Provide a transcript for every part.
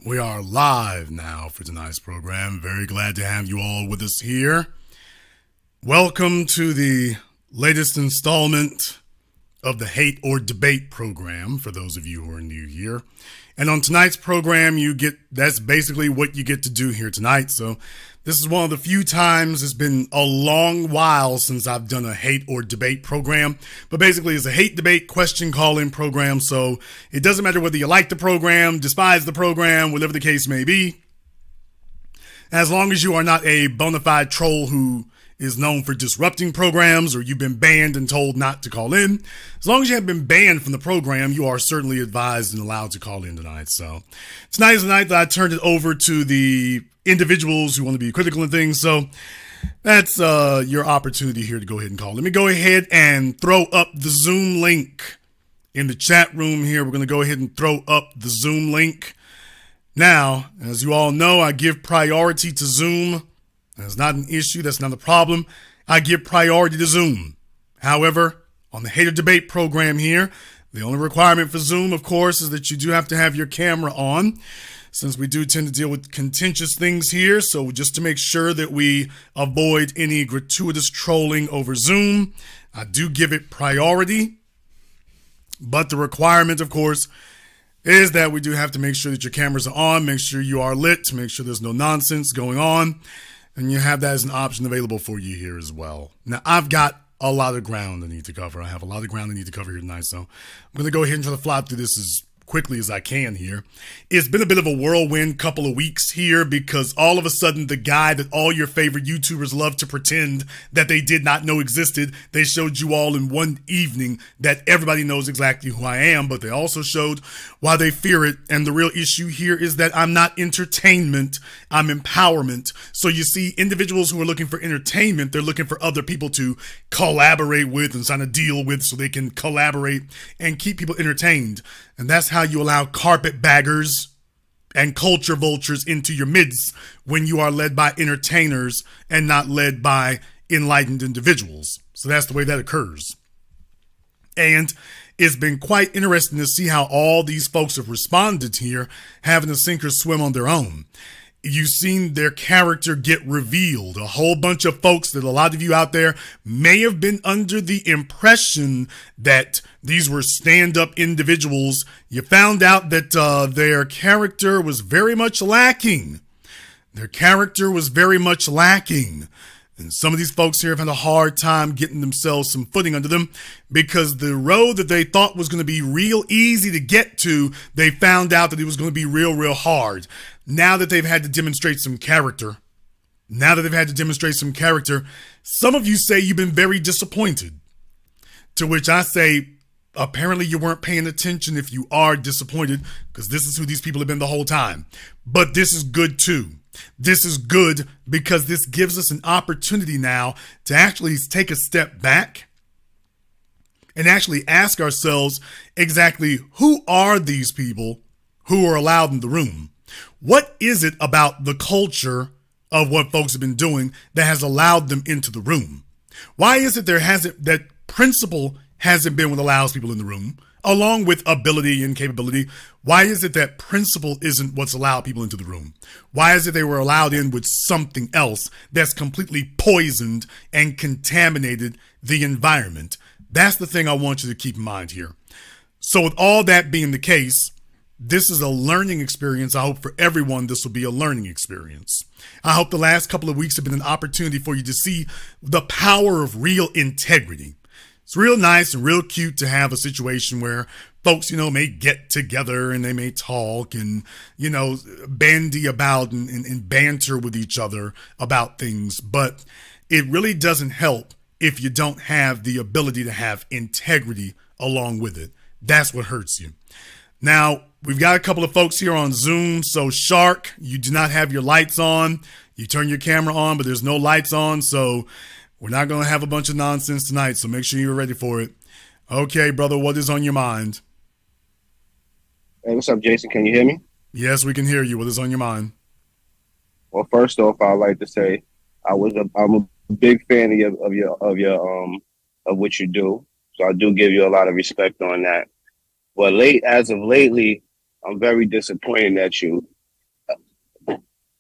We are live now for tonight's program. Very glad to have you all with us here. Welcome to the latest installment of the Hate or Debate program for those of you who are new here. And on tonight's program, that's basically what you get to do here tonight. So this is one of the few times, it's been a long while since I've done a hate or debate program, but basically it's a hate debate question call-in program. So it doesn't matter whether you like the program, despise the program, whatever the case may be. As long as you are not a bona fide troll who is known for disrupting programs or you've been banned and told not to call in. As long as you have been banned from the program, you are certainly advised and allowed to call in tonight. So tonight is the night that I turned it over to the individuals who want to be critical and things. So that's your opportunity here to go ahead and call. Let me go ahead and throw up the Zoom link in the chat room here. We're going to go ahead and throw up the Zoom link. Now, as you all know, I give priority to Zoom. That's not an issue. That's not a problem. I give priority to Zoom. However, on the Hate or Debate program here, the only requirement for Zoom, of course, is that you do have to have your camera on, since we do tend to deal with contentious things here. So just to make sure that we avoid any gratuitous trolling over Zoom, I do give it priority. But the requirement, of course, is that we do have to make sure that your cameras are on, make sure you are lit, make sure there's no nonsense going on. And you have that as an option available for you here as well. Now, I've got a lot of ground I need to cover. I have a lot of ground I need to cover here tonight. So I'm going to go ahead and try to fly through this as quickly as I can here. It's been a bit of a whirlwind couple of weeks here because all of a sudden the guy that all your favorite YouTubers love to pretend that they did not know existed, they showed you all in one evening that everybody knows exactly who I am, but they also showed why they fear it. And the real issue here is that I'm not entertainment, I'm empowerment. So you see, individuals who are looking for entertainment, they're looking for other people to collaborate with and sign a deal with so they can collaborate and keep people entertained. And that's how you allow carpetbaggers and culture vultures into your midst when you are led by entertainers and not led by enlightened individuals. So that's the way that occurs. And it's been quite interesting to see how all these folks have responded here, having to sink or swim on their own. You've seen their character get revealed. A whole bunch of folks that a lot of you out there may have been under the impression that these were stand-up individuals. You found out that their character was very much lacking. Their character was very much lacking. And some of these folks here have had a hard time getting themselves some footing under them because the road that they thought was going to be real easy to get to, they found out that it was going to be real, real hard. Now that they've had to demonstrate some character, some of you say you've been very disappointed. To which I say, apparently you weren't paying attention if you are disappointed, because this is who these people have been the whole time. But this is good too. This is good because this gives us an opportunity now to actually take a step back and actually ask ourselves exactly who are these people who are allowed in the room? What is it about the culture of what folks have been doing that has allowed them into the room? Why is it that principle hasn't been what allows people in the room, along with ability and capability? Why is it that principle isn't what's allowed people into the room? Why is it they were allowed in with something else that's completely poisoned and contaminated the environment? That's the thing I want you to keep in mind here. So with all that being the case, this is a learning experience. I hope for everyone this will be a learning experience. I hope the last couple of weeks have been an opportunity for you to see the power of real integrity. It's real nice and real cute to have a situation where folks, may get together and they may talk and, bandy about and banter with each other about things. But it really doesn't help if you don't have the ability to have integrity along with it. That's what hurts you. Now, we've got a couple of folks here on Zoom. So Shark, you do not have your lights on. You turn your camera on, but there's no lights on. So we're not going to have a bunch of nonsense tonight. So make sure you're ready for it. Okay, brother, what is on your mind? Hey, what's up, Jason? Can you hear me? Yes, we can hear you. What is on your mind? Well, first off, I'd like to say I'm a big fan of what you do. So I do give you a lot of respect on that. But as of lately, I'm very disappointed at you.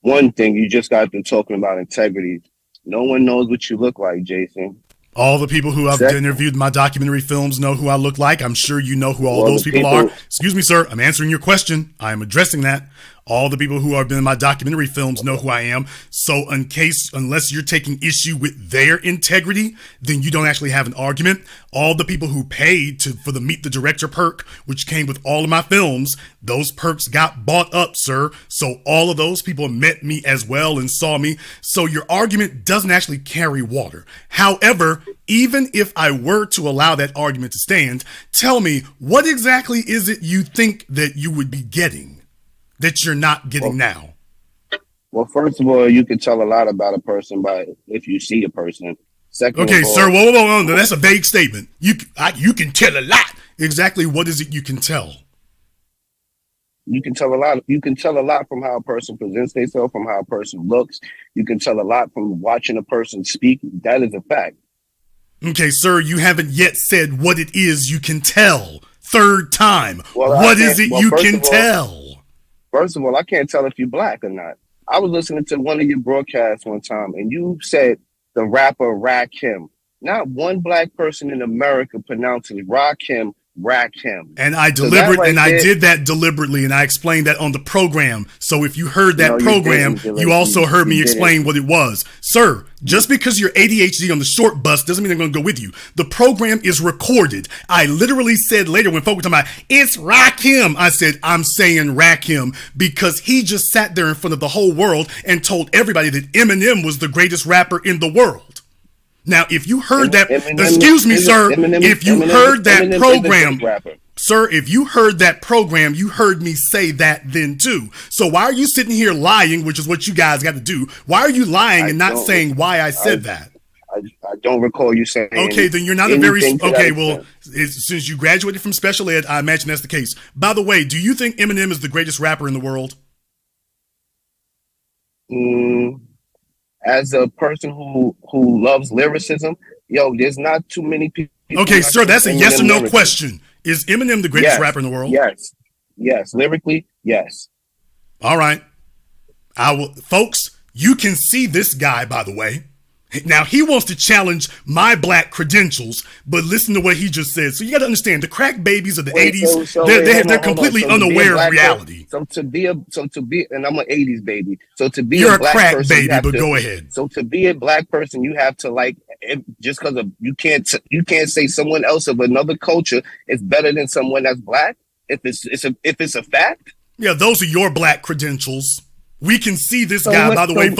one thing, you just got to talking about integrity. No one knows what you look like, Jason. All the people who I've interviewed in my documentary films know who I look like. I'm sure you know who all those people are. Excuse me, sir. I'm answering your question. I'm addressing that. All the people who have been in my documentary films know who I am. So unless you're taking issue with their integrity, then you don't actually have an argument. All the people who paid for the Meet the Director perk, which came with all of my films, those perks got bought up, sir. So all of those people met me as well and saw me. So your argument doesn't actually carry water. However, even if I were to allow that argument to stand, tell me, what exactly is it you think that you would be getting that you're not getting now? Well, first of all, you can tell a lot about a person by if you see a person. Second okay, of all, sir, whoa. That's a vague statement. You can tell a lot. Exactly what is it you can tell? You can tell a lot. You can tell a lot from how a person presents themselves, from how a person looks. You can tell a lot from watching a person speak. That is a fact. Okay, sir, you haven't yet said what it is you can tell. Third time. Well, what is it you can tell? First of all, I can't tell if you're black or not. I was listening to one of your broadcasts one time, and you said the rapper Rakim. Not one black person in America pronounces Rakim. And I did that deliberately, and I explained that on the program. So if you heard that program, you also heard me explain what it was. Sir, just because you're ADHD on the short bus doesn't mean I'm going to go with you. The program is recorded. I literally said later when folks were talking about, it's Rakim, I said, I'm saying Rakim because he just sat there in front of the whole world and told everybody that Eminem was the greatest rapper in the world. Now, if you heard excuse me, sir, if you heard that program, sir, if you heard that program, you heard me say that then too. So why are you sitting here lying, which is what you guys got to do? Why are you lying and not saying why I said that? I don't recall you saying. Okay, then you're not a very okay. Well, since you graduated from special ed, I imagine that's the case. By the way, do you think Eminem is the greatest rapper in the world? As a person who loves lyricism, there's not too many people. Okay, sir, that's a yes or no question. Is Eminem the greatest rapper in the world? Yes. Lyrically, yes. All right. Folks, you can see this guy, by the way. Now, he wants to challenge my black credentials, but listen to what he just said. So you got to understand, the crack babies of the 80s, they're completely unaware of reality. And I'm an 80s baby. So to be You're a black crack person, baby, but go ahead. So to be a black person, you have to just because of you can't say someone else of another culture is better than someone that's black. If it's a fact. Yeah, those are your black credentials. We can see this guy, by the way,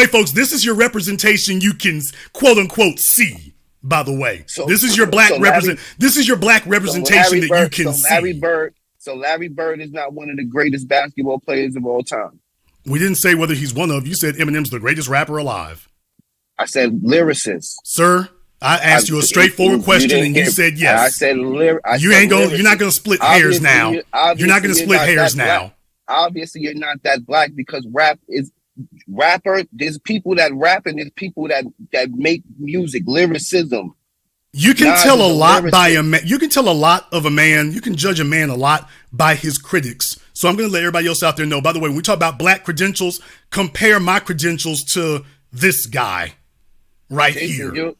folks, this is your representation you can quote unquote see, by the way. This is your black representation that you can see. Larry Bird is not one of the greatest basketball players of all time. We didn't say whether he's one of. You said Eminem's the greatest rapper alive. I said lyricist. Sir, I asked you a straightforward question and you said yes. I said you're not gonna split hairs now. You're not gonna split hairs now. Obviously, you're not that black because there's people that rap and there's people that make music, lyricism. You can tell a lot by a man. You can tell a lot of a man. You can judge a man a lot by his critics. So I'm going to let everybody else out there know, by the way, when we talk about black credentials, compare my credentials to this guy right here.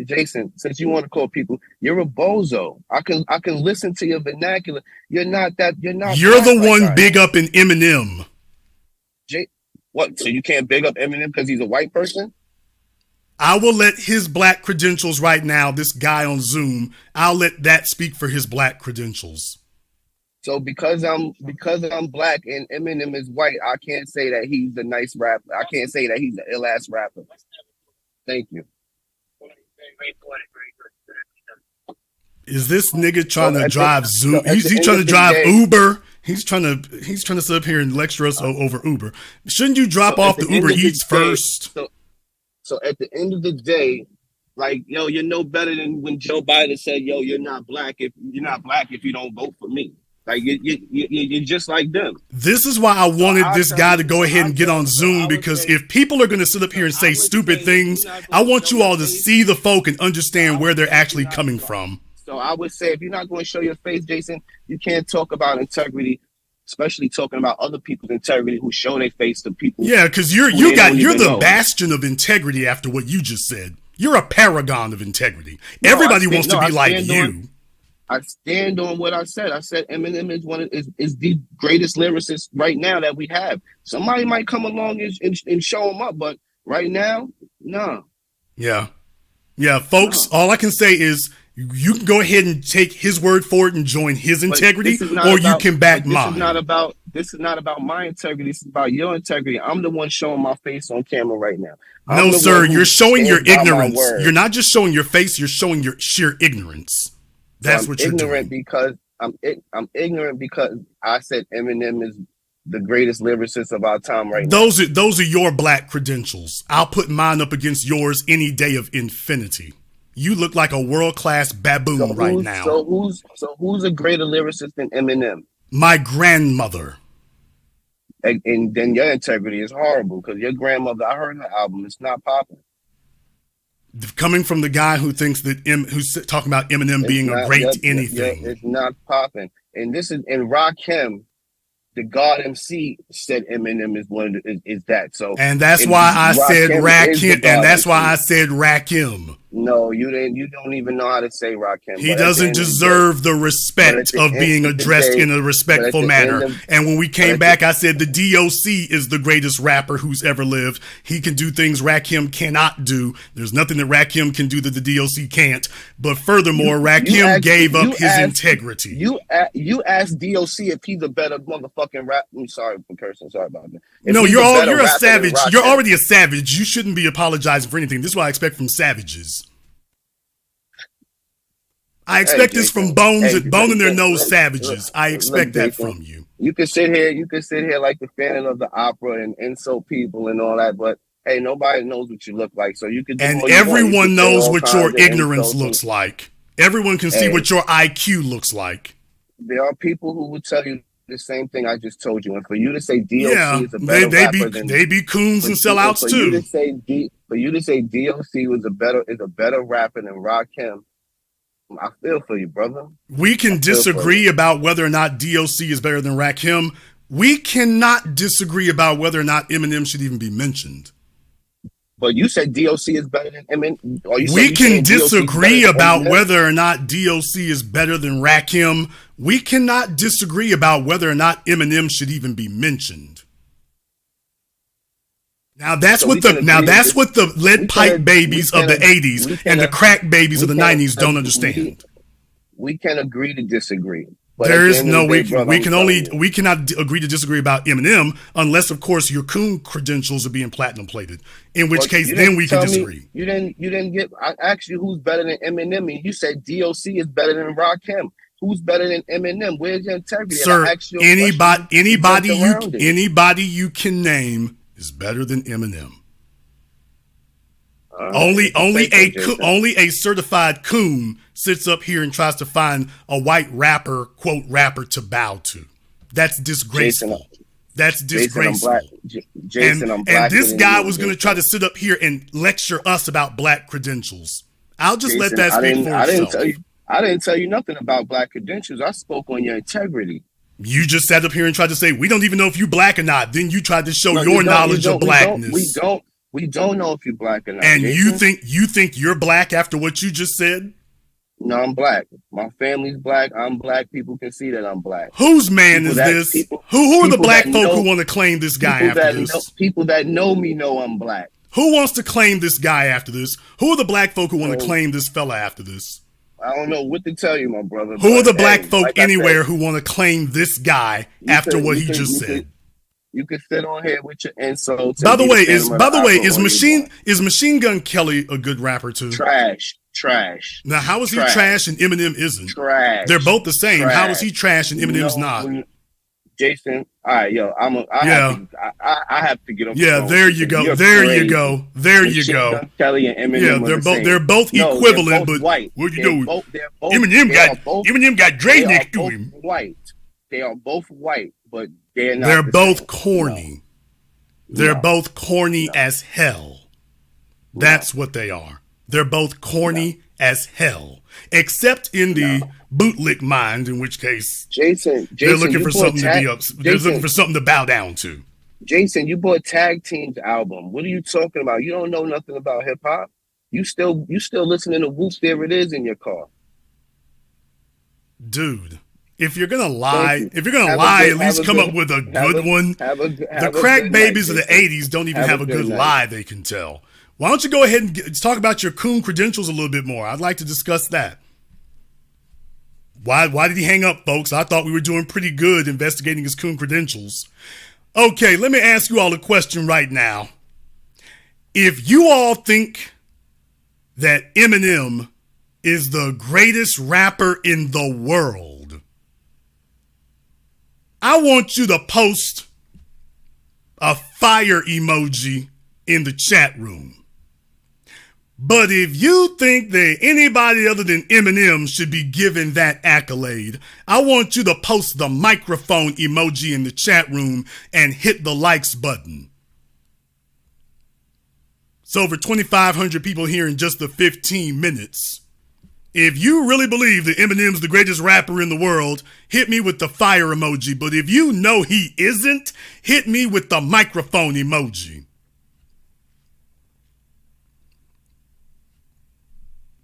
Jason, since you want to call people, you're a bozo. I can listen to your vernacular. You're not. You're the one big up in Eminem. What? So you can't big up Eminem because he's a white person? I will let his black credentials right now, this guy on Zoom, I'll let that speak for his black credentials. So because I'm black and Eminem is white, I can't say that he's a nice rapper. I can't say that he's an ill-ass rapper. Thank you. Is this nigga trying to drive Zoom? He's trying to drive Uber. He's trying to sit up here and lecture us over Uber. Shouldn't you drop off the Uber Eats first? So at the end of the day, you're no better than when Joe Biden said, you're not black if you don't vote for me. You're just like them. This is why I wanted this guy to go ahead and get on Zoom, because if people are going to sit up here and say stupid things, I want you all to see the folk and understand where they're actually coming from. So I would say, if you're not going to show your face, Jason, you can't talk about integrity. especially talking about other people's integrity who show their face to people. Yeah, because you're the bastion of integrity after what you just said. You're a paragon of integrity. Everybody wants to be like you. I stand on what I said. I said Eminem is the greatest lyricist right now that we have. Somebody might come along and show him up, but right now, no. Yeah. Yeah, folks, all I can say is you can go ahead and take his word for it and join his integrity, or you can back mine. This is not about my integrity. This is about your integrity. I'm the one showing my face on camera right now. No, sir, you're showing your ignorance. You're not just showing your face, you're showing your sheer ignorance. That's what you're doing. I'm ignorant because I said Eminem is the greatest lyricist of our time right now. Those are your black credentials. I'll put mine up against yours any day of infinity. You look like a world-class baboon right now. So who's a greater lyricist than Eminem? My grandmother. And then your integrity is horrible because your grandmother, I heard her album, it's not popping. Coming from the guy who thinks that who's talking about Eminem being a great anything. It's not popping. And this is in Rakim, the God MC said Eminem is is that. So and that's why I said Rakim, and that's why I said Rakim. No, you didn't. You don't even know how to say Rakim. He doesn't deserve the respect of being addressed in a respectful manner. And when we came back, I said the DOC is the greatest rapper who's ever lived. He can do things Rakim cannot do. There's nothing that Rakim can do that the DOC can't. But furthermore, Rakim gave up his integrity. You asked DOC if he's a better motherfucking rap. I'm sorry for cursing. Sorry about that. No, you're a savage. You're already a savage. You shouldn't be apologizing for anything. This is what I expect from savages. I expect this from bone in their nose savages. I expect that from you. You can sit here like the Phantom of the Opera and insult people and all that, but hey, nobody knows what you look like. So you can. And everyone knows what your ignorance looks like. Everyone can see what your IQ looks like. There are people who would tell you the same thing I just told you, and for you to say DOC is a better rapper than they be coons and sellouts too. For you to say DOC is a better rapper than Rakim. I feel for you, brother. We can disagree about whether or not DOC is better than Rakim. We cannot disagree about whether or not Eminem should even be mentioned. But you said DOC is better than Eminem. We can disagree about whether or not DOC is better than Rakim. We cannot disagree about whether or not Eminem should even be mentioned. Now that's what the lead pipe babies of the 80s and the crack babies of the 90s don't understand. We can agree to disagree. There is no we cannot agree to disagree about Eminem unless of course your coon credentials are being platinum plated. In which case then we can disagree. You didn't get I asked you who's better than Eminem and you said DOC is better than Rakim. Who's better than Eminem? Where's your integrity? Sir, anybody you can name is better than Eminem. Only a certified coon sits up here and tries to find a white rapper, quote rapper, to bow to. That's disgraceful. That's disgraceful. And this guy was going to try to sit up here and lecture us about black credentials. I'll just let that speak for itself. I didn't tell you nothing about black credentials. I spoke on your integrity. You just sat up here and tried to say, we don't even know if you're black or not. Then you tried to show your knowledge of blackness. We don't know if you're black or not. And Jason, you think you're black after what you just said? No, I'm black. My family's black. I'm black. People can see that I'm black. Whose man is this? Who are the black folk who want to claim this guy after this? People that know me know I'm black. Who wants to claim this guy after this? Who are the black folk who want to claim this fella after this? I don't know what to tell you, my brother. Who are the black folk anywhere who want to claim this guy after what he just said? You can sit on here with your insults. By the way, is Machine Gun Kelly a good rapper too? Trash. Now, how is he trash and Eminem isn't? Trash. They're both the same. How is he trash and Eminem's not? Jason, all right, yo, I have to get on. Yeah, there you go. There you go. Kelly and Eminem. Yeah, they're both equivalent, but white. What you do? Eminem got Dre next to him. White. They are both white, but they're not. They're both corny. No. They're both corny as hell. That's what they are. They're both corny as hell, except in the bootlick mind, in which case Jason, they're looking for something to be up. They're Jason, looking for something to bow down to. Jason, you bought Tag Team's album. What are you talking about? You don't know nothing about hip hop. You still listening to Whoop There It Is in your car. Dude, if you're gonna lie, at least come up with a good one. The crack babies of the 80s don't even have a good lie they can tell. Why don't you go ahead and talk about your coon credentials a little bit more? I'd like to discuss that. Why did he hang up, folks? I thought we were doing pretty good investigating his coon credentials. Okay, let me ask you all a question right now. If you all think that Eminem is the greatest rapper in the world, I want you to post a fire emoji in the chat room. But if you think that anybody other than Eminem should be given that accolade, I want you to post the microphone emoji in the chat room and hit the likes button. It's over 2,500 people here in just the 15 minutes. If you really believe that Eminem's the greatest rapper in the world, hit me with the fire emoji. But if you know he isn't, hit me with the microphone emoji.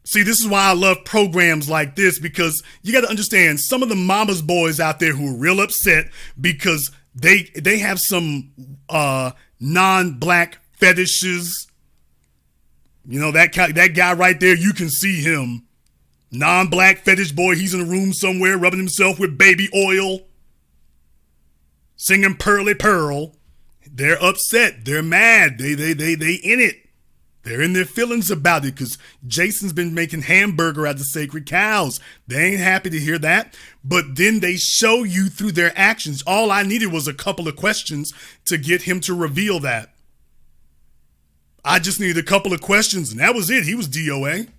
See, this is why I love programs like this, because you got to understand some of the mama's boys out there who are real upset because they have some non-black fetishes. You know, that guy right there, you can see him. Non-black fetish boy, he's in a room somewhere rubbing himself with baby oil, singing Pearly Pearl. They're upset. They're mad. They in it. They're in their feelings about it because Jason's been making hamburger out of sacred cows. They ain't happy to hear that. But then they show you through their actions. All I needed was a couple of questions to get him to reveal that. I just needed a couple of questions, and that was it. He was DOA.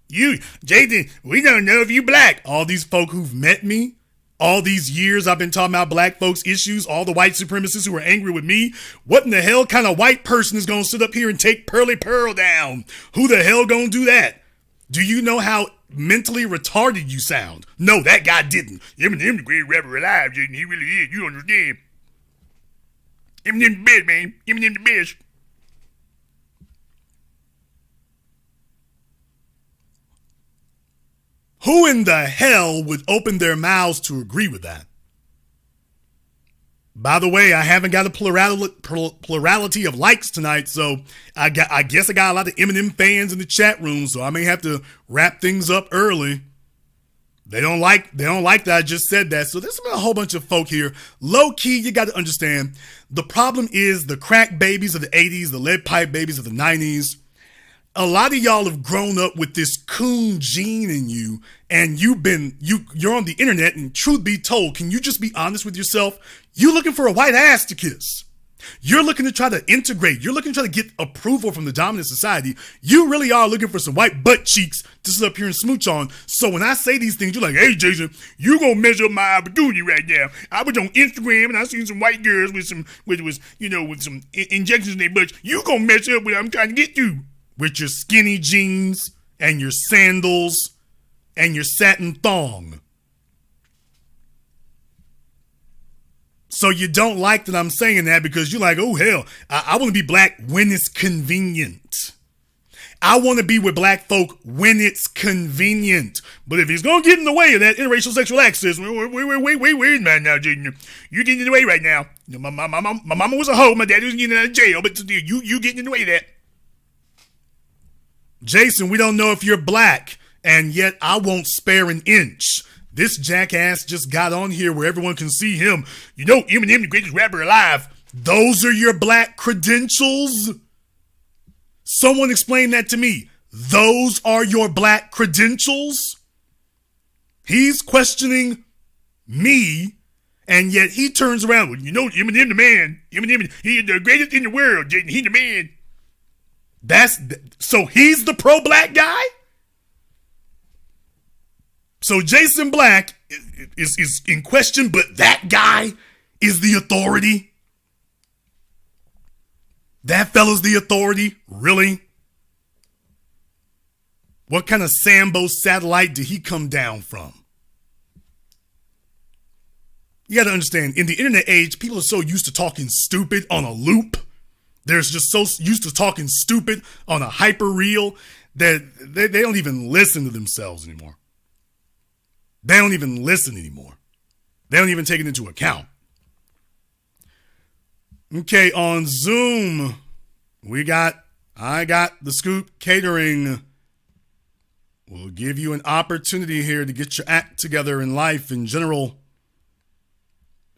You, Jason, we don't know if you black. All these folk who've met me, all these years I've been talking about black folks' issues, all the white supremacists who are angry with me. What in the hell kind of white person is going to sit up here and take Pearly Pearl down? Who the hell going to do that? Do you know how mentally retarded you sound? No, that guy didn't. Eminem the greatest rapper alive, Jason. He really is. You understand? Eminem the best, man. Eminem the best. Who in the hell would open their mouths to agree with that? By the way, I haven't got a plurality of likes tonight, so I guess I got a lot of Eminem fans in the chat room, so I may have to wrap things up early. They don't like that I just said that, so there's been a whole bunch of folk here. Low key, you got to understand, the problem is the crack babies of the 80s, the lead pipe babies of the 90s. A lot of y'all have grown up with this coon gene in you, and you're on the internet, and truth be told, can you just be honest with yourself? You're looking for a white ass to kiss. You're looking to try to integrate. You're looking to try to get approval from the dominant society. You really are looking for some white butt cheeks to sit up here and smooch on. So when I say these things, you're like, hey, Jason, you gonna mess up my opportunity right now. I was on Instagram and I seen some white girls with some injections in their butts. You gonna mess up what I'm trying to get you. With your skinny jeans and your sandals and your satin thong. So you don't like that I'm saying that because you're like, oh, hell, I want to be black when it's convenient. I want to be with black folk when it's convenient. But if it's going to get in the way of that interracial sexual access, wait a minute now, Junior. You're getting in the way right now. My mama was a hoe. My daddy was getting out of jail, but you getting in the way of that. Jason, we don't know if you're black, and yet I won't spare an inch. This jackass just got on here where everyone can see him. You know, Eminem, the greatest rapper alive. Those are your black credentials? Someone explain that to me. Those are your black credentials? He's questioning me, and yet he turns around. Well, you know, Eminem the man. Eminem, he's the greatest in the world, Jason. He's the man. So he's the pro-black guy? So Jason Black is in question, but that guy is the authority? That fella's the authority? Really? What kind of Sambo satellite did he come down from? You got to understand, in the internet age, people are so used to talking stupid on a loop. They're just so used to talking stupid on a hyper reel that they don't even listen to themselves anymore. They don't even listen anymore. They don't even take it into account. Okay, on Zoom, I got the Scoop Catering. We'll give you an opportunity here to get your act together in life in general.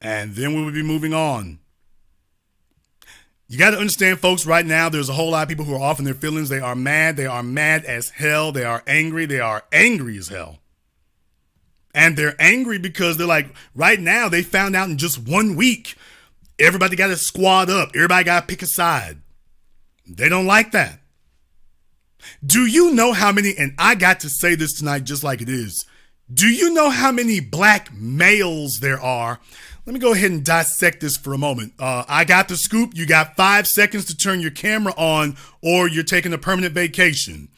And then we will be moving on. You got to understand, folks, right now, there's a whole lot of people who are off in their feelings. They are mad. They are mad as hell. They are angry. They are angry as hell. And they're angry because they're like, right now, they found out in just 1 week, everybody got to squad up. Everybody got to pick a side. They don't like that. Do you know how many, and I got to say this tonight just like it is, do you know how many black males there are? Let me go ahead and dissect this for a moment. I got the scoop. You got 5 seconds to turn your camera on or you're taking a permanent vacation.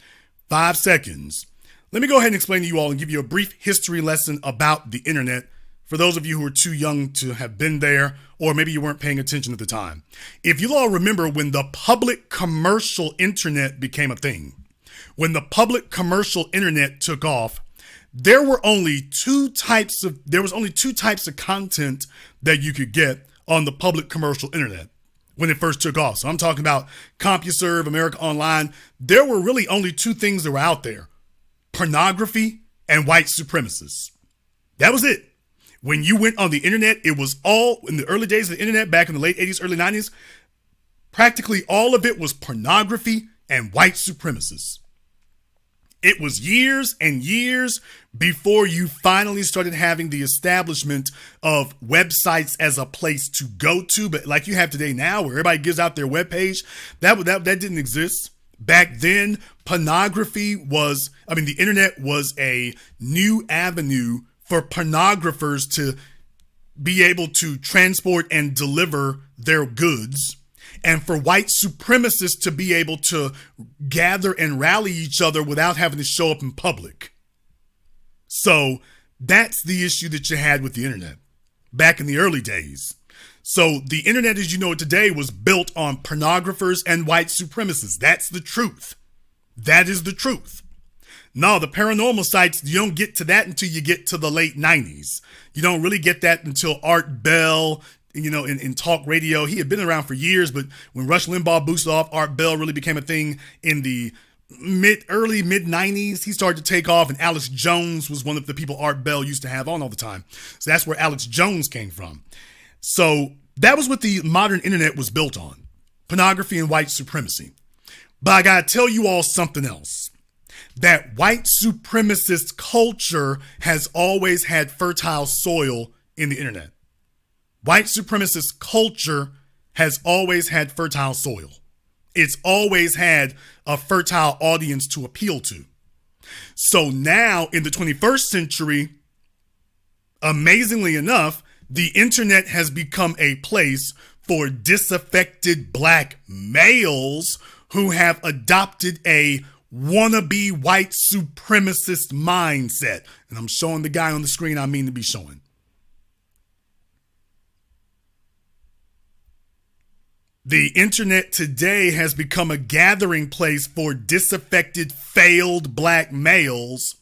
5 seconds. Let me go ahead and explain to you all and give you a brief history lesson about the internet for those of you who are too young to have been there, or maybe you weren't paying attention at the time. If you all remember when the public commercial internet became a thing, when the public commercial internet took off, there was only two types of content that you could get on the public commercial internet when it first took off. So I'm talking about CompuServe, America Online. There were really only two things that were out there: pornography and white supremacists. That was it. When you went on the internet, it was all, in the early days of the internet, back in the late 80s, early 90s, practically all of it was pornography and white supremacists. It was years and years before you finally started having the establishment of websites as a place to go to. But like you have today now, where everybody gives out their webpage, that didn't exist. Back then, the internet was a new avenue for pornographers to be able to transport and deliver their goods, and for white supremacists to be able to gather and rally each other without having to show up in public. So that's the issue that you had with the internet back in the early days. So the internet as you know it today was built on pornographers and white supremacists. That's the truth. That is the truth. No, the paranormal sites, you don't get to that until you get to the late 90s. You don't really get that until Art Bell, in talk radio. He had been around for years, but when Rush Limbaugh boosted off, Art Bell really became a thing in the early mid 90s. He started to take off, and Alex Jones was one of the people Art Bell used to have on all the time. So that's where Alex Jones came from. So that was what the modern internet was built on: pornography and white supremacy. But I gotta tell you all something else. That white supremacist culture has always had fertile soil in the internet. White supremacist culture has always had fertile soil. It's always had a fertile audience to appeal to. So now in the 21st century, amazingly enough, the internet has become a place for disaffected black males who have adopted a wannabe white supremacist mindset. And I'm showing the guy on the screen I mean to be showing. The internet today has become a gathering place for disaffected, failed black males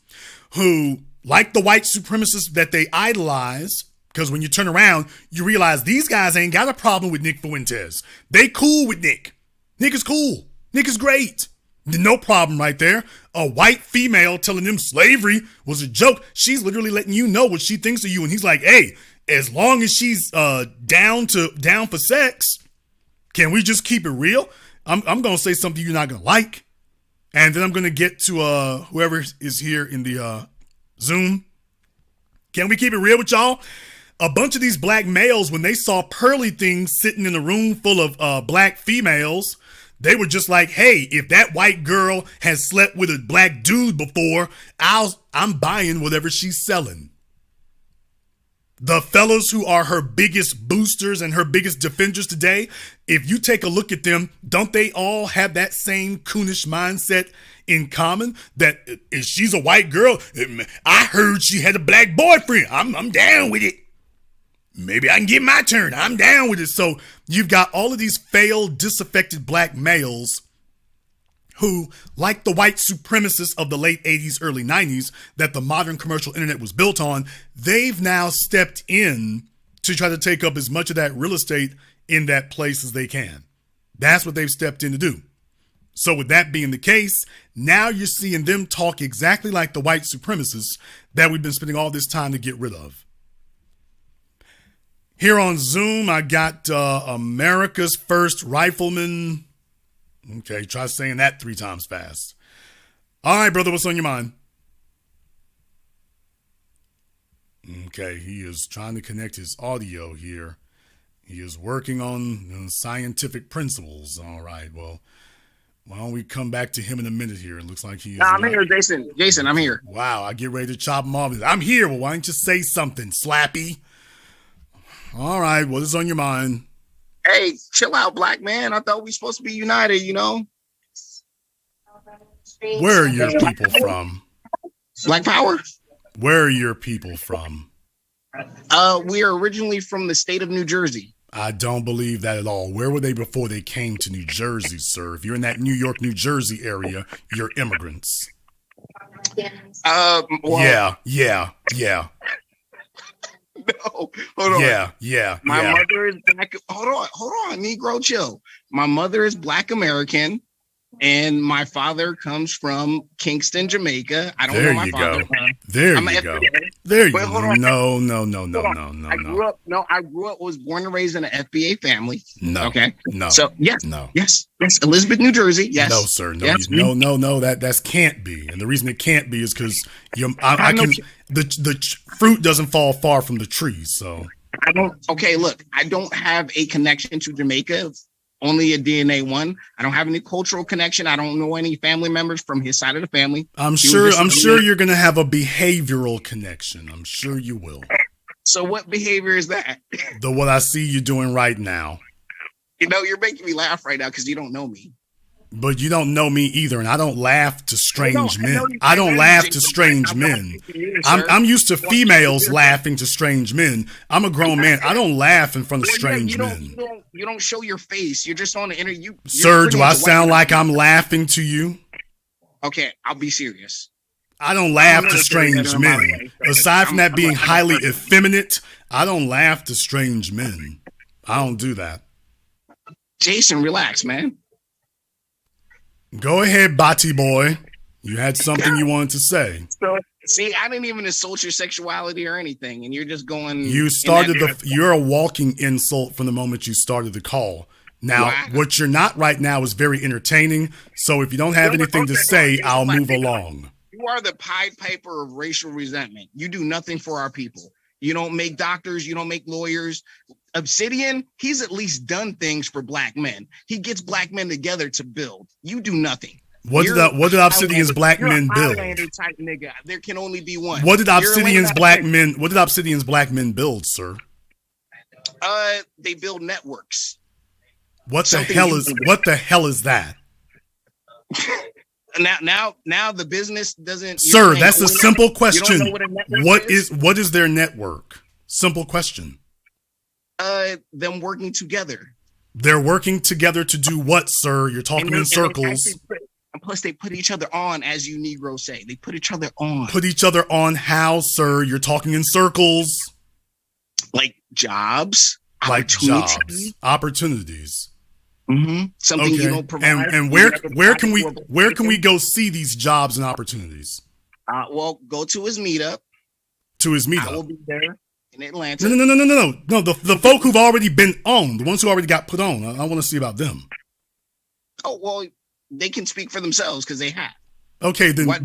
who, like the white supremacists that they idolize, because when you turn around, you realize these guys ain't got a problem with Nick Fuentes. They cool with Nick. Nick is cool. Nick is great. No problem right there. A white female telling them slavery was a joke. She's literally letting you know what she thinks of you. And he's like, hey, as long as she's down for sex, can we just keep it real? I'm going to say something you're not going to like. And then I'm going to get to whoever is here in the Zoom. Can we keep it real with y'all? A bunch of these black males, when they saw Pearly things sitting in a room full of black females, they were just like, hey, if that white girl has slept with a black dude before, I'm buying whatever she's selling. The fellas who are her biggest boosters and her biggest defenders today, if you take a look at them, don't they all have that same coonish mindset in common that if she's a white girl, I heard she had a black boyfriend. I'm down with it. Maybe I can get my turn. I'm down with it. So you've got all of these failed, disaffected black males who, like the white supremacists of the late 80s, early 90s that the modern commercial internet was built on, they've now stepped in to try to take up as much of that real estate in that place as they can. That's what they've stepped in to do. So with that being the case, now you're seeing them talk exactly like the white supremacists that we've been spending all this time to get rid of. Here on Zoom, I got America's First Rifleman. Okay, try saying that 3 times fast. All right, brother, what's on your mind? Okay, he is trying to connect his audio here. He is working on scientific principles. All right, well, why don't we come back to him in a minute here? It looks like he is. I'm here, Jason. Jason, I'm here. Wow, I get ready to chop him off. I'm here. Well, why don't you say something, Slappy? All right, what is on your mind? Hey, chill out, black man. I thought we were supposed to be united, you know? Where are your people from? Black power? Where are your people from? We are originally from the state of New Jersey. I don't believe that at all. Where were they before they came to New Jersey, sir? If you're in that New York, New Jersey area, you're immigrants. Well, Yeah. No, hold on. Yeah. My mother is black. Hold on, Negro, chill. My mother is Black American, and my father comes from Kingston, Jamaica. I don't know my father. There you go. There you go. No. I was born and raised in an FBA family. No. Okay. No. So yes. No. Yes. Elizabeth, New Jersey. Yes. No, sir. No. Yes. No. That can't be. And the reason it can't be is because the fruit doesn't fall far from the tree. So I don't. Okay. Look, I don't have a connection to Jamaica. Only a DNA one. I don't have any cultural connection. I don't know any family members from his side of the family. I'm sure you're going to have a behavioral connection. I'm sure you will. So what behavior is that? What I see you doing right now. You know, you're making me laugh right now because you don't know me. But you don't know me either, and I don't laugh to strange men. I don't laugh to strange men. I'm used to females laughing to strange men. I'm a grown man. I don't laugh in front of strange men. You don't show your face. You're just on the interview. Sir, do I sound like I'm laughing to you? Okay, I'll be serious. I don't laugh to strange men. Aside from that being highly effeminate, I don't laugh to strange men. I don't do that. Jason, relax, man. Go ahead, Bati boy. You had something you wanted to say. So, see, I didn't even insult your sexuality or anything, and you're just going. You're a walking insult from the moment you started the call. Now, what you're not right now is very entertaining. So if you don't have anything to say, I'll move along. You are the Pied Piper of racial resentment. You do nothing for our people. You don't make doctors. You don't make lawyers. Obsidian, he's at least done things for black men. He gets black men together to build. You do nothing. What did Obsidian's black men build? Type nigga. There can only be one. What did Obsidian's black men build, sir? They build networks. What the hell is that? Now the business doesn't. Sir, that's a simple question. What is their network? Simple question. Them working together. They're working together to do what, sir? You're talking in circles. And plus, they put each other on, as you Negroes say. They put each other on. Put each other on how, sir? You're talking in circles. Like jobs. Like jobs. Opportunities. Mm-hmm. Something you don't provide. And where can we go see these jobs and opportunities? Well, go to his meetup. To his meetup. I will be there. In Atlanta. No. The folk who've already been on, the ones who already got put on. I want to see about them. Oh, well, they can speak for themselves because they have. Okay, then. But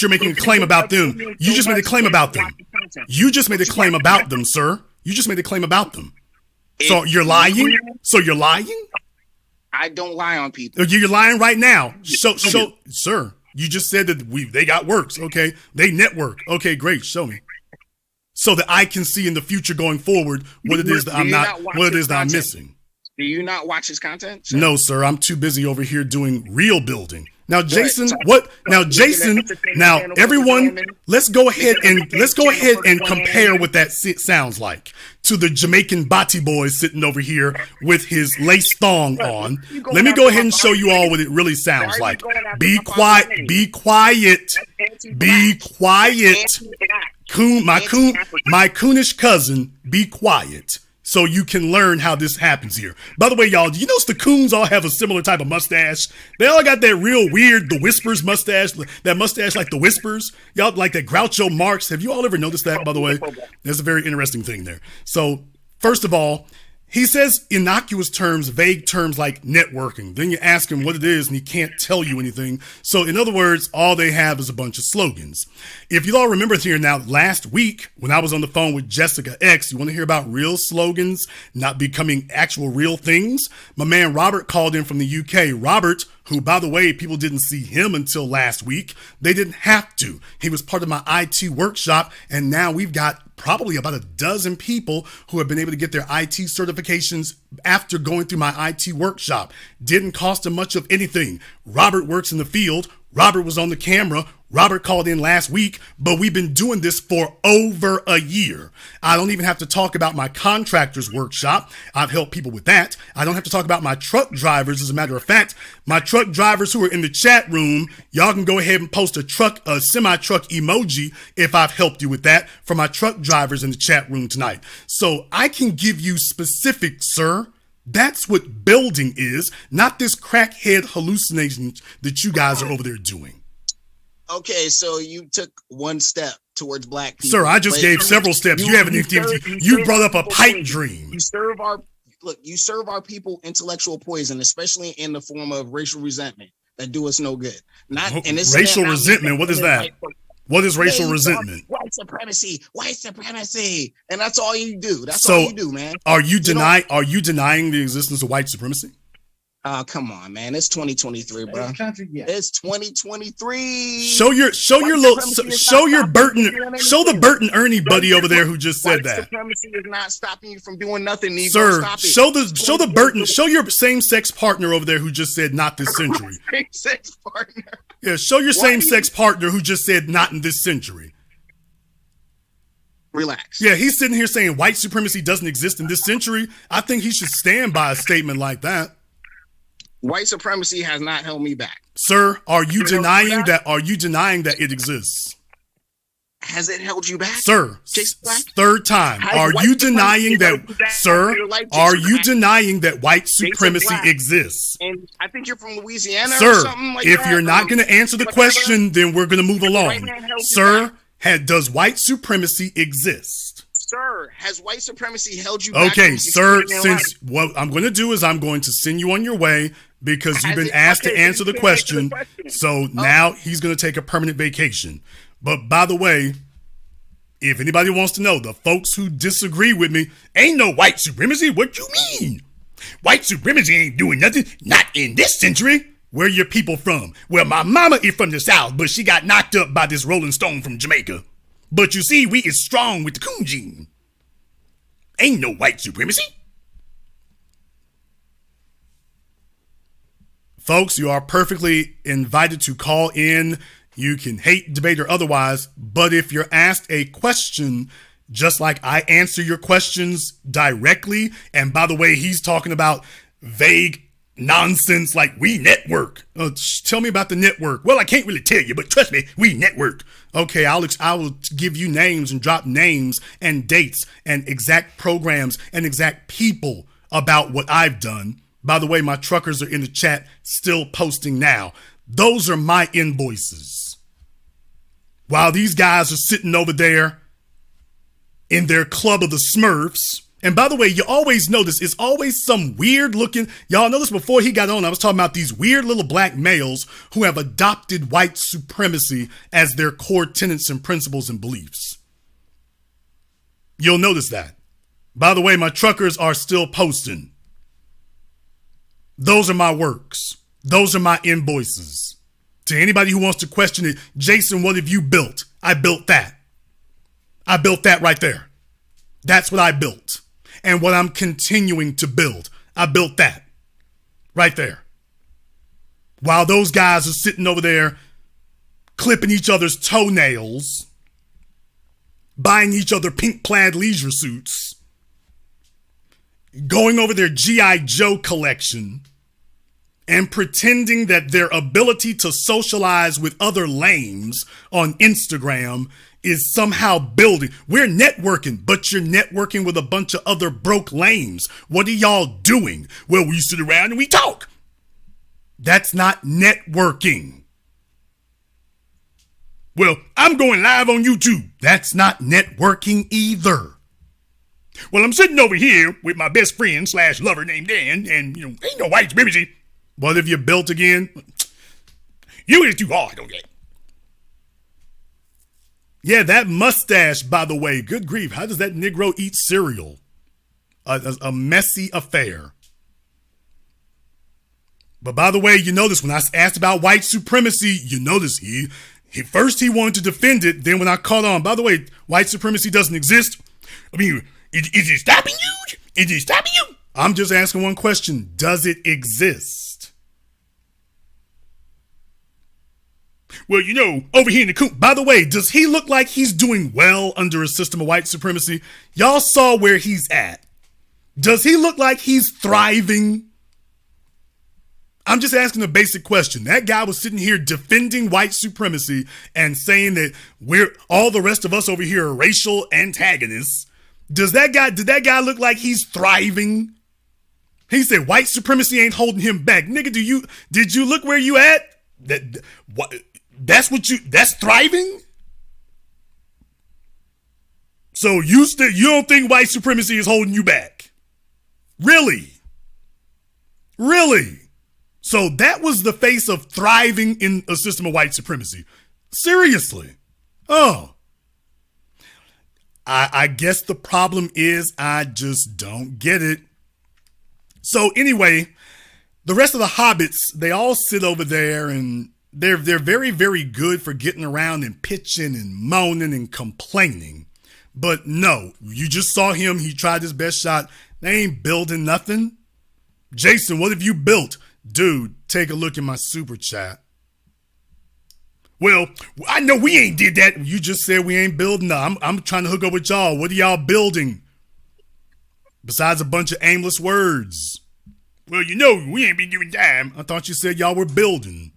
you're making a claim about them. You just made a claim about them. You just made a claim about them, sir. You just made a claim about them. So you're lying? I don't lie on people. You're lying right now. So, sir, you just said that they got works. Okay, they network. Okay, great. Show me. So that I can see in the future going forward what it is that I'm missing. Do you not watch his content? Sir? No, sir. I'm too busy over here doing real building. Now, Jason, what? Now, Jason, now everyone, let's go ahead and compare what that sounds like to the Jamaican Bati boy sitting over here with his lace thong on. Let me go ahead and show you all what it really sounds like. Be quiet. Be quiet. Be quiet. My coonish cousin, be quiet. So you can learn how this happens here. By the way, y'all, do you notice the coons all have a similar type of mustache? They all got that real weird, the Whispers mustache, that mustache like the Whispers. Y'all like that Groucho Marx. Have you all ever noticed that, by the way? That's a very interesting thing there. So, first of all, he says innocuous terms, vague terms like networking. Then you ask him what it is and he can't tell you anything. So in other words, all they have is a bunch of slogans. If you all remember here now, last week when I was on the phone with Jessica X, you want to hear about real slogans not becoming actual real things? My man Robert called in from the UK. Robert, who, by the way, people didn't see him until last week. They didn't have to. He was part of my IT workshop, and now we've got probably about a dozen people who have been able to get their IT certifications after going through my IT workshop. Didn't cost them much of anything. Robert works in the field. Robert was on the camera. Robert called in last week, but we've been doing this for over a year. I don't even have to talk about my contractors workshop. I've helped people with that. I don't have to talk about my truck drivers. As a matter of fact, my truck drivers who are in the chat room, y'all can go ahead and post a semi-truck emoji if I've helped you with that for my truck drivers in the chat room tonight. So I can give you specifics, sir. That's what building is, not this crackhead hallucination that you guys are over there doing. Okay, so you took one step towards black people. Sir, I just gave several steps. You haven't even, you brought up a pipe dream. You serve our people intellectual poison, especially in the form of racial resentment that do us no good. Racial resentment, what is that? What is racial resentment? White supremacy. And that's all you do. That's all you do, man. Are you denying the existence of white supremacy? Oh, come on, man. It's 2023, bro. It's 2023. Show the Burton Ernie buddy over there who just said that. White supremacy is not stopping you from doing nothing. Sir, show your same-sex partner over there who just said not this century. Same-sex partner. Yeah, show your same-sex partner who just said not in this century. Relax. Yeah, he's sitting here saying white supremacy doesn't exist in this century. I think he should stand by a statement like that. White supremacy has not held me back. Sir, are you denying that? Are you denying that it exists? Has it held you back? Sir, third time. Are you denying that, sir? Are you denying that white supremacy exists? And I think you're from Louisiana sir, or something like that. If you're not going to answer the question, then we're going to move along. Sir, does white supremacy exist? Sir, has white supremacy held you back? Okay, sir, since what I'm going to do is I'm going to send you on your way because you've been asked to answer the question. So now he's going to take a permanent vacation. But by the way, if anybody wants to know, the folks who disagree with me, ain't no white supremacy. What you mean? White supremacy ain't doing nothing. Not in this century. Where your people from? Well, my mama is from the South, but she got knocked up by this Rolling Stone from Jamaica. But you see, we is strong with the coon gene. Ain't no white supremacy. Folks, you are perfectly invited to call in. You can hate, debate, or otherwise, but if you're asked a question, just like I answer your questions directly, and by the way, he's talking about vague nonsense like we network. Tell me about the network. Well, I can't really tell you, but trust me, we network. Okay, I will give you names and drop names and dates and exact programs and exact people about what I've done. By the way, my truckers are in the chat still posting now. Those are my invoices. While these guys are sitting over there in their club of the Smurfs. And by the way, you always notice it's always some weird looking, y'all noticed before he got on, I was talking about these weird little black males who have adopted white supremacy as their core tenets and principles and beliefs. You'll notice that. By the way, my truckers are still posting. Those are my works. Those are my invoices. To anybody who wants to question it, Jason, what have you built? I built that. I built that right there. That's what I built. And what I'm continuing to build. I built that right there. While those guys are sitting over there clipping each other's toenails, buying each other pink plaid leisure suits, going over their G.I. Joe collection, and pretending that their ability to socialize with other lames on Instagram is somehow building. We're networking, but you're networking with a bunch of other broke lames. What are y'all doing? Well, we sit around and we talk. That's not networking. Well, I'm going live on YouTube. That's not networking either. Well, I'm sitting over here with my best friend / lover named Dan, and, ain't no white supremacy. What have you built again? You is too hard on that. Yeah, that mustache, by the way, good grief. How does that Negro eat cereal? A messy affair. But by the way, you notice when I asked about white supremacy, you notice he first he wanted to defend it. Then when I caught on, by the way, white supremacy doesn't exist. I mean, is it stopping you? Is it stopping you? I'm just asking one question. Does it exist? Well, over here in the coop. By the way, does he look like he's doing well under a system of white supremacy? Y'all saw where he's at. Does he look like he's thriving? I'm just asking a basic question. That guy was sitting here defending white supremacy and saying that all the rest of us over here are racial antagonists. Did that guy look like he's thriving? He said white supremacy ain't holding him back. Nigga, did you look where you at? That's thriving? So you don't think white supremacy is holding you back? Really? Really? So that was the face of thriving in a system of white supremacy. Seriously. Oh. I guess the problem is I just don't get it. So anyway, the rest of the hobbits, they all sit over there and they're very, very good for getting around and pitching and moaning and complaining. But no, you just saw him. He tried his best shot. They ain't building nothing. Jason, what have you built? Dude, take a look at my super chat. Well, I know we ain't did that. You just said we ain't building. No, I'm trying to hook up with y'all. What are y'all building? Besides a bunch of aimless words. Well, we ain't been giving time. I thought you said y'all were building.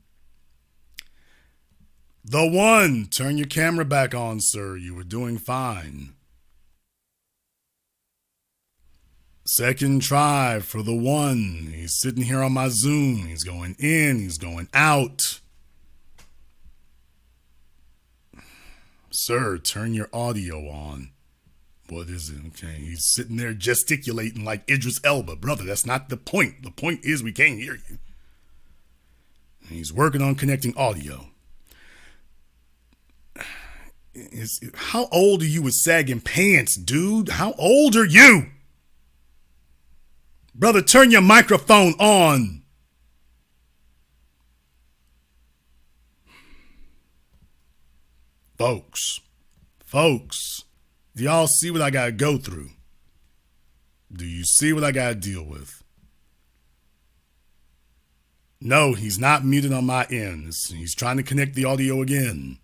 The one, turn your camera back on, sir. You were doing fine. Second try for the one. He's sitting here on my Zoom. He's going in. He's going out. Sir, turn your audio on. What is it? Okay, he's sitting there gesticulating like Idris Elba. Brother, that's not the point. The point is we can't hear you. He's working on connecting audio. How old are you with sagging pants, dude? How old are you? Brother, turn your microphone on. Folks, do y'all see what I got to go through? Do you see what I got to deal with? No, he's not muted on my end. He's trying to connect the audio again.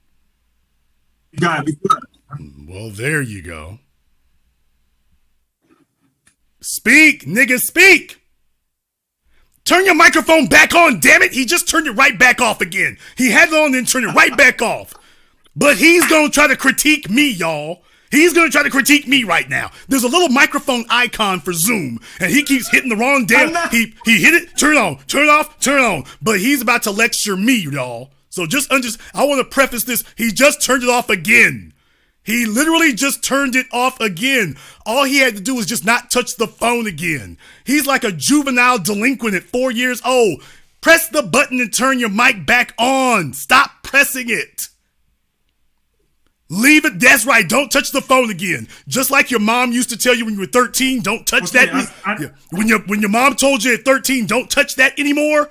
You gotta be good. Well, there you go. Speak, nigga, speak. Turn your microphone back on, damn it. He just turned it right back off again. He had it on and turned it right back off. But he's going to try to critique me, y'all. He's going to try to critique me right now. There's a little microphone icon for Zoom, and he keeps hitting the wrong damn. He hit it, turn it on, turn it off, turn it on. But he's about to lecture me, y'all. So I want to preface this. He just turned it off again. He literally just turned it off again. All he had to do was just not touch the phone again. He's like a juvenile delinquent at 4 years old. Press the button and turn your mic back on. Stop pressing it. Leave it. That's right. Don't touch the phone again. Just like your mom used to tell you when you were 13, don't touch that. When your mom told you at 13, don't touch that anymore.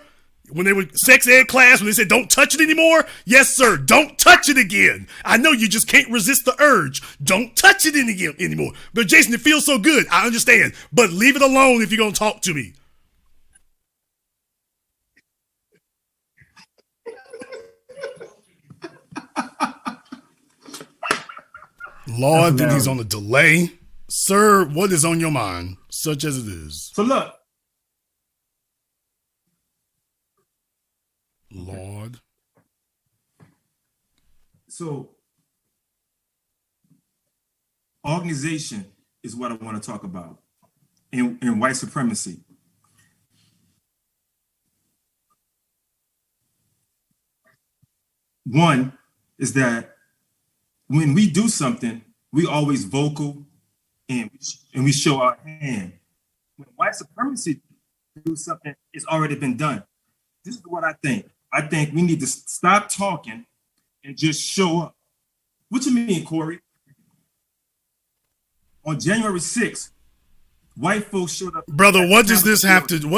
When they were sex ed class, when they said don't touch it anymore. Yes, sir. Don't touch it again. I know you just can't resist the urge. Don't touch it anymore. But Jason, it feels so good. I understand. But leave it alone if you're going to talk to me. Lord, then he's on a delay. Sir, what is on your mind, such as it is? So look. Lord. So organization is what I want to talk about in white supremacy. One is that when we do something, we always vocal and we show our hand. When white supremacy do something, it's already been done. This is what I think. I think we need to stop talking and just show up. What you mean, Corey? On January 6th, white folks showed up. Brother, what does this have to do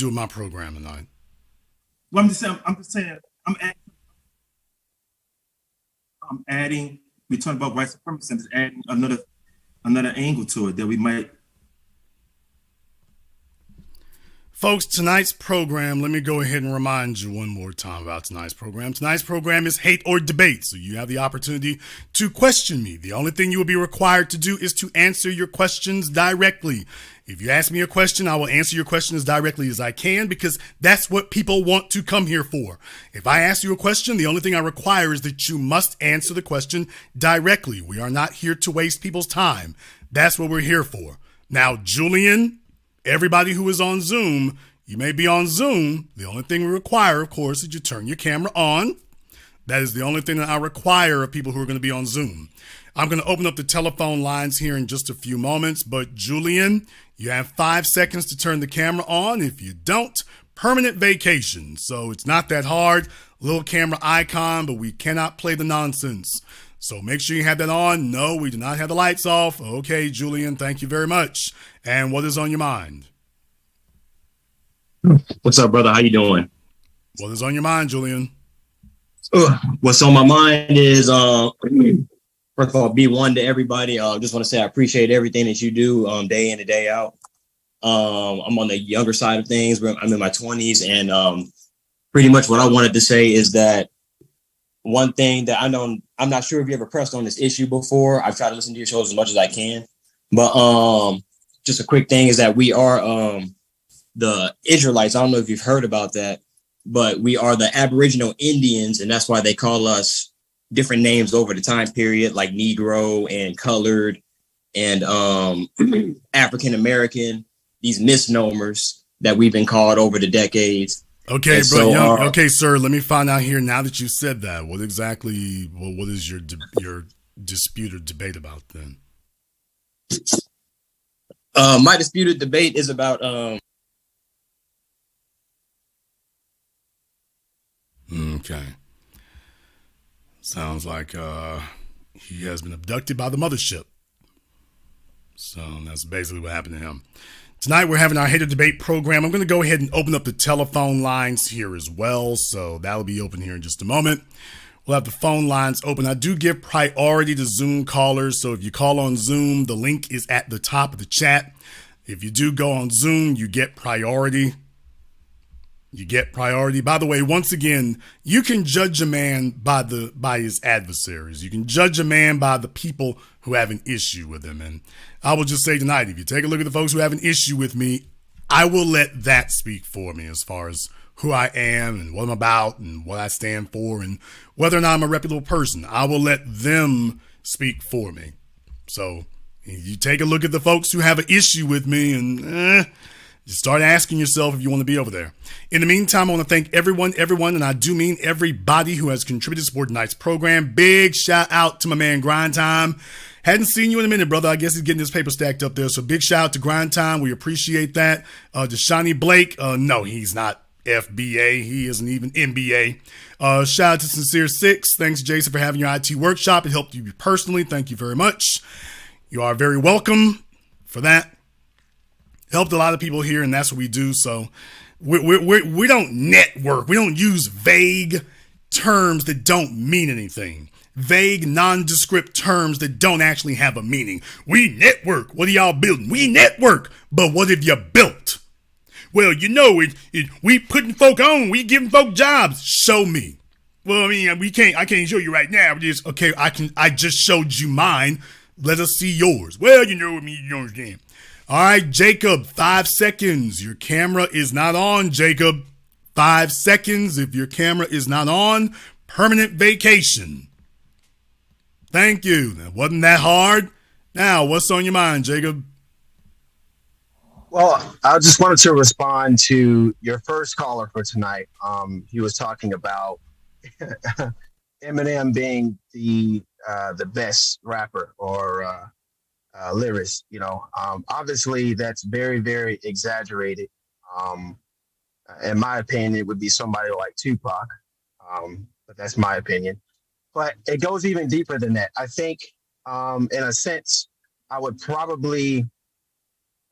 with my program tonight? Well, I'm just saying, I'm adding, we talking about white supremacy and just adding another angle to it that we might. Folks, tonight's program, let me go ahead and remind you one more time about tonight's program. Tonight's program is Hate or Debate, so you have the opportunity to question me. The only thing you will be required to do is to answer your questions directly. If you ask me a question, I will answer your question as directly as I can because that's what people want to come here for. If I ask you a question, the only thing I require is that you must answer the question directly. We are not here to waste people's time. That's what we're here for. Now, Julian, everybody who is on Zoom, you may be on Zoom. The only thing we require, of course, is you turn your camera on. That is the only thing that I require of people who are going to be on Zoom. I'm going to open up the telephone lines here in just a few moments, but Julian, you have 5 seconds to turn the camera on. If you don't, permanent vacation. So it's not that hard. Little camera icon, but we cannot play the nonsense. So make sure you have that on. No, we do not have the lights off. Okay, Julian, thank you very much. And what is on your mind? What's up, brother? How you doing? What is on your mind, Julian? What's on my mind is, first of all, be one to everybody. Just want to say I appreciate everything that you do day in and day out. I'm on the younger side of things. I'm in my 20s, and pretty much what I wanted to say is that one thing that I know, I'm not sure if you ever pressed on this issue before. I've tried to listen to your shows as much as I can, but just a quick thing is that we are the Israelites. I don't know if you've heard about that, but we are the Aboriginal Indians, and that's why they call us different names over the time period, like Negro and Colored and African American. These misnomers that we've been called over the decades. Okay, okay, sir. Let me find out here. Now that you said that, what exactly? What is your dispute or debate about then? My disputed debate is about Okay. Sounds like he has been abducted by the mothership. So that's basically what happened to him. Tonight we're having our Hate or Debate program. I'm going to go ahead and open up the telephone lines here as well. So that'll be open here in just a moment. We'll have the phone lines open. I do give priority to Zoom callers. So if you call on Zoom, the link is at the top of the chat. If you do go on Zoom, you get priority. You get priority. By the way, once again, you can judge a man by his adversaries. You can judge a man by the people who have an issue with him. And I will just say tonight, if you take a look at the folks who have an issue with me, I will let that speak for me as far as who I am and what I'm about and what I stand for and whether or not I'm a reputable person. I will let them speak for me. So you take a look at the folks who have an issue with me and just start asking yourself if you want to be over there. In the meantime, I want to thank everyone, and I do mean everybody who has contributed to support tonight's program. Big shout out to my man Grind Time. Hadn't seen you in a minute, brother. I guess he's getting his paper stacked up there. So big shout out to Grind Time. We appreciate that. To Shawnee Blake. No, he's not FBA. He isn't even NBA. Shout out to Sincere Six. Thanks, Jason, for having your IT workshop. It helped you personally. Thank you very much. You are very welcome for that. Helped a lot of people here, and that's what we do. So we don't network. We don't use vague terms that don't mean anything. Vague, nondescript terms that don't actually have a meaning. We network. What are y'all building? We network. But what have you built? Well, you know, we putting folk on. We giving folk jobs. Show me. Well, I mean, I can't show you right now. Okay, I just showed you mine. Let us see yours. Well, you know what I mean, you understand. All right, Jacob, 5 seconds. Your camera is not on, Jacob. 5 seconds. If your camera is not on, permanent vacation. Thank you. That wasn't that hard. Now, what's on your mind, Jacob? Well, I just wanted to respond to your first caller for tonight. He was talking about Eminem being the best rapper or lyricist. Obviously that's very, very exaggerated. In my opinion, it would be somebody like Tupac, but that's my opinion. But it goes even deeper than that. I think, in a sense, I would probably.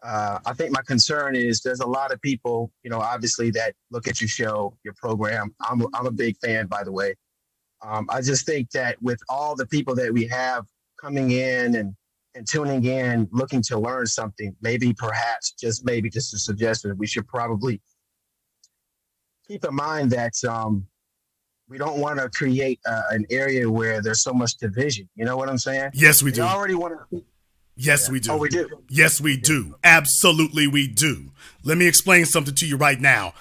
I think my concern is there's a lot of people, obviously that look at your show, your program. I'm a big fan, by the way. I just think that with all the people that we have coming in and tuning in, looking to learn something, perhaps just a suggestion, we should probably keep in mind that we don't want to create an area where there's so much division. You know what I'm saying? Yes, we do. We already want to. Yes, we do. Oh, we do? Yes, we do. Absolutely, we do. Let me explain something to you right now.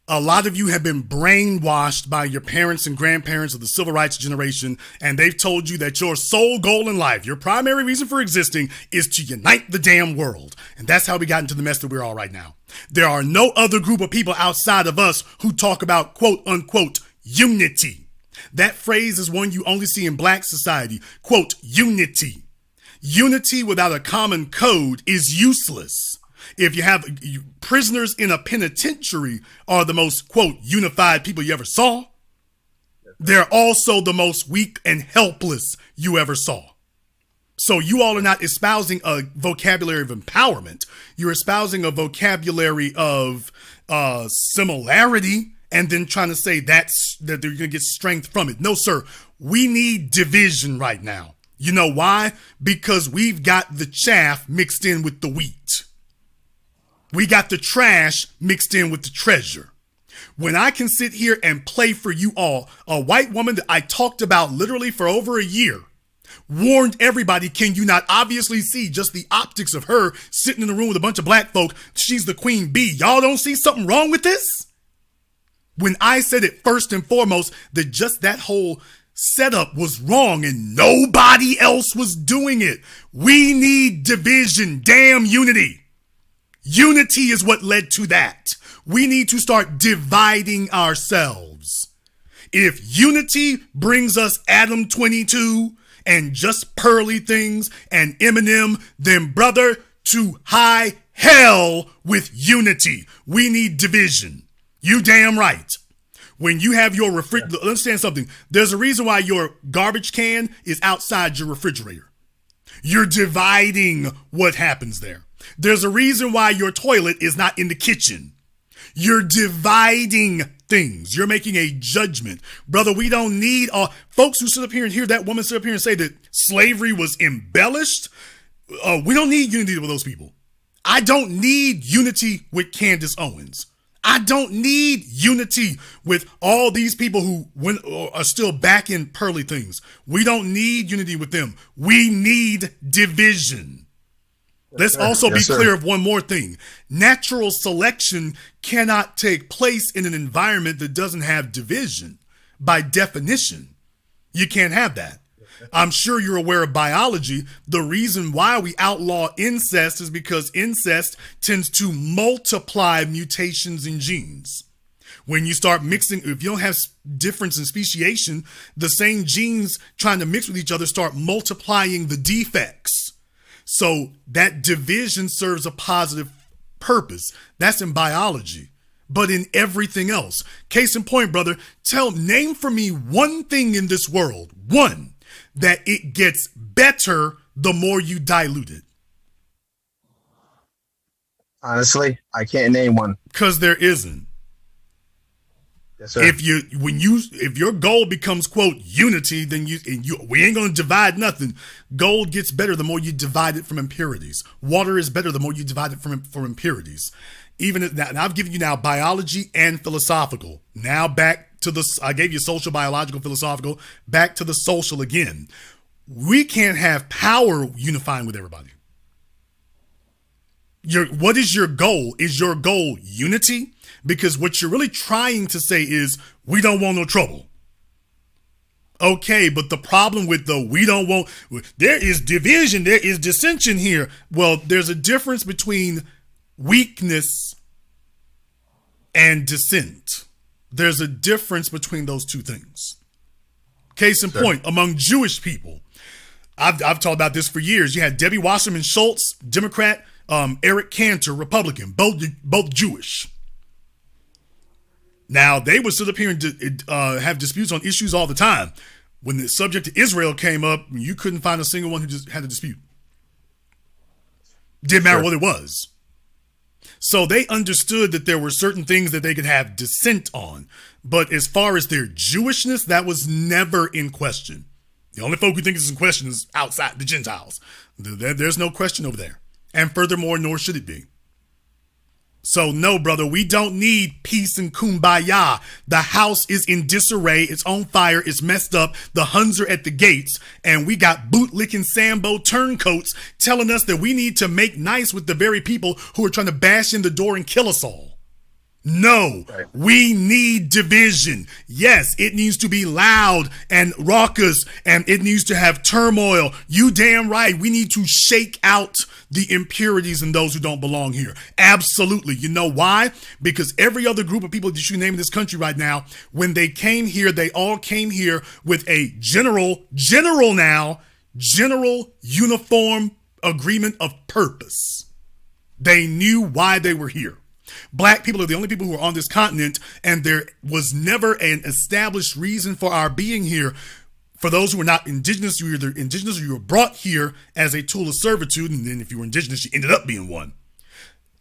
A lot of you have been brainwashed by your parents and grandparents of the civil rights generation, and they've told you that your sole goal in life, your primary reason for existing, is to unite the damn world. And that's how we got into the mess that we're all right now. There are no other group of people outside of us who talk about quote unquote unity. That phrase is one you only see in black society. Quote, unity. Unity without a common code is useless. If you have prisoners in a penitentiary are the most, quote, unified people you ever saw, they're also the most weak and helpless you ever saw. So you all are not espousing a vocabulary of empowerment. You're espousing a vocabulary of similarity and then trying to say that they're going to get strength from it. No, sir. We need division right now. You know why? Because we've got the chaff mixed in with the wheat. We got the trash mixed in with the treasure. When I can sit here and play for you all, a white woman that I talked about literally for over a year, warned everybody, can you not obviously see just the optics of her sitting in a room with a bunch of black folk? She's the queen bee. Y'all don't see something wrong with this? When I said it first and foremost, that just that whole setup was wrong and nobody else was doing it. We need division, damn unity. Unity is what led to that. We need to start dividing ourselves. If unity brings us Adam 22 and just pearly things and Eminem, then brother, to high hell with unity. We need division. You damn right. When you have your refrigerator, understand something. There's a reason why your garbage can is outside your refrigerator. You're dividing what happens there. There's a reason why your toilet is not in the kitchen. You're dividing things. You're making a judgment. Brother, we don't need folks who sit up here and hear that woman sit up here and say that slavery was embellished. We don't need unity with those people. I don't need unity with Candace Owens. I don't need unity with all these people who are still back in pearly things. We don't need unity with them. We need division. Let's also be clear of one more thing. Natural selection cannot take place in an environment that doesn't have division. By definition, you can't have that. I'm sure you're aware of biology. The reason why we outlaw incest is because incest tends to multiply mutations in genes. When you start mixing, if you don't have difference in speciation, the same genes trying to mix with each other start multiplying the defects. So that division serves a positive purpose. That's in biology. But in everything else, case in point, brother, name for me one thing in this world, one, that it gets better the more you dilute it. Honestly, I can't name one. Because there isn't. Yes, sir. If your goal becomes quote unity, then we ain't gonna divide nothing. Gold gets better the more you divide it from impurities. Water is better the more you divide it from impurities. Even now, and I've given you now biology and philosophical. Now back to the, I gave you social, biological, philosophical, back to the social again. We can't have power unifying with everybody. What is your goal? Is your goal unity? Because what you're really trying to say is, we don't want no trouble. Okay, but the problem with there is division, there is dissension here. Well, there's a difference between weakness and dissent. There's a difference between those two things. Case in point, among Jewish people, I've talked about this for years. You had Debbie Wasserman Schultz, Democrat, Eric Cantor, Republican, both Jewish. Now, they would sit up here and have disputes on issues all the time. When the subject of Israel came up, you couldn't find a single one who just had a dispute. Didn't matter what it was. So they understood that there were certain things that they could have dissent on. But as far as their Jewishness, that was never in question. The only folk who think it's in question is outside the Gentiles. There's no question over there. And furthermore, nor should it be. So no, brother, we don't need peace and kumbaya. The house is in disarray. It's on fire. It's messed up. The Huns are at the gates. And we got bootlicking Sambo turncoats telling us that we need to make nice with the very people who are trying to bash in the door and kill us all. No, we need division. Yes, it needs to be loud and raucous, and it needs to have turmoil. You damn right. We need to shake out the impurities and those who don't belong here. Absolutely. You know why? Because every other group of people that you name in this country right now, when they came here, they all came here with a general uniform agreement of purpose. They knew why they were here. Black people are the only people who are on this continent, and there was never an established reason for our being here. For those who are not indigenous, you were either indigenous or you were brought here as a tool of servitude, and then if you were indigenous, you ended up being one.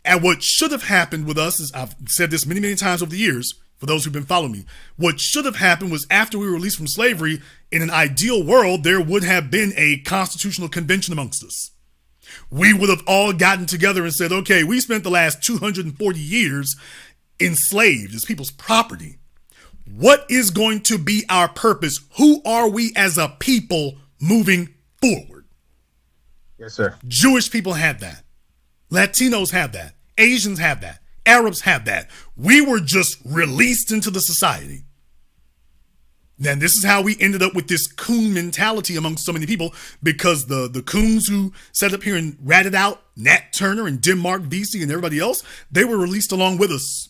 And what should have happened with us is, I've said this many, many times over the years, for those who've been following me, what should have happened was after we were released from slavery, in an ideal world, there would have been a constitutional convention amongst us. We would have all gotten together and said, okay, we spent the last 240 years enslaved as people's property. What is going to be our purpose? Who are we as a people moving forward? Yes, sir. Jewish people have that. Latinos have that. Asians have that. Arabs have that. We were just released into the society. Then this is how we ended up with this coon mentality among so many people, because the coons who sat up here and ratted out Nat Turner and Denmark Vesey and everybody else, they were released along with us.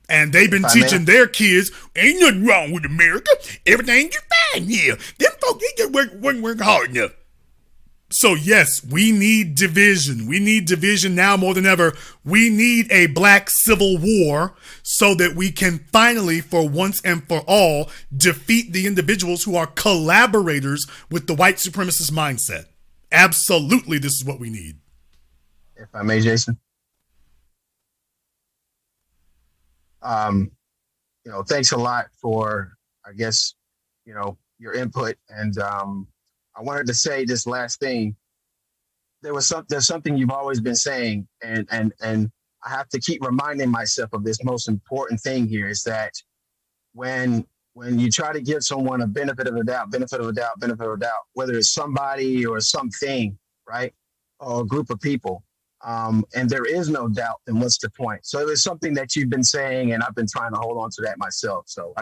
And they've been teaching their kids, ain't nothing wrong with America. Everything is fine here. Them folks, they just work hard enough. So yes, we need division. We need division now more than ever. We need a black civil war so that we can finally, for once and for all, defeat the individuals who are collaborators with the white supremacist mindset. Absolutely, this is what we need. If I may, Jason. Thanks a lot for, I guess, your input. And I wanted to say this last thing. There's something you've always been saying, and I have to keep reminding myself of this most important thing here, is that when you try to give someone a benefit of a doubt, whether it's somebody or something, right, or a group of people, and there is no doubt, then what's the point? So it's something that you've been saying, and I've been trying to hold on to that myself. So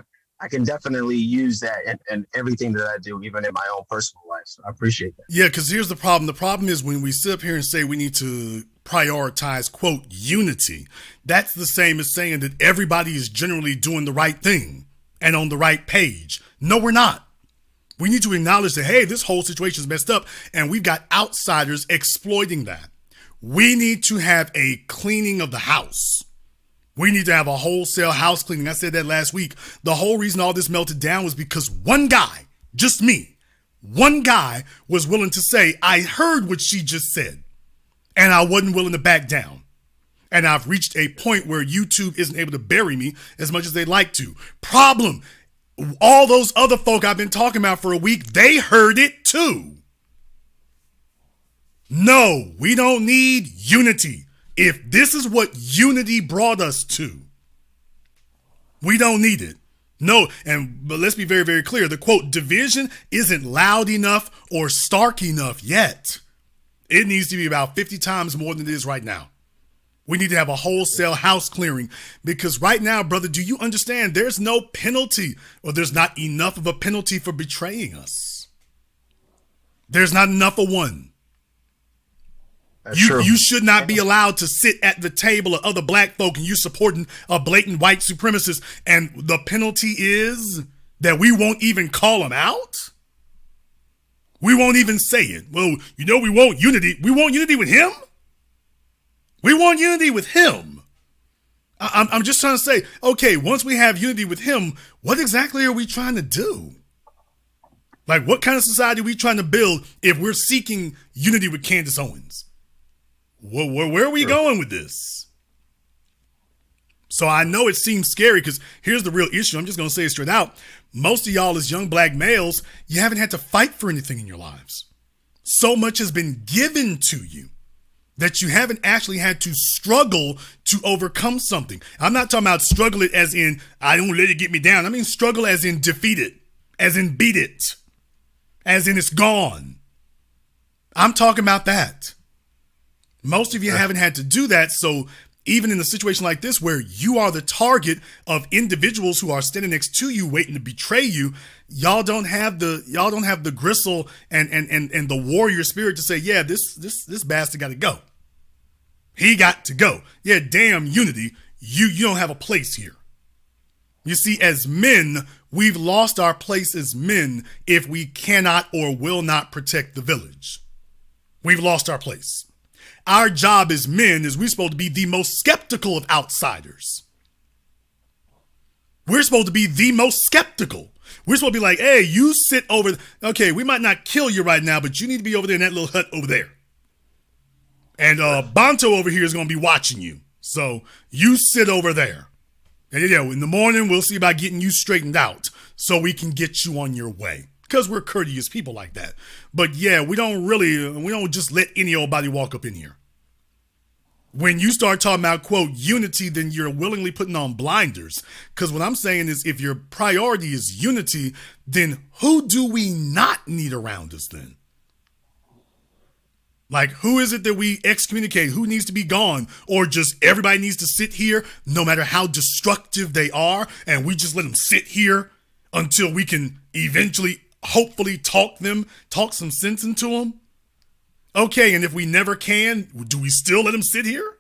I can definitely use that in everything that I do, even in my own personal life. So I appreciate that. Yeah, because here's the problem. The problem is when we sit up here and say we need to prioritize, quote, unity, that's the same as saying that everybody is generally doing the right thing and on the right page. No, we're not. We need to acknowledge that, hey, this whole situation is messed up, and we've got outsiders exploiting that. We need to have a cleaning of the house. We need to have a wholesale house cleaning. I said that last week. The whole reason all this melted down was because one guy, just me, one guy was willing to say, I heard what she just said, and I wasn't willing to back down. And I've reached a point where YouTube isn't able to bury me as much as they'd like to. Problem, all those other folk I've been talking about for a week, they heard it too. No, we don't need unity. If this is what unity brought us to, we don't need it. No, but let's be very, very clear. The quote, division isn't loud enough or stark enough yet. It needs to be about 50 times more than it is right now. We need to have a wholesale house clearing, because right now, brother, do you understand there's no penalty, or there's not enough of a penalty for betraying us? There's not enough of one. You should not be allowed to sit at the table of other black folk and you're supporting a blatant white supremacist, and the penalty is that we won't even call them out? We won't even say it. Well, we want unity. We want unity with him? We want unity with him. I'm just trying to say, okay, once we have unity with him, what exactly are we trying to do? Like, what kind of society are we trying to build if we're seeking unity with Candace Owens? Where are we going with this? So I know it seems scary, because here's the real issue. I'm just going to say it straight out. Most of y'all as young black males, you haven't had to fight for anything in your lives. So much has been given to you that you haven't actually had to struggle to overcome something. I'm not talking about struggle it as in, I don't let it get me down. I mean, struggle as in defeat it, as in beat it, as in it's gone. I'm talking about that. Most of you haven't had to do that. So even in a situation like this, where you are the target of individuals who are standing next to you waiting to betray you, y'all don't have the gristle and the warrior spirit to say, yeah, this bastard got to go. He got to go. Yeah, damn unity. You don't have a place here. You see, as men, we've lost our place as men if we cannot or will not protect the village. We've lost our place. Our job as men is we're supposed to be the most skeptical of outsiders. We're supposed to be the most skeptical. We're supposed to be like, hey, you sit over. Okay, we might not kill you right now, but you need to be over there in that little hut over there. And Bonto over here is going to be watching you. So you sit over there. And in the morning, we'll see about getting you straightened out so we can get you on your way. Because we're courteous people like that. But yeah, we don't just let any old body walk up in here. When you start talking about, quote, unity, then you're willingly putting on blinders. Because what I'm saying is, if your priority is unity, then who do we not need around us then? Like, who is it that we excommunicate? Who needs to be gone? Or just everybody needs to sit here, no matter how destructive they are, and we just let them sit here until we can eventually, hopefully, talk some sense into them? Okay, and if we never can, do we still let them sit here?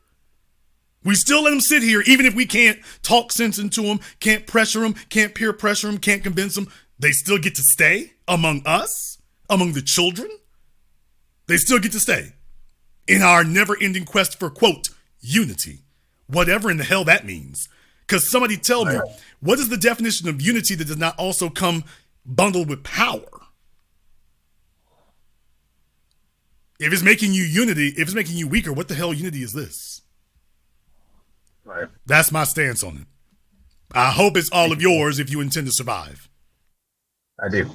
We still let them sit here, even if we can't talk sense into them, can't pressure them, can't peer pressure them, can't convince them. They still get to stay among us, among the children. They still get to stay in our never-ending quest for, quote, unity, whatever in the hell that means. Because somebody tell me, what is the definition of unity that does not also come bundled with power? If it's making you unity, if it's making you weaker, what the hell unity is this? Right. That's my stance on it. I hope it's all of yours if you intend to survive. I do.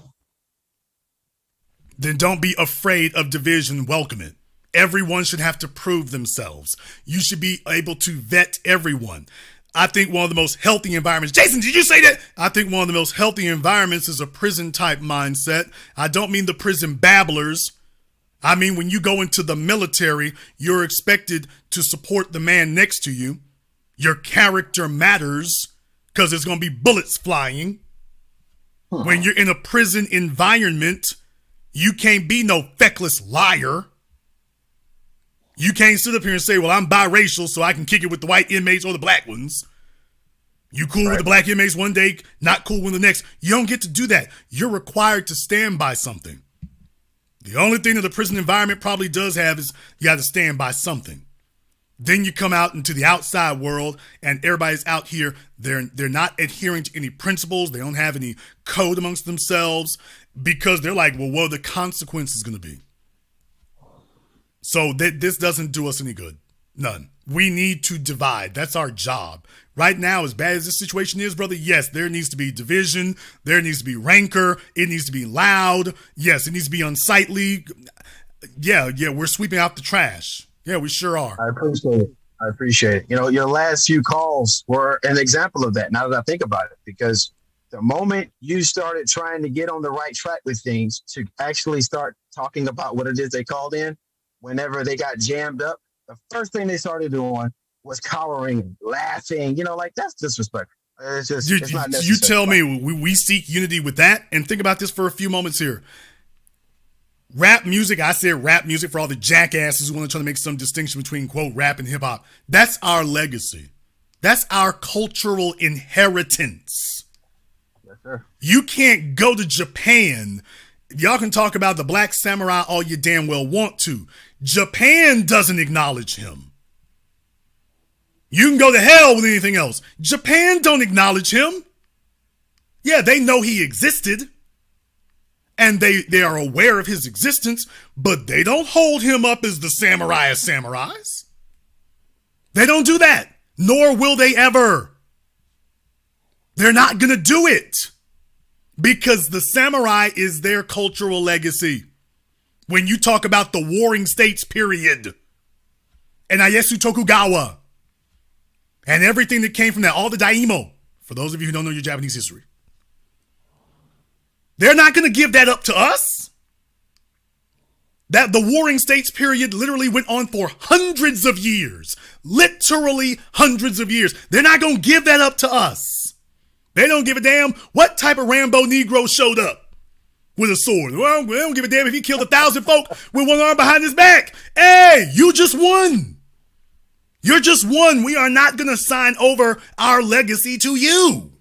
Then don't be afraid of division. Welcome it. Everyone should have to prove themselves. You should be able to vet everyone. I think one of the most healthy environments, Jason, did you say that? I think one of the most healthy environments is a prison type mindset. I don't mean the prison babblers. I mean, when you go into the military, you're expected to support the man next to you. Your character matters because there's going to be bullets flying. When you're in a prison environment, you can't be no feckless liar. You can't sit up here and say, well, I'm biracial, so I can kick it with the white inmates or the black ones. You cool with the black inmates one day, not cool with the next. You don't get to do that. You're required to stand by something. The only thing that the prison environment probably does have is you got to stand by something. Then you come out into the outside world and everybody's out here. They're not adhering to any principles. They don't have any code amongst themselves because they're like, well, what are the consequences going to be? So this doesn't do us any good. None. We need to divide. That's our job. Right now, as bad as this situation is, brother, yes, there needs to be division. There needs to be rancor. It needs to be loud. Yes, it needs to be unsightly. Yeah, we're sweeping out the trash. Yeah, we sure are. I appreciate it. You know, your last few calls were an example of that, now that I think about it, because The moment you started trying to get on the right track with things to actually start talking about what it is they called in, whenever they got jammed up, the first thing they started doing was cowering, laughing, like that's disrespectful. It's just, it's not necessary. You tell me we seek unity with that, and think about this for a few moments here. Rap music, I said rap music for all the jackasses who want to try to make some distinction between, quote, rap and hip hop. That's our legacy. That's our cultural inheritance. Yes, sir. You can't go to Japan. Y'all can talk about the Black Samurai all you damn well want to. Japan doesn't acknowledge him. You can go to hell with anything else. Japan don't acknowledge him. Yeah, they know he existed. And they are aware of his existence, but they don't hold him up as the samurai of samurais. They don't do that, nor will they ever. They're not going to do it because the samurai is their cultural legacy. When you talk about the warring states period and Ieyasu Tokugawa and everything that came from that, all the daimyo, for those of you who don't know your Japanese history, they're not going to give that up to us. That the warring states period literally went on for hundreds of years. Literally hundreds of years. They're not going to give that up to us. They don't give a damn what type of Rambo Negro showed up with a sword. Well, they don't give a damn if he killed 1,000 folk with one arm behind his back. Hey, you just won. You're just one. We are not going to sign over our legacy to you.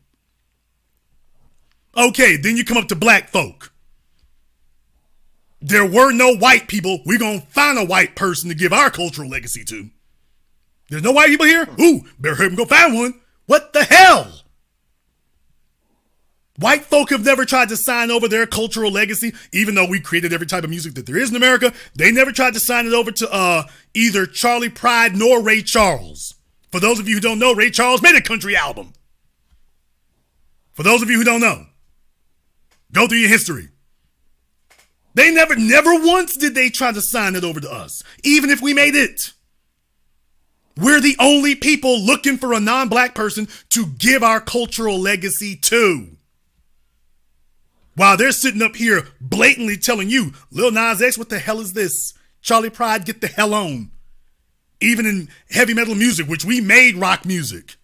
Okay, then you come up to black folk. There were no white people. We're going to find a white person to give our cultural legacy to. There's no white people here? Ooh, better hurry and go find one. What the hell? White folk have never tried to sign over their cultural legacy, even though we created every type of music that there is in America. They never tried to sign it over to either Charlie Pride nor Ray Charles. For those of you who don't know, Ray Charles made a country album. For those of you who don't know, go through your history. They never once did they try to sign it over to us, even if we made it. We're the only people looking for a non-black person to give our cultural legacy to. While they're sitting up here blatantly telling you, Lil Nas X, what the hell is this? Charlie Pride, get the hell on. Even in heavy metal music, which we made rock music.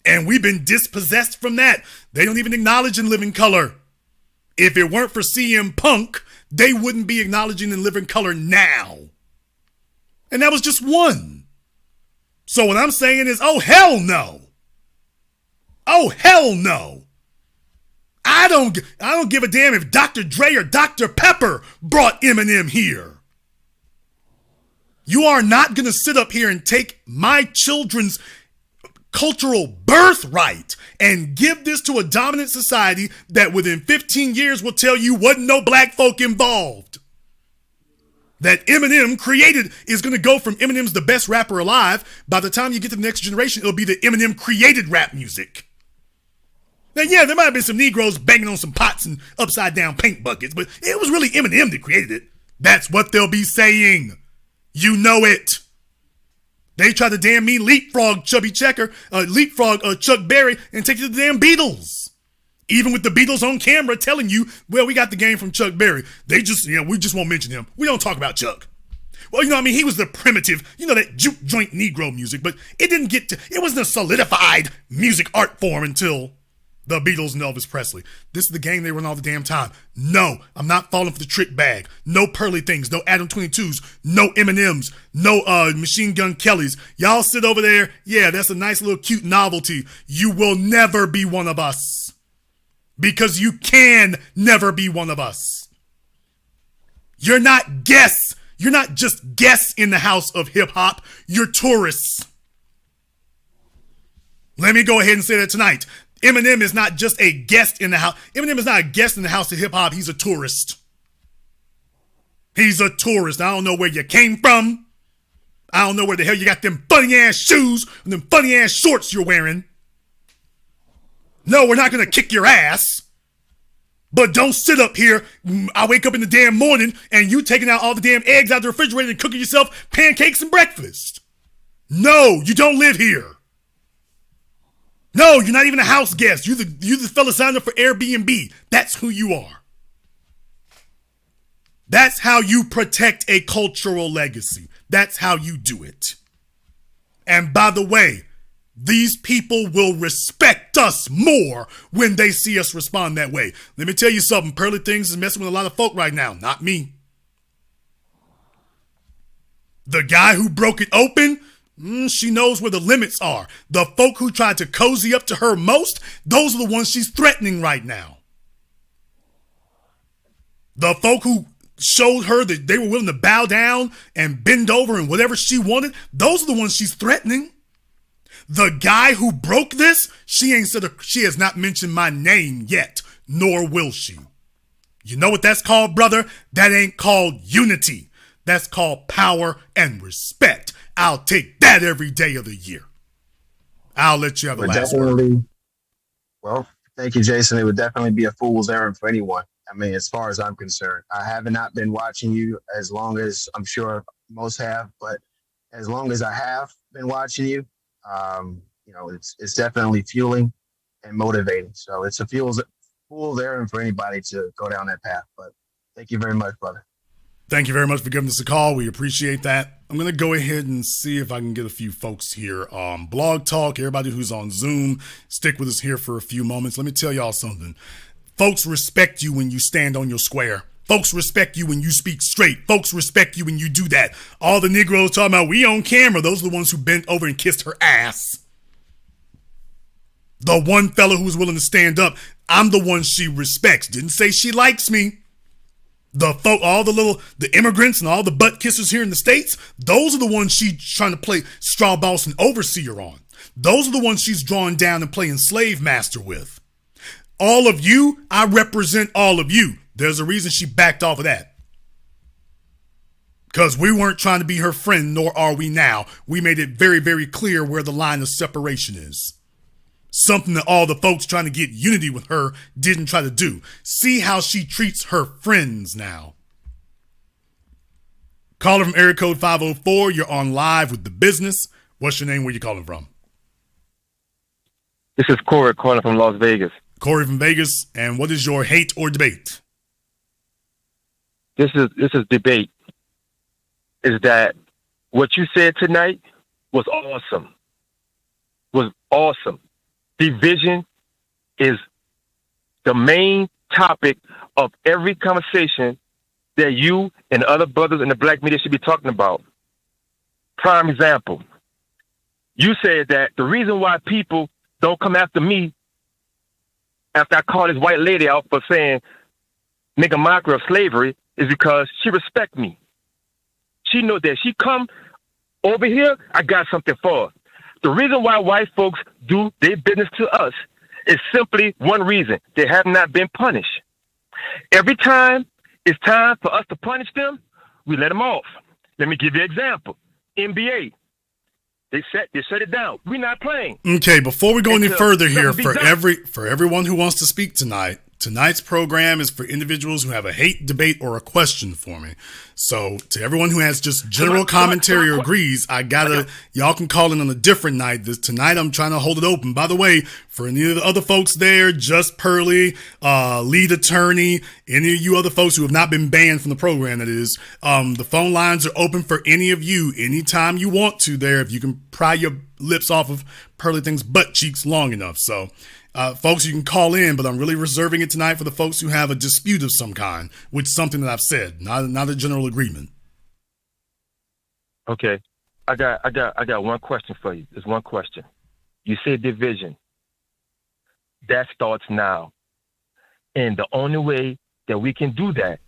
And we've been dispossessed from that. They don't even acknowledge In Living Color. If it weren't for CM Punk, they wouldn't be acknowledging In Living Color now. And that was just one. So what I'm saying is, oh, hell no. Oh, hell no. I don't give a damn if Dr. Dre or Dr. Pepper brought Eminem here. You are not going to sit up here and take my children's cultural birthright and give this to a dominant society that within 15 years will tell you wasn't no black folk involved. That Eminem created is going to go from Eminem's the best rapper alive. By the time you get to the next generation, it'll be the Eminem created rap music. Now, yeah, there might have been some Negroes banging on some pots and upside down paint buckets, but it was really Eminem that created it. That's what they'll be saying. You know it. They try to damn me leapfrog Chuck Berry and take it to the damn Beatles. Even with the Beatles on camera telling you, well, we got the game from Chuck Berry. We just won't mention him. We don't talk about Chuck. Well, he was the primitive, that juke joint Negro music, but it wasn't a solidified music art form until the Beatles and Elvis Presley. This is the game they run all the damn time. No, I'm not falling for the trick bag. No Pearly Things, no Adam 22s, no Eminems, no Machine Gun Kellys. Y'all sit over there. Yeah, that's a nice little cute novelty. You will never be one of us. Because you can never be one of us. You're not guests. You're not just guests in the house of hip hop. You're tourists. Let me go ahead and say that tonight. Eminem is not just a guest in the house. Eminem is not a guest in the house of hip hop. He's a tourist. He's a tourist. I don't know where you came from. I don't know where the hell you got them funny ass shoes and them funny ass shorts you're wearing. No, we're not going to kick your ass. But don't sit up here. I wake up in the damn morning and you taking out all the damn eggs out of the refrigerator and cooking yourself pancakes and breakfast. No, you don't live here. No, you're not even a house guest. You the fella signed up for Airbnb. That's who you are. That's how you protect a cultural legacy. That's how you do it. And by the way, these people will respect us more when they see us respond that way. Let me tell you something. Pearly Things is messing with a lot of folk right now. Not me. The guy who broke it open, she knows where the limits are. The folk who tried to cozy up to her most, those are the ones she's threatening right now. The folk who showed her that they were willing to bow down and bend over and whatever she wanted, those are the ones she's threatening. The guy who broke this, she has not mentioned my name yet, nor will she. You know what that's called, brother? That ain't called unity. That's called power and respect. I'll take that every day of the year. I'll let you have the last word. Well, thank you, Jason. It would definitely be a fool's errand for anyone. I mean, as far as I'm concerned, I have not been watching you as long as I'm sure most have, but as long as I have been watching you, it's definitely fueling and motivating. So it's a fool's errand for anybody to go down that path. But thank you very much, brother. Thank you very much for giving us a call. We appreciate that. I'm going to go ahead and see if I can get a few folks here. Blog Talk, everybody who's on Zoom, stick with us here for a few moments. Let me tell y'all something. Folks respect you when you stand on your square. Folks respect you when you speak straight. Folks respect you when you do that. All the Negroes talking about we on camera, those are the ones who bent over and kissed her ass. The one fella who was willing to stand up, I'm the one she respects. Didn't say she likes me. All the immigrants and all the butt kissers here in the States, those are the ones she's trying to play straw boss and overseer on. Those are the ones she's drawing down and playing slave master with. All of you, I represent all of you. There's a reason she backed off of that. Because we weren't trying to be her friend, nor are we now. We made it very, very clear where the line of separation is. Something that all the folks trying to get unity with her didn't try to do. See how she treats her friends now. Caller from area code 504, you're on live with The Business. What's your name? Where you calling from? This is Corey calling from Las Vegas. Corey from Vegas. And what is your hate or debate? This is debate. Is that what you said tonight was awesome. Was awesome. Division is the main topic of every conversation that you and other brothers in the black media should be talking about. Prime example. You said that the reason why people don't come after me after I call this white lady out for saying, make a mockery of slavery, is because she respect me. She know that she come over here, I got something for her. The reason why white folks do their business to us is simply one reason. They have not been punished. Every time it's time for us to punish them, we let them off. Let me give you an example. NBA. They shut it down. We're not playing. Okay, before we go any further here, for everyone who wants to speak tonight, tonight's program is for individuals who have a hate, debate, or a question for me. So to everyone who has just general commentary or agrees, y'all can call in on a different night. Tonight I'm trying to hold it open. By the way, for any of the other folks there, Just Pearly, lead attorney, any of you other folks who have not been banned from the program, that is, the phone lines are open for any of you anytime you want to there, if you can pry your lips off of Pearly Thing's butt cheeks long enough. So folks, you can call in, but I'm really reserving it tonight for the folks who have a dispute of some kind with something that I've said, not a general agreement. Okay, I got one question for you. There's one question. You said division. That starts now, and the only way that we can do that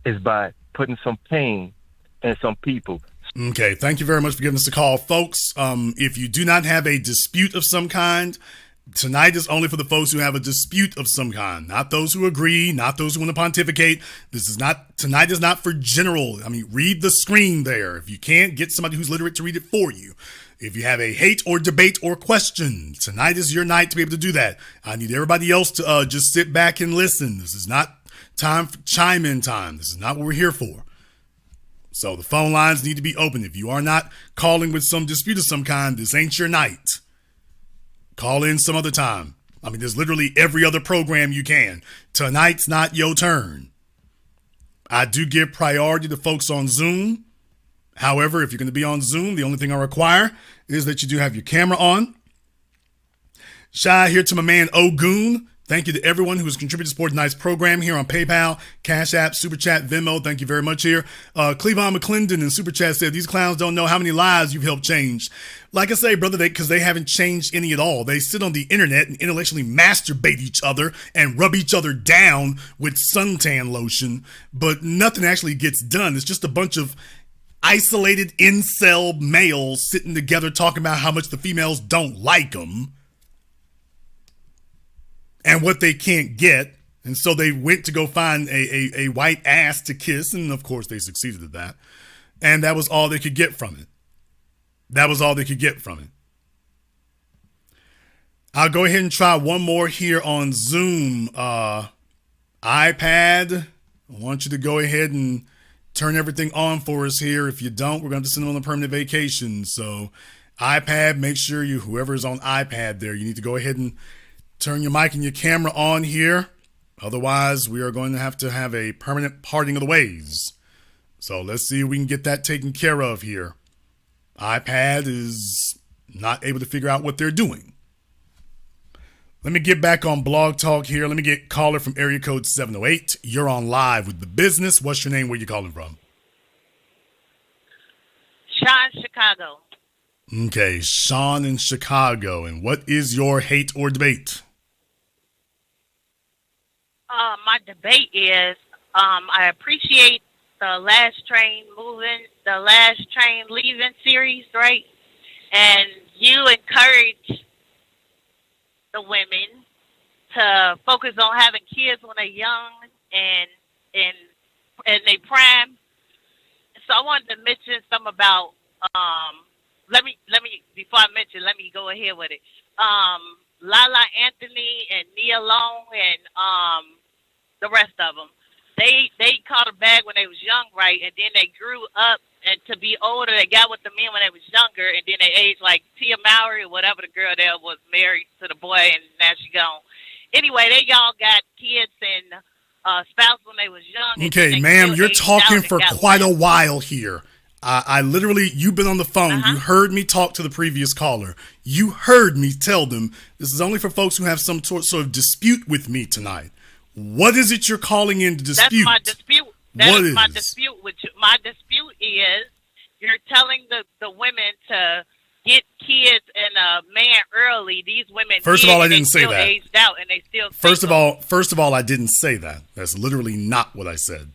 is by putting some pain in some people. Okay, thank you very much for giving us a call, folks. If you do not have a dispute of some kind, tonight is only for the folks who have a dispute of some kind, not those who agree, not those who want to pontificate. Tonight is not for general. I mean, read the screen there. If you can't, get somebody who's literate to read it for you. If you have a hate or debate or question, tonight is your night to be able to do that. I need everybody else to just sit back and listen. This is not time for chime-in time. This is not what we're here for. So the phone lines need to be open. If you are not calling with some dispute of some kind, this ain't your night. Call in some other time. I mean, there's literally every other program you can. Tonight's not your turn. I do give priority to folks on Zoom. However, if you're going to be on Zoom, the only thing I require is that you do have your camera on. Shy here to my man Ogun. Thank you to everyone who has contributed to support tonight's program here on PayPal, Cash App, Super Chat, Venmo. Thank you very much here. Cleavon McClendon in Super Chat said, these clowns don't know how many lives you've helped change. Like I say, brother, because they haven't changed any at all. They sit on the internet and intellectually masturbate each other and rub each other down with suntan lotion, but nothing actually gets done. It's just a bunch of isolated incel males sitting together talking about how much the females don't like them and what they can't get. And so they went to go find a white ass to kiss. And of course they succeeded at that. And that was all they could get from it. That was all they could get from it. I'll go ahead and try one more here on Zoom. iPad, I want you to go ahead and turn everything on for us here. If you don't, we're going to send them on a permanent vacation. So iPad, make sure whoever's on iPad there, you need to go ahead and turn your mic and your camera on here. Otherwise, we are going to have a permanent parting of the ways. So let's see if we can get that taken care of here. iPad is not able to figure out what they're doing. Let me get back on Blog Talk here. Let me get caller from area code 708. You're on live with The Business. What's your name? Where you calling from? Sean, Chicago. Okay, Sean in Chicago. And what is your hate or debate? My debate is I appreciate the Last Train Moving, the Last Train Leaving series, right? And you encourage the women to focus on having kids when they're young and they prime. So I wanted to mention something about let me before I mention, let me go ahead with it. Lala Anthony and Nia Long and the rest of them. They caught a bag when they was young, right? And then they grew up and to be older, they got with the men when they was younger, and then they aged like Tia Mowry or whatever the girl there was married to the boy, and now she gone. Anyway, they y'all got kids and spouse when they was young. Okay, ma'am, you're talking for quite a while here. I literally, you've been on the phone. You heard me talk to the previous caller. You heard me tell them this is only for folks who have some sort of dispute with me tonight. What is it you're calling in to dispute? That's my dispute. That is my dispute with you. My dispute is you're telling the women to get kids and a man early. These women. First of all, I didn't say that. Aged out and they still. First of all, I didn't say that. That's literally not what I said.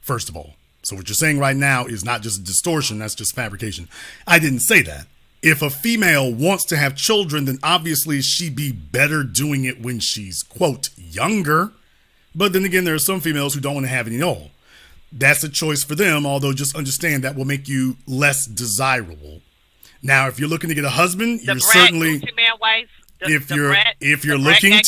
First of all, so what you're saying right now is not just distortion. That's just fabrication. I didn't say that. If a female wants to have children, then obviously she'd be better doing it when she's, quote, younger. But then again, there are some females who don't want to have any at all. That's a choice for them, although just understand that will make you less desirable. Now, if you're looking to get a husband, you're certainly if you're looking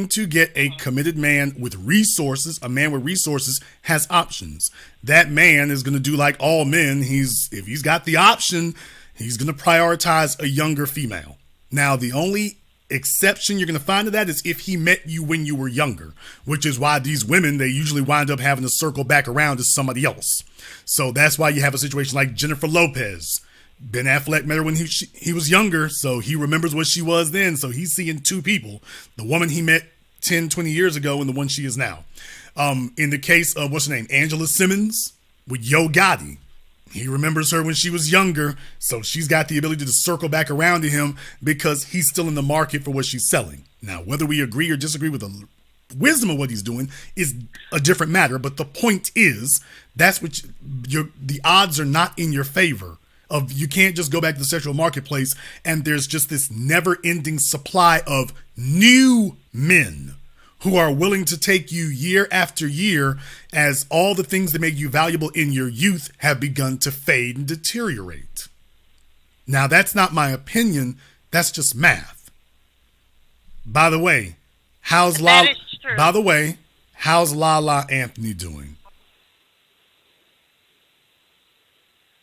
to get a committed man with resources, a man with resources has options. That man is going to do like all men. If he's got the option, he's going to prioritize a younger female. Now, the only exception you're going to find to that is if he met you when you were younger, which is why these women, they usually wind up having to circle back around to somebody else. So that's why you have a situation like Jennifer Lopez. Ben Affleck met her when he was younger, so he remembers what she was then. So he's seeing two people, the woman he met 10, 20 years ago and the one she is now. In the case of, what's her name, Angela Simmons with Yo Gotti, he remembers her when she was younger, so she's got the ability to circle back around to him because he's still in the market for what she's selling. Now, whether we agree or disagree with the wisdom of what he's doing is a different matter, but the point is that's what the odds are not in your favor. You can't just go back to the sexual marketplace and there's just this never-ending supply of new men who are willing to take you year after year as all the things that make you valuable in your youth have begun to fade and deteriorate. Now, that's not my opinion. That's just math. By the way, how's Lala Anthony doing?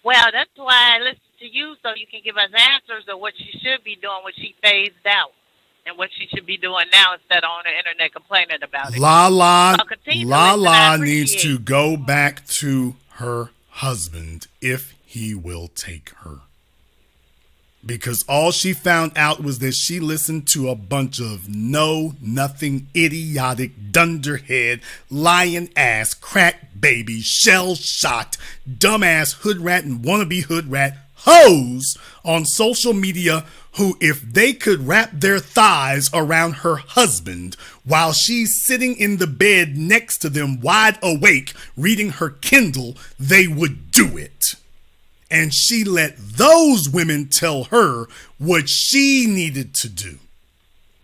Well, that's why I listen to you so you can give us answers of what she should be doing when she phased out and what she should be doing now instead of on the internet complaining about it. Lala needs to go back to her husband if he will take her. Because all she found out was that she listened to a bunch of nothing, idiotic, dunderhead, lying ass, crack baby, shell shot, dumbass hood rat and wannabe hood rat hoes on social media who, if they could wrap their thighs around her husband while she's sitting in the bed next to them wide awake reading her Kindle, they would do it. And she let those women tell her what she needed to do.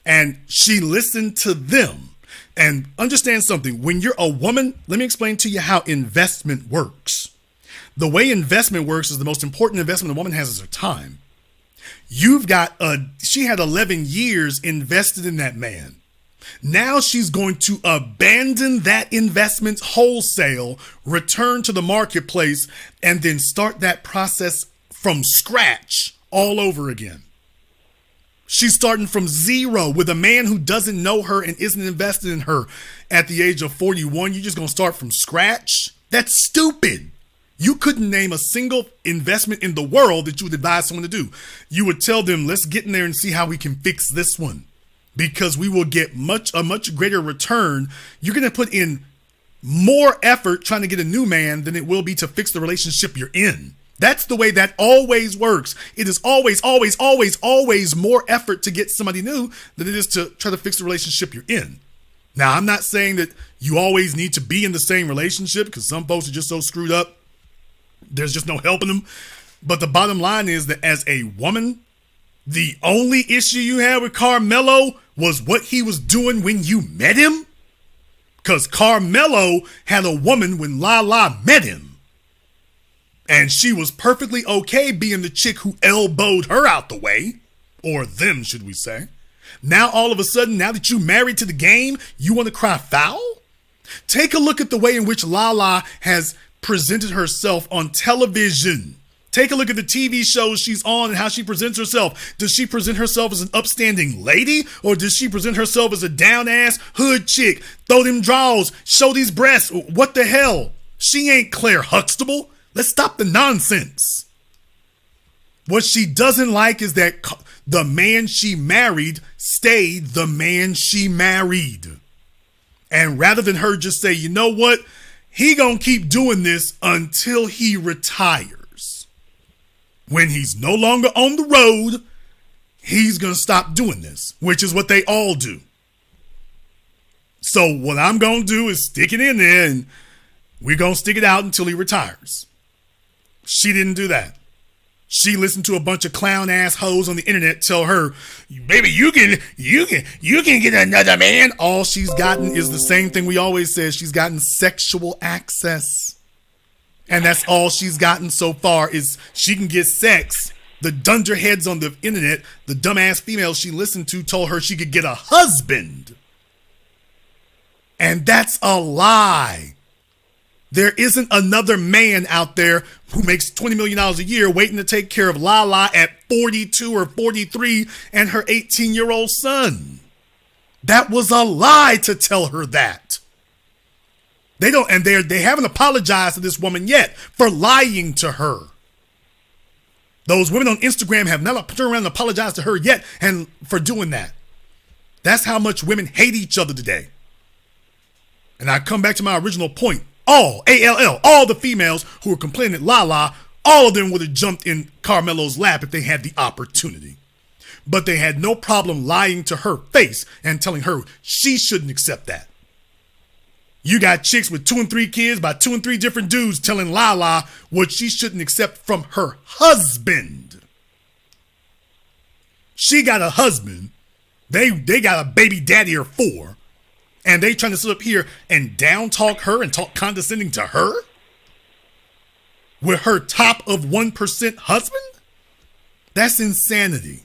And she listened to them. And understand something. When you're a woman, let me explain to you how investment works. The way investment works is the most important investment a woman has is her time. She had 11 years invested in that man. Now she's going to abandon that investment wholesale, return to the marketplace, and then start that process from scratch all over again. She's starting from zero with a man who doesn't know her and isn't invested in her at the age of 41. You're just going to start from scratch? That's stupid. You couldn't name a single investment in the world that you would advise someone to do. You would tell them, let's get in there and see how we can fix this one. Because we will get a much greater return. You're going to put in more effort trying to get a new man than it will be to fix the relationship you're in. That's the way that always works. It is always more effort to get somebody new than it is to try to fix the relationship you're in. Now, I'm not saying that you always need to be in the same relationship because some folks are just so screwed up. There's just no helping them. But the bottom line is that as a woman, the only issue you had with Carmelo was what he was doing when you met him? Because Carmelo had a woman when Lala met him. And she was perfectly okay being the chick who elbowed her out the way. Or them, should we say. Now, all of a sudden, now that you married to the game, you want to cry foul? Take a look at the way in which Lala has presented herself on television. Take a look at the TV shows she's on and how she presents herself. Does she present herself as an upstanding lady? Or does she present herself as a down-ass hood chick? Throw them draws, show these breasts. What the hell? She ain't Claire Huxtable. Let's stop the nonsense. What she doesn't like is that the man she married stayed the man she married. And rather than her just say, you know what? He gonna keep doing this until he retires. When he's no longer on the road, he's going to stop doing this, which is what they all do. So what I'm going to do is stick it in there and we're going to stick it out until he retires. She didn't do that. She listened to a bunch of clown ass hoes on the internet tell her, baby, you can get another man. All she's gotten is the same thing we always say. She's gotten sexual access. And that's all she's gotten so far is she can get sex. The dunderheads on the internet, the dumbass females she listened to told her she could get a husband. And that's a lie. There isn't another man out there who makes $20 million a year waiting to take care of Lala at 42 or 43 and her 18-year-old son. That was a lie to tell her that. They haven't apologized to this woman yet for lying to her. Those women on Instagram have not turned around and apologized to her yet and for doing that. That's how much women hate each other today. And I come back to my original point. All the females who were complaining at Lala, all of them would have jumped in Carmelo's lap if they had the opportunity. But they had no problem lying to her face and telling her she shouldn't accept that. You got chicks with 2 and 3 kids by 2 and 3 different dudes telling Lala what she shouldn't accept from her husband. She got a husband. They got a baby daddy or 4. And they trying to sit up here and down talk her and talk condescending to her? With her top of 1% husband? That's insanity.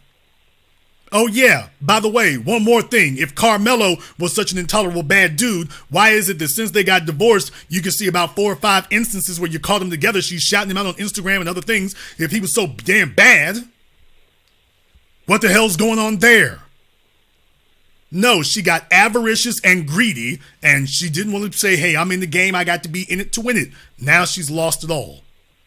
Oh, yeah. By the way, one more thing. If Carmelo was such an intolerable bad dude, why is it that since they got divorced, you can see about 4 or 5 instances where you caught them together, she's shouting him out on Instagram and other things, if he was so damn bad? What the hell's going on there? No, she got avaricious and greedy, and she didn't want to say, hey, I'm in the game, I got to be in it to win it. Now she's lost it all.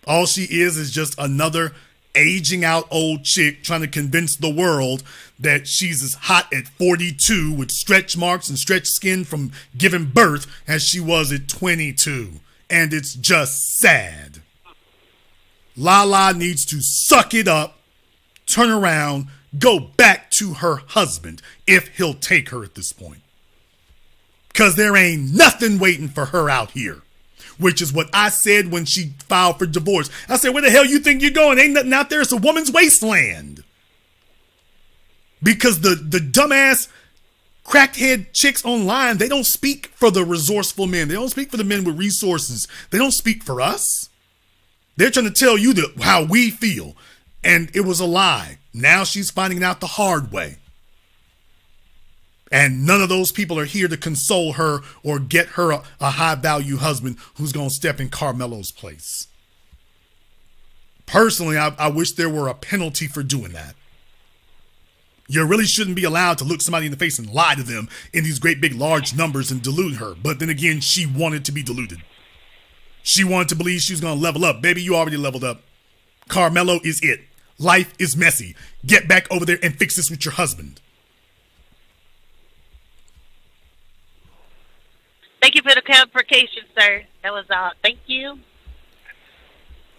All she is just another aging out old chick trying to convince the world that she's as hot at 42 with stretch marks and stretched skin from giving birth as she was at 22. And it's just sad. Lala needs to suck it up, turn around, go back to her husband if he'll take her at this point. Because there ain't nothing waiting for her out here. Which is what I said when she filed for divorce. I said, where the hell you think you're going? Ain't nothing out there. It's a woman's wasteland. Because the dumbass crackhead chicks online, they don't speak for the resourceful men. They don't speak for the men with resources. They don't speak for us. They're trying to tell you how we feel. And it was a lie. Now she's finding out the hard way. And none of those people are here to console her or get her a high-value husband who's going to step in Carmelo's place. Personally, I wish there were a penalty for doing that. You really shouldn't be allowed to look somebody in the face and lie to them in these great big large numbers and delude her. But then again, she wanted to be deluded. She wanted to believe she was going to level up. Baby, you already leveled up. Carmelo is it. Life is messy. Get back over there and fix this with your husband. Thank you for the clarification, sir. That was all. Thank you.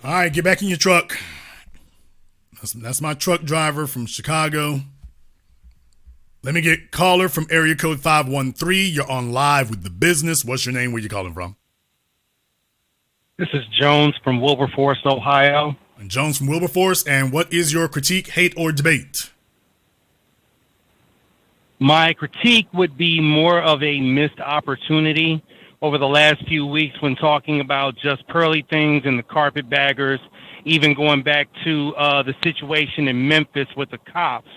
All right, get back in your truck. That's my truck driver from Chicago. Let me get caller from area code 513. You're on live with the business. What's your name? Where you calling from? This is Jones from Wilberforce, Ohio. And Jones from Wilberforce. And what is your critique, hate, or debate? My critique would be more of a missed opportunity over the last few weeks when talking about just pearly things and the carpetbaggers, even going back to the situation in Memphis with the cops.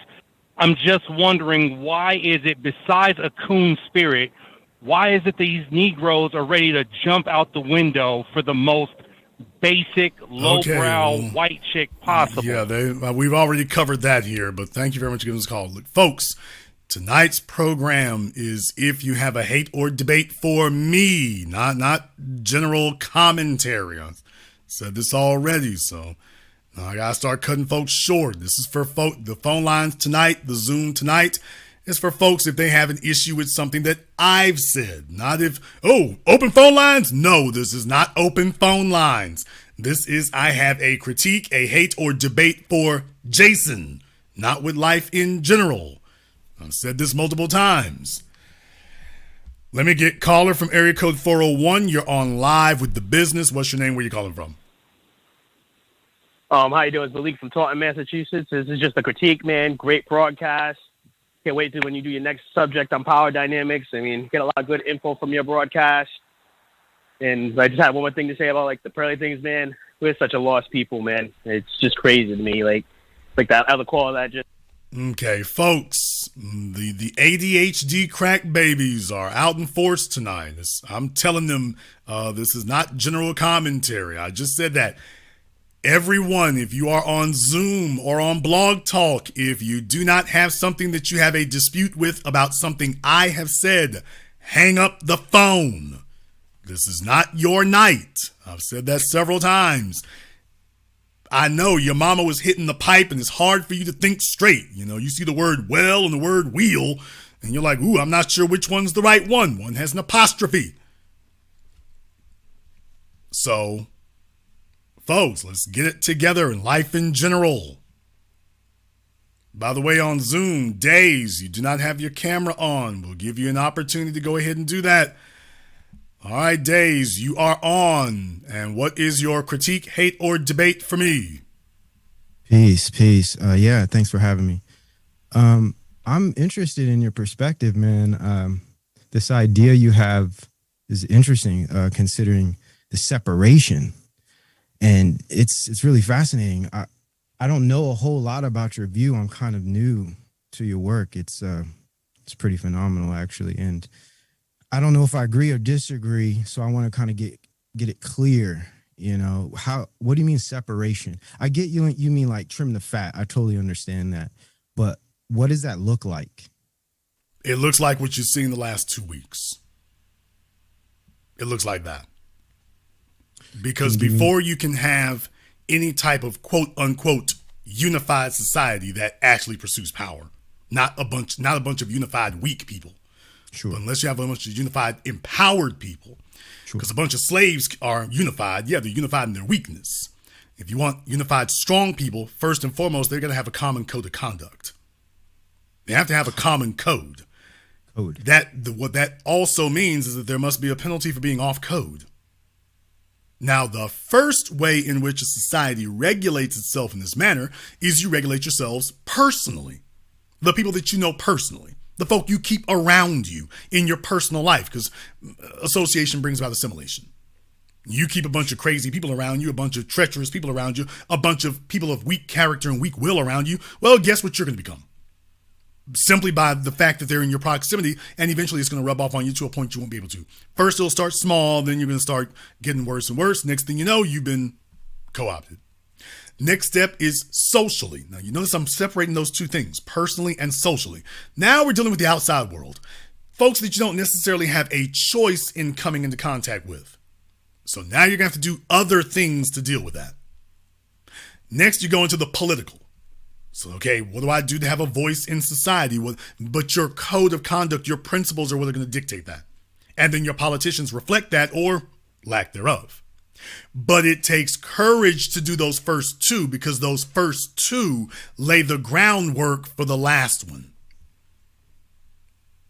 I'm just wondering, why is it, besides a coon spirit, why is it these Negroes are ready to jump out the window for the most basic, lowbrow white chick possible? Yeah, we've already covered that here, but thank you very much for giving us a call. Look, folks, tonight's program is if you have a hate or debate for me, not general commentary. I said this already, so I gotta start cutting folks short. This is for the phone lines tonight, the Zoom tonight is for folks if they have an issue with something that I've said. Not if, open phone lines? No, this is not open phone lines. This is I have a critique, a hate, or debate for Jason, not with life in general. I've said this multiple times. Let me get caller from area code 401. You're on live with the business. What's your name? Where you calling from? How you doing? It's Malik from Taunton, Massachusetts. This is just a critique, man. Great broadcast. Can't wait to when you do your next subject on power dynamics. I mean, get a lot of good info from your broadcast. And I just have one more thing to say about the pearly things, man. We're such a lost people, man. It's just crazy to me. Like that other call that just. Okay, folks, the ADHD crack babies are out in force tonight. I'm telling them this is not general commentary. I just said that. Everyone, if you are on Zoom or on Blog Talk, if you do not have something that you have a dispute with about something I have said, hang up the phone. This is not your night. I've said that several times. I know your mama was hitting the pipe and it's hard for you to think straight. You know, you see the word well and the word wheel and you're like, I'm not sure which one's the right one. One has an apostrophe. So, folks, let's get it together in life in general. By the way, on Zoom, days, you do not have your camera on. We'll give you an opportunity to go ahead and do that. All right, Days, you are on. And what is your critique, hate, or debate for me? Peace. Yeah, thanks for having me. I'm interested in your perspective, man. This idea you have is interesting, considering the separation. And it's really fascinating. I don't know a whole lot about your view. I'm kind of new to your work. It's pretty phenomenal, actually. And I don't know if I agree or disagree, so I want to kind of get it clear. You know, what do you mean separation? I get you mean like trim the fat. I totally understand that. But what does that look like? It looks like what you've seen the last 2 weeks. It looks like that. Because before you can have any type of quote unquote unified society that actually pursues power, not a bunch of unified weak people. Sure. But unless you have a bunch of unified empowered people, because a bunch of slaves are unified. Yeah, they're unified in their weakness. If you want unified strong people, first and foremost, they're going to have a common code of conduct. They have to have a common code. What that also means is that there must be a penalty for being off code. Now, the first way in which a society regulates itself in this manner is you regulate yourselves personally. The people that you know personally. The folk you keep around you in your personal life, because association brings about assimilation. You keep a bunch of crazy people around you, a bunch of treacherous people around you, a bunch of people of weak character and weak will around you. Well, guess what you're going to become? Simply by the fact that they're in your proximity, and eventually it's going to rub off on you to a point you won't be able to. First, it'll start small, then you're going to start getting worse and worse. Next thing you know, you've been co-opted. Next step is socially. Now, you notice I'm separating those two things, personally and socially. Now we're dealing with the outside world. Folks that you don't necessarily have a choice in coming into contact with. So now you're going to have to do other things to deal with that. Next, you go into the political. So, okay, what do I do to have a voice in society? But your code of conduct, your principles are what are going to dictate that. And then your politicians reflect that or lack thereof. But it takes courage to do those first two, because those first two lay the groundwork for the last one.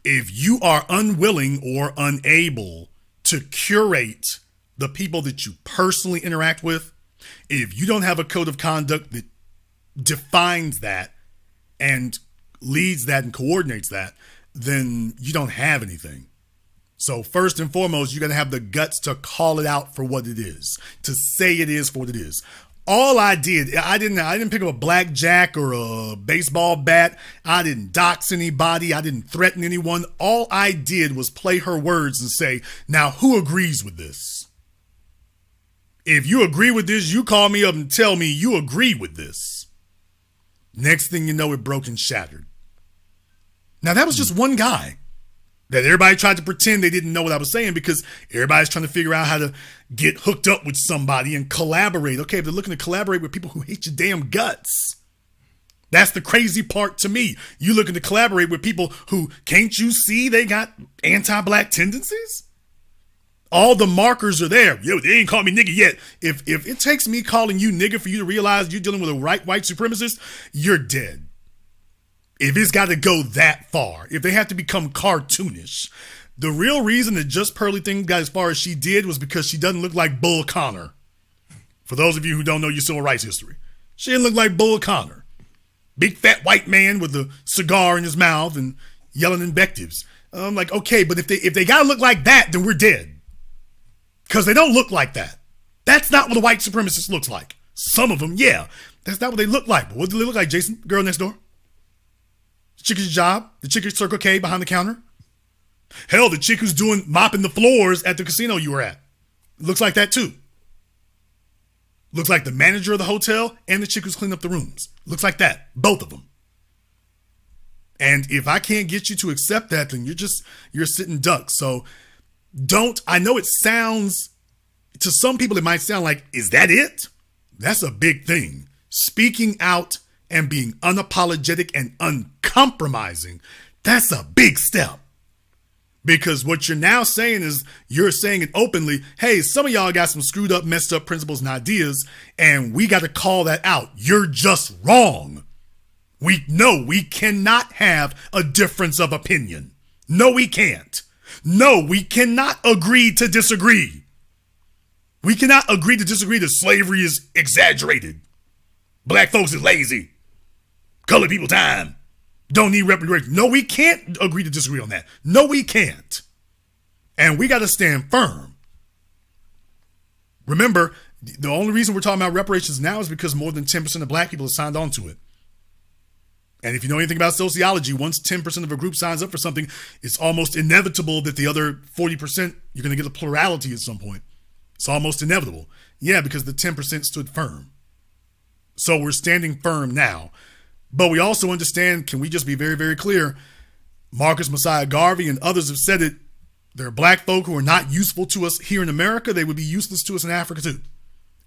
If you are unwilling or unable to curate the people that you personally interact with, if you don't have a code of conduct that defines that and leads that and coordinates that, then you don't have anything. So first and foremost, you got to have the guts to call it out for what it is, to say it is for what it is. All I didn't pick up a blackjack or a baseball bat. I didn't dox anybody. I didn't threaten anyone. All I did was play her words and say, now who agrees with this? If you agree with this, you call me up and tell me you agree with this. Next thing you know, it broke and shattered. Now that was just one guy that everybody tried to pretend they didn't know what I was saying, because everybody's trying to figure out how to get hooked up with somebody and collaborate. Okay, if they're looking to collaborate with people who hate your damn guts. That's the crazy part to me. You looking to collaborate with people who, can't you see they got anti-black tendencies? All the markers are there. Yo, they ain't called me nigga yet. If it takes me calling you nigga for you to realize you're dealing with a white supremacist, you're dead. If it's got to go that far, if they have to become cartoonish, the real reason that Just Pearly thing got as far as she did was because she doesn't look like Bull Connor. For those of you who don't know your civil rights history, she didn't look like Bull Connor. Big fat white man with a cigar in his mouth and yelling invectives. I'm like, okay, but if they got to look like that, then we're dead. Because they don't look like that. That's not what a white supremacist looks like. Some of them, yeah. That's not what they look like. But what do they look like, Jason? Girl next door? The chick at your job? The chick at Circle K behind the counter? Hell, the chick who's mopping the floors at the casino you were at. It looks like that too. Looks like the manager of the hotel and the chick who's cleaning up the rooms. Looks like that. Both of them. And if I can't get you to accept that, then you're sitting duck. So I know it sounds, to some people it might sound like, is that it? That's a big thing. Speaking out and being unapologetic and uncompromising, that's a big step. Because what you're now saying is, you're saying it openly, hey, some of y'all got some screwed up, messed up principles and ideas, and we got to call that out. You're just wrong. We cannot have a difference of opinion. No, we can't. No, we cannot agree to disagree. We cannot agree to disagree that slavery is exaggerated. Black folks is lazy. Colored people time. Don't need reparation. No, we can't agree to disagree on that. No, we can't. And we got to stand firm. Remember, the only reason we're talking about reparations now is because more than 10% of black people have signed on to it. And if you know anything about sociology, once 10% of a group signs up for something, it's almost inevitable that the other 40%, you're going to get a plurality at some point. It's almost inevitable. Yeah, because the 10% stood firm. So we're standing firm now. But we also understand, can we just be very, very clear? Marcus Messiah Garvey and others have said it. There are black folk who are not useful to us here in America. They would be useless to us in Africa too.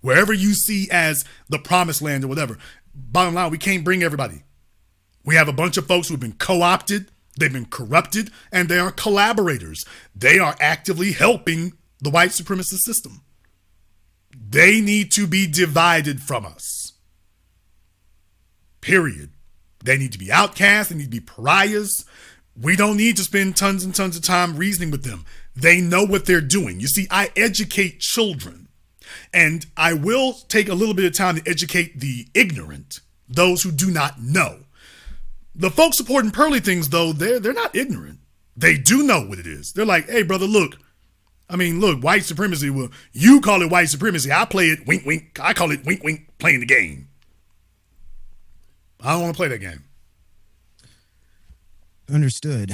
Wherever you see as the promised land or whatever. Bottom line, we can't bring everybody. We have a bunch of folks who have been co-opted, they've been corrupted, and they are collaborators. They are actively helping the white supremacist system. They need to be divided from us. Period. They need to be outcast. They need to be pariahs. We don't need to spend tons and tons of time reasoning with them. They know what they're doing. You see, I educate children, and I will take a little bit of time to educate the ignorant, those who do not know. The folks supporting Pearly things, though, they're not ignorant. They do know what it is. They're like, hey, brother, look, white supremacy, well, you call it white supremacy. I play it wink, wink. I call it wink, wink, playing the game. I don't want to play that game. Understood.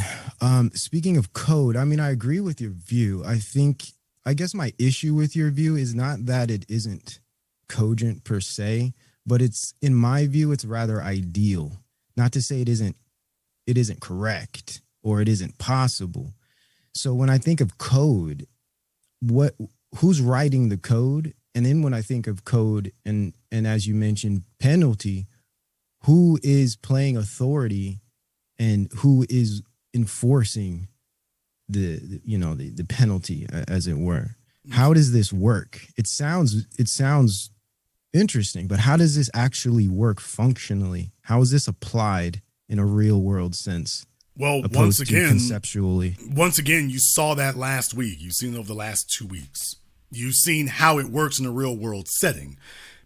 Speaking of code, I agree with your view. I guess my issue with your view is not that it isn't cogent per se, but it's, in my view, it's rather ideal. Not to say it isn't correct or it isn't possible. So when I think of code, who's writing the code? And then when I think of code and as you mentioned, penalty, who is playing authority and who is enforcing the penalty, as it were? How does this work? It sounds interesting, but how does this actually work functionally? How is this applied in a real world sense? Well, once again, you saw that last week. You've seen it over the last 2 weeks. You've seen how it works in a real world setting.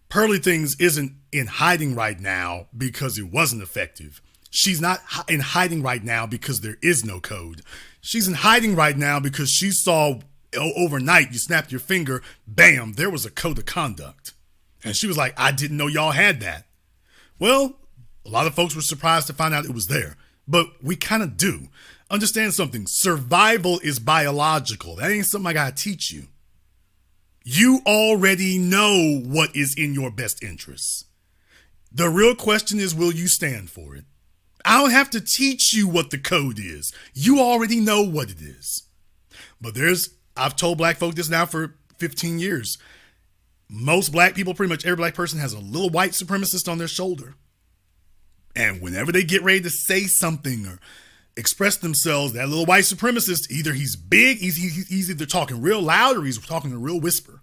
Pearly Things isn't in hiding right now because it wasn't effective. She's not in hiding right now because there is no code. She's in hiding right now because she saw overnight, you snapped your finger, bam, there was a code of conduct. And she was like, I didn't know y'all had that. Well, a lot of folks were surprised to find out it was there, but we kind of do. Understand something. Survival is biological. That ain't something I got to teach you. You already know what is in your best interests. The real question is, will you stand for it? I don't have to teach you what the code is. You already know what it is. But I've told black folk this now for 15 years. Most black people, pretty much every black person has a little white supremacist on their shoulder. And whenever they get ready to say something or express themselves, that little white supremacist, either he's big, he's either talking real loud or he's talking a real whisper.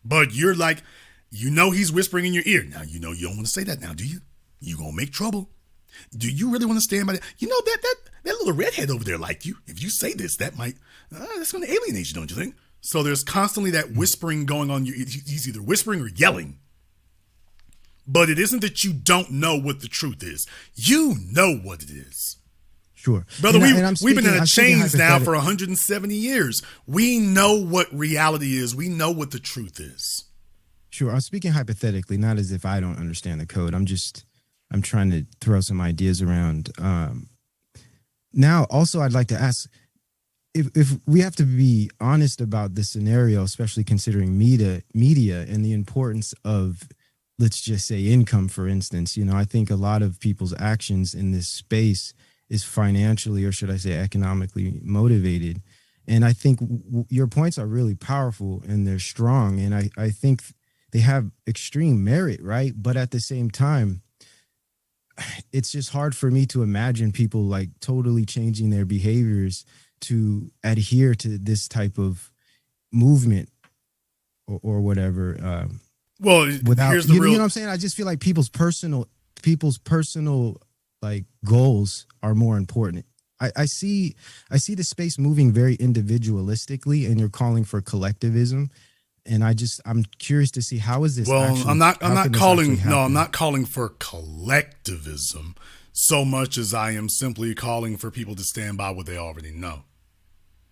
But you're like, he's whispering in your ear. Now, you don't want to say that now, do you? You're going to make trouble. Do you really want to stand by that? That little redhead over there liked you. If you say this, that's going to alienate you, don't you think? So there's constantly that whispering going on. He's either whispering or yelling. But it isn't that you don't know what the truth is. You know what it is. Sure. Brother, we've been in a chains now for 170 years. We know what reality is. We know what the truth is. Sure. I'm speaking hypothetically, not as if I don't understand the code. I'm trying to throw some ideas around. Now, also, I'd like to ask, if we have to be honest about the scenario, especially considering media and the importance of, let's just say, income, for instance. I think a lot of people's actions in this space is financially, or should I say economically motivated. And I think your points are really powerful and they're strong. And I think they have extreme merit, right? But at the same time, it's just hard for me to imagine people like totally changing their behaviors to adhere to this type of movement or whatever. Without, here's the you real... know what I'm saying? I just feel like people's personal like goals are more important. I see the space moving very individualistically, and you're calling for collectivism. And I'm curious to see, how is this? I'm not calling for collectivism so much as I am simply calling for people to stand by what they already know.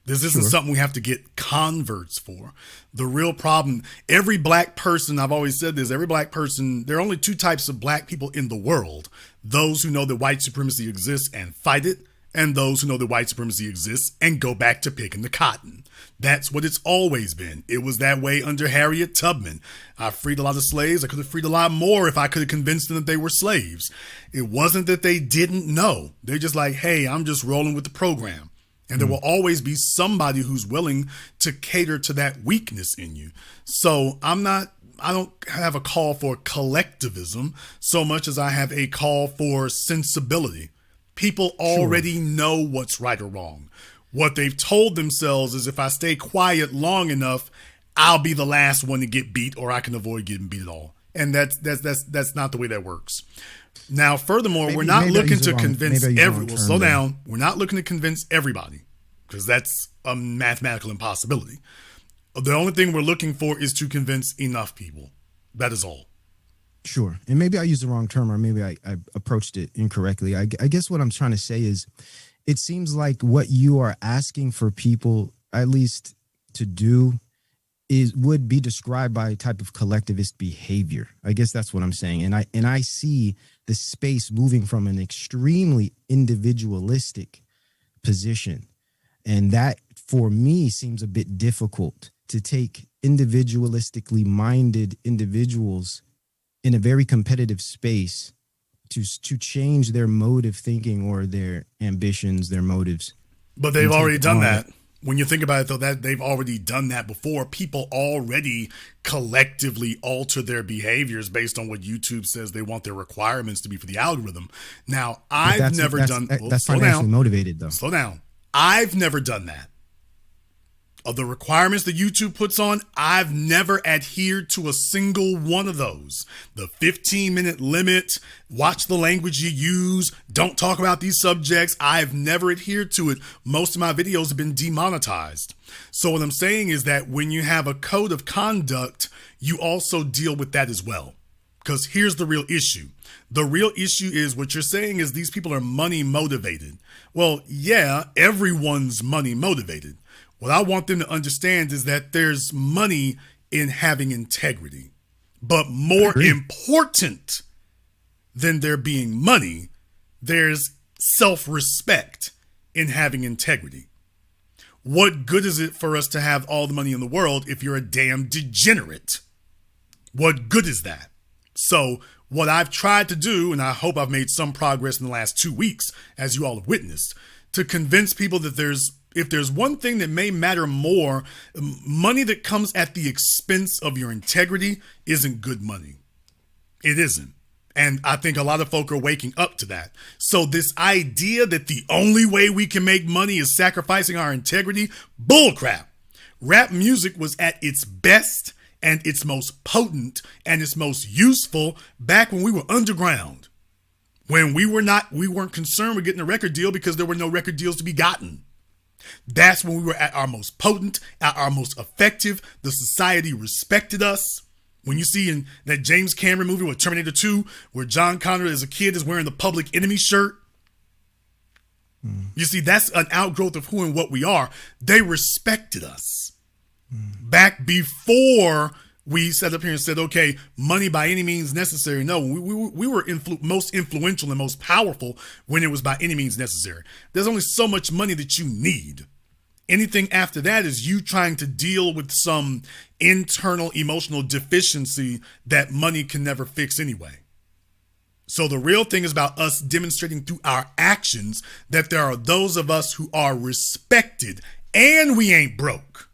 This isn't something we have to get converts for. The real problem, every black person, I've always said this, every black person, there are only two types of black people in the world. Those who know that white supremacy exists and fight it, and those who know that white supremacy exists and go back to picking the cotton. That's what it's always been. It was that way under Harriet Tubman. I freed a lot of slaves. I could have freed a lot more if I could have convinced them that they were slaves. It wasn't that they didn't know. They're just like, hey, I'm just rolling with the program. And there will always be somebody who's willing to cater to that weakness in you. So I don't have a call for collectivism so much as I have a call for sensibility. People already know what's right or wrong. What they've told themselves is if I stay quiet long enough, I'll be the last one to get beat, or I can avoid getting beat at all. And that's not the way that works. Now, furthermore, we're not looking to convince everyone. Slow down. We're not looking to convince everybody because that's a mathematical impossibility. The only thing we're looking for is to convince enough people. That is all. Sure. And maybe I used the wrong term, or maybe I approached it incorrectly. I guess what I'm trying to say is it seems like what you are asking for people, at least to do, would be described by a type of collectivist behavior. I guess that's what I'm saying. And I see the space moving from an extremely individualistic position. And that, for me, seems a bit difficult to take individualistically minded individuals in a very competitive space to change their mode of thinking or their ambitions, their motives. But they've already done that. When you think about it, though, that they've already done that before. People already collectively alter their behaviors based on what YouTube says they want their requirements to be for the algorithm. Now, I've never done. That's financially motivated, though. Slow down. I've never done that. Of the requirements that YouTube puts on, I've never adhered to a single one of those. The 15-minute limit, watch the language you use, don't talk about these subjects. I've never adhered to it. Most of my videos have been demonetized. So what I'm saying is that when you have a code of conduct, you also deal with that as well. Because here's the real issue. The real issue is what you're saying is these people are money motivated. Well, yeah, everyone's money motivated. What I want them to understand is that there's money in having integrity. But more important than there being money, there's self-respect in having integrity. What good is it for us to have all the money in the world if you're a damn degenerate? What good is that? So what I've tried to do, and I hope I've made some progress in the last 2 weeks, as you all have witnessed, to convince people that if there's one thing that may matter more, money that comes at the expense of your integrity isn't good money. It isn't. And I think a lot of folk are waking up to that. So this idea that the only way we can make money is sacrificing our integrity, bullcrap. Rap music was at its best and its most potent and its most useful back when we were underground. When we weren't concerned with getting a record deal because there were no record deals to be gotten. That's when we were at our most potent, at our most effective. The society respected us. When you see in that James Cameron movie with Terminator 2, where John Connor as a kid is wearing the Public Enemy shirt, you see that's an outgrowth of who and what we are. They respected us. Back before we sat up here and said, okay, money by any means necessary. No, we were most influential and most powerful when it was by any means necessary. There's only so much money that you need. Anything after that is you trying to deal with some internal emotional deficiency that money can never fix anyway. So the real thing is about us demonstrating through our actions that there are those of us who are respected and we ain't broke.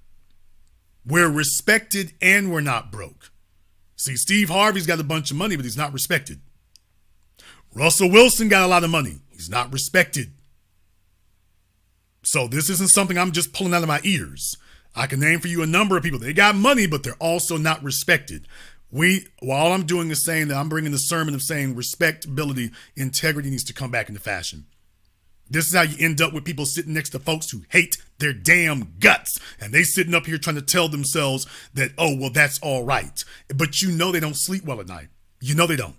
We're respected and we're not broke. See, Steve Harvey's got a bunch of money, but he's not respected. Russell Wilson got a lot of money. He's not respected. So this isn't something I'm just pulling out of my ears. I can name for you a number of people. They got money, but they're also not respected. All I'm doing is saying that I'm bringing the sermon of saying respectability, integrity needs to come back into fashion. This is how you end up with people sitting next to folks who hate their damn guts. And they sitting up here trying to tell themselves that, oh, well, that's all right. But you know they don't sleep well at night. You know they don't.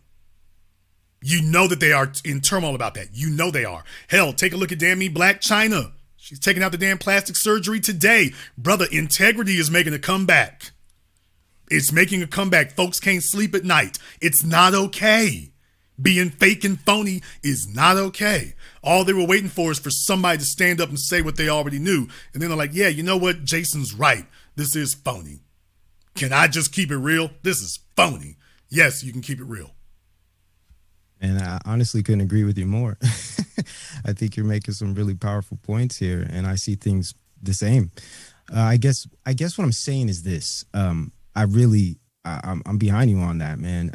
You know that they are in turmoil about that. You know they are. Hell, take a look at damn me Black China. She's taking out the damn plastic surgery today. Brother, integrity is making a comeback. It's making a comeback. Folks can't sleep at night. It's not okay. Being fake and phony is not okay. All they were waiting for is for somebody to stand up and say what they already knew. And then they're like, yeah, you know what? Jason's right. This is phony. Can I just keep it real? This is phony. Yes, you can keep it real. And I honestly couldn't agree with you more. I think you're making some really powerful points here, and I see things the same. I guess what I'm saying is this. I'm behind you on that, man.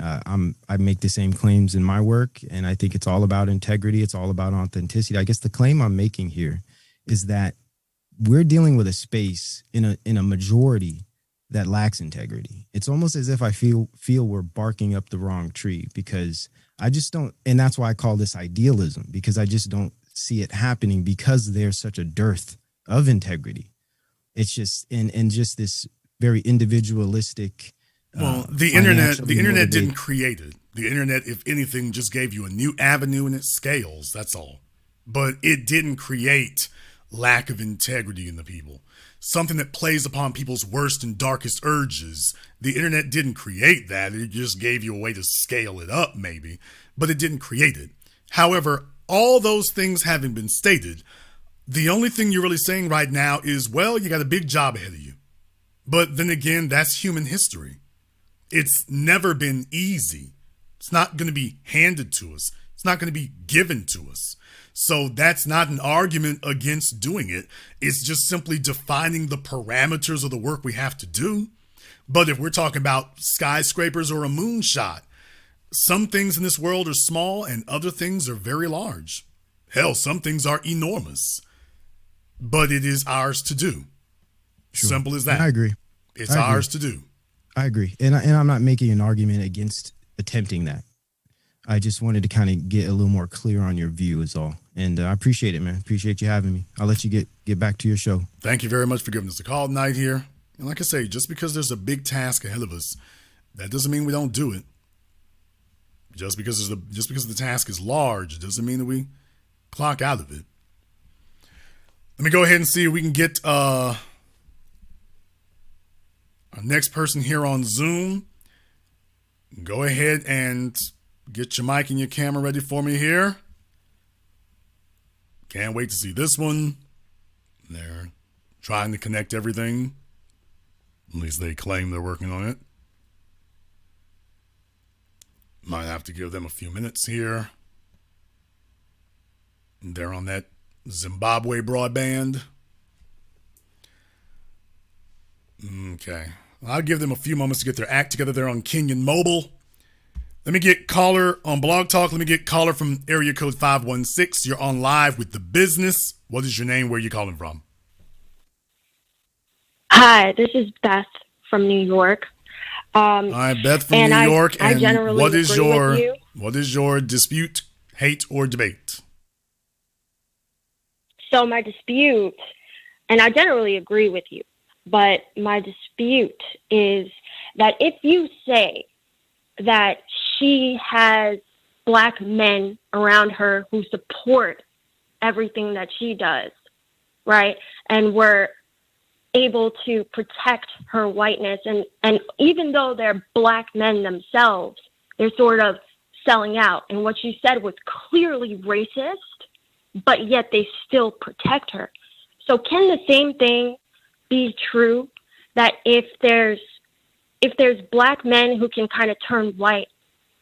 I make the same claims in my work, and I think it's all about integrity. It's all about authenticity. I guess the claim I'm making here is that we're dealing with a space in a majority that lacks integrity. It's almost as if I feel we're barking up the wrong tree, because I just don't, and that's why I call this idealism, because I just don't see it happening because there's such a dearth of integrity. It's just in just this very individualistic. Well, the internet didn't create it. The internet, if anything, just gave you a new avenue and it scales. That's all. But it didn't create lack of integrity in the people. Something that plays upon people's worst and darkest urges. The internet didn't create that. It just gave you a way to scale it up, maybe, but it didn't create it. However, all those things having been stated, the only thing you're really saying right now is, well, you got a big job ahead of you. But then again, that's human history. It's never been easy. It's not going to be handed to us. It's not going to be given to us. So that's not an argument against doing it. It's just simply defining the parameters of the work we have to do. But if we're talking about skyscrapers or a moonshot, some things in this world are small and other things are very large. Hell, some things are enormous. But it is ours to do. Sure. Simple as that. I agree. It's ours to do. I agree. And I'm not making an argument against attempting that. I just wanted to kind of get a little more clear on your view is all. And I appreciate it, man. Appreciate you having me. I'll let you get back to your show. Thank you very much for giving us a call tonight here. And like I say, just because there's a big task ahead of us, that doesn't mean we don't do it. Just because the task is large doesn't mean that we clock out of it. Let me go ahead and see if we can get our next person here on Zoom. Go ahead and get your mic and your camera ready for me here. Can't wait to see this one. They're trying to connect everything. At least they claim they're working on it. Might have to give them a few minutes here. They're on that Zimbabwe broadband. Okay. I'll give them a few moments to get their act together. They're on Kenyan Mobile. Let me get caller on Blog Talk. Let me get caller from area code 516. You're on live with The Business. What is your name? Where are you calling from? Hi, this is Beth from New York. Hi, Beth from New York. I generally what is agree with you. What is your dispute, hate, or debate? So my dispute, and I generally agree with you, but my dispute is that if you say that she has Black men around her who support everything that she does, right? And we're able to protect her whiteness. And even though they're Black men themselves, they're sort of selling out. And what she said was clearly racist, but yet they still protect her. So can the same thing be true, that if there's Black men who can kind of turn white,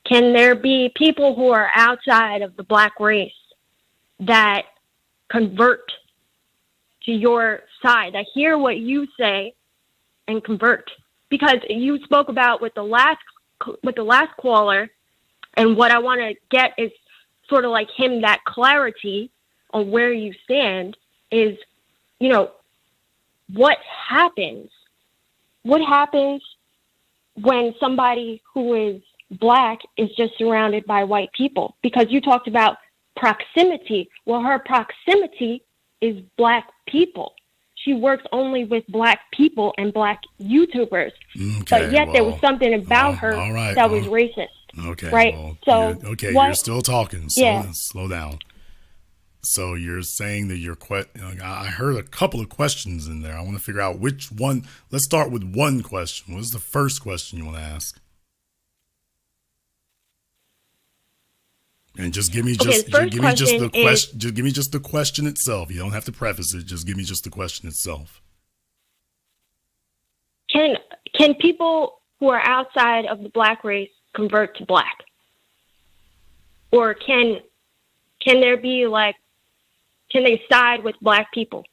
can there be people who are outside of the Black race that convert to your side, that hear what you say and convert? Because you spoke about with the last caller, and what I want to get is sort of like him, that clarity on where you stand is, you know, what happens when somebody who is Black is just surrounded by white people? Because you talked about proximity. Well, her proximity is Black people. She works only with Black people and Black YouTubers. Okay, but yet there was something about her that was racist. Okay. Right. Well, so you're still talking. Slow down. So you're saying that I heard a couple of questions in there. I want to figure out which one. Let's start with one question. What is the first question you want to ask? And just give me just give me just the question. Just give me just the question itself. You don't have to preface it. Just give me just the question itself. Can people who are outside of the black race convert to black? Or can there be can they side with black people?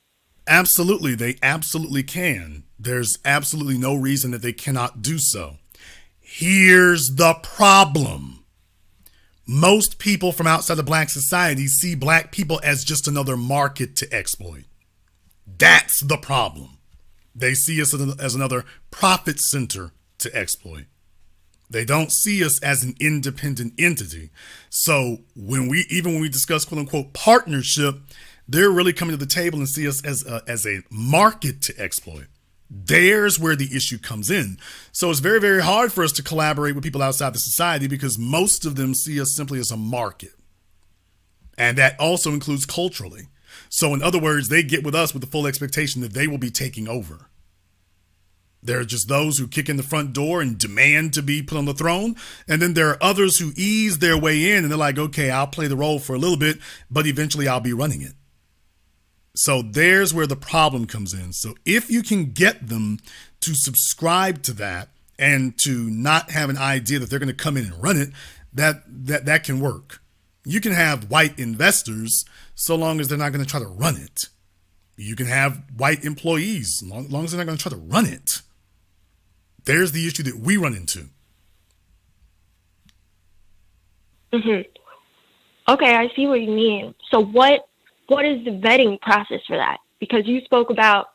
Absolutely, they absolutely can. There's absolutely no reason that they cannot do so. Here's the problem. Most people from outside of black society see black people as just another market to exploit. That's the problem. They see us as another profit center to exploit. They don't see us as an independent entity. So when we discuss quote unquote partnership, they're really coming to the table and see us as a market to exploit. There's where the issue comes in. So it's very, very hard for us to collaborate with people outside the society because most of them see us simply as a market. And that also includes culturally. So in other words, they get with us with the full expectation that they will be taking over. There are just those who kick in the front door and demand to be put on the throne. And then there are others who ease their way in and they're like, okay, I'll play the role for a little bit, but eventually I'll be running it. So there's where the problem comes in. So if you can get them to subscribe to that and to not have an idea that they're going to come in and run it, that can work. You can have white investors so long as they're not going to try to run it. You can have white employees as long as they're not going to try to run it. There's the issue that we run into. Mm-hmm. Okay, I see what you mean. So what is the vetting process for that? Because you spoke about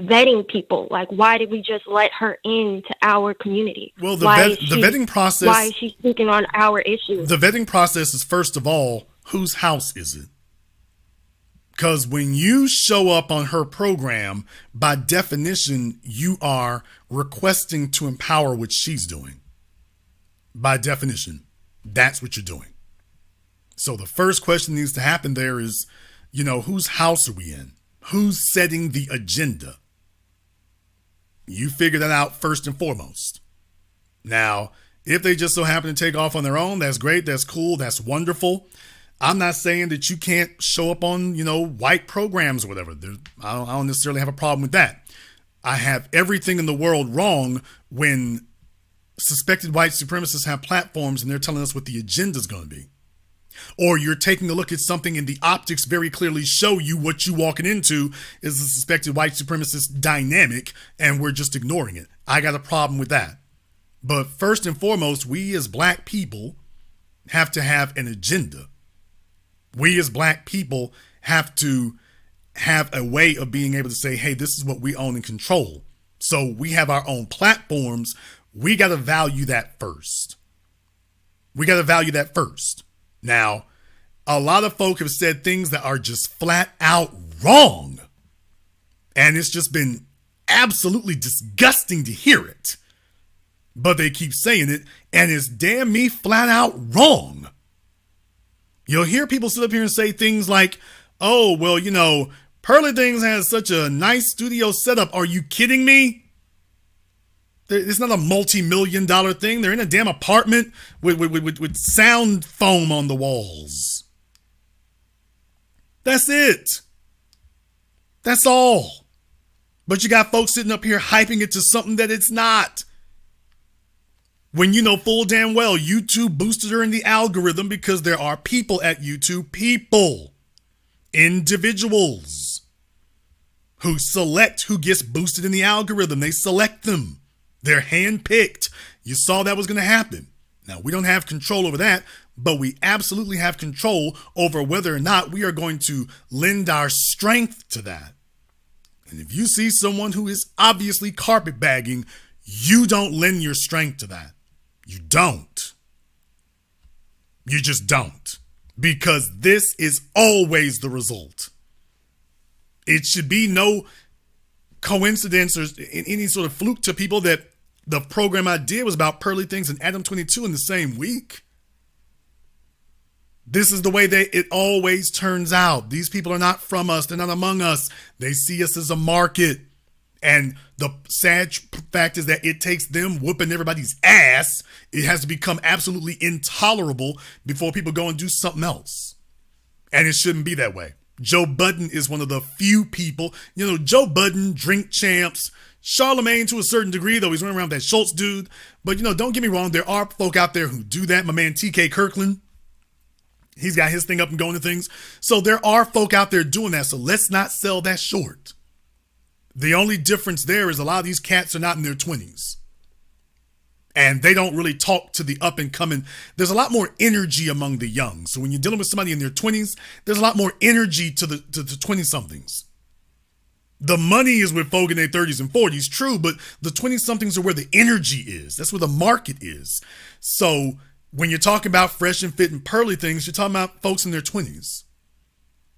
vetting people. Like, why did we just let her into our community? Well, the vetting process... Why is she speaking on our issues? The vetting process is, first of all, whose house is it? Because when you show up on her program, by definition, you are requesting to empower what she's doing. By definition, that's what you're doing. So the first question that needs to happen there is, whose house are we in? Who's setting the agenda? You figure that out first and foremost. Now, if they just so happen to take off on their own, that's great, that's cool, that's wonderful. I'm not saying that you can't show up on, white programs or whatever. I don't necessarily have a problem with that. I have everything in the world wrong when suspected white supremacists have platforms and they're telling us what the agenda is going to be. Or you're taking a look at something and the optics very clearly show you what you're walking into is a suspected white supremacist dynamic and we're just ignoring it. I got a problem with that. But first and foremost, we as black people have to have an agenda. We as black people have to have a way of being able to say, hey, this is what we own and control. So we have our own platforms. We got to value that first. Now, a lot of folk have said things that are just flat out wrong. And it's just been absolutely disgusting to hear it. But they keep saying it, and it's damn me flat out wrong. You'll hear people sit up here and say things like, oh, well, Pearly Things has such a nice studio setup. Are you kidding me? It's not a multi-million-dollar thing. They're in a damn apartment with sound foam on the walls. That's it. That's all. But you got folks sitting up here hyping it to something that it's not. When you know full damn well YouTube boosted her in the algorithm because there are people at YouTube, individuals who select who gets boosted in the algorithm. They select them. They're handpicked. You saw that was going to happen. Now, we don't have control over that, but we absolutely have control over whether or not we are going to lend our strength to that. And if you see someone who is obviously carpetbagging, you don't lend your strength to that. You don't. You just don't. Because this is always the result. It should be no coincidence or any sort of fluke to people that the program I did was about Pearly Things and Adam 22 in the same week. This is the way it always turns out. These people are not from us. They're not among us. They see us as a market. And the sad fact is that it takes them whooping everybody's ass. It has to become absolutely intolerable before people go and do something else. And it shouldn't be that way. Joe Budden is one of the few people, Joe Budden, Drink Champs, Charlemagne to a certain degree, though he's running around with that Schultz dude. But, don't get me wrong. There are folk out there who do that. My man, TK Kirkland, he's got his thing up and going to things. So there are folk out there doing that. So let's not sell that short. The only difference there is a lot of these cats are not in their 20s. And they don't really talk to the up and coming. There's a lot more energy among the young. So when you're dealing with somebody in their 20s, there's a lot more energy to the 20-somethings. The money is with folk in their 30s and 40s, true, but the 20-somethings are where the energy is. That's where the market is. So when you're talking about fresh and fit and pearly things, you're talking about folks in their 20s.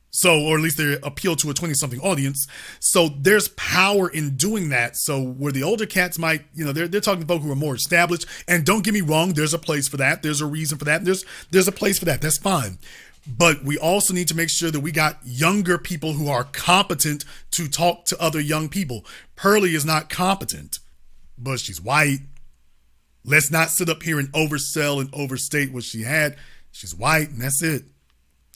So, or at least they appeal to a 20-something audience. So there's power in doing that. So where the older cats might, they're talking to folk who are more established. And don't get me wrong, there's a place for that. There's a reason for that. There's a place for that. That's fine. But we also need to make sure that we got younger people who are competent to talk to other young people. Pearly is not competent, but she's white. Let's not sit up here and oversell and overstate what she had. She's white, and that's it.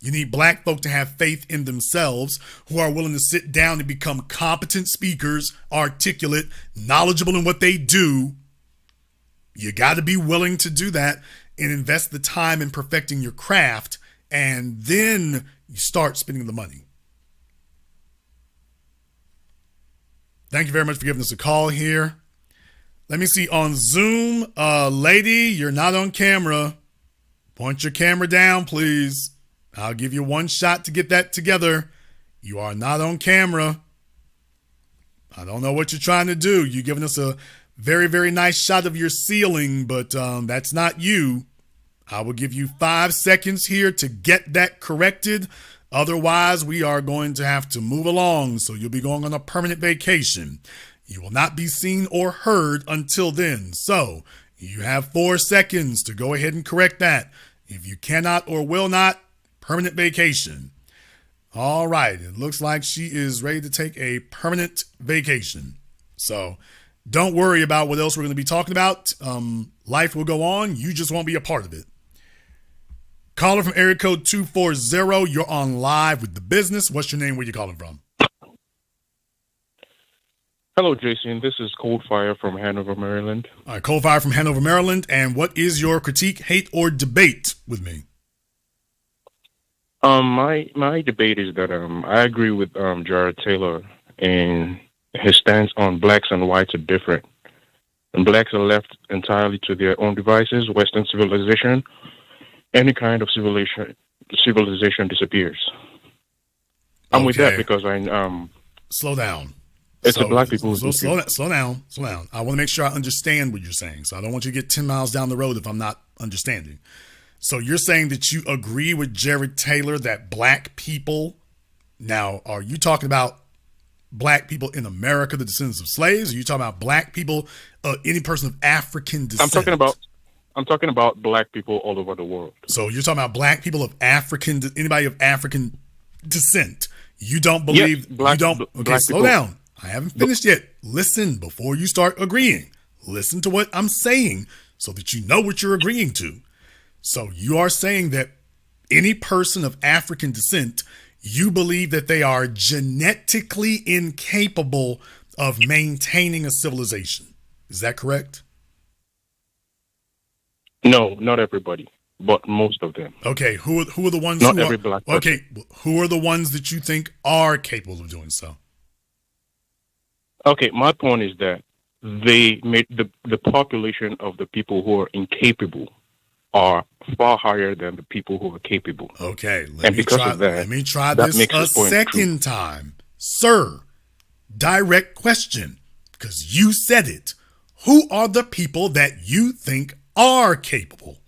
You need black folk to have faith in themselves, who are willing to sit down and become competent speakers, articulate, knowledgeable in what they do. You got to be willing to do that and invest the time in perfecting your craft, and then you start spending the money. Thank you very much for giving us a call here. Let me see on Zoom. Lady, you're not on camera. Point your camera down, please. I'll give you one shot to get that together. You are not on camera. I don't know what you're trying to do. You're giving us a very, very nice shot of your ceiling, but that's not you. I will give you 5 seconds here to get that corrected. Otherwise, we are going to have to move along. So you'll be going on a permanent vacation. You will not be seen or heard until then. So you have 4 seconds to go ahead and correct that. If you cannot or will not, permanent vacation. All right. It looks like she is ready to take a permanent vacation. So don't worry about what else we're going to be talking about. Life will go on. You just won't be a part of it. Caller from area code 240. You're on live with the business. What's your name? Where you calling from? Hello, Jason. This is Coldfire from Hanover, Maryland. All right, Coldfire from Hanover, Maryland. And what is your critique, hate, or debate with me? My debate is that I agree with Jared Taylor, and his stance on blacks and whites are different. And blacks are left entirely to their own devices. Western civilization, any kind of civilization disappears. I'm with that because slow down. It's the black people. Slow down. I want to make sure I understand what you're saying. So I don't want you to get 10 miles down the road if I'm not understanding. So you're saying that you agree with Jared Taylor that black people, now, are you talking about black people in America, the descendants of slaves? Or are you talking about black people, any person of African descent? I'm talking about black people all over the world. So you're talking about black people of anybody of African descent. You don't believe, slow down. I haven't finished yet. Listen before you start agreeing. Listen to what I'm saying so that you know what you're agreeing to. So you are saying that any person of African descent, you believe that they are genetically incapable of maintaining a civilization. Is that correct? No, not everybody, but most of them. Okay, who are the ones? Not every black person. Okay, who are the ones that you think are capable of doing so? Okay, my point is that they made the population of the people who are incapable are far higher than the people who are capable. Okay, let me try this a second time. Sir, direct question, because you said it. Who are the people that you think are capable?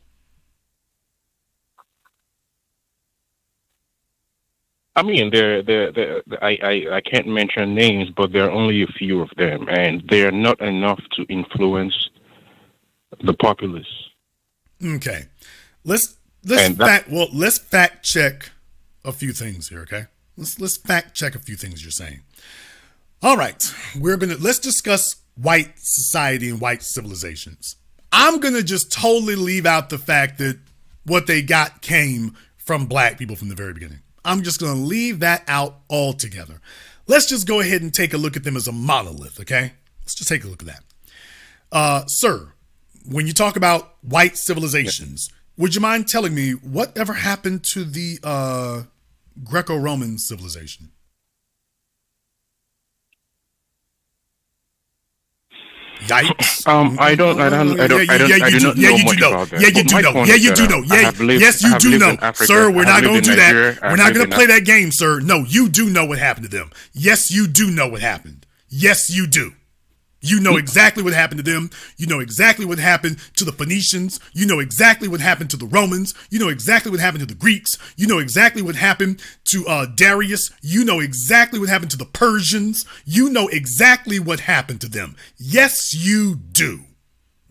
I mean, I can't mention names, but there are only a few of them, and they are not enough to influence the populace. Okay, let's let's fact check a few things here, okay? Let's fact check a few things you're saying. All right, let's discuss white society and white civilizations. I'm gonna just totally leave out the fact that what they got came from black people from the very beginning. I'm just gonna leave that out altogether. Let's just go ahead and take a look at them as a monolith, okay? Let's just take a look at that. Sir, when you talk about white civilizations, would you mind telling me whatever happened to the Greco-Roman civilization? Yikes! I do not know much about that. Yeah, you do know. Yeah, you do know. Yes, you do know, sir. We're not going to do that. We're not going to play that game, sir. No, you do know what happened to them. Yes, you do know what happened. Yes, you do. You know exactly what happened to them. You know exactly what happened to the Phoenicians. You know exactly what happened to the Romans. You know exactly what happened to the Greeks. You know exactly what happened to Darius. You know exactly what happened to the Persians. You know exactly what happened to them. Yes, you do.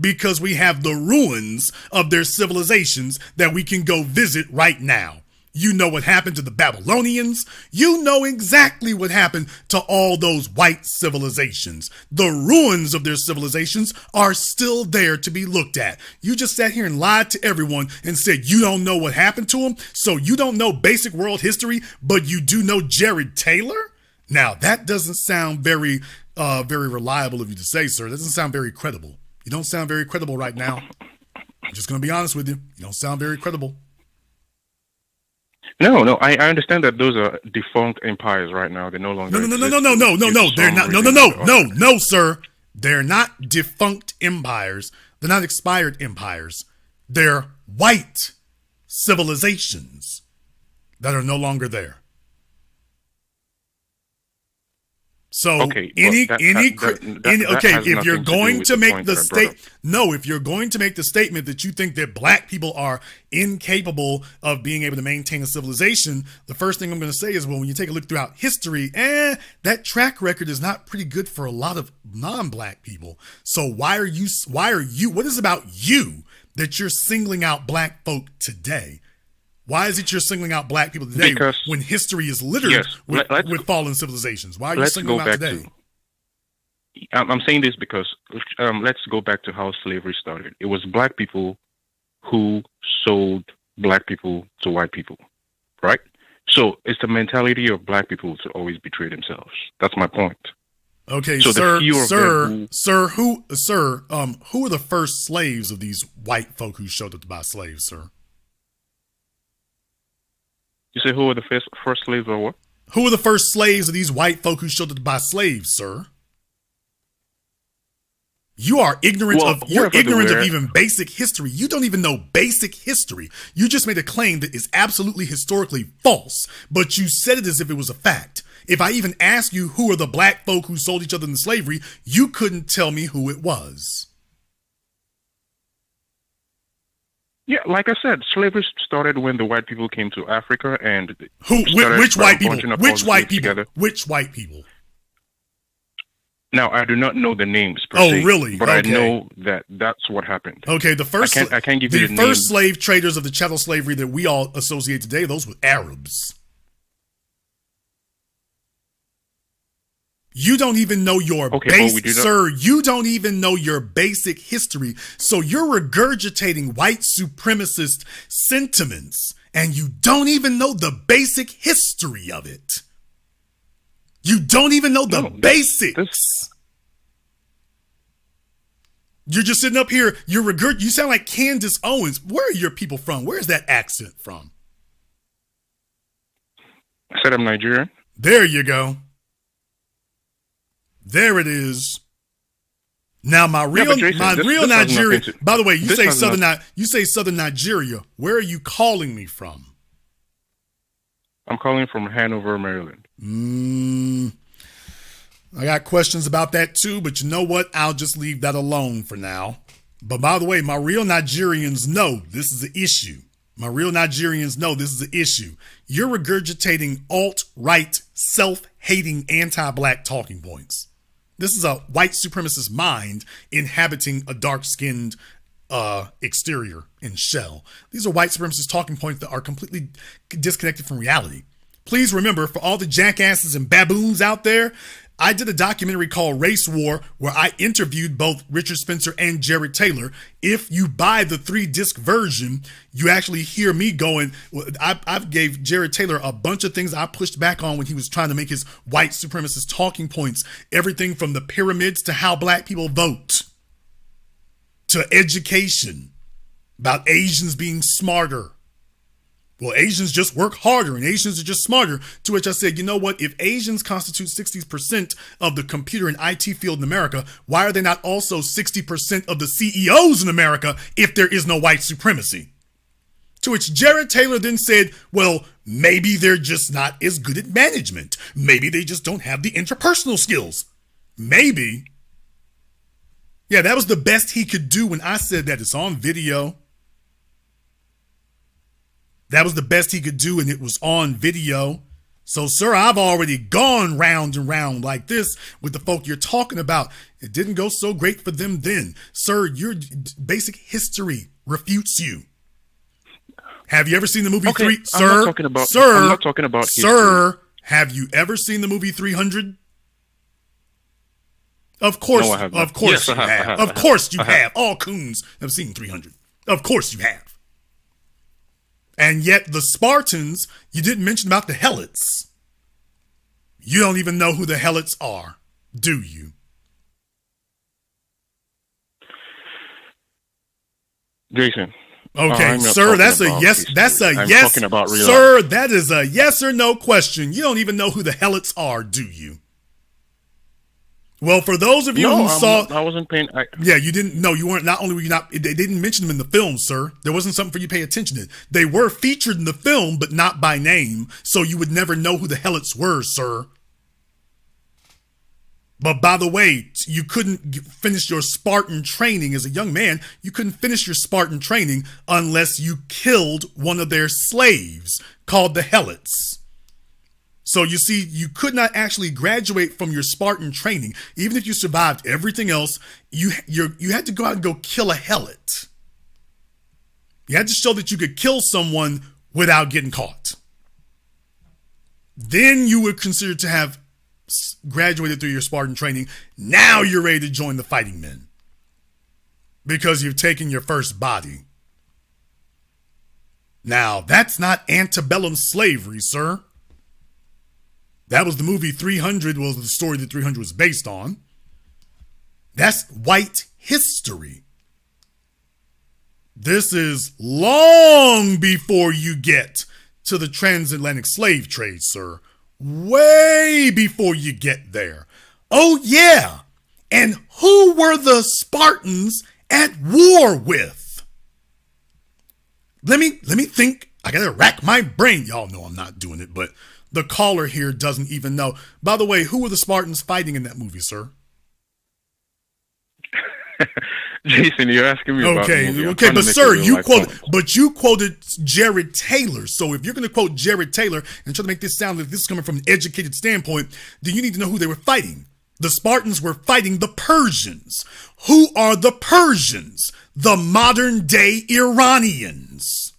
Because we have the ruins of their civilizations that we can go visit right now. You know what happened to the Babylonians. You know exactly what happened to all those white civilizations. The ruins of their civilizations are still there to be looked at. You just sat here and lied to everyone and said you don't know what happened to them, so you don't know basic world history, but you do know Jared Taylor? Now, that doesn't sound very reliable of you to say, sir. That doesn't sound very credible. You don't sound very credible right now. I'm just going to be honest with you. You don't sound very credible. No, I understand that those are defunct empires right now. They're no longer. No. They're not. No, sir. They're not defunct empires. They're not expired empires. They're white civilizations that are no longer there. So if you're going to make the statement that you think that black people are incapable of being able to maintain a civilization, the first thing I'm going to say is, well, when you take a look throughout history, that track record is not pretty good for a lot of non-black people. So why are you, what is it about you that you're singling out black folk today? Why is it you're singling out black people today when history is littered with fallen civilizations? Why are you singling them out today? I'm saying this because let's go back to how slavery started. It was black people who sold black people to white people, right? So it's the mentality of black people to always betray themselves. That's my point. Okay, so sir, who are the first slaves of these white folk who showed up to buy slaves, sir? You say who were the first slaves or what? Who were the first slaves of these white folk who showed up to buy slaves, sir? You are ignorant of even basic history. You don't even know basic history. You just made a claim that is absolutely historically false, but you said it as if it was a fact. If I even asked you who are the black folk who sold each other into slavery, you couldn't tell me who it was. Yeah, like I said, slavery started when the white people came to Africa and which white people? Which white people? Which white people? Now, I do not know the names per se, really? But I know that that's what happened. Okay, I can't give you the first slave traders of the chattel slavery that we all associate today, those were Arabs. You don't even know your sir, you don't even know your basic history. So you're regurgitating white supremacist sentiments and you don't even know the basic history of it. You don't even know the basics. You're just sitting up here, you sound like Candace Owens. Where are your people from? Where's that accent from? I said I'm Nigerian. There you go. There it is. Now my real Nigeria. By the way, you say Southern Nigeria. Where are you calling me from? I'm calling from Hanover, Maryland. I got questions about that too, but you know what? I'll just leave that alone for now. But by the way, my real Nigerians know this is an issue. My real Nigerians know this is an issue. You're regurgitating alt-right, self-hating, anti-black talking points. This is a white supremacist mind inhabiting a dark-skinned exterior and shell. These are white supremacist talking points that are completely disconnected from reality. Please remember, for all the jackasses and baboons out there, I did a documentary called Race War where I interviewed both Richard Spencer and Jared Taylor. If you buy the 3-disc version, you actually hear me going, I gave Jared Taylor a bunch of things I pushed back on when he was trying to make his white supremacist talking points. Everything from the pyramids to how black people vote, to education, about Asians being smarter. Well, Asians just work harder and Asians are just smarter. To which I said, you know what? If Asians constitute 60% of the computer and IT field in America, why are they not also 60% of the CEOs in America if there is no white supremacy? To which Jared Taylor then said, well, maybe they're just not as good at management. Maybe they just don't have the interpersonal skills. Maybe. Yeah, that was the best he could do when I said that. It's on video. That was the best he could do, and it was on video. So, sir, I've already gone round and round like this with the folk you're talking about. It didn't go so great for them then. Sir, your basic history refutes you. Have you ever seen the movie Sir, I'm not talking about Sir, history. Have you ever seen the movie 300? Of course, no, I have not. Of course Yes, you I have. have. Of course you have. All coons have seen 300. Of course you have. And yet the Spartans, you didn't mention about the Helots. You don't even know who the Helots are, do you? Jason. Okay, sir, that's a yes. History. That's a I'm yes. talking about real Sir, life. that is a yes or no question. You don't even know who the Helots are, do you? Well, for those of you who saw, I wasn't paying. Yeah, you didn't. No, you weren't. Not only were you not, they didn't mention them in the film, sir. There wasn't something for you to pay attention to. They were featured in the film, but not by name, so you would never know who the Helots were, sir. But by the way, you couldn't finish your Spartan training as a young man. You couldn't finish your Spartan training unless you killed one of their slaves called the Helots. So you see, you could not actually graduate from your Spartan training. Even if you survived everything else, you had to go out and go kill a Helot. You had to show that you could kill someone without getting caught. Then you were considered to have graduated through your Spartan training. Now you're ready to join the fighting men because you've taken your first body. Now, that's not antebellum slavery, sir. That was the movie 300, was the story that 300 was based on. That's white history. This is long before you get to the transatlantic slave trade, sir. Way before you get there. Oh, yeah. And who were the Spartans at war with? Let me think. I gotta rack my brain. Y'all know I'm not doing it, but the caller here doesn't even know. By the way, who were the Spartans fighting in that movie, sir? Jason, you're asking me about the movie. Okay, but sir, you quoted Jared Taylor. So if you're going to quote Jared Taylor and try to make this sound like this is coming from an educated standpoint, then you need to know who they were fighting. The Spartans were fighting the Persians. Who are the Persians? The modern day Iranians.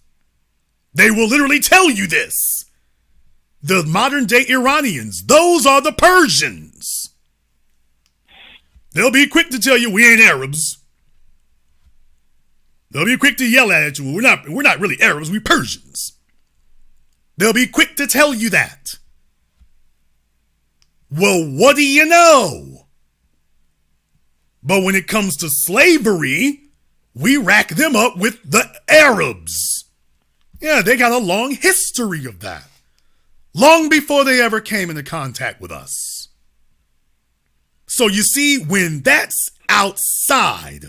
They will literally tell you this. The modern day Iranians, those are the Persians. They'll be quick to tell you we ain't Arabs. They'll be quick to yell at you. We're not really Arabs, we're Persians. They'll be quick to tell you that. Well, what do you know? But when it comes to slavery, we rack them up with the Arabs. Yeah, they got a long history of that. Long before they ever came into contact with us. So you see, when that's outside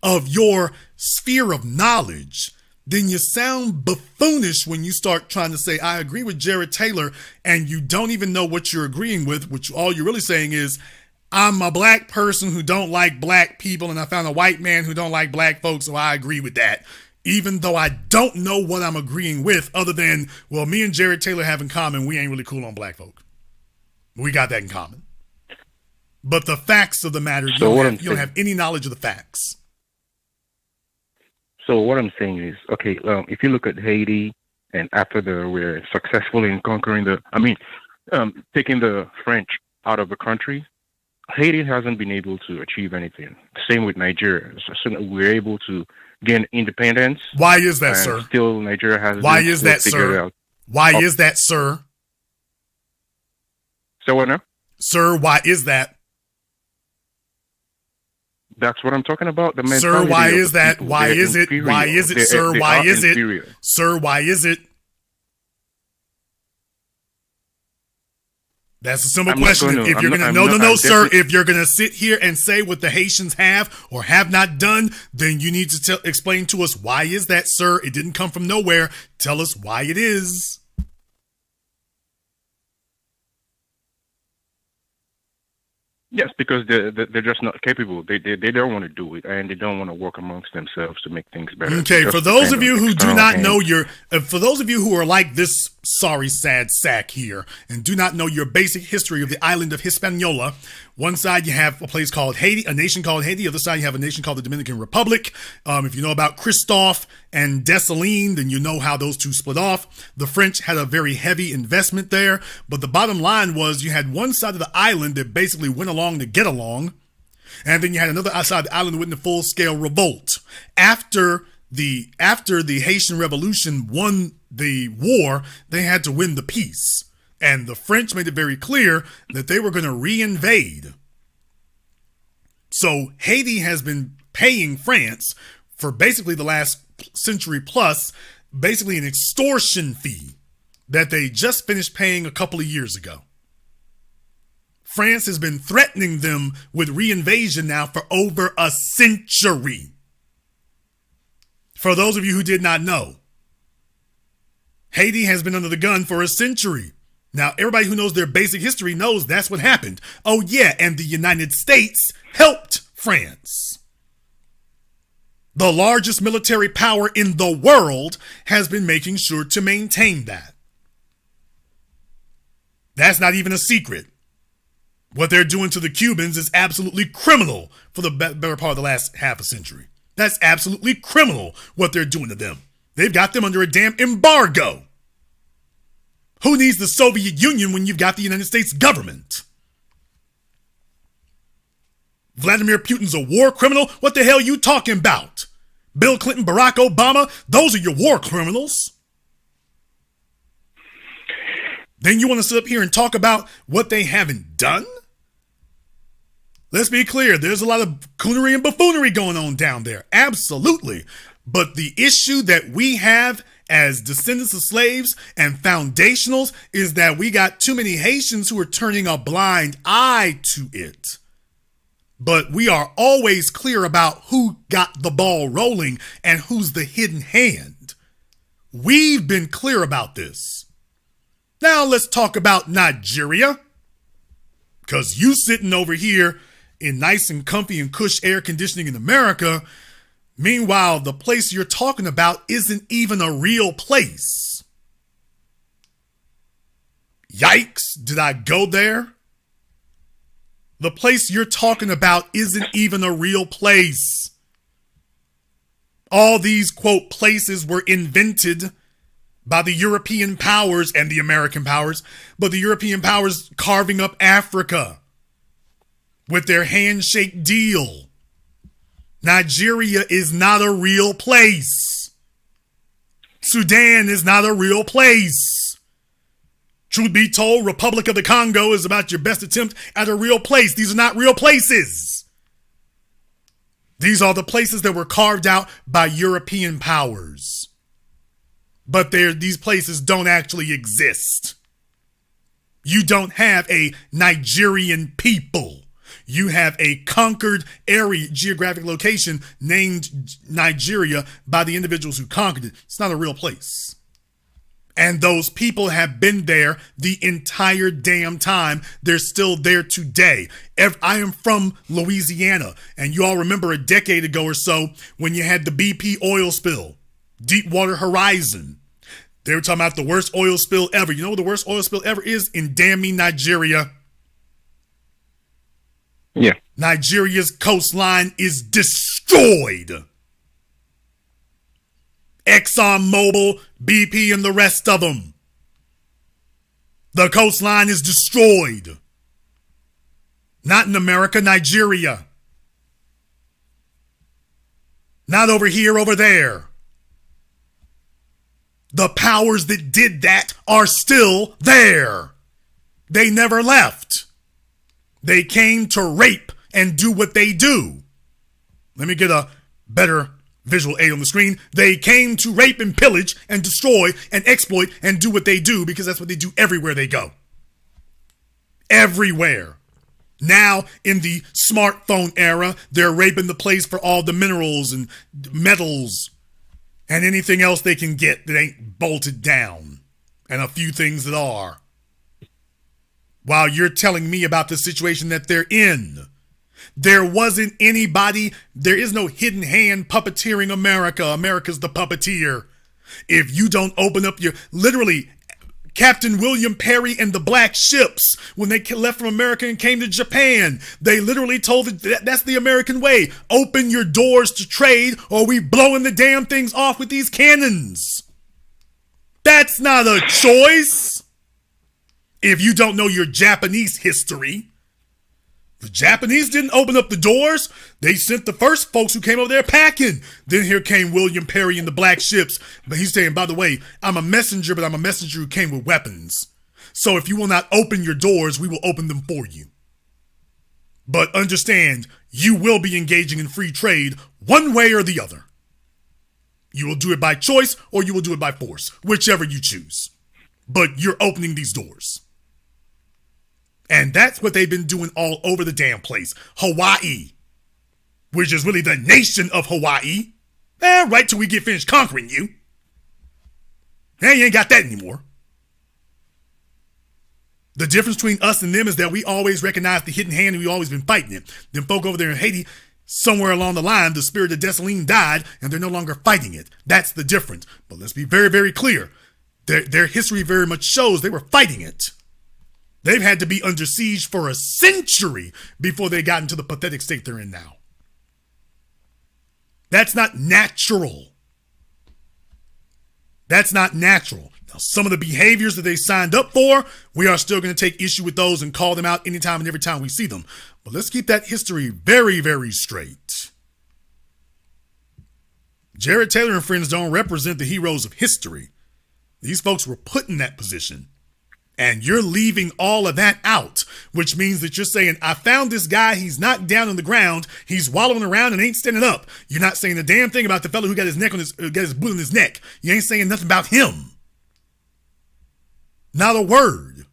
of your sphere of knowledge, then you sound buffoonish when you start trying to say, I agree with Jared Taylor, and you don't even know what you're agreeing with, which all you're really saying is, I'm a black person who don't like black people, and I found a white man who don't like black folks, so I agree with that. Even though I don't know what I'm agreeing with, other than, well, me and Jared Taylor have in common, we ain't really cool on black folk. We got that in common. But the facts of the matter, you don't have any knowledge of the facts. So what I'm saying is, okay, if you look at Haiti, and after we're successful in conquering taking the French out of the country, Haiti hasn't been able to achieve anything. Same with Nigeria. So we're able to gain independence. Why is that, sir? Still, Nigeria has. Why is that, sir? Why is that, sir? So what now? Sir, why is that? That's what I'm talking about. The mentality. Sir, why is that? People. Why They're is it? inferior. Why is it, sir? They Why are is inferior. it? Sir, why is it? That's a simple question. If you're gonna no, sir. If you're gonna sit here and say what the Haitians have or have not done, then you need to explain to us why is that, sir. It didn't come from nowhere. Tell us why it is. Yes, because they're just not capable. They don't want to do it, and they don't want to work amongst themselves to make things better. Okay, for those of you who do not know for those of you who are like this sorry sad sack here and do not know your basic history of the island of Hispaniola, one side you have a place called Haiti, a nation called Haiti. The other side you have a nation called the Dominican Republic. If you know about Christophe and Dessalines, then you know how those two split off. The French had a very heavy investment there, but the bottom line was you had one side of the island that basically went along to get along, and then you had another side of the island that went into full-scale revolt. After the Haitian Revolution won the war, they had to win the peace. And the French made it very clear that they were going to reinvade. So Haiti has been paying France for basically the last century plus, basically an extortion fee that they just finished paying a couple of years ago. France has been threatening them with reinvasion now for over a century. For those of you who did not know, Haiti has been under the gun for a century. Now, everybody who knows their basic history knows that's what happened. Oh, yeah, and the United States helped France. The largest military power in the world has been making sure to maintain that. That's not even a secret. What they're doing to the Cubans is absolutely criminal for the better part of the last half a century. That's absolutely criminal what they're doing to them. They've got them under a damn embargo. Who needs the Soviet Union when you've got the United States government? Vladimir Putin's a war criminal? What the hell are you talking about? Bill Clinton, Barack Obama, those are your war criminals. Then you want to sit up here and talk about what they haven't done? Let's be clear, there's a lot of coonery and buffoonery going on down there. Absolutely. But the issue that we have as descendants of slaves and foundationals is that we got too many Haitians who are turning a blind eye to it. But we are always clear about who got the ball rolling and who's the hidden hand. We've been clear about this. Now let's talk about Nigeria. Because you sitting over here in nice and comfy and cush air conditioning in America. Meanwhile, the place you're talking about isn't even a real place. Yikes, did I go there? The place you're talking about isn't even a real place. All these, quote, places were invented by the European powers and the American powers, but the European powers carving up Africa with their handshake deal. Nigeria is not a real place. Sudan is not a real place. Truth be told, Republic of the Congo is about your best attempt at a real place. These are not real places. These are the places that were carved out by European powers. But these places don't actually exist. You don't have a Nigerian people. You have a conquered area, geographic location named Nigeria by the individuals who conquered it. It's not a real place. And those people have been there the entire damn time. They're still there today. I am from Louisiana, and you all remember a decade ago or so when you had the BP oil spill, Deepwater Horizon. They were talking about the worst oil spill ever. You know what the worst oil spill ever is? In damn me, Nigeria. Yeah. Nigeria's coastline is destroyed. Exxon Mobil, BP, and the rest of them. The coastline is destroyed. Not in America, Nigeria. Not over here, over there. The powers that did that are still there. They never left. They came to rape and do what they do. Let me get a better visual aid on the screen. They came to rape and pillage and destroy and exploit and do what they do, because that's what they do everywhere they go. Everywhere. Now, in the smartphone era, they're raping the place for all the minerals and metals and anything else they can get that ain't bolted down, and a few things that are. While you're telling me about the situation that they're in. There wasn't anybody, there is no hidden hand puppeteering America. America's the puppeteer. If you don't open up your, literally, Captain William Perry and the Black Ships, when they left from America and came to Japan, they literally told that's the American way. Open your doors to trade, or we blowing the damn things off with these cannons. That's not a choice. If you don't know your Japanese history, the Japanese didn't open up the doors. They sent the first folks who came over there packing. Then here came William Perry and the Black Ships. But he's saying, by the way, I'm a messenger, but I'm a messenger who came with weapons. So if you will not open your doors, we will open them for you. But understand, you will be engaging in free trade one way or the other. You will do it by choice or you will do it by force, whichever you choose. But you're opening these doors. And that's what they've been doing all over the damn place. Hawaii, which is really the nation of Hawaii. Right till we get finished conquering you. You ain't got that anymore. The difference between us and them is that we always recognize the hidden hand and we've always been fighting it. Them folk over there in Haiti, somewhere along the line, the spirit of Dessalines died and they're no longer fighting it. That's the difference. But let's be very, very clear. Their history very much shows they were fighting it. They've had to be under siege for a century before they got into the pathetic state they're in now. That's not natural. That's not natural. Now, some of the behaviors that they signed up for, we are still going to take issue with those and call them out anytime and every time we see them. But let's keep that history very, very straight. Jared Taylor and friends don't represent the heroes of history. These folks were put in that position. And you're leaving all of that out, which means that you're saying, I found this guy, he's knocked down on the ground, he's wallowing around and ain't standing up. You're not saying a damn thing about the fellow who got his boot on his neck. You ain't saying nothing about him. Not a word.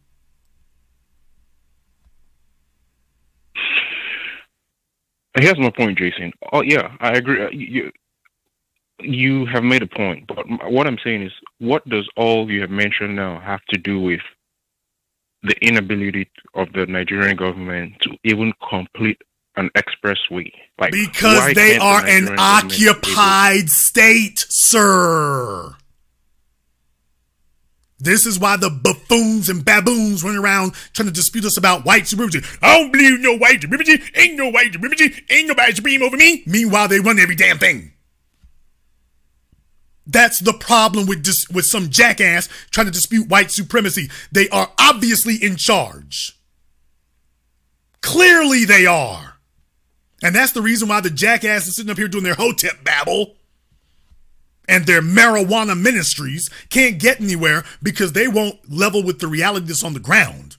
Here's my point, Jason. Oh, yeah, I agree. You have made a point, but what I'm saying is, what does all you have mentioned now have to do with the inability of the Nigerian government to even complete an expressway? Like, because they are an occupied state, sir. This is why the buffoons and baboons run around trying to dispute us about white supremacy. I don't believe no white supremacy. Ain't no white supremacy. Ain't nobody supreme over me. Meanwhile, they run every damn thing. That's the problem with some jackass trying to dispute white supremacy. They are obviously in charge. Clearly they are. And that's the reason why the jackass is sitting up here doing their hotep babble and their marijuana ministries can't get anywhere, because they won't level with the reality that's on the ground.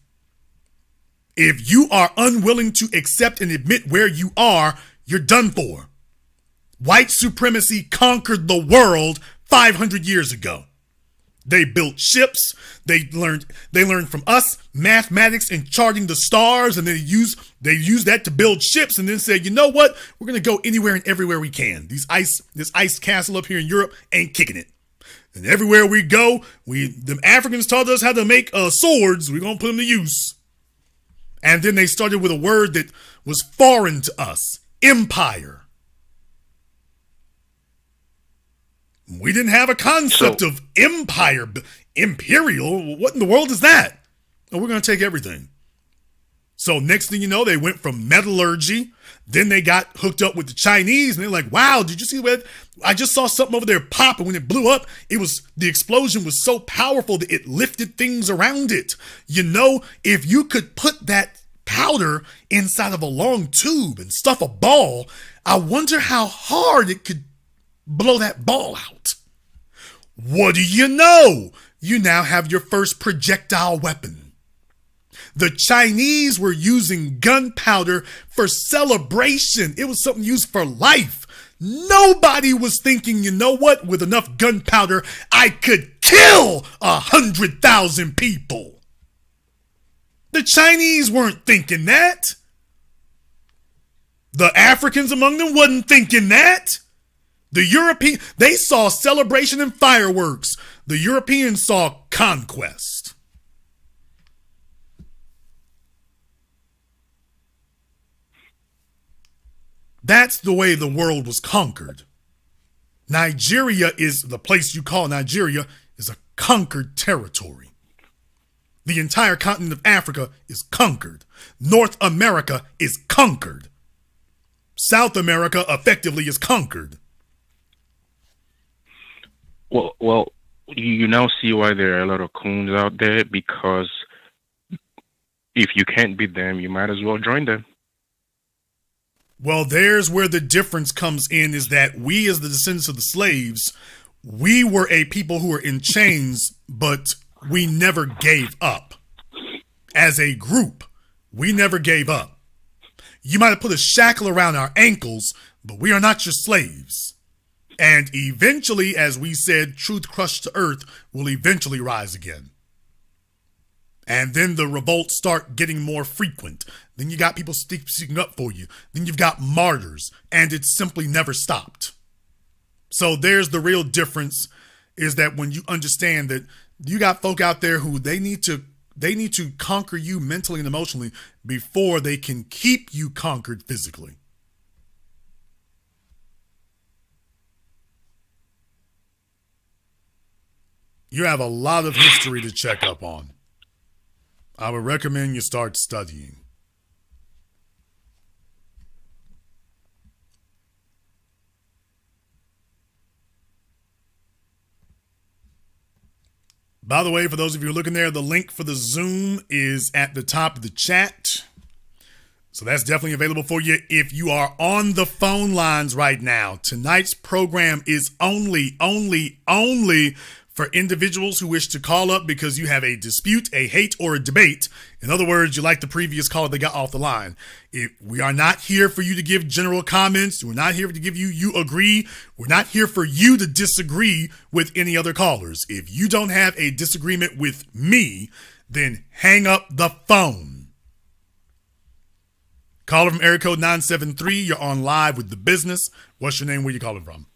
If you are unwilling to accept and admit where you are, you're done for. White supremacy conquered the world 500 years ago. They built ships. They learned from us mathematics and charting the stars, and they used that to build ships, and then said, you know what? We're gonna go anywhere and everywhere we can. This ice castle up here in Europe ain't kicking it. And everywhere we go, the Africans taught us how to make swords. We're gonna put them to use. And then they started with a word that was foreign to us: empire. We didn't have a concept of imperial. What in the world is that? Oh, we're going to take everything. So next thing you know, they went from metallurgy. Then they got hooked up with the Chinese, and they're like, wow, did you see what? I just saw something over there pop, and when it blew up, the explosion was so powerful that it lifted things around it. You know, if you could put that powder inside of a long tube and stuff a ball, I wonder how hard it could blow that ball out. What do you know? You now have your first projectile weapon. The Chinese were using gunpowder for celebration. It was something used for life. Nobody was thinking, you know what, with enough gunpowder, I could kill 100,000 people. The Chinese weren't thinking that. The Africans among them wasn't thinking that. The European, they saw celebration and fireworks. The Europeans saw conquest. That's the way the world was conquered. Nigeria is the place you call Nigeria is a conquered territory. The entire continent of Africa is conquered. North America is conquered. South America effectively is conquered. Well, you now see why there are a lot of coons out there, because if you can't beat them, you might as well join them. Well, there's where the difference comes in, is that we, as the descendants of the slaves, we were a people who were in chains, but we never gave up. As a group, we never gave up. You might have put a shackle around our ankles, but we are not your slaves. And eventually, as we said, truth crushed to earth will eventually rise again. And then the revolts start getting more frequent. Then you got people speaking up for you. Then you've got martyrs, and it simply never stopped. So there's the real difference, is that when you understand that you got folk out there who they need to conquer you mentally and emotionally before they can keep you conquered physically. You have a lot of history to check up on. I would recommend you start studying. By the way, for those of you looking there, the link for the Zoom is at the top of the chat. So that's definitely available for you if you are on the phone lines right now. Tonight's program is only for individuals who wish to call up because you have a dispute, a hate, or a debate. In other words, you like the previous caller that got off the line. We are not here for you to give general comments. We're not here to give you agree. We're not here for you to disagree with any other callers. If you don't have a disagreement with me, then hang up the phone. Caller from area code 973, you're on live with The Business. What's your name? Where you calling from?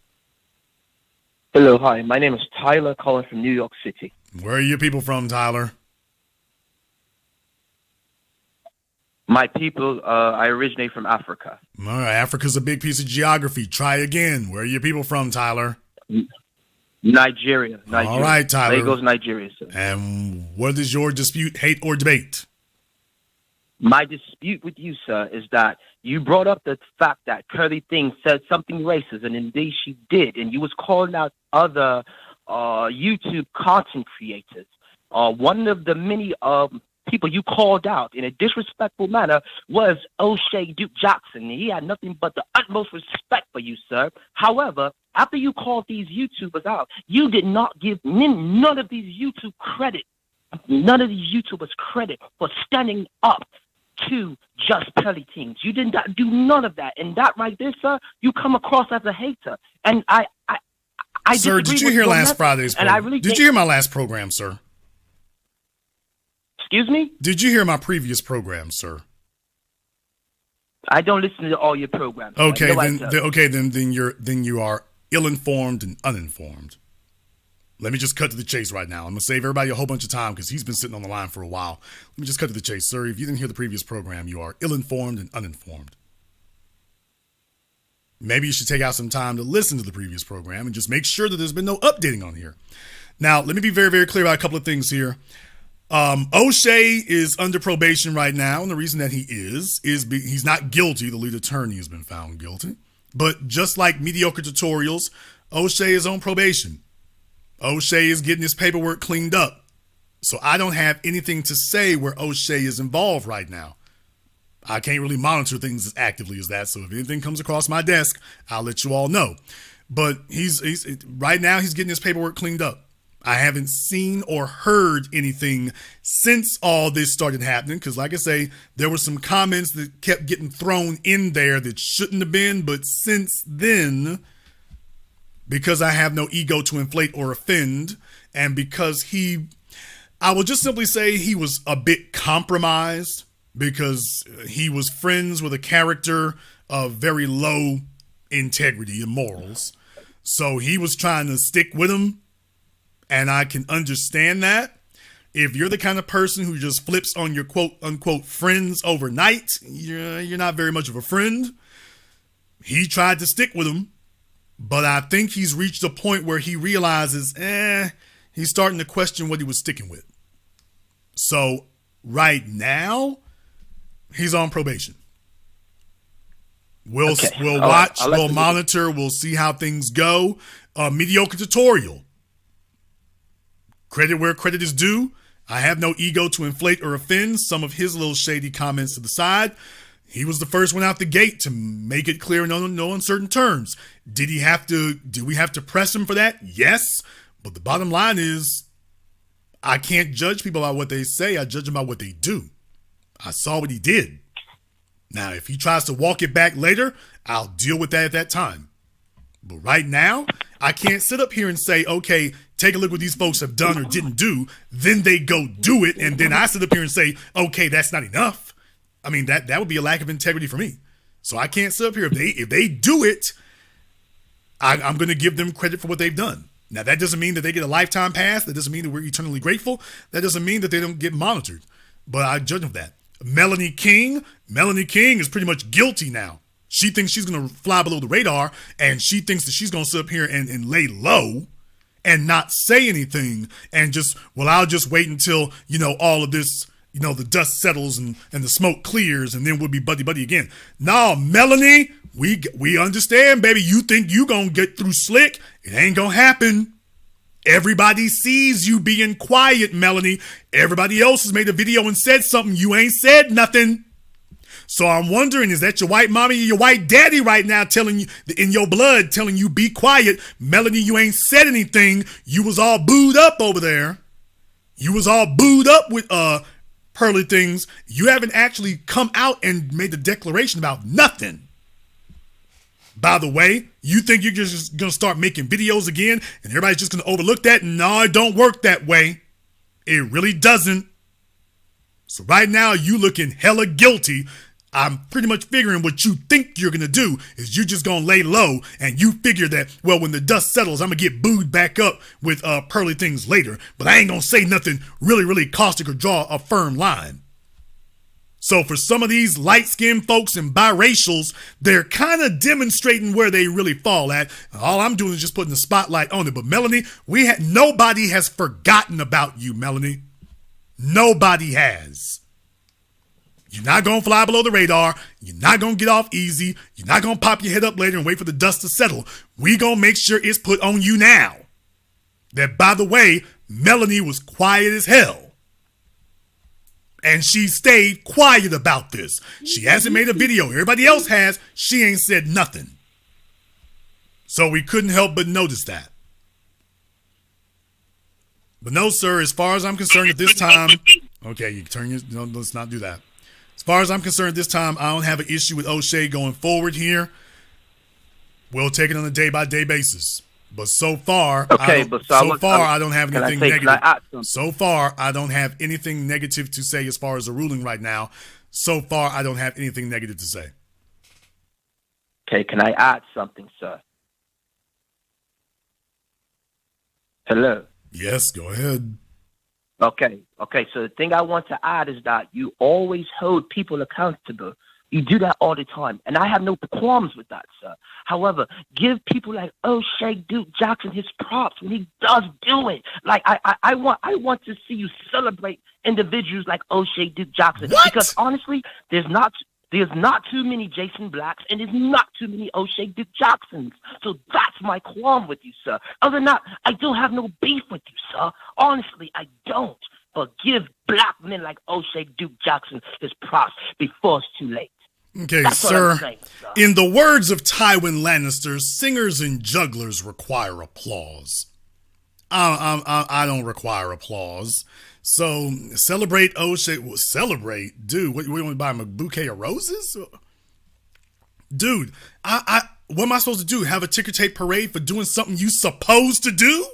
Hello, hi. My name is Tyler, calling from New York City. Where are you people from, Tyler? My people, I originate from Africa. All right, Africa's a big piece of geography. Try again. Where are you people from, Tyler? Nigeria. All right, Tyler. Lagos, Nigeria, sir. And what is your dispute, hate, or debate? My dispute with you, sir, is that you brought up the fact that Curly Thing said something racist, and indeed she did, and you was calling out other YouTube content creators. One of the many people you called out in a disrespectful manner was Oshay Duke Jackson. He had nothing but the utmost respect for you, sir. However, after you called these YouTubers out, you did not give none of these YouTubers credit for standing up to just Pearly Things. You did not do none of that, and that right there, sir, you come across as a hater. And I sir, did you hear last Friday's program? And I really did you hear my last program, sir? Excuse me? Did you hear my previous program, sir? I don't listen to all your programs. Okay, then you are ill-informed and uninformed. Let me just cut to the chase right now. I'm going to save everybody a whole bunch of time because he's been sitting on the line for a while. Let me just cut to the chase. Sir, if you didn't hear the previous program, you are ill-informed and uninformed. Maybe you should take out some time to listen to the previous program and just make sure that there's been no updating on here. Now, let me be very, very clear about a couple of things here. Oshay is under probation right now, and the reason that he is he's not guilty. The lead attorney has been found guilty. But just like mediocre tutorials, Oshay is on probation. Oshay is getting his paperwork cleaned up. So I don't have anything to say where Oshay is involved right now. I can't really monitor things as actively as that. So if anything comes across my desk, I'll let you all know. But he's right now he's getting his paperwork cleaned up. I haven't seen or heard anything since all this started happening because, like I say, there were some comments that kept getting thrown in there that shouldn't have been. But since then, because I have no ego to inflate or offend, and because I will just simply say he was a bit compromised because he was friends with a character of very low integrity and morals. So he was trying to stick with him. And I can understand that. If you're the kind of person who just flips on your quote unquote friends overnight, you're not very much of a friend. He tried to stick with him, but I think he's reached a point where he realizes, he's starting to question what he was sticking with. So right now, he's on probation. We'll watch, we'll monitor, we'll see how things go. Mediocre tutorial. Credit where credit is due. I have no ego to inflate or offend some of his little shady comments to the side. He was the first one out the gate to make it clear in no uncertain terms. Did we have to press him for that? Yes. But the bottom line is, I can't judge people by what they say. I judge them by what they do. I saw what he did. Now, if he tries to walk it back later, I'll deal with that at that time. But right now, I can't sit up here and say, okay, take a look what these folks have done or didn't do. Then they go do it. And then I sit up here and say, okay, that's not enough. I mean, that would be a lack of integrity for me. So I can't sit up here. If they do it, I'm going to give them credit for what they've done. Now, that doesn't mean that they get a lifetime pass. That doesn't mean that we're eternally grateful. That doesn't mean that they don't get monitored. But I judge them for that. Melanie King is pretty much guilty now. She thinks she's going to fly below the radar, and she thinks that she's going to sit up here and lay low and not say anything and just, I'll just wait until, all of this, the dust settles and the smoke clears, and then we'll be buddy-buddy again. No, Melanie, we understand, baby. You think you going to get through slick. It ain't going to happen. Everybody sees you being quiet, Melanie. Everybody else has made a video and said something. You ain't said nothing. So I'm wondering, is that your white mommy or your white daddy right now telling you, in your blood, telling you be quiet? Melanie, you ain't said anything. You was all booed up over there. You was all booed up with pearly things. You haven't actually come out and made the declaration about nothing. By the way, you think you're just going to start making videos again and everybody's just going to overlook that? No, it don't work that way. It really doesn't. So right now, you looking hella guilty. I'm pretty much figuring what you think you're going to do is you're just going to lay low and you figure that, when the dust settles, I'm going to get booed back up with pearly things later. But I ain't going to say nothing really, really caustic or draw a firm line. So for some of these light-skinned folks and biracials, they're kind of demonstrating where they really fall at. All I'm doing is just putting the spotlight on it. But Melanie, nobody has forgotten about you, Melanie. Nobody has. You're not going to fly below the radar. You're not going to get off easy. You're not going to pop your head up later and wait for the dust to settle. We going to make sure it's put on you now. That, by the way, Melanie was quiet as hell. And she stayed quiet about this. She hasn't made a video. Everybody else has. She ain't said nothing. So we couldn't help but notice that. But no, sir, as far as I'm concerned at this time, okay, you turn your, no, let's not do that. As far as I'm concerned at this time, I don't have an issue with Oshay going forward here. We'll take it on a day-by-day basis. But so far, I don't have anything negative. So far, I don't have anything negative to say as far as the ruling right now. So far, I don't have anything negative to say. Okay, can I add something, sir? Hello? Yes, go ahead. Okay. So the thing I want to add is that you always hold people accountable You do that all the time, and I have no qualms with that, sir. However, give people like Oshay Duke Jackson his props when he does do it. Like I want to see you celebrate individuals like Oshay Duke Jackson, because honestly, there's not too many Jason Blacks, and there's not too many Oshay Duke Jacksons. So that's my qualm with you, sir. Other than that, I don't have no beef with you, sir. Honestly, I don't. But give black men like Oshay Duke Jackson his props before it's too late. Okay, That's sir. saying, sir. In the words of Tywin Lannister, singers and jugglers require applause. I don't require applause. So celebrate Oshay. Well, celebrate, dude. What you want to buy him a bouquet of roses, dude? What am I supposed to do? Have a ticker tape parade for doing something you supposed to do?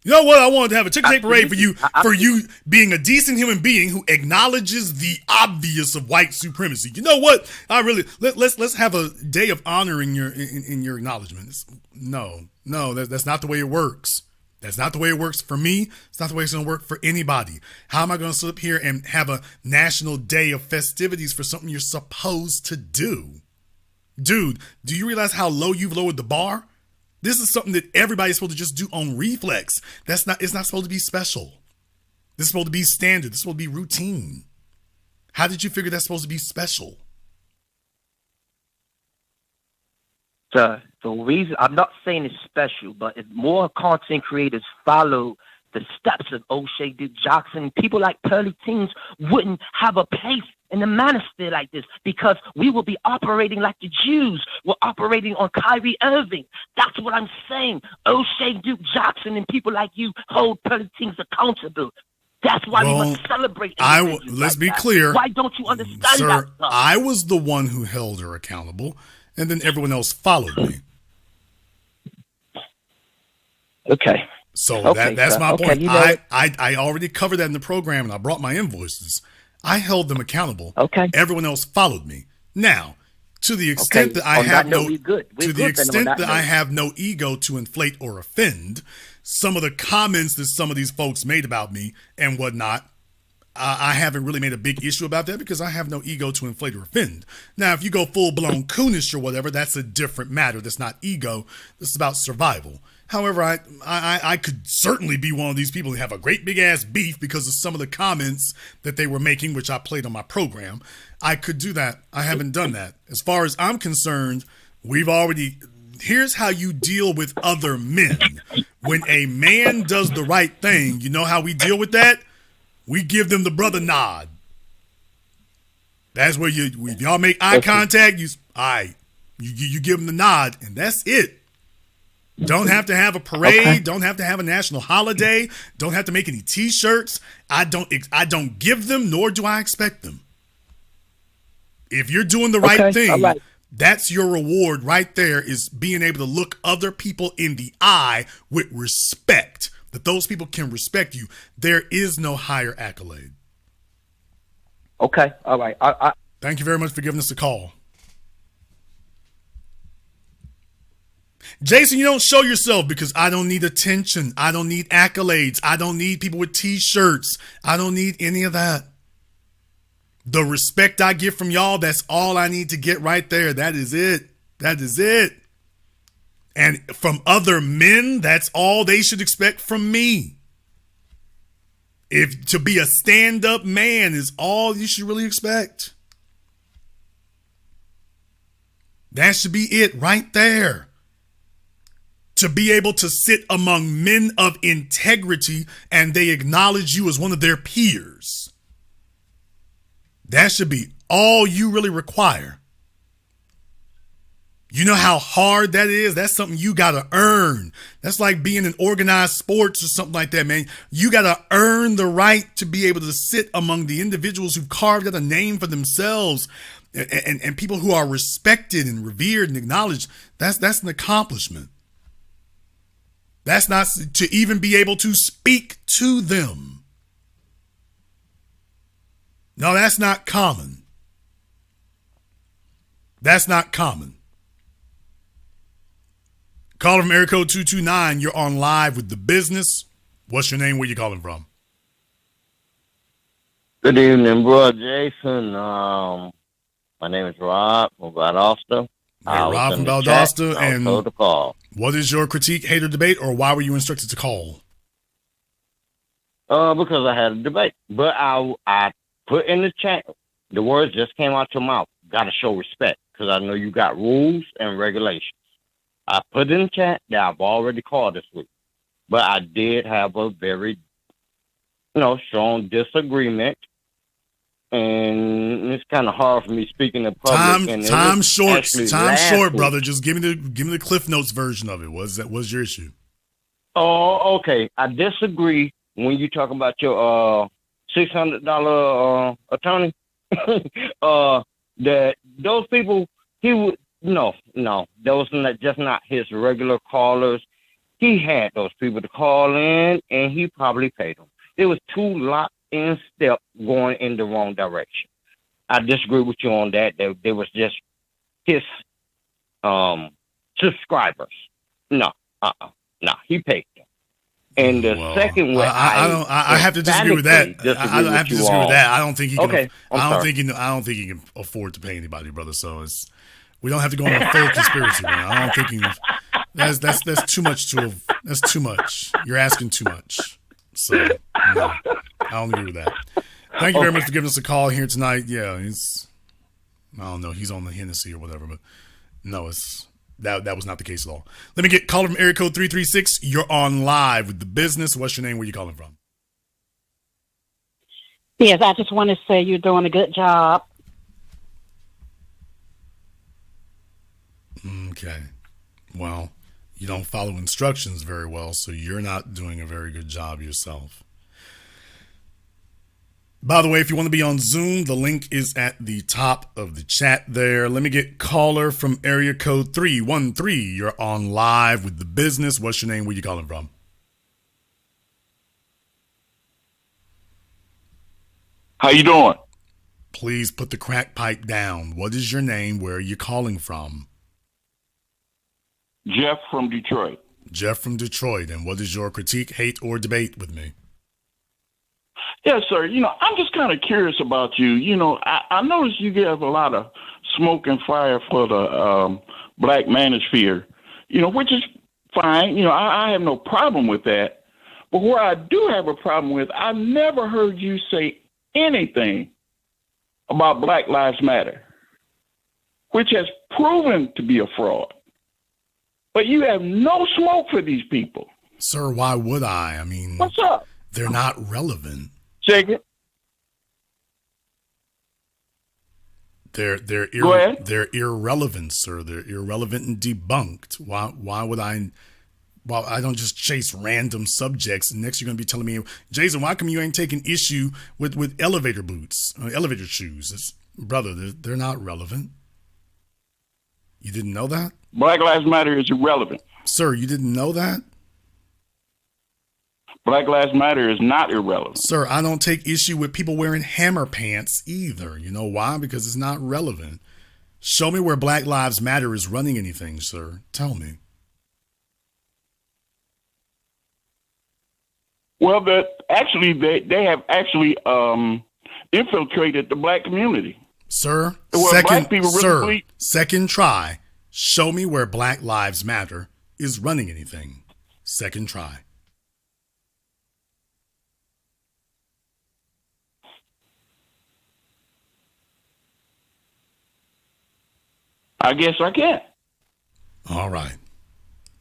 You know what? I wanted to have a ticker tape parade for you being a decent human being who acknowledges the obvious of white supremacy. You know what? Let's have a day of honoring your in your acknowledgments. No, that's not the way it works. That's not the way it works for me. It's not the way it's going to work for anybody. How am I going to sit up here and have a national day of festivities for something you're supposed to do? Dude, do you realize how low you've lowered the bar? This is something that everybody's supposed to just do on reflex. It's not supposed to be special. This is supposed to be standard. This is supposed to be routine. How did you figure that's supposed to be special? The reason, I'm not saying it's special, but if more content creators follow the steps of Oshay Duke Jackson, people like Pearly Teens wouldn't have a place in the manosphere like this, because we will be operating like the Jews were operating on Kyrie Irving. That's what I'm saying. Oshay Duke Jackson and people like you hold Pearly Teens accountable. That's why we must celebrate. Let's be clear. Why don't you understand sir, that stuff? I was the one who held her accountable, and then everyone else followed me. Okay. So that's my point. You know I already covered that in the program, and I brought my invoices. I held them accountable. Okay. Everyone else followed me. Now, to the extent that I have no ego to inflate or offend, some of the comments that some of these folks made about me and whatnot, I haven't really made a big issue about that because I have no ego to inflate or offend. Now, if you go full-blown coonish or whatever, that's a different matter. That's not ego. This is about survival. However, I could certainly be one of these people who have a great big-ass beef because of some of the comments that they were making, which I played on my program. I could do that. I haven't done that. As far as I'm concerned, here's how you deal with other men. When a man does the right thing, you know how we deal with that? We give them the brother nod. That's where if y'all make eye contact, you give them the nod, and that's it. Don't have to have a parade. Okay. Don't have to have a national holiday. Don't have to make any T-shirts. I don't give them, nor do I expect them. If you're doing the right thing, that's your reward right there, is being able to look other people in the eye with respect, that those people can respect you. There is no higher accolade. Okay. All right. Thank you very much for giving us a call. Jason, you don't show yourself because I don't need attention. I don't need accolades. I don't need people with T-shirts. I don't need any of that. The respect I get from y'all, that's all I need to get right there. That is it. That is it. And from other men, that's all they should expect from me. If to be a stand-up man is all you should really expect. That should be it right there. To be able to sit among men of integrity and they acknowledge you as one of their peers. That should be all you really require. You know how hard that is? That's something you got to earn. That's like being in organized sports or something like that, man. You got to earn the right to be able to sit among the individuals who've carved out a name for themselves and people who are respected and revered and acknowledged. That's an accomplishment. That's not to even be able to speak to them. No, that's not common. That's not common. Caller from area code 229, you're on live with The Business. What's your name? Where you calling from? Good evening, bro. Jason. My name is Rob from Valdosta. Hey, Rob from Valdosta, and told to call. What is your critique, hate, or debate, or why were you instructed to call? Because I had a debate, but I put in the chat. The words just came out your mouth. Got to show respect because I know you got rules and regulations. I put in the chat that I've already called this week, but I did have a very, strong disagreement. And it's kind of hard for me speaking in public. Time short, brother. Just give me the Cliff Notes version of it. What's your issue? Oh, okay. I disagree when you talk about your $600 attorney. That those people, he would no, those are just not his regular callers. He had those people to call in, and he probably paid them. It was too locked in step going in the wrong direction. I disagree with you on that. There was just his subscribers. No, he paid them. And the second way, I have to disagree with that. I have to disagree with that. I don't think he can. Okay, I don't think he can afford to pay anybody, brother. So we don't have to go on a full conspiracy, man. I don't think that's too much. That's too much. You're asking too much. So no, I don't agree with that. Thank you very much for giving us a call here tonight. Yeah, I don't know, he's on the Hennessy or whatever, but no, that was not the case at all. Let me get caller from area code 336. You're on live with The Business. What's your name? Where you calling from? Yes, I just want to say you're doing a good job. Okay. Well, you don't follow instructions very well, so you're not doing a very good job yourself. By the way, if you want to be on Zoom, the link is at the top of the chat there. Let me get caller from area code 313. You're on live with The Business. What's your name? Where you calling from? How you doing? Please put the crack pipe down. What is your name? Where are you calling from? Jeff from Detroit. Jeff from Detroit. And what is your critique, hate, or debate with me? Yes, sir. I'm just kind of curious about you. I noticed you give a lot of smoke and fire for the black manosphere, which is fine. I have no problem with that. But where I do have a problem with, I've never heard you say anything about Black Lives Matter, which has proven to be a fraud. But you have no smoke for these people. Sir, why would I? I mean, what's up? They're not relevant. Check it. They're irrelevant, sir. They're irrelevant and debunked. Why would I? Well, I don't just chase random subjects. And next, you're going to be telling me, Jason, why come you ain't taking issue with elevator boots, elevator shoes? Brother, they're not relevant. You didn't know that? Black Lives Matter is irrelevant. Sir, you didn't know that? Black Lives Matter is not irrelevant. Sir, I don't take issue with people wearing hammer pants either. You know why? Because it's not relevant. Show me where Black Lives Matter is running anything, sir. Tell me. Well, they have actually infiltrated the black community. Sir, second try. Show me where Black Lives Matter is running anything. Second try. I guess I can't. All right.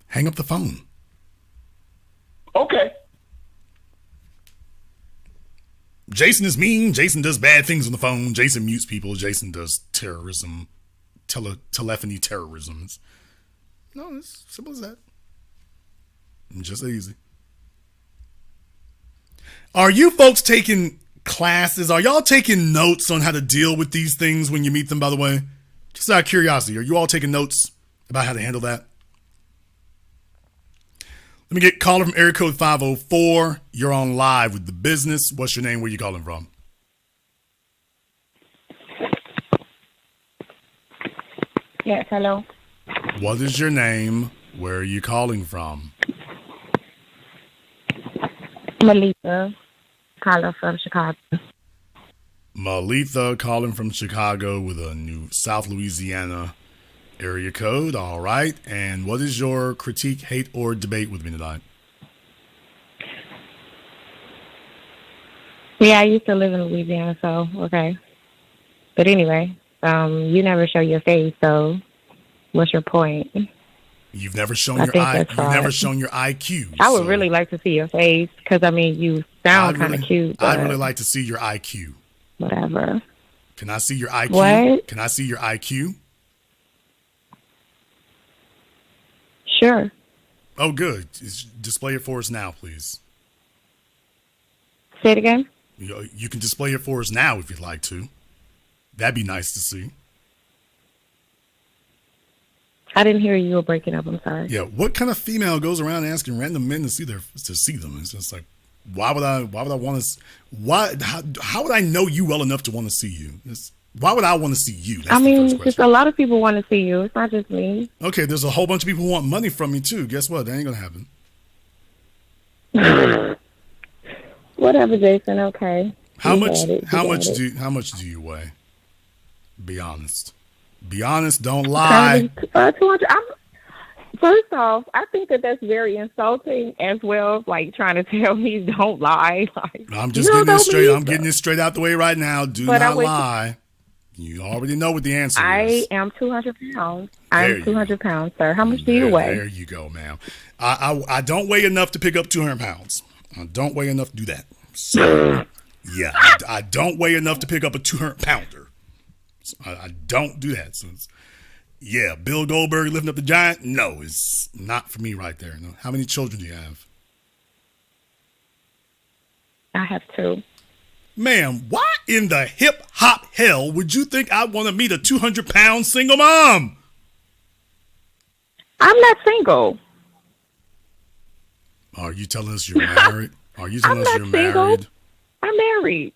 Hang up the phone. Okay. Jason is mean. Jason does bad things on the phone. Jason mutes people. Jason does terrorism, telephony terrorisms. No, it's simple as that. Just easy. Are you folks taking classes? Are y'all taking notes on how to deal with these things when you meet them, by the way? Just out of curiosity, are you all taking notes about how to handle that? Let me get caller from area code 504. You're on live with The Business. What's your name? Where you calling from? Yes, hello. What is your name? Where are you calling from? Melissa, caller from Chicago. Malitha calling from Chicago with a new South Louisiana area code. All right. And what is your critique, hate, or debate with me tonight? Yeah, I used to live in Louisiana, so okay. But anyway, you never show your face, so what's your point? You've never shown your you've never shown your IQ. I would really like to see your face because I mean you sound kind of cute. I'd really like to see your IQ. Whatever. Can I see your IQ? What? Can I see your IQ? Sure. Oh, good. Display it for us now, please. Say it again. You can display it for us now if you'd like to. That'd be nice to see. I didn't hear you were breaking up. I'm sorry. Yeah, what kind of female goes around asking random men to see them? It's just like, why would I want to? How would I know you well enough to want to see you? Why would I want to see you? That's I mean, just a lot of people want to see you. It's not just me. Okay, there's a whole bunch of people who want money from me too. Guess what? That ain't gonna happen. Whatever, Jason. Okay. How much do you weigh? Be honest. Be honest. Don't lie. 200. First off, I think that's very insulting as well. Like trying to tell me don't lie. Like, I'm just getting this straight. I'm getting this straight out the way right now. Do not lie. You already know what the answer is. I am 200 pounds. I'm 200 pounds, sir. How much do you weigh? There you go, ma'am. I don't weigh enough to pick up 200 pounds. I don't weigh enough to do that. So, yeah, I don't weigh enough to pick up a 200 pounder. So I don't do that. So, yeah, Bill Goldberg lifting up the giant? No, it's not for me right there. No. How many children do you have? I have 2. Ma'am, why in the hip hop hell would you think I want to meet a 200-pound single mom? I'm not single. Are you telling us you're married? Are you telling us you're single. Married? I'm married.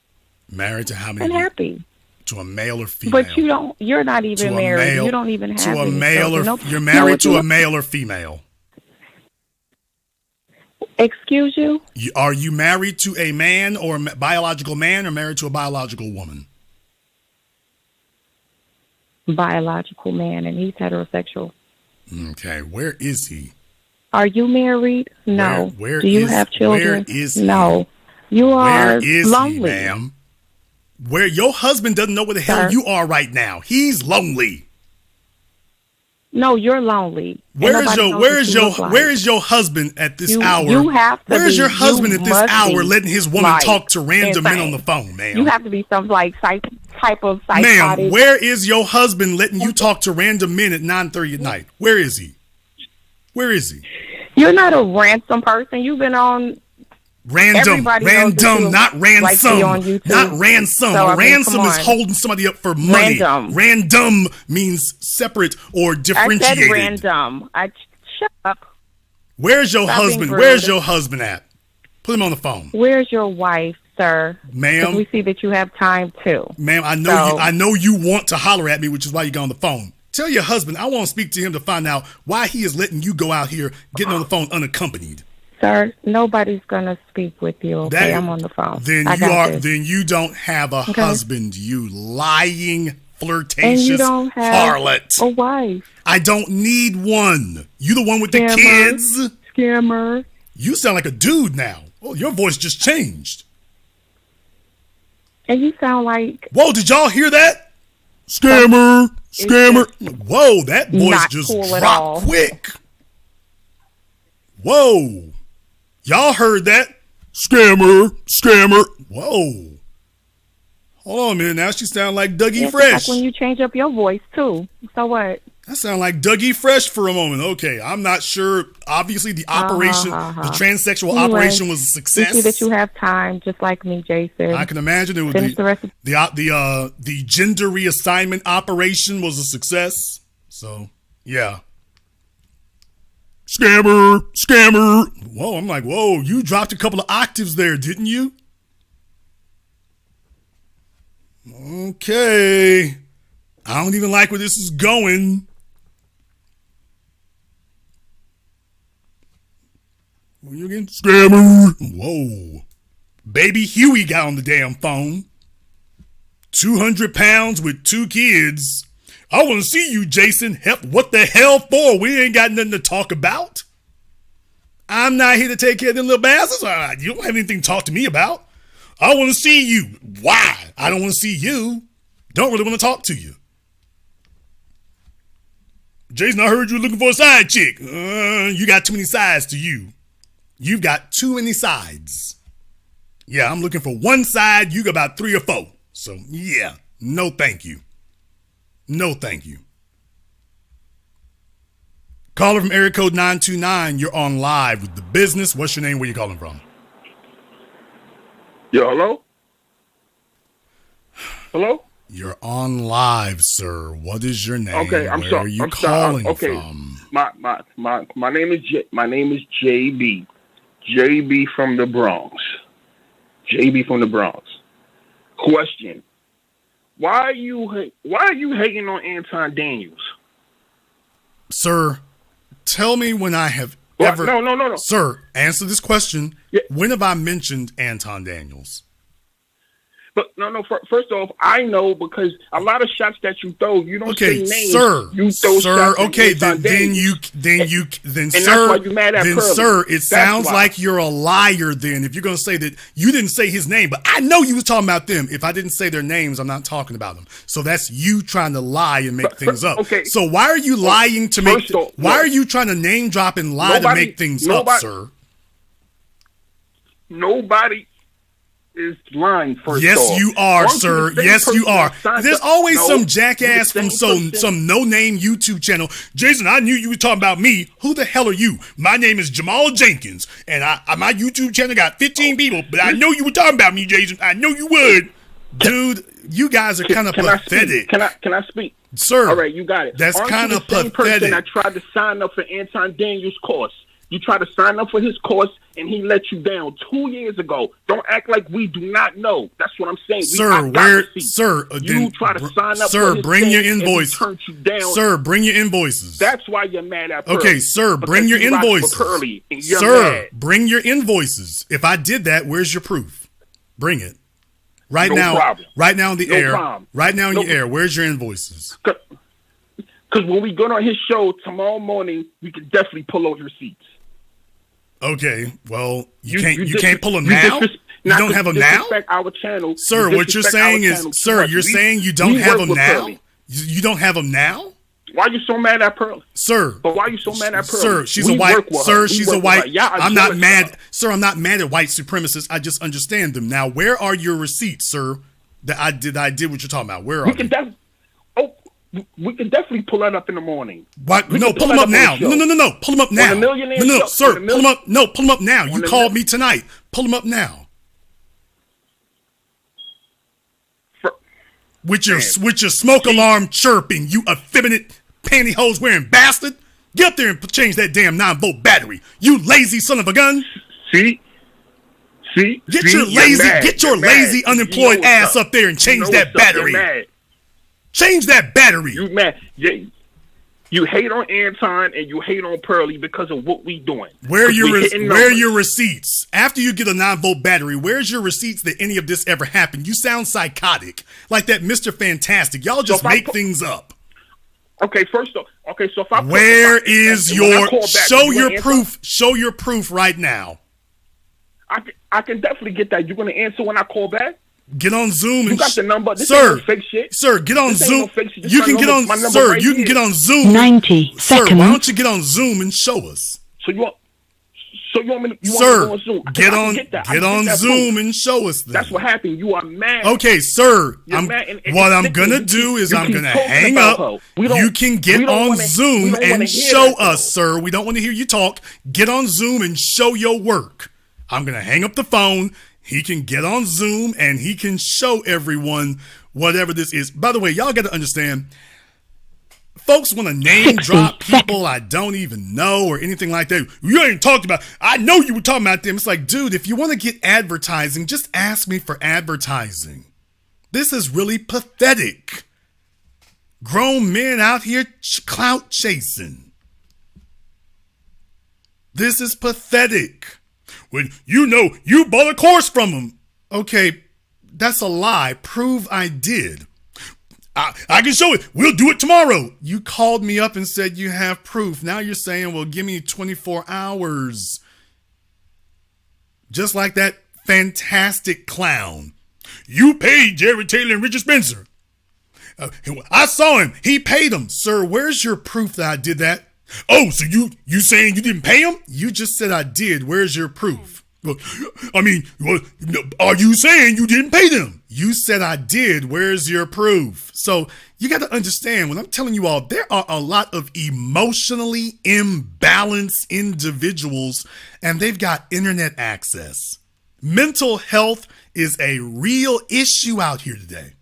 Married to how many? And happy. To a male or female? But you're not even married. You don't even have to a male children. You're married to a male or female? Excuse you? Are you married to a man or a biological man or married to a biological woman? Biological man, and he's heterosexual. Okay, where is he? Are you married? No. Where Do you have children? Where is he? No. You are Where is lonely. he, ma'am? Where your husband doesn't know where the hell you are right now. He's lonely. No, you're lonely. Where is your husband at this hour? You have to Where is your husband at this hour be, letting his woman talk to random men on the phone, ma'am? You have to be some type of psychotic. Ma'am, where is your husband letting you talk to random men at 9:30 at night? Where is he? Where is he? You're not a ransom person. You've been on random, not ransom, not ransom. So, a ransom is holding somebody up for money. Random means separate or differentiated. I said random. Shut up. Where's your husband? Where's your husband at? Put him on the phone. Where's your wife, sir? Ma'am, we see that you have time too. Ma'am, I know you want to holler at me, which is why you got on the phone. Tell your husband I want to speak to him to find out why he is letting you go out here getting on the phone unaccompanied. Sir, nobody's gonna speak with you. Okay, I'm on the phone. Then you don't have a husband. You lying, flirtatious and you don't have harlot. A wife. I don't need one. You the one with the kids. Scammer. You sound like a dude now. Oh, your voice just changed. And you sound like. Whoa! Did y'all hear that? Scammer. Whoa! That voice just dropped quick. Whoa! Y'all heard that? Scammer. Whoa. Hold on a minute. Now she sound like Dougie Fresh. Like when you change up your voice, too. So what? That sound like Dougie Fresh for a moment. Okay, I'm not sure. Obviously, the operation, the transsexual operation was a success. We see that you have time, just like me, Jason. I can imagine it would be. The gender reassignment operation was a success. So, yeah. Scammer. Whoa, I'm like, whoa, you dropped a couple of octaves there, didn't you? Okay. I don't even like where this is going. What you again? Scammer. Whoa. Baby Huey got on the damn phone. 200 pounds with 2 kids. I want to see you, Jason. Help, what the hell for? We ain't got nothing to talk about. I'm not here to take care of them little bastards. You don't have anything to talk to me about. I want to see you. Why? I don't want to see you. Don't really want to talk to you. Jason, I heard you were looking for a side chick. You got too many sides to you. You've got too many sides. Yeah, I'm looking for one side. You got about 3 or 4. So, yeah, no thank you. No thank you. Caller from area code 929, you're on live with The Business. What's your name? Where you calling from? Yo, hello? Hello? You're on live, sir. What is your name? Okay, I'm Where sorry. are you I'm calling sorry. Okay. from? My name is JB. JB from the Bronx. JB from the Bronx. Question: Why are you hating on Anton Daniels? Sir, tell me when I have ever... No. Sir, answer this question. Yeah. When have I mentioned Anton Daniels? But no. First off, I know because a lot of shots that you throw, you don't say names. Sir, you throw shots. Okay, then sir, that's why you mad at Pearly. Sir, it sounds like you're a liar. Then, if you're gonna say that you didn't say his name, but I know you was talking about them. If I didn't say their names, I'm not talking about them. So that's you trying to lie and make things up. Okay. So why are you lying to make? Why are you trying to name drop and lie to make things up, sir? Nobody is lying first. Yes, you are, sir. Yes, you are. There's always some jackass from some no-name YouTube channel. Jason, I knew you were talking about me. Who the hell are you? My name is Jamal Jenkins, and my YouTube channel got 15 people, but I know you were talking about me, Jason. I know you would. Dude, you guys are kind of pathetic. Can I speak? Sir. All right, you got it. That's kind of pathetic. Person that tried to sign up for Anton Daniels' course. You tried to sign up for his course, and he let you down 2 years ago. Don't act like we do not know. That's what I'm saying. You try to sign up for his bring your thing, invoice. And he turned you down. Sir, bring your invoices. That's why you're mad at Pearly. Okay, sir, bring your invoices. Pearly, sir, bring your invoices. If I did that, where's your proof? Bring it. Right now, right now in the air. Problem. Right now in the air. Where's your invoices? Because when we go on his show tomorrow morning, we can definitely pull out receipts. Okay, well, you can't pull them now? You don't have them now? Our channel. Sir, what you're saying is, sir, you're saying you don't have them now? You don't have them now? Why are you so mad at Pearl? Sir. But why are you so mad at Pearl? Sir, she's a white. Sir, she's a white. I'm not mad. Sir, I'm not mad at white supremacists. I just understand them. Now, where are your receipts, sir, that I did what you're talking about? Where are they? We can definitely pull that up in the morning. What? No, pull them up now. No. Pull them up now. No, sir. Pull them up. No, pull them up now. You called me tonight. Pull them up now. With your smoke alarm chirping, you effeminate pantyhose wearing bastard. Get up there and change that damn 9-volt battery. You lazy son of a gun. See, get your lazy unemployed ass up there and change that battery. Change that battery. You mad? You hate on Anton and you hate on Pearly because of what we doing. Where are your receipts? After you get a 9-volt battery, where's your receipts that any of this ever happened? You sound psychotic, like that Mr. Fantastic. Y'all just make things up. Okay, first off, so if I where is your show your proof? Show your proof right now. I can definitely get that. You're gonna answer when I call back. Get on Zoom. You got the number. This sir, ain't no fake shit. Sir, get on Zoom. You can get on. Sir, you can get on Zoom. 90 seconds. Sir, why don't you get on Zoom and show us? So you want me to? Sir, want me to go on Zoom? Get on Zoom and show us. Then. That's what happened. You are mad. Okay, sir. What I'm gonna do is I'm gonna hang up. You can get on Zoom and show us, sir. We don't want to hear you talk. Get on Zoom and show your work. I'm gonna hang up the phone. He can get on Zoom and he can show everyone whatever this is. By the way, y'all got to understand, folks want to name drop people I don't even know or anything like that. You ain't talked about. I know you were talking about them. It's like, dude, if you want to get advertising, just ask me for advertising. This is really pathetic. Grown men out here clout chasing. This is pathetic. When you know you bought a course from him. Okay, That's a lie. Prove I did. I can show it. We'll do it tomorrow. You called me up and said you have proof. Now you're saying, well, give me 24 hours. Just like that fantastic clown. You paid Jerry Taylor and Richard Spencer. I saw him. He paid him. Sir, where's your proof that I did that? Oh, so you saying you didn't pay him? You just said I did. Where's your proof? Well, I mean, are you saying you didn't pay them? You said I did. Where's your proof? So you got to understand, when I'm telling you all, there are a lot of emotionally imbalanced individuals, and they've got internet access. Mental health is a real issue out here today.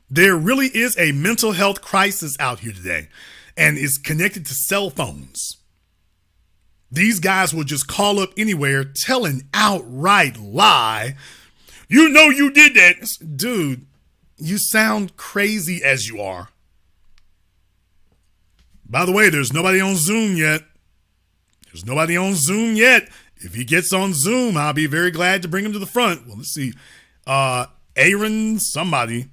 There really is a mental health crisis out here today, and it's connected to cell phones. These guys will just call up anywhere, tell an outright lie. You know you did that. Dude, you sound crazy as you are. By the way, there's nobody on Zoom yet. There's nobody on Zoom yet. If he gets on Zoom, I'll be very glad to bring him to the front. Well, let's see. Aaron somebody.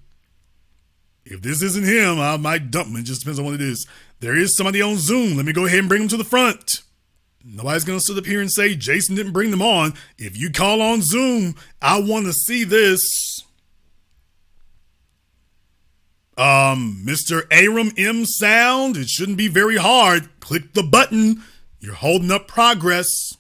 If this isn't him, I might dump him. It just depends on what it is. There is somebody on Zoom. Let me go ahead and bring him to the front. Nobody's going to sit up here and say Jason didn't bring them on. If you call on Zoom, I want to see this. Mr. Aram M Sound, it shouldn't be very hard. Click the button. You're holding up progress.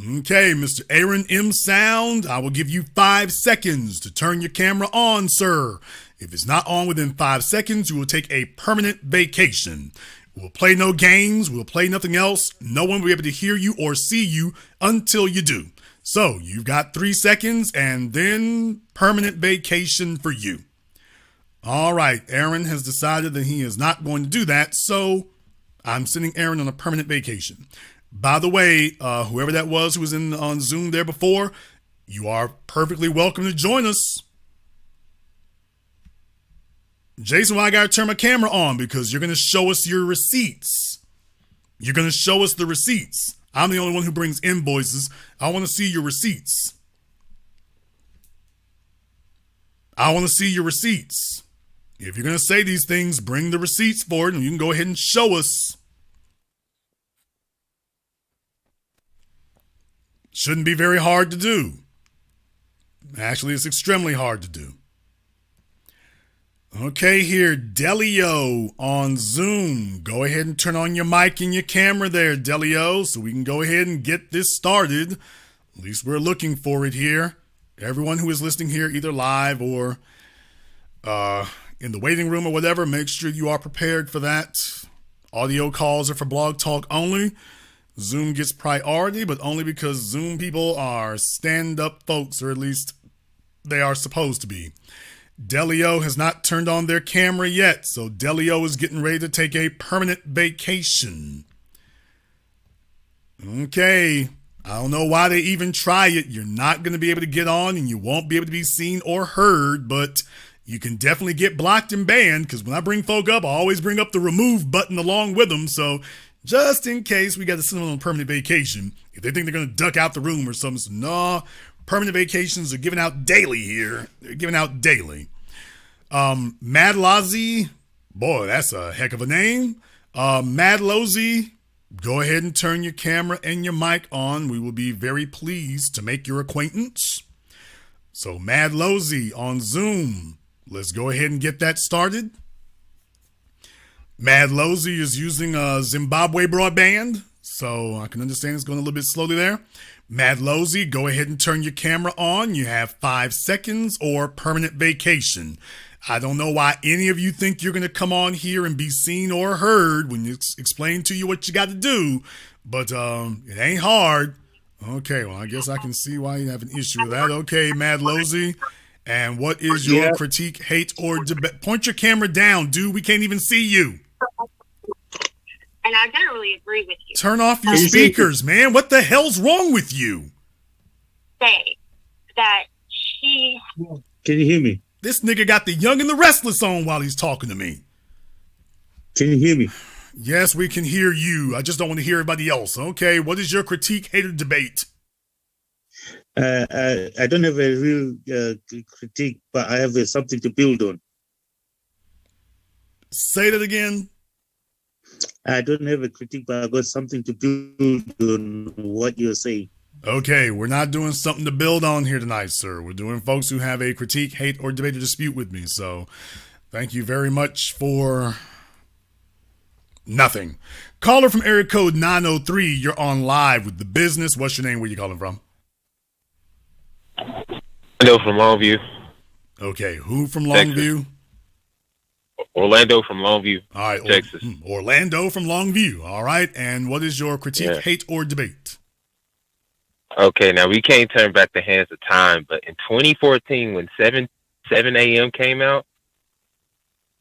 Okay, Mr. Aaron M Sound, I will give you 5 seconds to turn your camera on, sir. If it's not on within 5 seconds, you will take a permanent vacation. We'll play no games. We'll play nothing else. No one will be able to hear you or see you until you do. So you've got 3 seconds and then permanent vacation for you. All right. Aaron has decided that he is not going to do that. So I'm sending Aaron on a permanent vacation. By the way, whoever that was who was on Zoom there before, you are perfectly welcome to join us. Jason, well, I got to turn my camera on because you're going to show us your receipts. You're going to show us the receipts. I'm the only one who brings invoices. I want to see your receipts. I want to see your receipts. If you're going to say these things, bring the receipts for it, and you can go ahead and show us. Shouldn't be very hard to do. Actually, it's extremely hard to do. Okay, here, Delio on Zoom. Go ahead and turn on your mic and your camera there, Delio, so we can go ahead and get this started. At least we're looking for it here. Everyone who is listening here, either live or in the waiting room or whatever, make sure you are prepared for that. Audio calls are for Blog Talk only. Zoom gets priority, but only because Zoom people are stand-up folks, or at least they are supposed to be. Delio has not turned on their camera yet, so Delio is getting ready to take a permanent vacation. Okay, I don't know why they even try it. You're not going to be able to get on, and you won't be able to be seen or heard, but you can definitely get blocked and banned, because when I bring folk up, I always bring up the remove button along with them, so just in case we got to send them on a permanent vacation, if they think they're going to duck out the room or something, so no. Permanent vacations are given out daily here. They're given out daily. Mad Lozzy, boy, that's a heck of a name. Mad Lozzy, go ahead and turn your camera and your mic on. We will be very pleased to make your acquaintance. So Mad Lozzy on Zoom. Let's go ahead and get that started. Mad Lozzy is using Zimbabwe broadband, so I can understand it's going a little bit slowly there. Mad Lozzy, go ahead and turn your camera on. You have 5 seconds or permanent vacation. I don't know why any of you think you're going to come on here and be seen or heard when you explain to you what you got to do, but it ain't hard. Okay, well, I guess I can see why you have an issue with that. Okay, Mad Lozzy, and what is your critique, hate, or debate? Point your camera down, dude. We can't even see you. And I generally agree with you. Turn off your speakers, man. What the hell's wrong with you? Say that she... Can you hear me? This nigga got the Young and the Restless on while he's talking to me. Can you hear me? Yes, we can hear you. I just don't want to hear everybody else. Okay, what is your critique, hate, or debate? I don't have a real critique, but I have something to build on. Say that again. I don't have a critique, but I got something to build on what you're saying. Okay, we're not doing something to build on here tonight, sir. We're doing folks who have a critique, hate, or debate or dispute with me. So thank you very much for nothing. Caller from area code 903, you're on live with the business. What's your name? Where you calling from? Orlando from Longview. Okay, who from Longview? Orlando from Longview, all right, Texas. Orlando from Longview. All right, and what is your critique, hate, or debate? Okay, now we can't turn back the hands of time, but in 2014, when 7 a.m. came out,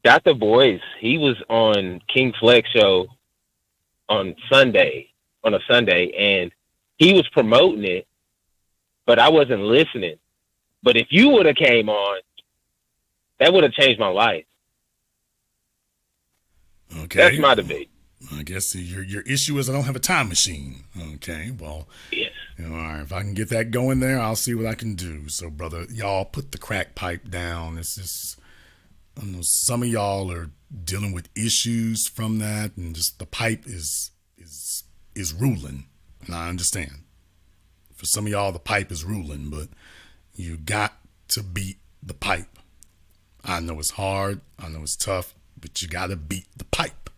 Dr. Boyce, he was on King Flex show on a Sunday, and he was promoting it, but I wasn't listening. But if you would have came on, that would have changed my life. Okay, that's my debate. I guess your issue is I don't have a time machine. Okay, well, yes. All right, if I can get that going there, I'll see what I can do. So, brother, y'all put the crack pipe down. It's just, I know some of y'all are dealing with issues from that, and just the pipe is ruling, and I understand. For some of y'all, the pipe is ruling, but you got to beat the pipe. I know it's hard. I know it's tough. But you got to beat the pipe.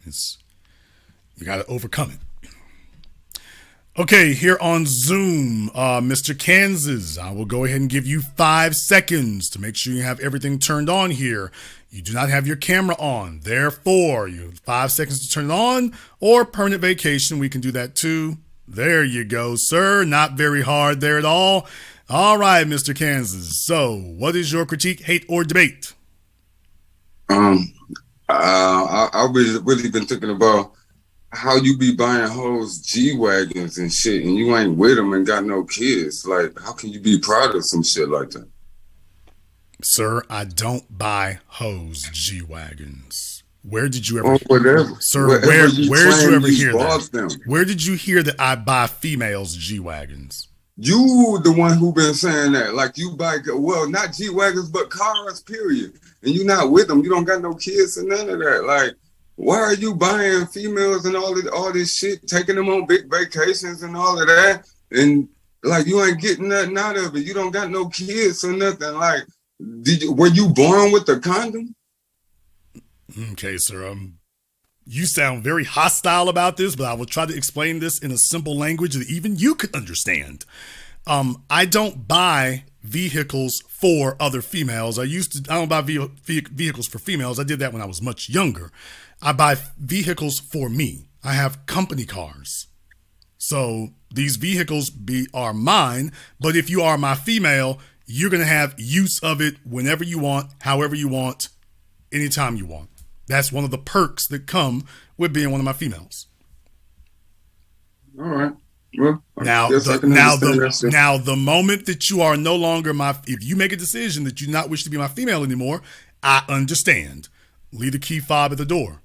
You got to overcome it. Okay, here on Zoom, Mr. Kansas, I will go ahead and give you 5 seconds to make sure you have everything turned on here. You do not have your camera on. Therefore, you have 5 seconds to turn it on, or permanent vacation. We can do that too. There you go, sir. Not very hard there at all. All right, Mr. Kansas. So, what is your critique, hate, or debate? I've really been thinking about how you be buying hoes G-Wagons and shit, and you ain't with them and got no kids. Like, how can you be proud of some shit like that? Sir, I don't buy hoes G-Wagons. Where did you ever? Oh, whatever. Sir, wherever where did you ever hear that? Them. Where did you hear that I buy females G-Wagons? You the one who been saying that. Like, you buy, well, not G-Wagons, but cars, period. And you not with them. You don't got no kids and none of that. Like, why are you buying females and all this shit, taking them on big vacations and all of that? And, like, you ain't getting nothing out of it. You don't got no kids or nothing. Like, were you born with a condom? Okay, sir. You sound very hostile about this, but I will try to explain this in a simple language that even you could understand. I don't buy vehicles for other females. I don't buy vehicles for females. I did that when I was much younger. I buy vehicles for me. I have company cars. So these vehicles are mine, but if you are my female, you're going to have use of it whenever you want, however you want, anytime you want. That's one of the perks that come with being one of my females. All right. Well, now the moment that you are no longer if you make a decision that you do not wish to be my female anymore, I understand. Leave the key fob at the door.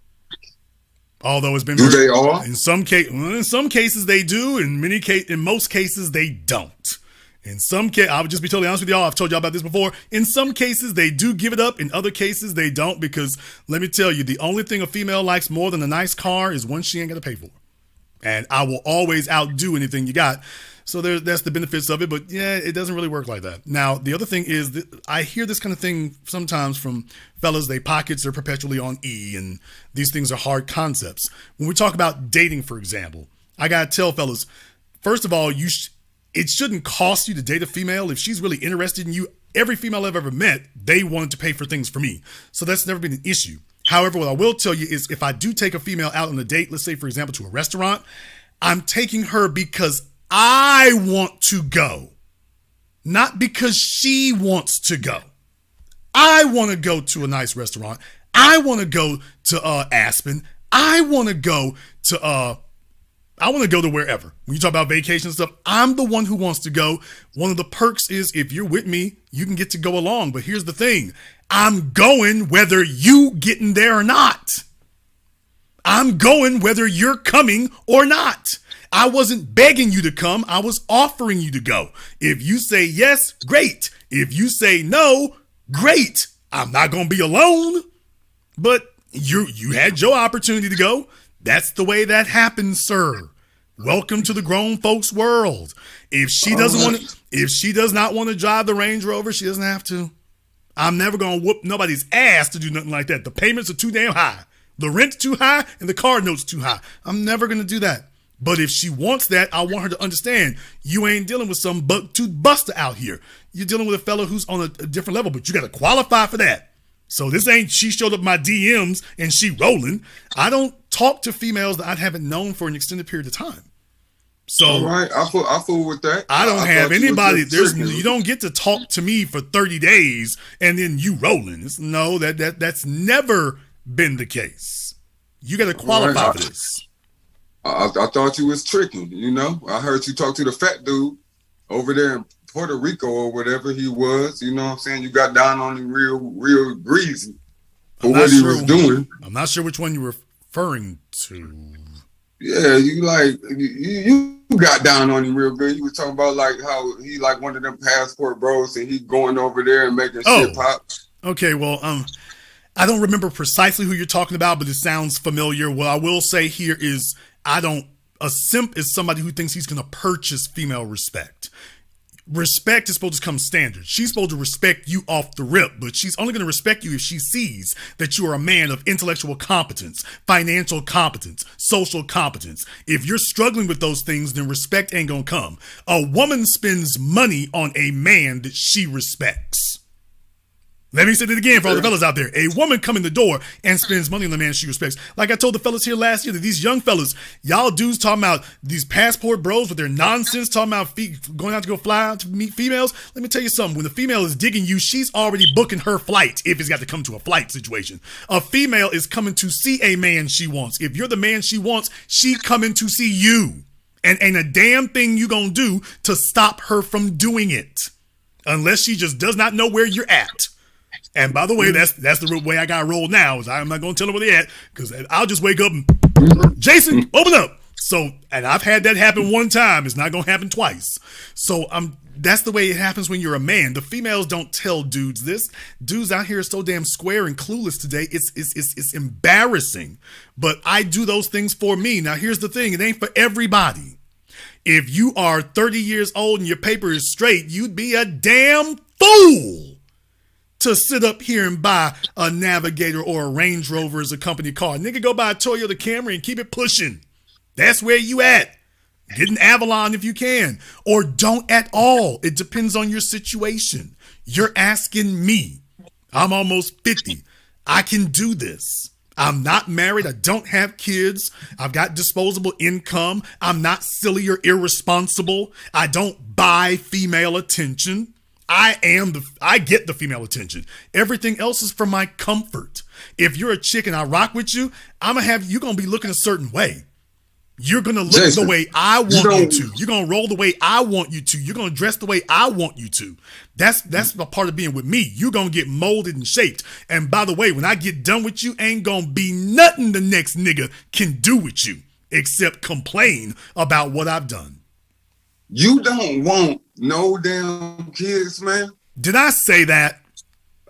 Although it's been they all? In some cases they do, in most cases they don't. In some cases, I would just be totally honest with y'all. I've told y'all about this before. In some cases, they do give it up. In other cases, they don't, because let me tell you, the only thing a female likes more than a nice car is one she ain't got to pay for. And I will always outdo anything you got. So that's the benefits of it. But yeah, it doesn't really work like that. Now, the other thing is that I hear this kind of thing sometimes from fellas. They pockets are perpetually on E, and these things are hard concepts. When we talk about dating, for example, I got to tell fellas, first of all, it shouldn't cost you to date a female. If she's really interested in you, every female I've ever met, they wanted to pay for things for me. So that's never been an issue. However, what I will tell you is if I do take a female out on a date, let's say, for example, to a restaurant, I'm taking her because I want to go, not because she wants to go. I want to go to a nice restaurant. I want to go to Aspen. I want to go to wherever. When you talk about vacation and stuff, I'm the one who wants to go. One of the perks is if you're with me, you can get to go along. But here's the thing. I'm going whether you getting there or not. I'm going whether you're coming or not. I wasn't begging you to come. I was offering you to go. If you say yes, great. If you say no, great. I'm not going to be alone. But you had your opportunity to go. That's the way that happens, sir. Welcome to the grown folks world. If she does not want to drive the Range Rover, she doesn't have to. I'm never going to whoop nobody's ass to do nothing like that. The payments are too damn high. The rent's too high and the car note's too high. I'm never going to do that. But if she wants that, I want her to understand you ain't dealing with some buck-tooth buster out here. You're dealing with a fella who's on a different level, but you got to qualify for that. So this ain't she showed up my DMs and she rolling. I don't talk to females that I haven't known for an extended period of time. So all right, I fool with that. I don't have anybody. You don't get to talk to me for 30 days and then you rolling. No, that's never been the case. You got to qualify for this. I thought you was tricking. You know, I heard you talk to the fat dude over there in Puerto Rico or whatever he was. You know what I'm saying? You got down on him real greasy for what he was doing. I'm not sure which one you were referring to. Yeah, you got down on him real good. You was talking about like how he like one of them passport bros and he going over there and making shit pop. Okay, well, I don't remember precisely who you're talking about, but it sounds familiar. What I will say here is a simp is somebody who thinks he's going to purchase female respect. Respect is supposed to come standard. She's supposed to respect you off the rip, but she's only going to respect you if she sees that you are a man of intellectual competence, financial competence, social competence. If you're struggling with those things, then respect ain't going to come. A woman spends money on a man that she respects. Let me say it again for all the fellas out there. A woman come in the door and spends money on the man she respects. Like I told the fellas here last year, that these young fellas, y'all dudes talking about these passport bros with their nonsense, talking about going out to go fly out to meet females. Let me tell you something. When the female is digging you, she's already booking her flight if it's got to come to a flight situation. A female is coming to see a man she wants. If you're the man she wants, she coming to see you. And ain't a damn thing you gonna do to stop her from doing it. Unless she just does not know where you're at. And by the way, that's the way I got rolled now. Is I'm not going to tell them where they at because I'll just wake up and Jason, open up. So, and I've had that happen one time. It's not going to happen twice. So that's the way it happens when you're a man. The females don't tell dudes this. Dudes out here are so damn square and clueless today. It's embarrassing. But I do those things for me. Now, here's the thing. It ain't for everybody. If you are 30 years old and your paper is straight, you'd be a damn fool to sit up here and buy a Navigator or a Range Rover as a company car. Nigga, go buy a Toyota Camry and keep it pushing. That's where you at. Get an Avalon if you can. Or don't at all. It depends on your situation. You're asking me. I'm almost 50. I can do this. I'm not married. I don't have kids. I've got disposable income. I'm not silly or irresponsible. I don't buy female attention. I get the female attention. Everything else is for my comfort. If you're a chick and I rock with you, you're going to be looking a certain way. You're going to look the way I want you to. You're going to roll the way I want you to. You're going to dress the way I want you to. That's a part of being with me. You're going to get molded and shaped. And by the way, when I get done with you, ain't going to be nothing the next nigga can do with you except complain about what I've done. You don't want no damn kids, man. Did I say that?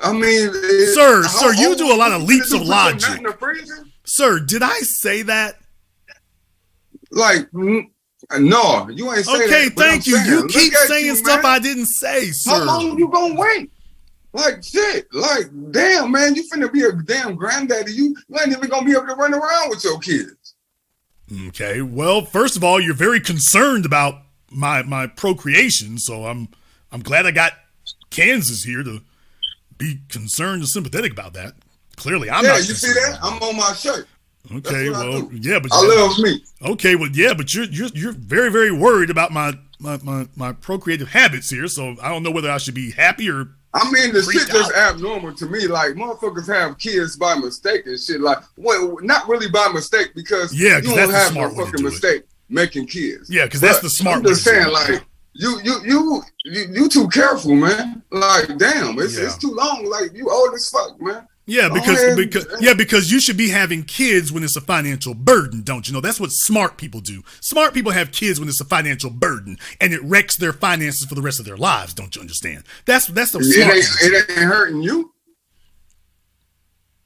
I mean, sir, you do a lot of leaps of logic. Sir, did I say that? Like, no, you ain't saying that. Okay, thank you. You keep saying stuff I didn't say, sir. How long you gonna wait? Like, shit. Like, damn, man, you finna be a damn granddaddy. You ain't even gonna be able to run around with your kids. Okay, well, first of all, you're very concerned about my procreation, so I'm glad I got Kansas here to be concerned and sympathetic about that. Clearly, I'm not. Yeah, you see that? I'm on my shirt. Okay, well, yeah, but I love me. Okay, well, yeah, but you're very, very worried about my procreative habits here. So I don't know whether I should be happy or. I mean, the shit just abnormal to me. Like, motherfuckers have kids by mistake and shit. Like, well, not really by mistake because you don't have no fucking mistake making kids. Yeah, because that's the smart one. I'm just saying, like, you too careful, man. Like, damn, it's too long. Like, you old as fuck, man. Yeah, because you should be having kids when it's a financial burden, don't you know? That's what smart people do. Smart people have kids when it's a financial burden, and it wrecks their finances for the rest of their lives. Don't you understand? That's the smart. It ain't hurting you.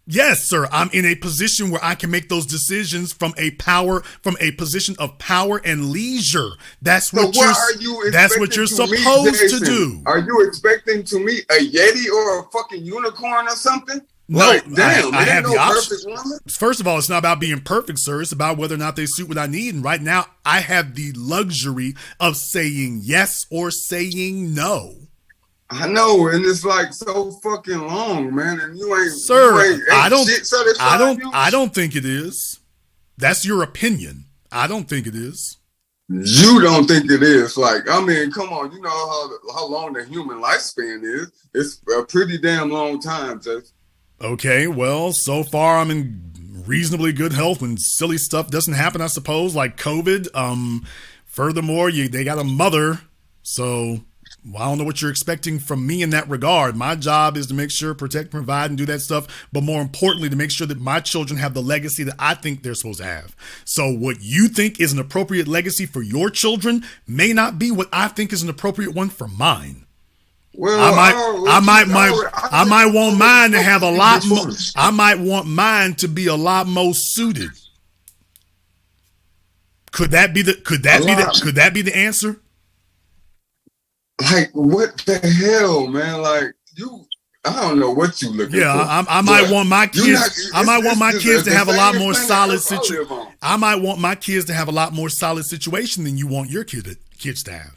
Yes, sir. I'm in a position where I can make those decisions from a position of power and leisure. That's what you're supposed to do. Are you expecting to meet a Yeti or a fucking unicorn or something? No, like, damn, I have the option. Woman? First of all, it's not about being perfect, sir. It's about whether or not they suit what I need. And right now, I have the luxury of saying yes or saying no. I know, and it's like so fucking long, man. And you ain't, sir. I don't think it is. That's your opinion. I don't think it is. You don't think it is? Like, I mean, come on. You know how long the human lifespan is? It's a pretty damn long time, Jess. Okay, well, so far I'm in reasonably good health when silly stuff doesn't happen, I suppose, like COVID. Furthermore, they got a mother, so I don't know what you're expecting from me in that regard. My job is to make sure, protect, provide, and do that stuff, but more importantly, to make sure that my children have the legacy that I think they're supposed to have. So what you think is an appropriate legacy for your children may not be what I think is an appropriate one for mine. Well, I might want mine to have a lot more. I might want mine to be a lot more suited. Could that be the answer? Like, what the hell, man? Like, I don't know what you looking for. Yeah, I might want my kids. I might want my kids to have a lot more solid situation. I might want my kids to have a lot more solid situation than you want your kids to have.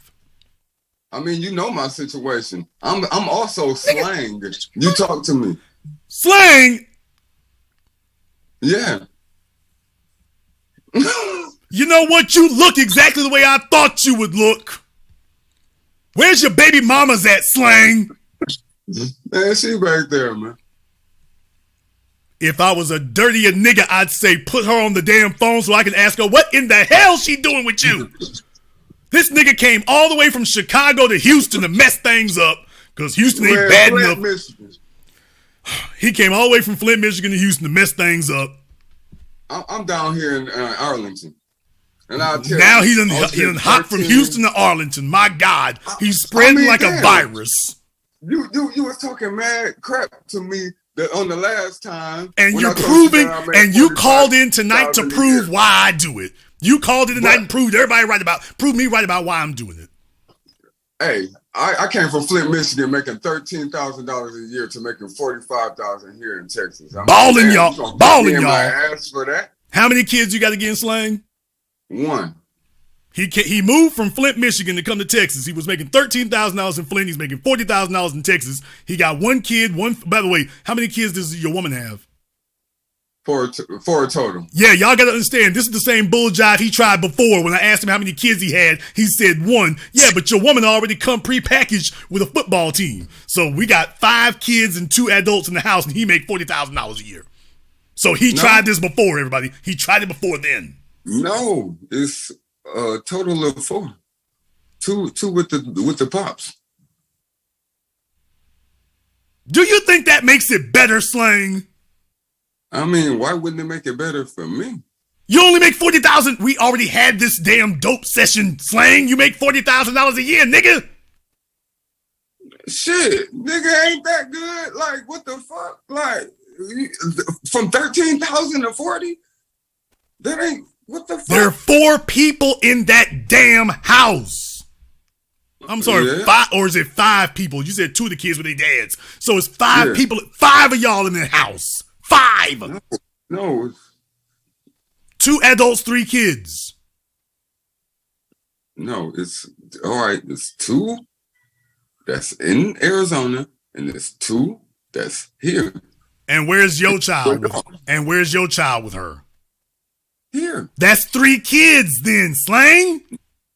I mean, you know my situation. I'm also Slang. You talk to me. Slang? Yeah. You know what? You look exactly the way I thought you would look. Where's your baby mamas at, Slang? Man, she right there, man. If I was a dirtier nigga, I'd say put her on the damn phone so I can ask her what in the hell she doing with you. This nigga came all the way from Chicago to Houston to mess things up because Houston ain't bad enough. Michigan. He came all the way from Flint, Michigan to Houston to mess things up. I'm down here in Arlington. And I'll tell now he done hop from Houston to Arlington. My God, he's spreading like a virus. You was talking mad crap to me on the last time. And you're proving, and you called in tonight to prove why I do it. You called in tonight and proved me right about why I'm doing it. Hey, I came from Flint, Michigan, making $13,000 a year to making $45,000 here in Texas. Balling y'all. My ass for that. How many kids you got again, Slang? One. He moved from Flint, Michigan to come to Texas. He was making $13,000 in Flint. He's making $40,000 in Texas. He got one kid. By the way, how many kids does your woman have? For a total. Yeah, y'all got to understand, this is the same bull jive he tried before. When I asked him how many kids he had, he said one. Yeah, but your woman already come pre-packaged with a football team. So we got 5 kids and 2 adults in the house, and he make $40,000 a year. So he tried this before, everybody. He tried it before then. No, it's a total of 4. Two with the pops. Do you think that makes it better, Slang? I mean, why wouldn't it make it better for me? You only make $40,000. We already had this damn dope session, Slang. You make $40,000 a year, nigga. Shit, nigga, ain't that good? Like, what the fuck? Like, from 13,000 to 40? That ain't, what the fuck? There are 4 people in that damn house. I'm sorry, 5, or is it 5 people? You said 2 of the kids were their dads. So it's 5 people, 5 of y'all in the house. 5. No. 2 adults, 3 kids. No, it's all right. It's 2 that's in Arizona, and there's 2 that's here. And where's your child? With her? Here. That's 3 kids then, Slang.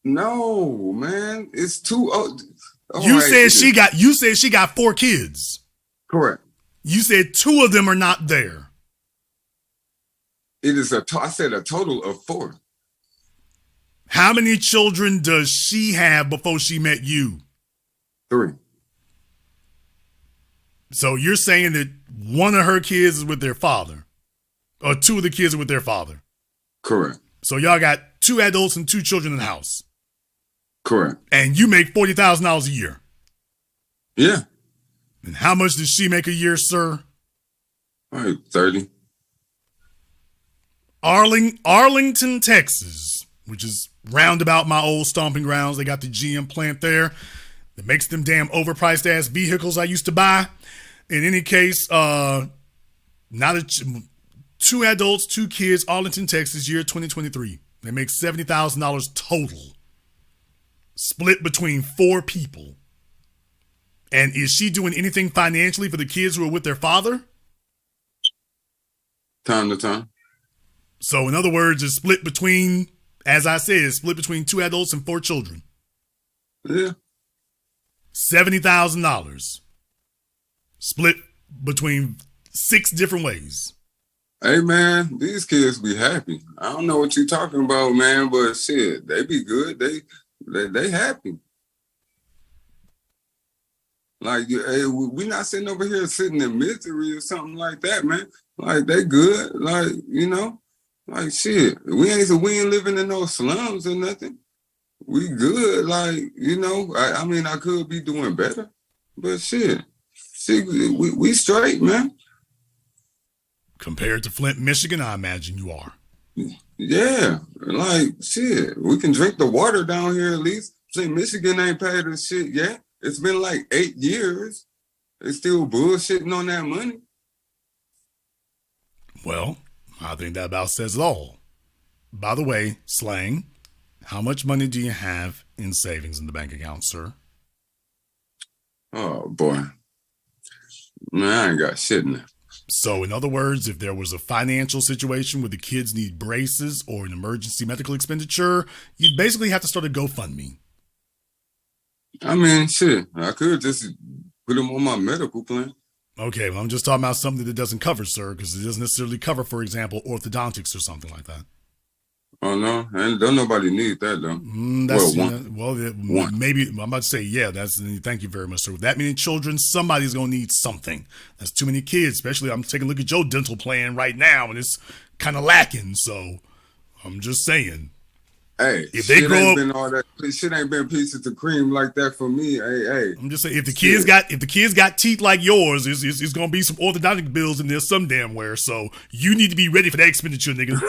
No, man, it's 2. You said she got 4 kids. Correct. You said 2 of them are not there. It is I said a total of 4. How many children does she have before she met you? 3. So you're saying that one of her kids is with their father, or two of the kids are with their father? Correct. So y'all got 2 adults and 2 children in the house. Correct. And you make $40,000 a year. Yeah. And how much does she make a year, sir? All right, 30. Arlington, Texas, which is roundabout my old stomping grounds. They got the GM plant there that makes them damn overpriced ass vehicles I used to buy. In any case, 2 adults, 2 kids, Arlington, Texas, year 2023. They make $70,000 total, split between 4 people. And is she doing anything financially for the kids who are with their father? Time to time. So in other words, it's split between, as I said, it's split between 2 adults and 4 children. Yeah. $70,000 split between 6 different ways. Hey man, these kids be happy. I don't know what you're talking about, man, but shit, they be good. They happy. Like, hey, we not sitting over here sitting in misery or something like that, man. Like, they good. Like, you know, like shit. We ain't living in no slums or nothing. We good. Like, you know, I mean, I could be doing better, but shit, we straight, man. Compared to Flint, Michigan, I imagine you are. Yeah, like shit. We can drink the water down here at least. Flint, Michigan ain't paid us shit yet. It's been like 8 years. They still bullshitting on that money. Well, I think that about says it all. By the way, Slang, how much money do you have in savings in the bank account, sir? Oh, boy. Man, I ain't got shit in there. So, in other words, if there was a financial situation where the kids need braces or an emergency medical expenditure, you'd basically have to start a GoFundMe. I mean, shit, I could just put them on my medical plan. Okay, well, I'm just talking about something that doesn't cover, sir, because it doesn't necessarily cover, for example, orthodontics or something like that. Oh, no? And don't nobody need that, though. Maybe, I'm about to say, yeah, thank you very much, sir. With that many children, somebody's going to need something. That's too many kids, especially I'm taking a look at your dental plan right now, and it's kind of lacking, so I'm just saying. Hey, if they grow up, been all that shit ain't been pieces of cream like that for me. Hey. I'm just saying, if the kids got teeth like yours, it's gonna be some orthodontic bills in there some damn where. So you need to be ready for that expenditure, nigga.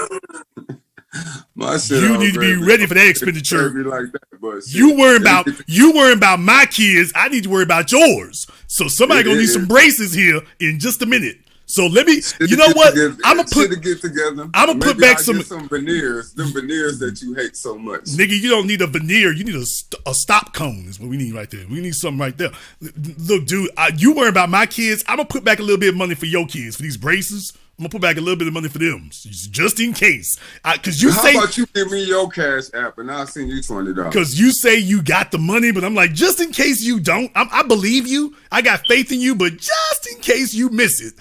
You need to be ready for that expenditure. Like that, but you worry about my kids. I need to worry about yours. So somebody gonna need some braces here in just a minute. So let me, you know what? I'm gonna put back some veneers, them veneers that you hate so much. Nigga, you don't need a veneer. You need a stop cone is what we need right there. We need something right there. Look, dude, you worry about my kids. I'm gonna put back a little bit of money for your kids for these braces. I'm gonna put back a little bit of money for them, just in case. Cause you How about you give me your cash app and I'll send you $20? Cause you say you got the money, but I'm like, just in case you don't, I believe you. I got faith in you, but just in case you miss it.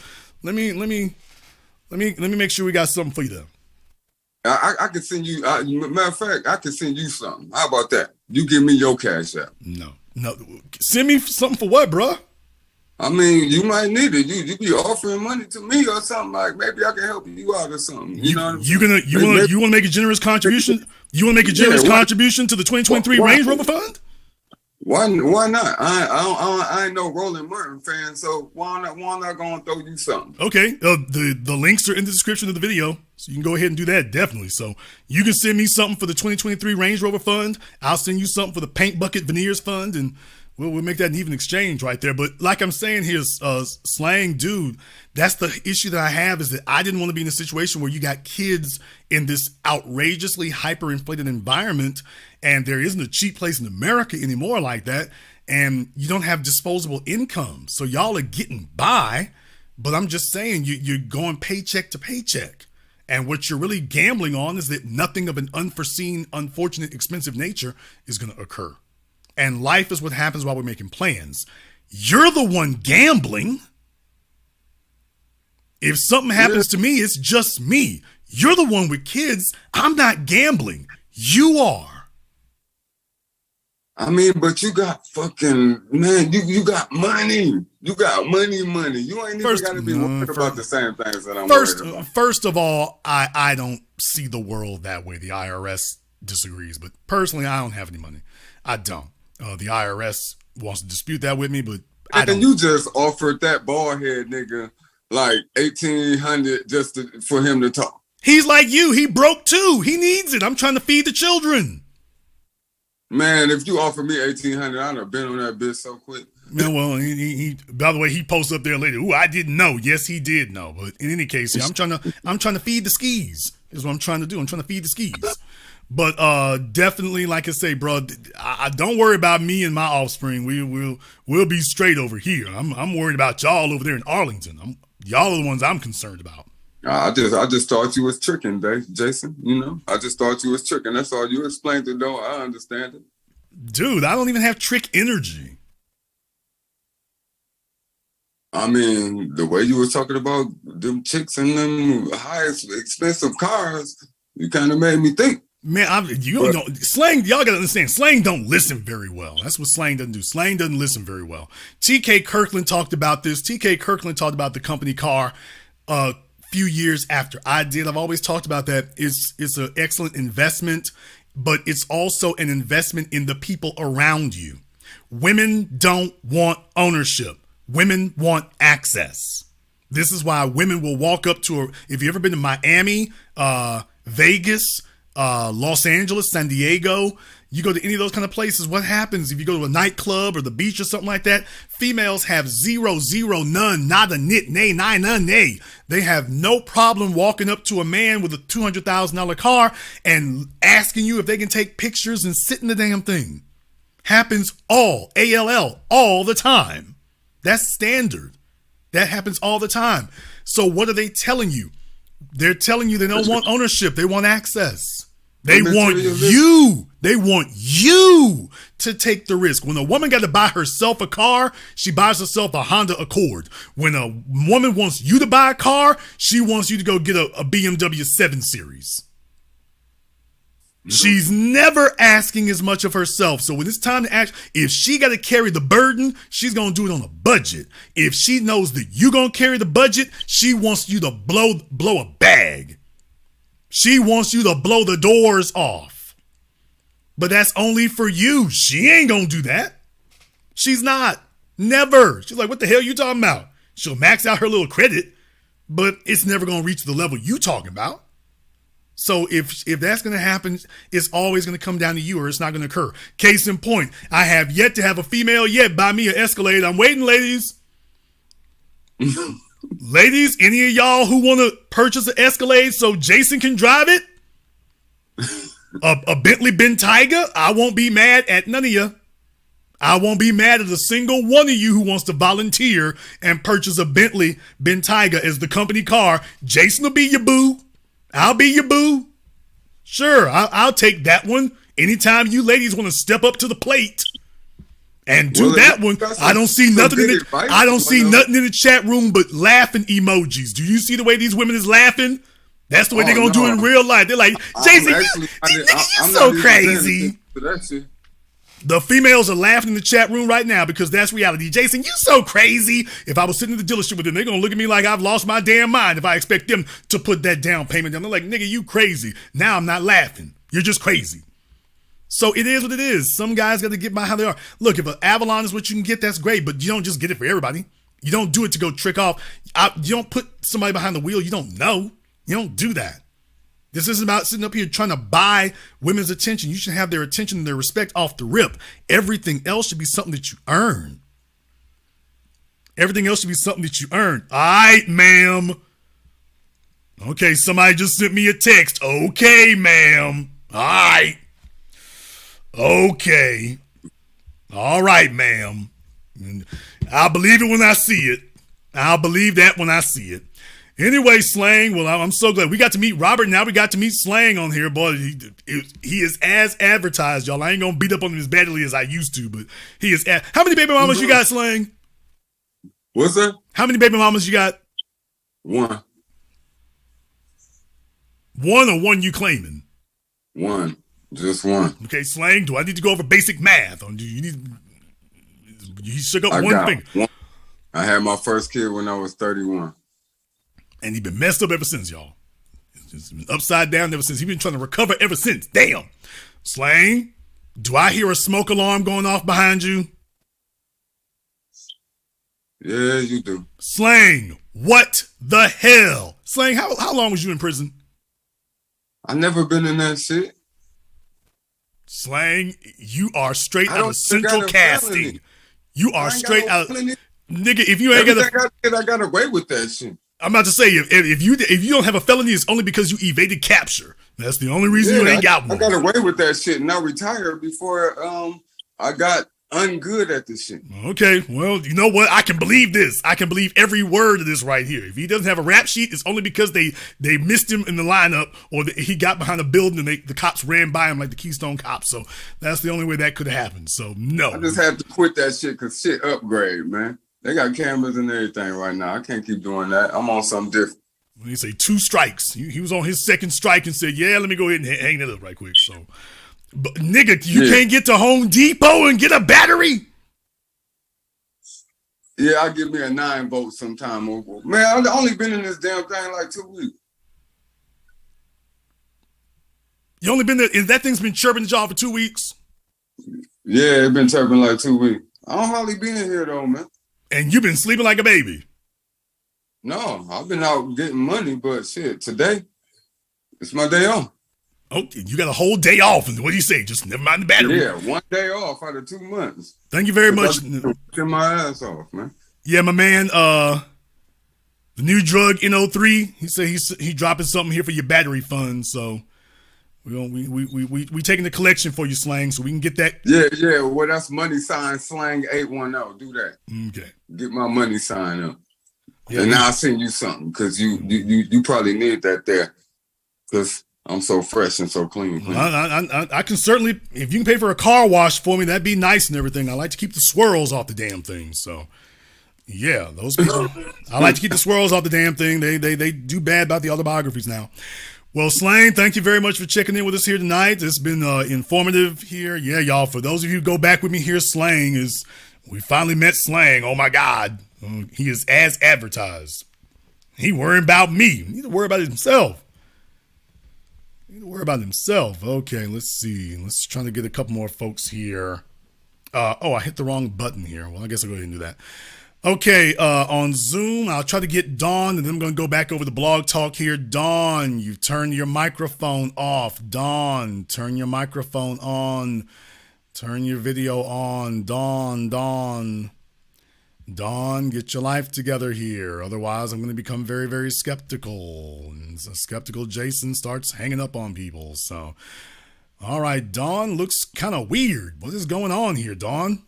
Let me make sure we got something for you though. I can send you. Matter of fact, I can send you something. How about that? You give me your cash app. No. Send me something for what, bro? I mean, you might need it. You be offering money to me or something, like maybe I can help you out or something. You know what I'm saying? You want to make a generous contribution? You want to make a generous contribution to the 2023 Range Rover Fund? Why not? I ain't no Roland Martin fan, so why not gonna throw you something? Okay, the links are in the description of the video, so you can go ahead and do that, definitely. So you can send me something for the 2023 Range Rover Fund. I'll send you something for the Paint Bucket Veneers Fund, and we'll make that an even exchange right there. But like I'm saying here, Slang, dude, that's the issue that I have, is that I didn't want to be in a situation where you got kids in this outrageously hyperinflated environment, and there isn't a cheap place in America anymore like that, and you don't have disposable income. So y'all are getting by, but I'm just saying you're going paycheck to paycheck. And what you're really gambling on is that nothing of an unforeseen, unfortunate, expensive nature is going to occur. And life is what happens while we're making plans. You're the one gambling. If something happens to me, it's just me. You're the one with kids. I'm not gambling. You are. I mean, but you got fucking, man, you got money. You got money. You ain't even got to be worried about the same things that I'm worried about. First of all, I don't see the world that way. The IRS disagrees, but personally, I don't have any money. I don't. The IRS wants to dispute that with me, but I don't. And you just offered that bald head nigga like $1,800 just for him to talk. He's like you. He broke too. He needs it. I'm trying to feed the children. Man, if you offer me $1,800, I'd have been on that bitch so quick. Yeah, well, he by the way, he posts up there later. Ooh, I didn't know. Yes, he did know. But in any case, yeah, I'm trying to feed the skis. Is what I'm trying to do. I'm trying to feed the skis. But definitely, like I say, bro, I don't worry about me and my offspring. We'll be straight over here. I'm worried about y'all over there in Arlington. Y'all are the ones I'm concerned about. I just thought you was tricking, Jason. You know, I just thought you was tricking. That's all. You explained it, though. I understand it. Dude, I don't even have trick energy. I mean, the way you was talking about them chicks and them highest expensive cars, you kind of made me think. Man, Slang, y'all gotta understand, Slang don't listen very well. That's what Slang doesn't do. Slang doesn't listen very well. TK Kirkland talked about this. TK Kirkland talked about the company car few years after I did. I've always talked about that. It's an excellent investment, but it's also an investment in the people around you. Women don't want ownership. Women want access. This is why women will walk up to if you've ever been to Miami, Vegas, Los Angeles, San Diego, you go to any of those kind of places, what happens if you go to a nightclub or the beach or something like that? Females have zero, none, nada, nit, nay, nine, none, nay. They have no problem walking up to a man with a $200,000 car and asking you if they can take pictures and sit in the damn thing. Happens all the time. That's standard. That happens all the time. So what are they telling you? They're telling you they don't want ownership. They want access. They want you. They want you to take the risk. When a woman got to buy herself a car, she buys herself a Honda Accord. When a woman wants you to buy a car, she wants you to go get a BMW 7 Series. She's never asking as much of herself. So when it's time to act, if she got to carry the burden, she's going to do it on a budget. If she knows that you're going to carry the budget, she wants you to blow a bag. She wants you to blow the doors off. But that's only for you. She ain't going to do that. She's not. Never. She's like, what the hell you talking about? She'll max out her little credit, but it's never going to reach the level you talking about. So if that's going to happen, it's always going to come down to you or it's not going to occur. Case in point, I have yet to have a female yet buy me an Escalade. I'm waiting, ladies. Ladies, any of y'all who want to purchase an Escalade so Jason can drive it? A Bentley Bentayga? I won't be mad at none of you. I won't be mad at a single one of you who wants to volunteer and purchase a Bentley Bentayga as the company car. Jason will be your boo. I'll be your boo. Sure, I'll take that one. Anytime you ladies want to step up to the plate and do that one, I don't see nothing in it. I don't see nothing in the chat room but laughing emojis. Do you see the way these women is laughing? That's the way they're gonna do it in real life. They're like, Jason, you're so crazy. The females are laughing in the chat room right now because that's reality. Jason, you so crazy. If I was sitting in the dealership with them, they're going to look at me like I've lost my damn mind if I expect them to put that down payment down. They're like, nigga, you crazy. Now I'm not laughing. You're just crazy. So it is what it is. Some guys got to get by how they are. Look, if an Avalon is what you can get, that's great, but you don't just get it for everybody. You don't do it to go trick off. You don't put somebody behind the wheel you don't know. You don't do that. This isn't about sitting up here trying to buy women's attention. You should have their attention and their respect off the rip. Everything else should be something that you earn. Everything else should be something that you earn. All right, ma'am. Okay, somebody just sent me a text. Okay, ma'am. All right. Okay. All right, ma'am. I'll believe it when I see it. I'll believe that when I see it. Anyway, Slang, well, I'm so glad. We got to meet Robert. Now we got to meet Slang on here. Boy, he is as advertised, y'all. I ain't going to beat up on him as badly as I used to, but he is. How many baby mamas you got, Slang? What's that? How many baby mamas you got? One. One or one you claiming? One. Just one. Okay, Slang, do I need to go over basic math? Or do you need... He shook up I one got finger. one. I had my first kid when I was 31. And he been messed up ever since, y'all. It's been upside down ever since. He been trying to recover ever since. Damn. Slang, do I hear a smoke alarm going off behind you? Yeah, you do. Slang, what the hell? Slang, how long was you in prison? I never been in that shit. Slang, you are straight out of Central Casting. You are straight out. Nigga, if you ain't got I got away with that shit. I'm about to say, if you don't have a felony, it's only because you evaded capture. That's the only reason you ain't got one. I got away with that shit and I retired before I got ungood at this shit. Okay, well, you know what? I can believe this. I can believe every word of this right here. If he doesn't have a rap sheet, it's only because they missed him in the lineup, or he got behind a building and the cops ran by him like the Keystone Cops. So that's the only way that could have happened. So no. I just have to quit that shit because shit upgrade, man. They got cameras and everything right now. I can't keep doing that. I'm on something different. When he say 2 strikes, he was on his second strike and said, yeah, let me go ahead and hang that up right quick. So, but nigga, you can't get to Home Depot and get a battery? Yeah, I'll give me a 9 volt sometime. Man, I've only been in this damn thing like 2 weeks. You only been there, and that thing's been chirping at y'all for 2 weeks? Yeah, it's been chirping like 2 weeks. I don't hardly be in here though, man. And you've been sleeping like a baby? No, I've been out getting money, but shit, today, it's my day off. Oh, you got a whole day off. And what do you say? Just never mind the battery. Yeah, 1 day off out of 2 months. Thank you very much. Working my ass off, man. Yeah, my man, the new drug NO3, he said he dropping something here for your battery fund. So we taking the collection for you, Slang, so we can get that. Yeah. Well, that's money sign Slang 810. Do that. Okay. Get my money sign up. Yeah, and now I'll send you something because you probably need that there because I'm so fresh and so clean. I can certainly, if you can pay for a car wash for me, that'd be nice and everything. I like to keep the swirls off the damn thing. So, yeah, those people, I like to keep the swirls off the damn thing. They do bad about the autobiographies now. Well, Slang, thank you very much for checking in with us here tonight. It's been informative here. Yeah, y'all, for those of you who go back with me here, we finally met Slang. Oh, my God. He is as advertised. He worrying about me. He need to worry about himself. Okay, let's see. Let's try to get a couple more folks here. I hit the wrong button here. Well, I guess I'll go ahead and do that. Okay, on Zoom, I'll try to get Dawn, and then I'm going to go back over the blog talk here. Dawn, you've turned your microphone off. Dawn, turn your microphone on. Turn your video on. Dawn, get your life together here. Otherwise, I'm going to become very, very skeptical. And so skeptical Jason starts hanging up on people. So, all right, Dawn looks kind of weird. What is going on here, Dawn?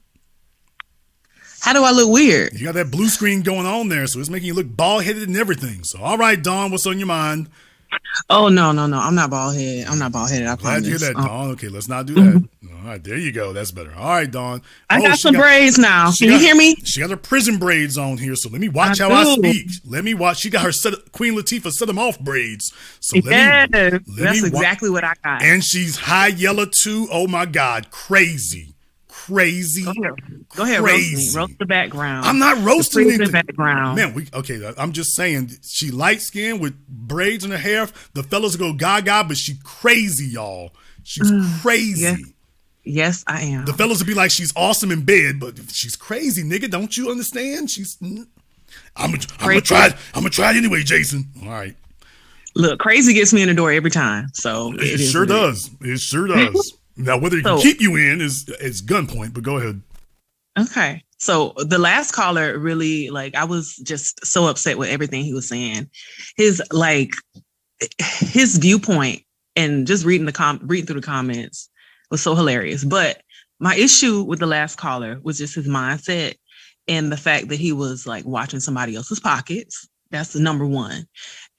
How do I look weird? You got that blue screen going on there, so it's making you look bald-headed and everything. So, all right, Dawn, what's on your mind? Oh, no. I'm not bald-headed. I promise. Glad to hear that, Dawn. Okay, let's not do that. All right, there you go. That's better. All right, Dawn. I got some braids now. Can you hear me? She got her prison braids on here, so let me watch how I speak. Let me watch. She got her Queen Latifah set them off braids. So that's exactly what I got. And she's high yellow too. Oh my God, crazy. Go ahead, roast the background. I'm not roasting the background. Man, I'm just saying she light skinned with braids in her hair. The fellas go gaga, but she crazy, y'all. She's crazy. Yes, I am. The fellas would be like, she's awesome in bed, but she's crazy, nigga. Don't you understand? I'm gonna try it anyway, Jason. All right. Look, crazy gets me in the door every time. So it sure does. It sure does. Now, whether it can keep you in is gunpoint, but go ahead. Okay. So the last caller really, I was just so upset with everything he was saying. His viewpoint and just reading through the comments was so hilarious. But my issue with the last caller was just his mindset and the fact that he was watching somebody else's pockets. That's the number one.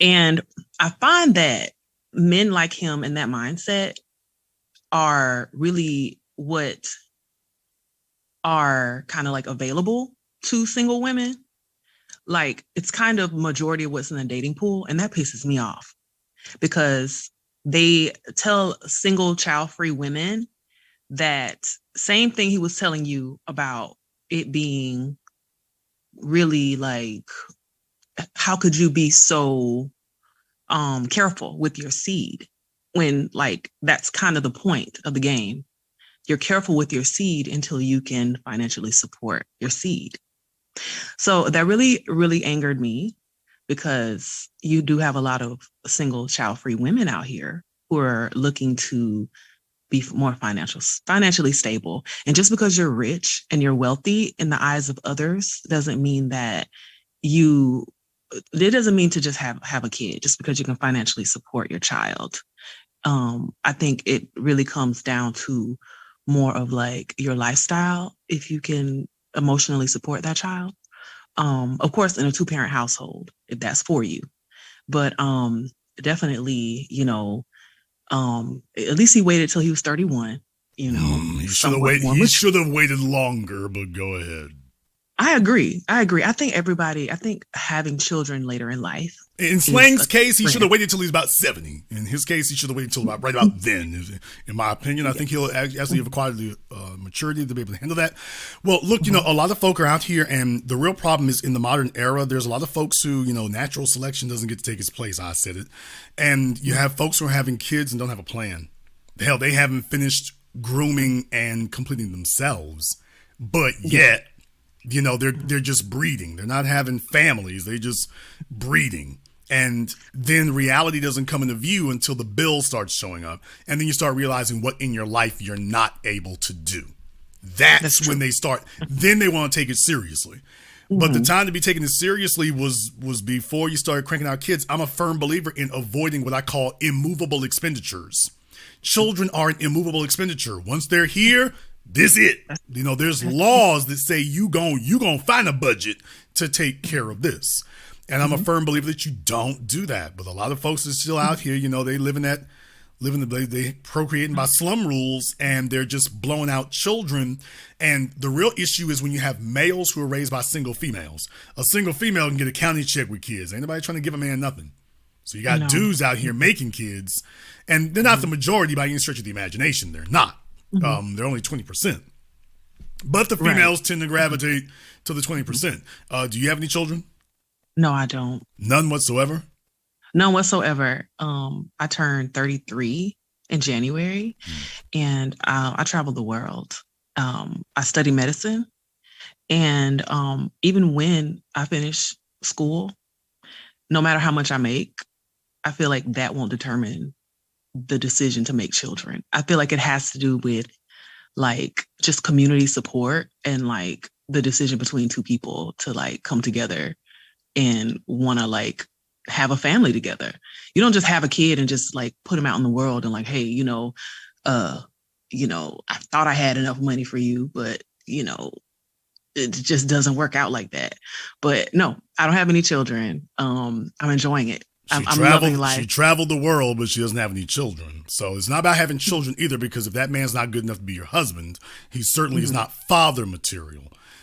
And I find that men like him in that mindset are really what are kind of available to single women. It's kind of majority of what's in the dating pool. And that pisses me off because they tell single child free women that same thing he was telling you about it being really like, how could you be so careful with your seed when like that's kind of the point of the game. You're careful with your seed until you can financially support your seed. So that really, really angered me, because you do have a lot of single child-free women out here who are looking to be more financially stable. And just because you're rich and you're wealthy in the eyes of others doesn't mean that it doesn't mean to just have a kid just because you can financially support your child. I think it really comes down to more of like your lifestyle, if you can emotionally support that child. Of course, in a 2-parent household, if that's for you. But definitely, at least he waited till he was 31. He should have waited. He should have waited longer. But go ahead. I agree. I think having children later in life. In Slang's case, he should have waited till he's about 70. In his case, he should have waited till right about then. In my opinion, I think he'll actually have acquired the maturity to be able to handle that. Well, look, a lot of folk are out here, and the real problem is in the modern era, there's a lot of folks who, natural selection doesn't get to take its place. I said it. And you have folks who are having kids and don't have a plan. Hell, they haven't finished grooming and completing themselves. But yet, they're just breeding. They're not having families. They're just breeding. And then reality doesn't come into view until the bill starts showing up. And then you start realizing what in your life you're not able to do. That's when they start. Then they want to take it seriously. Mm-hmm. But the time to be taking it seriously was before you started cranking out kids. I'm a firm believer in avoiding what I call immovable expenditures. Children are an immovable expenditure. Once they're here, this it. There's laws that say you gon' find a budget to take care of this. And I'm a firm believer that you don't do that. But a lot of folks are still out here, they procreating by slum rules, and they're just blowing out children. And the real issue is when you have males who are raised by single females. A single female can get a county check with kids. Ain't nobody trying to give a man nothing. So you got dudes out here making kids, and they're not the majority by any stretch of the imagination. They're not. They're only 20%. But the females tend to gravitate to the 20%. Do you have any children? No, I don't. None whatsoever? None whatsoever. I turned 33 in January, and I traveled the world. I studied medicine, and even when I finish school, no matter how much I make, I feel like that won't determine the decision to make children. I feel like it has to do with like just community support and like the decision between two people to like come together and want to like have a family together. You don't just have a kid and just like put him out in the world and like, hey, I thought I had enough money for you, but it just doesn't work out like that. But no, I don't have any children. I'm enjoying it. I'm loving life. She traveled the world, but she doesn't have any children. So it's not about having children either, because if that man's not good enough to be your husband, he certainly is not father material.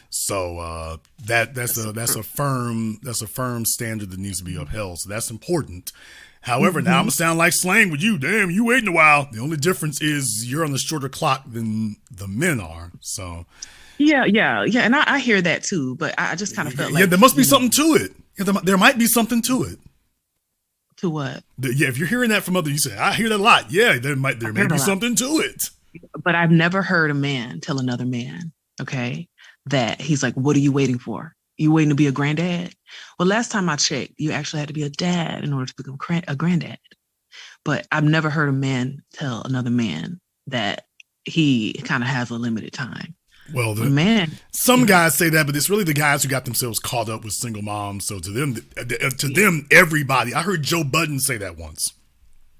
So that's a firm standard that needs to be upheld. So that's important. However, now I'm gonna sound like Slang with you. Damn, you waiting a while. The only difference is you're on the shorter clock than the men are. So yeah, and I hear that too. But I just kind of felt like there must be something to it. There might be something to it. To what? If you're hearing that from others, you say, I hear that a lot. Yeah, there may be something to it. But I've never heard a man tell another man, okay, that he's like, what are you waiting for? You waiting to be a granddad? Well, last time I checked, you actually had to be a dad in order to become a granddad. But I've never heard a man tell another man that he kind of has a limited time. Well, some guys say that, but it's really the guys who got themselves caught up with single moms. So to them, everybody. I heard Joe Budden say that once.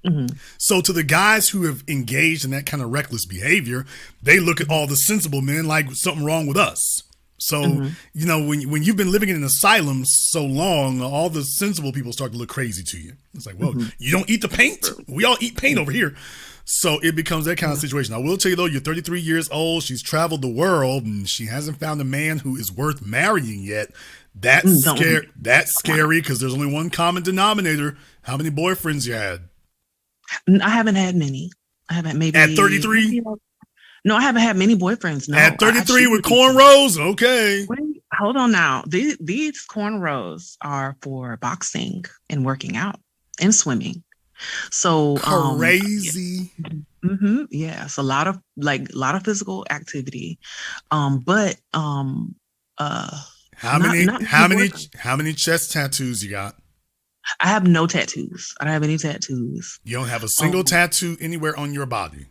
Mm-hmm. So to the guys who have engaged in that kind of reckless behavior, they look at all the sensible men like something wrong with us. So, when you've been living in an asylum so long, all the sensible people start to look crazy to you. It's like, well, you don't eat the paint. We all eat paint over here. So it becomes that kind of situation. I will tell you, though, you're 33 years old. She's traveled the world, and she hasn't found a man who is worth marrying yet. That's scary because there's only one common denominator. How many boyfriends you had? I haven't had many. I haven't maybe At 33? No, I haven't had many boyfriends. No. At 33 with cornrows? Okay. Wait, hold on now. These cornrows are for boxing and working out and swimming. So crazy. Yeah, it's a lot of physical activity. But how many chest tattoos you got? I have no tattoos. I don't have any tattoos. You don't have a single tattoo anywhere on your body?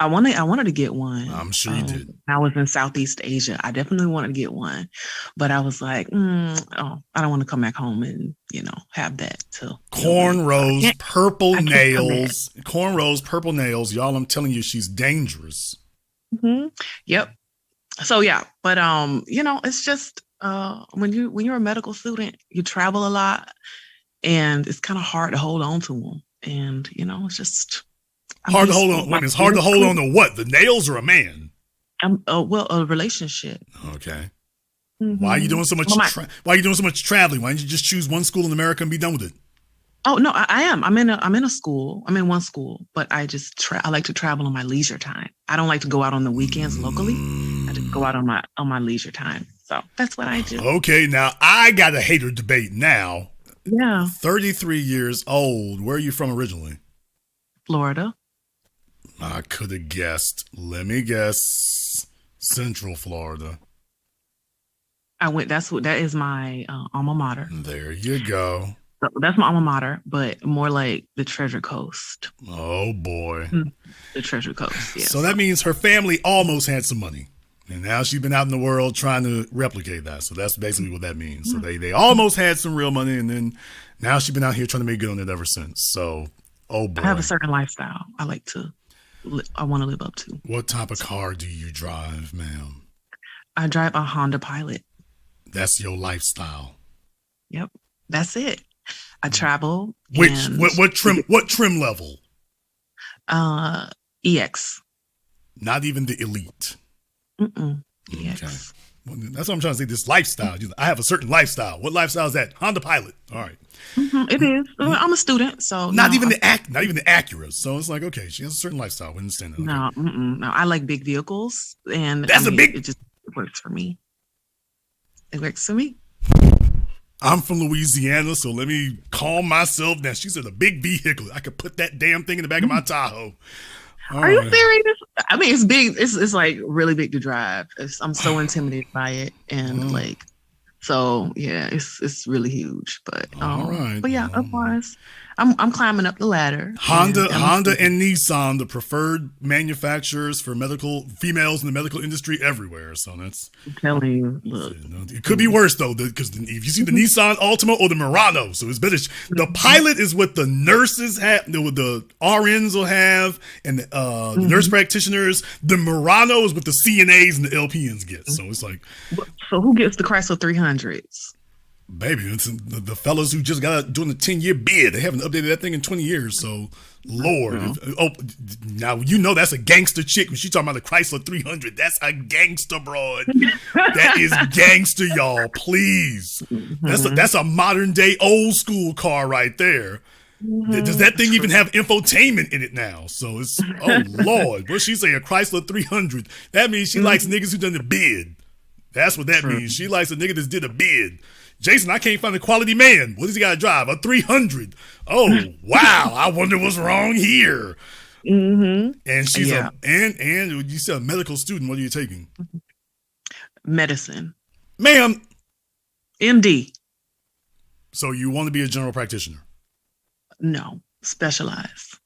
I wanted to get one. I'm sure you did. I was in Southeast Asia. I definitely wanted to get one, but I was like, I don't want to come back home and have that. Cornrows, purple nails. Cornrows, purple nails. Y'all, I'm telling you, she's dangerous. Mm-hmm. Yep. So yeah, but it's just when you're a medical student, you travel a lot, and it's kind of hard to hold on to them, and it's just. Hard to hold on. It's hard to hold on to what? The nails or a man? A relationship. Okay. Mm-hmm. Why are you doing so much? Why are you doing so much traveling? Why don't you just choose one school in America and be done with it? Oh no, I am. I'm in a school. I'm in one school, but I just I like to travel on my leisure time. I don't like to go out on the weekends locally. I just go out on my leisure time. So that's what I do. Okay, now I got a hater debate now. Yeah. 33 years old. Where are you from originally? Florida. I could have guessed. Let me guess. Central Florida. That is my alma mater. There you go. So that's my alma mater, but more like the Treasure Coast. Oh boy. The Treasure Coast. Yeah. So that means her family almost had some money. And now she's been out in the world trying to replicate that. So that's basically what that means. So they almost had some real money, and then now she's been out here trying to make good on it ever since. So, oh boy. I have a certain lifestyle I want to live up to. What type of car do you drive, ma'am? I drive a Honda Pilot. That's your lifestyle. Yep, that's it. I travel. What trim level? EX. Not even the elite. EX. Okay. Well, that's what I'm trying to say. This lifestyle. I have a certain lifestyle. What lifestyle is that? Honda Pilot. All right. It is. I'm a student, so not even the Acura. So it's like, okay, she has a certain lifestyle. I understand that. Okay. No. I like big vehicles, and it just works for me. It works for me. I'm from Louisiana, so let me calm myself down. She said a big vehicle. I could put that damn thing in the back of my Tahoe. Are you serious? I mean, it's big. It's like really big to drive. I'm so intimidated by it, and so yeah, it's really huge. But all right. But yeah, otherwise, I'm climbing up the ladder. Honda and Nissan, the preferred manufacturers for females in the medical industry everywhere. So that's. I'm telling you, look. It could be worse though, because if you see the Nissan Altima or the Murano, so it's better. The Pilot is what the nurses have, what the RNs will have, and the nurse practitioners. The Murano is what the CNAs and the LPNs get. So it's like. So who gets the Chrysler 300s? Baby, it's the fellas who just got doing the 10-year bid. They haven't updated that thing in 20 years. So, Lord. Now, that's a gangster chick. When she's talking about the Chrysler 300, that's a gangster broad. That is gangster, y'all. Please. That's a modern day old school car right there. Does that thing even have infotainment in it now? So it's, oh, Lord. What she say, a Chrysler 300? That means she likes niggas who done the bid. That's what that means. She likes a nigga that did a bid. Jason, I can't find a quality man. What does he got to drive? A 300. Oh, wow. I wonder what's wrong here. And she's and you said a medical student. What are you taking? Medicine. Ma'am. MD. So you want to be a general practitioner? No. Specialized.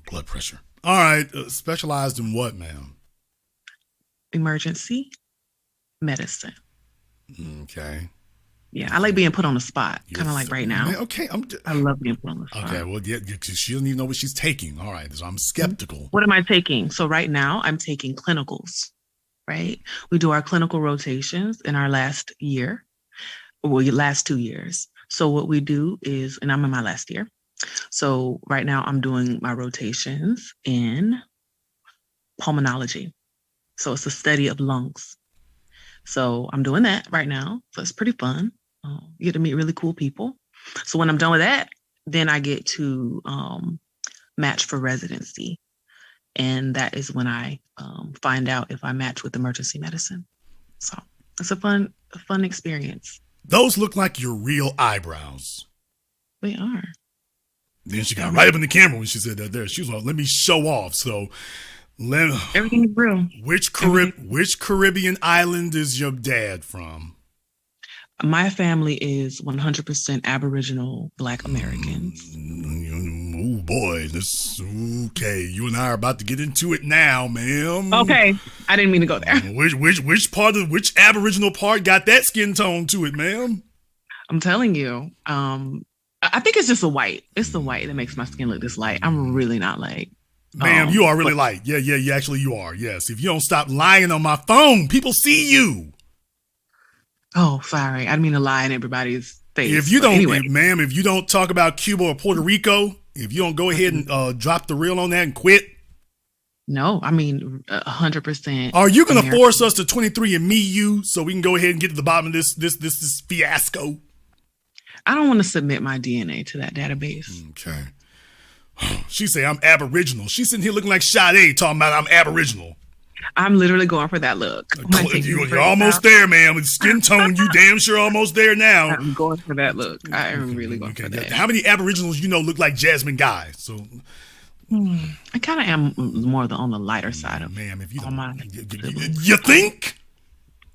Blood pressure. All right. Specialized in what, ma'am? Emergency medicine. Okay. Yeah, I like being put on the spot, kind of like right now. Okay, I love being put on the spot. Okay, well, yeah, she doesn't even know what she's taking. All right, so I'm skeptical. What am I taking? So right now, I'm taking clinicals. Right, we do our clinical rotations in our last 2 years. So what we do is, and I'm in my last year. So right now, I'm doing my rotations in pulmonology. So it's the study of lungs. So I'm doing that right now. So it's pretty fun. You get to meet really cool people. So when I'm done with that, then I get to match for residency. And that is when I find out if I match with emergency medicine. So it's a fun experience. Those look like your real eyebrows. They are. Then she got right up in the camera when she said that there. She was like, let me show off. So everything is real. Which Caribbean island is your dad from? My family is 100% Aboriginal Black Americans. Oh boy, this okay. You and I are about to get into it now, ma'am. Okay, I didn't mean to go there. Which Aboriginal part got that skin tone to it, ma'am? I'm telling you, I think it's just the white. It's the white that makes my skin look this light. I'm really not light. Ma'am, you are really light. Yeah, actually you are. Yes, if you don't stop lying on my phone, people see you. Oh, sorry. I didn't mean to lie in everybody's face. If you don't, ma'am, if you don't talk about Cuba or Puerto Rico, if you don't go ahead and drop the reel on that and quit. No, I mean 100%. Are you going to force us to 23andMe you so we can go ahead and get to the bottom of this fiasco? I don't want to submit my DNA to that database. Okay. She say I'm Aboriginal. She's sitting here looking like Sade talking about I'm Aboriginal. I'm literally going for that look. You're almost there, ma'am. With skin tone, you damn sure almost there now. I'm going for that look. I am really going for that. How many Aboriginals you know look like Jasmine Guy? So, I kind of am more on the lighter side of ma'am. If you you think?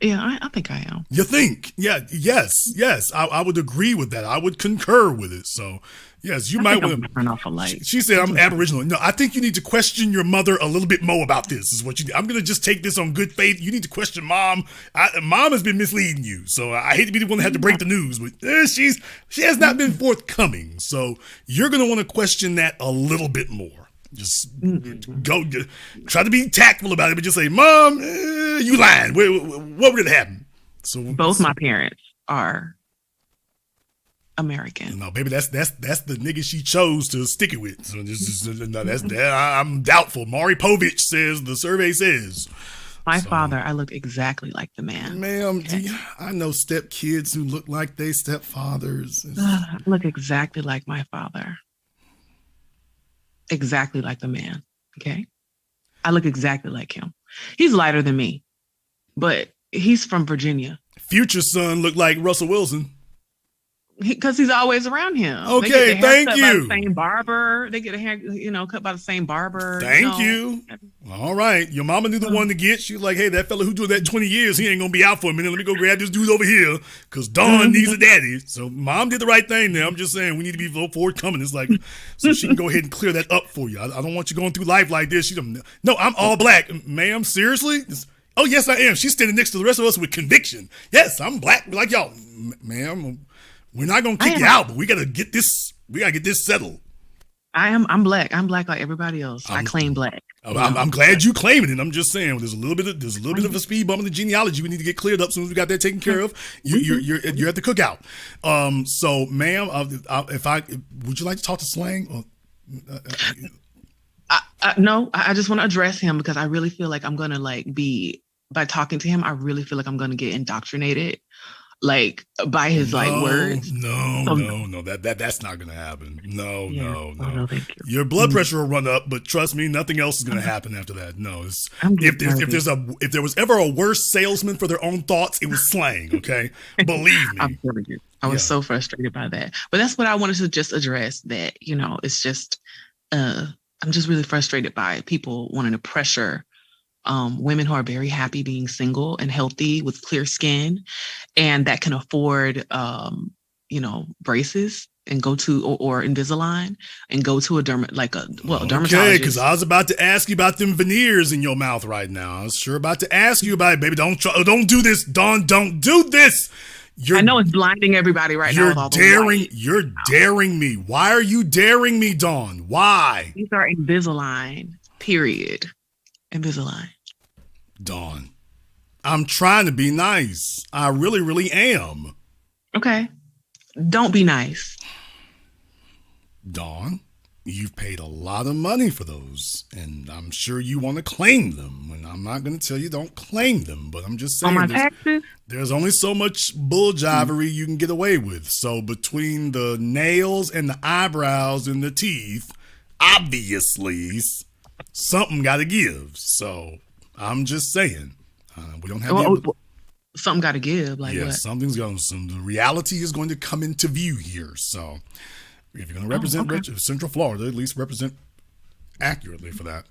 Yeah, I think I am. You think? Yeah, yes. I would agree with that. I would concur with it. So, yes, you might want to turn off a light. She said I'm Aboriginal. No, I think you need to question your mother a little bit more about this. Is what you. I'm gonna just take this on good faith. You need to question mom. Mom has been misleading you. So I hate to be the one that had to break the news, but she has not been forthcoming. So you're gonna want to question that a little bit more. Just go try to be tactful about it, but just say, Mom, you lying. What really happened? So both my parents are American. No, baby, that's the nigga she chose to stick it with. So I'm doubtful. Maury Povich says the survey says. My father, I look exactly like the man. Ma'am, okay. I know step kids who look like they stepfathers. I look exactly like my father. Exactly like the man. Okay. I look exactly like him. He's lighter than me, but he's from Virginia. Future son looked like Russell Wilson. Because he's always around him. Okay, thank you. By the same barber. They get a hair, cut by the same barber. Thank you. All right. Your mama knew the one to get. She was like, hey, that fella who doing that 20 years, he ain't going to be out for a minute. Let me go grab this dude over here because Dawn needs a daddy. So mom did the right thing there. I'm just saying we need to be forthcoming. It's like, so she can go ahead and clear that up for you. I don't want you going through life like this. No, I'm all black. Ma'am, seriously? Oh, yes, I am. She's standing next to the rest of us with conviction. Yes, I'm black like y'all. Ma'am, we're not gonna kick you out, but we gotta get this settled. I'm black. I'm black like everybody else. I claim black. I'm glad you claiming it. I'm just saying there's a little bit of a speed bump in the genealogy we need to get cleared up. As soon as we got that taken care of, you're at the cookout. So, ma'am, would you like to talk to Slang? No, I just want to address him because I really feel like I'm gonna by talking to him, I really feel like I'm gonna get indoctrinated. By his words. No, that's not gonna happen. No. Thank you. Your blood pressure will run up, but trust me, nothing else is gonna happen after that. No, if there was ever a worse salesman for their own thoughts, it was Slang. Okay, believe me. I'm telling you, I was so frustrated by that. But that's what I wanted to just address. That it's just I'm just really frustrated by people wanting to pressure women who are very happy being single and healthy with clear skin and that can afford, braces and go to or Invisalign and go to a dermatologist. Okay, because I was about to ask you about them veneers in your mouth right now. I was sure about to ask you about it, baby. Don't do this, Dawn. Don't do this. I know it's blinding everybody right now. You're daring me. Why are you daring me, Dawn? Why? These are Invisalign. Period. Invisalign. Dawn, I'm trying to be nice. I really, really am. Okay. Don't be nice. Dawn, you've paid a lot of money for those, and I'm sure you want to claim them. And I'm not going to tell you don't claim them, but I'm just saying On my taxes? there's only so much bull jivery you can get away with. So between the nails and the eyebrows and the teeth, obviously something got to give. So I'm just saying, we don't have something got to give. Like what? Something's going. The reality is going to come into view here. So if you're going to represent Central Florida, at least represent accurately for that.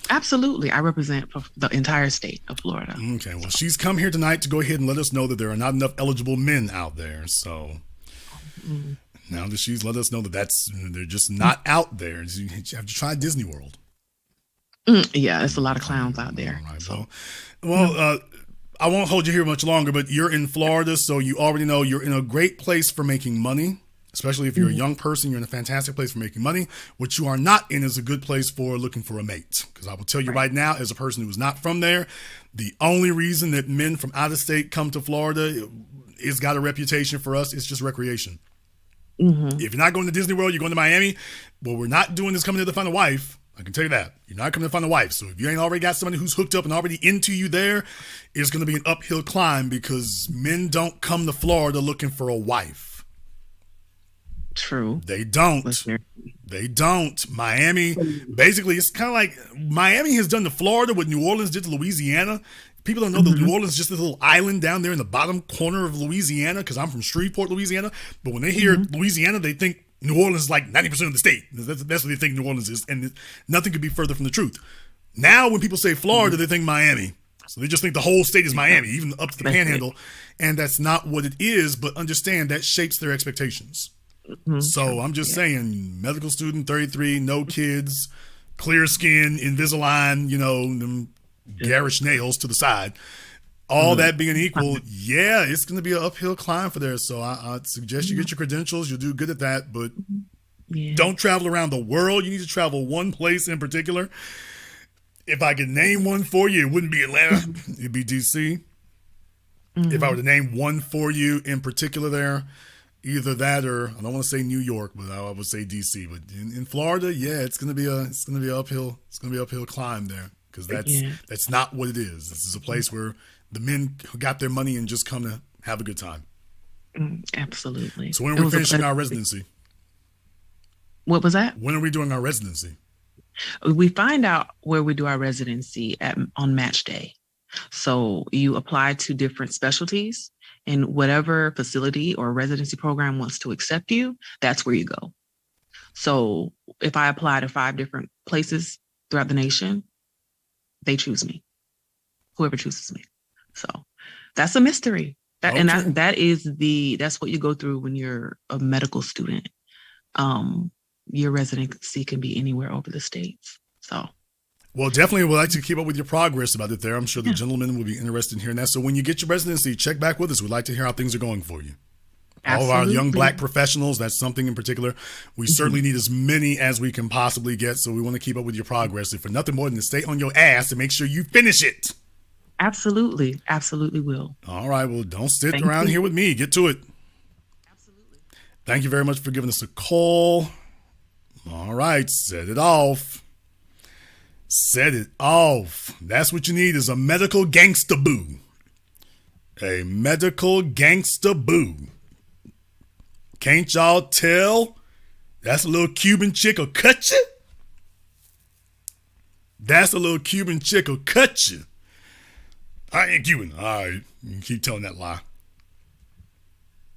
Absolutely. I represent the entire state of Florida. Okay. Well, she's come here tonight to go ahead and let us know that there are not enough eligible men out there. So now that she's let us know that they're just not out there, you have to try Disney World. Yeah, there's a lot of clowns out there. All right. So. Well, I won't hold you here much longer, but you're in Florida, so you already know you're in a great place for making money. Especially if you're a young person, you're in a fantastic place for making money. What you are not in is a good place for looking for a mate. Because I will tell you right now, as a person who's not from there, the only reason that men from out of state come to Florida is got a reputation for us. It's just recreation. If you're not going to Disney World, you're going to Miami. What we're not doing is coming here to find a wife. I can tell you that. You're not coming to find a wife. So if you ain't already got somebody who's hooked up and already into you there, it's going to be an uphill climb because men don't come to Florida looking for a wife. True. They don't. They don't. Miami, basically, it's kind of like Miami has done to Florida what New Orleans did to Louisiana. People don't know that New Orleans is just a little island down there in the bottom corner of Louisiana because I'm from Shreveport, Louisiana. But when they hear Louisiana, they think New Orleans is like 90% of the state. That's what they think New Orleans is. And nothing could be further from the truth. Now, when people say Florida, they think Miami. So they just think the whole state is Miami, even up to the panhandle. And that's not what it is. But understand that shapes their expectations. So I'm just saying, medical student, 33, no kids, clear skin, Invisalign, them garish nails to the side. All that being equal, it's going to be an uphill climb for there. So I'd suggest you get your credentials. You'll do good at that, but don't travel around the world. You need to travel one place in particular. If I could name one for you, it wouldn't be Atlanta. It'd be DC. If I were to name one for you in particular there, either that or I don't want to say New York, but I would say DC. But in Florida, it's gonna be a uphill climb there because that's not what it is. This is a place where the men got their money and just come to have a good time. Absolutely. So when are we finishing our residency? What was that? When are we doing our residency? We find out where we do our residency on match day. So you apply to different specialties. And whatever facility or residency program wants to accept you, that's where you go. So if I apply to 5 different places throughout the nation, they choose me. Whoever chooses me. So that's a mystery. That's what you go through when you're a medical student. Your residency can be anywhere over the states. So. Well, definitely would like to keep up with your progress about it there. I'm sure the gentlemen will be interested in hearing that. So when you get your residency, check back with us. We'd like to hear how things are going for you. Absolutely. All of our young black professionals, that's something in particular. We certainly need as many as we can possibly get. So we want to keep up with your progress. If for nothing more than to stay on your ass and make sure you finish it. Absolutely. Absolutely will. All right. Well, don't sit around here with me. Get to it. Absolutely. Thank you very much for giving us a call. All right. Set it off. Set it off. That's what you need is a medical gangsta boo. A medical gangsta boo. Can't y'all tell? That's a little Cuban chick will cut you. That's a little Cuban chick will cut you. I ain't Cuban. All right. You keep telling that lie.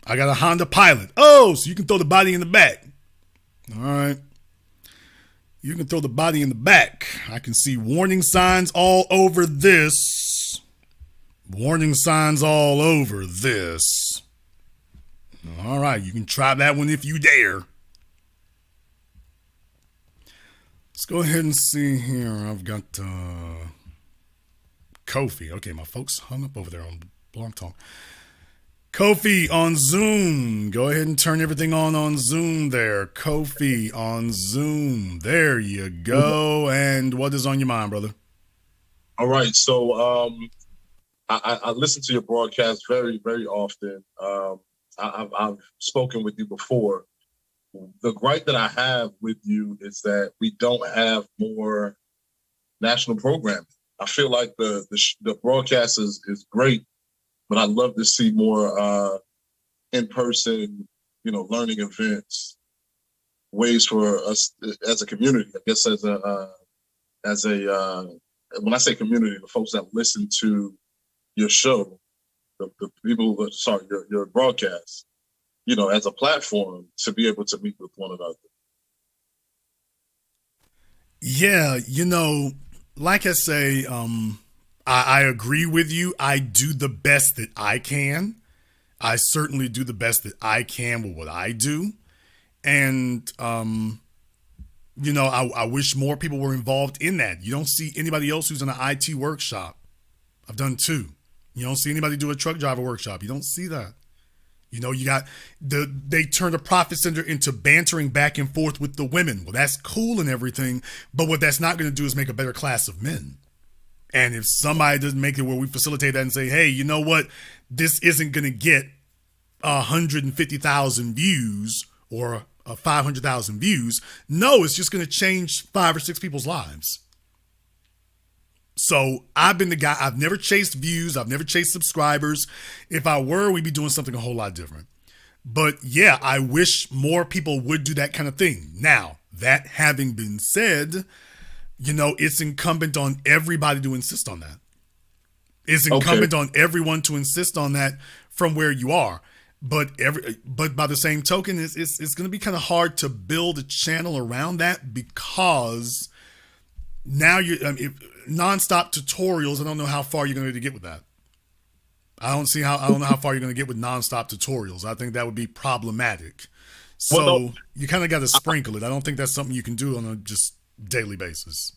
I got a Honda Pilot. Oh, so you can throw the body in the back. All right. You can throw the body in the back. I can see warning signs all over this. Warning signs all over this. All right, you can try that one if you dare. Let's go ahead and see here. I've got Kofi. Okay, my folks hung up over there on Blog Talk. Kofi on Zoom. Go ahead and turn everything on Zoom there. Kofi on Zoom. There you go. And what is on your mind, brother? All right. So I listen to your broadcast very, very often. I've spoken with you before. the gripe that I have with you is that we don't have more national programming. I feel like the broadcast is great, but I'd love to see more in-person, learning events, ways for us as a community. I guess as a when I say community, the folks that listen to your show, the people that your broadcast, as a platform to be able to meet with one another. Yeah, like I say, I agree with you. I do the best that I can. I certainly do the best that I can with what I do. And, I wish more people were involved in that. You don't see anybody else who's in an IT workshop. I've done 2. You don't see anybody do a truck driver workshop. You don't see that. You got they turned a profit center into bantering back and forth with the women. Well, that's cool and everything, but what that's not going to do is make a better class of men. And if somebody doesn't make it where we facilitate that and say, hey, you know what? This isn't going to get 150,000 views or 500,000 views. No, it's just going to change 5 or 6 people's lives. So I've been the guy. I've never chased views. I've never chased subscribers. If I were, we'd be doing something a whole lot different. But yeah, I wish more people would do that kind of thing. Now, that having been said, it's incumbent on everybody to insist on that. It's incumbent on everyone to insist on that from where you are. But by the same token, it's going to be kind of hard to build a channel around that because now nonstop tutorials. I don't know how far you're going to get with that. I don't know how far you're going to get with nonstop tutorials. I think that would be problematic. So you kind of got to sprinkle it. I don't think that's something you can do on a just daily basis.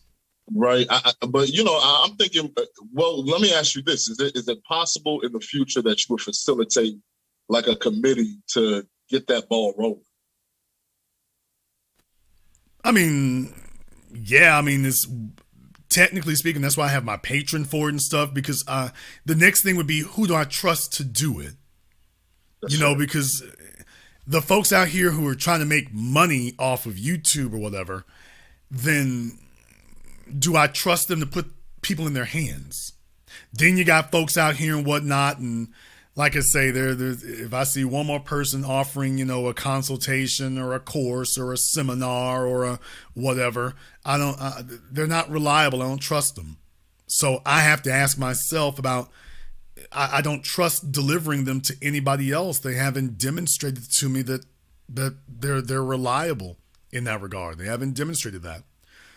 Right. But I'm thinking, well, let me ask you this. Is it possible in the future that you would facilitate like a committee to get that ball rolling? I mean, yeah, it's technically speaking, that's why I have my patron for it and stuff, because the next thing would be, who do I trust to do it? Because the folks out here who are trying to make money off of YouTube or whatever, then do I trust them to put people in their hands? Then you got folks out here and whatnot, and like I say, if I see one more person offering, a consultation or a course or a seminar or a whatever, they're not reliable. I don't trust them. So I have to ask myself about, I don't trust delivering them to anybody else. They haven't demonstrated to me that they're reliable in that regard. They haven't demonstrated that.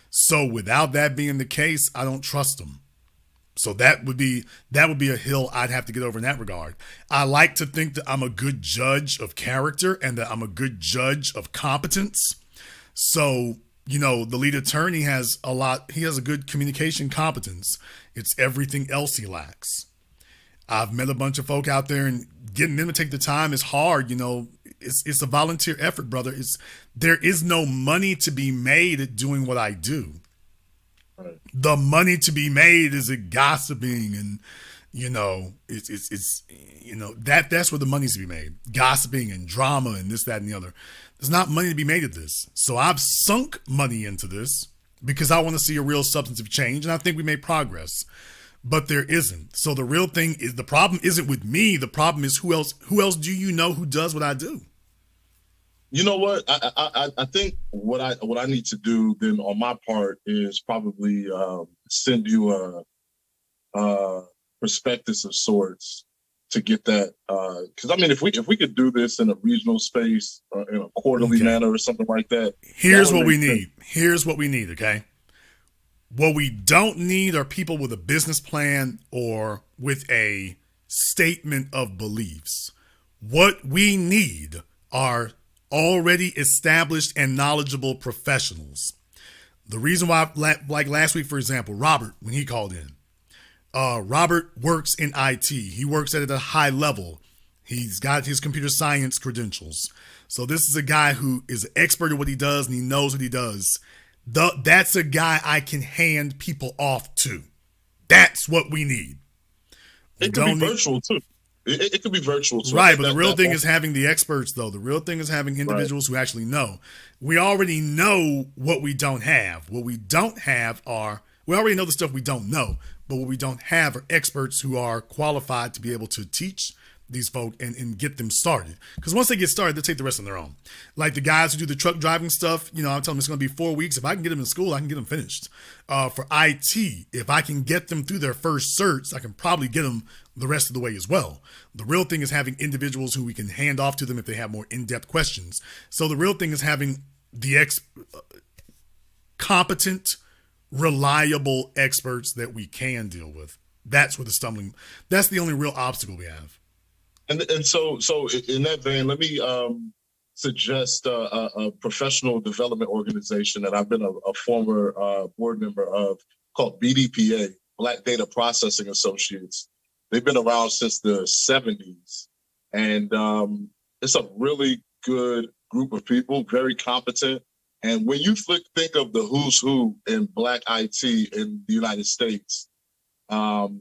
So without that being the case, I don't trust them. So that would be a hill I'd have to get over in that regard. I like to think that I'm a good judge of character and that I'm a good judge of competence. So, the lead attorney has a good communication competence. It's everything else he lacks. I've met a bunch of folk out there, and getting them to take the time is hard. It's a volunteer effort, brother. There is no money to be made at doing what I do. Right. The money to be made is at gossiping, and that's where the money's to be made. Gossiping and drama and this, that, and the other. There's not money to be made at this. So I've sunk money into this because I want to see a real substantive change, and I think we made progress. But there isn't. So the real thing is, the problem isn't with me. The problem is who else do you know who does what I do? You know what? I think what I need to do then on my part is probably send you a prospectus of sorts to get that. Because if we could do this in a regional space, in a quarterly manner or something like that. Here's what we need. Here's what we need. Okay. What we don't need are people with a business plan or with a statement of beliefs. What we need are already established and knowledgeable professionals. The reason why, like last week, for example, Robert, when he called in, Robert works in IT. He works at a high level. He's got his computer science credentials. So this is a guy who is an expert at what he does, and he knows what he does. That's a guy I can hand people off to. That's what we need. It can be virtual too. It could be virtual too. Right, but the real thing is having the experts, though. The real thing is having individuals who actually know. We already know what we don't have. What we don't have are, we already know the stuff we don't know, but what we don't have are experts who are qualified to be able to teach these folk and get them started. Because once they get started, they'll take the rest on their own. Like the guys who do the truck driving stuff, you know, I'm telling them it's going to be 4 weeks. If I can get them in school, I can get them finished. For IT, if I can get them through their first certs, I can probably get them the rest of the way as well. The real thing is having individuals who we can hand off to them if they have more in-depth questions. So the real thing is having the competent, reliable experts that we can deal with. That's where that's the only real obstacle we have. And so in that vein, let me suggest a professional development organization that I've been a former board member of, called BDPA, Black Data Processing Associates. They've been around since the 70s, and it's a really good group of people, very competent. And when you think of the who's who in Black IT in the United States,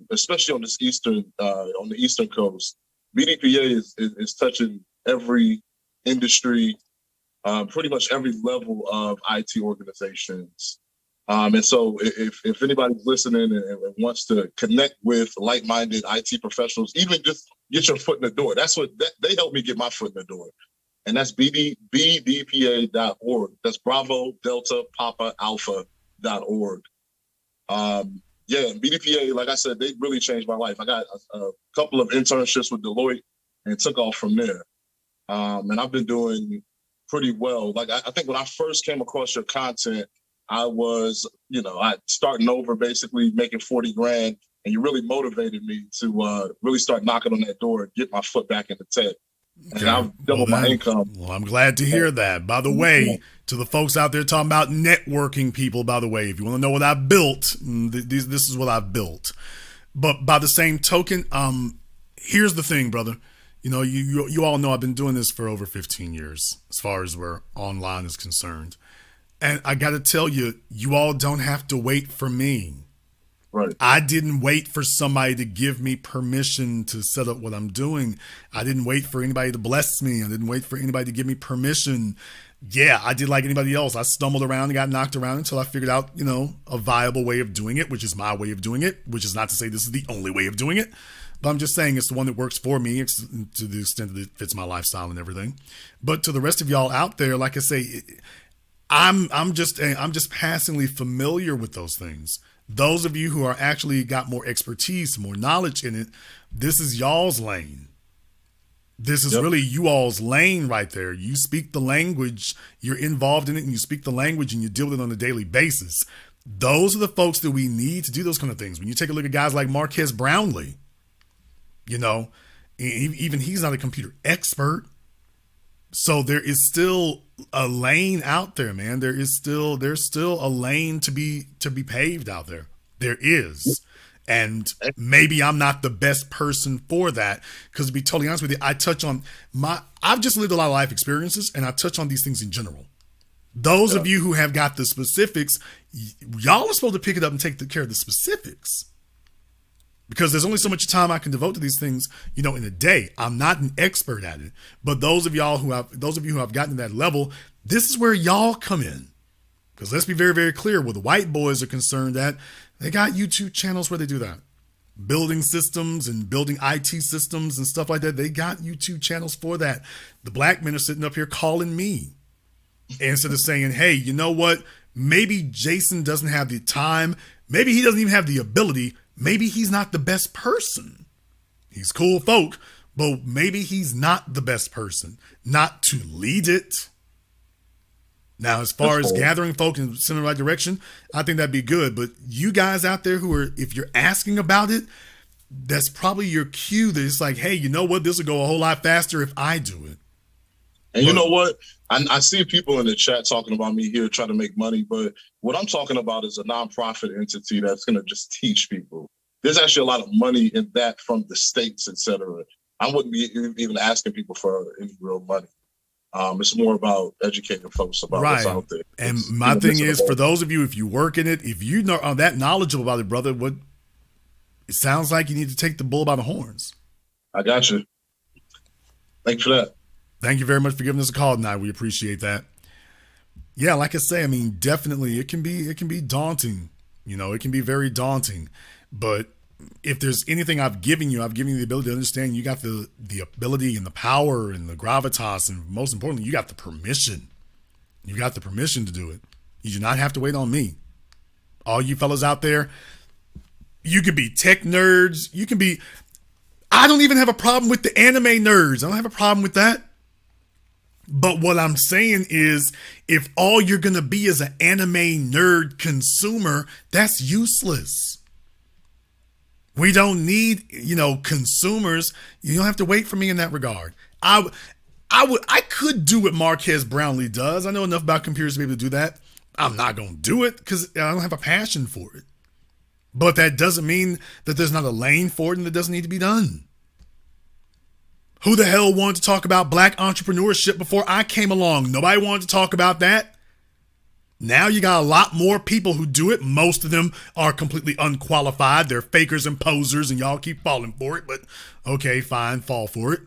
especially on the Eastern Coast, BDPA is touching every industry, pretty much every level of IT organizations. And so if anybody's listening and wants to connect with like-minded IT professionals, even just get your foot in the door. That's what they helped me get my foot in the door. And that's bdpa.org. That's Bravo Delta Papa Alpha.org. Yeah, BDPA, like I said, they really changed my life. I got a couple of internships with Deloitte and took off from there. And I've been doing pretty well. Like, I think when I first came across your content, I was, I starting over, basically making 40 grand. And you really motivated me to really start knocking on that door and get my foot back into tech. And I've doubled my income. Well, I'm glad to hear that. By the way, to the folks out there talking about networking people, by the way, if you want to know what I've built, this is what I've built. But by the same token, here's the thing, brother. You all know I've been doing this for over 15 years, as far as where online is concerned. And I got to tell you, you all don't have to wait for me. Right. I didn't wait for somebody to give me permission to set up what I'm doing. I didn't wait for anybody to bless me. I didn't wait for anybody to give me permission. Yeah, I did like anybody else. I stumbled around and got knocked around until I figured out, a viable way of doing it, which is my way of doing it, which is not to say this is the only way of doing it. But I'm just saying it's the one that works for me to the extent that it fits my lifestyle and everything. But to the rest of y'all out there, like I say, I'm just passingly familiar with those things. Those of you who are actually got more expertise, more knowledge in it, this is y'all's lane. This is really you all's lane right there. You speak the language, you're involved in it, and you speak the language and you deal with it on a daily basis. Those are the folks that we need to do those kind of things. When you take a look at guys like Marquez Brownlee, even he's not a computer expert. So there is still a lane out there, man. There's still a lane to be paved out there. There is. And maybe I'm not the best person for that, because to be totally honest with you, I've just lived a lot of life experiences, and I touch on these things in general. Those of you who have got the specifics, y'all are supposed to pick it up and take care of the specifics. Because there's only so much time I can devote to these things, in a day. I'm not an expert at it. But those of you who have gotten to that level, this is where y'all come in. Because let's be very, very clear, where the white boys are concerned, that they got YouTube channels where they do that. Building systems and building IT systems and stuff like that. They got YouTube channels for that. The black men are sitting up here calling me instead of saying, hey, you know what? Maybe Jason doesn't have the time. Maybe he doesn't even have the ability. Maybe he's not the best person. He's cool folk, but maybe he's not the best person not to lead it. Now, as far as gathering folk and sending the right direction, I think that'd be good. But you guys out there if you're asking about it, that's probably your cue that it's like, hey, you know what? This will go a whole lot faster if I do it. And you know what? I see people in the chat talking about me here trying to make money, but what I'm talking about is a nonprofit entity that's going to just teach people. There's actually a lot of money in that from the states, et cetera. I wouldn't be even asking people for any real money. It's more about educating folks about what's out there. And my thing is, for those of you, if you work in it, if you are that knowledgeable about it, brother, it sounds like you need to take the bull by the horns. I got you. Thanks for that. Thank you very much for giving us a call tonight. We appreciate that. Yeah, like I say, I mean, definitely it can be daunting. You know, it can be very daunting. But if there's anything I've given you the ability to understand you got the ability and the power and the gravitas, and most importantly, you got the permission. You got the permission to do it. You do not have to wait on me. All you fellas out there, you can be tech nerds. You can be, I don't even have a problem with the anime nerds. I don't have a problem with that. But what I'm saying is, if all you're going to be is an anime nerd consumer, that's useless. We don't need, consumers. You don't have to wait for me in that regard. I could do what Marquez Brownlee does. I know enough about computers to be able to do that. I'm not going to do it because I don't have a passion for it. But that doesn't mean that there's not a lane for it and it doesn't need to be done. Who the hell wanted to talk about black entrepreneurship before I came along? Nobody wanted to talk about that. Now you got a lot more people who do it. Most of them are completely unqualified. They're fakers and posers, and y'all keep falling for it. But okay, fine, fall for it.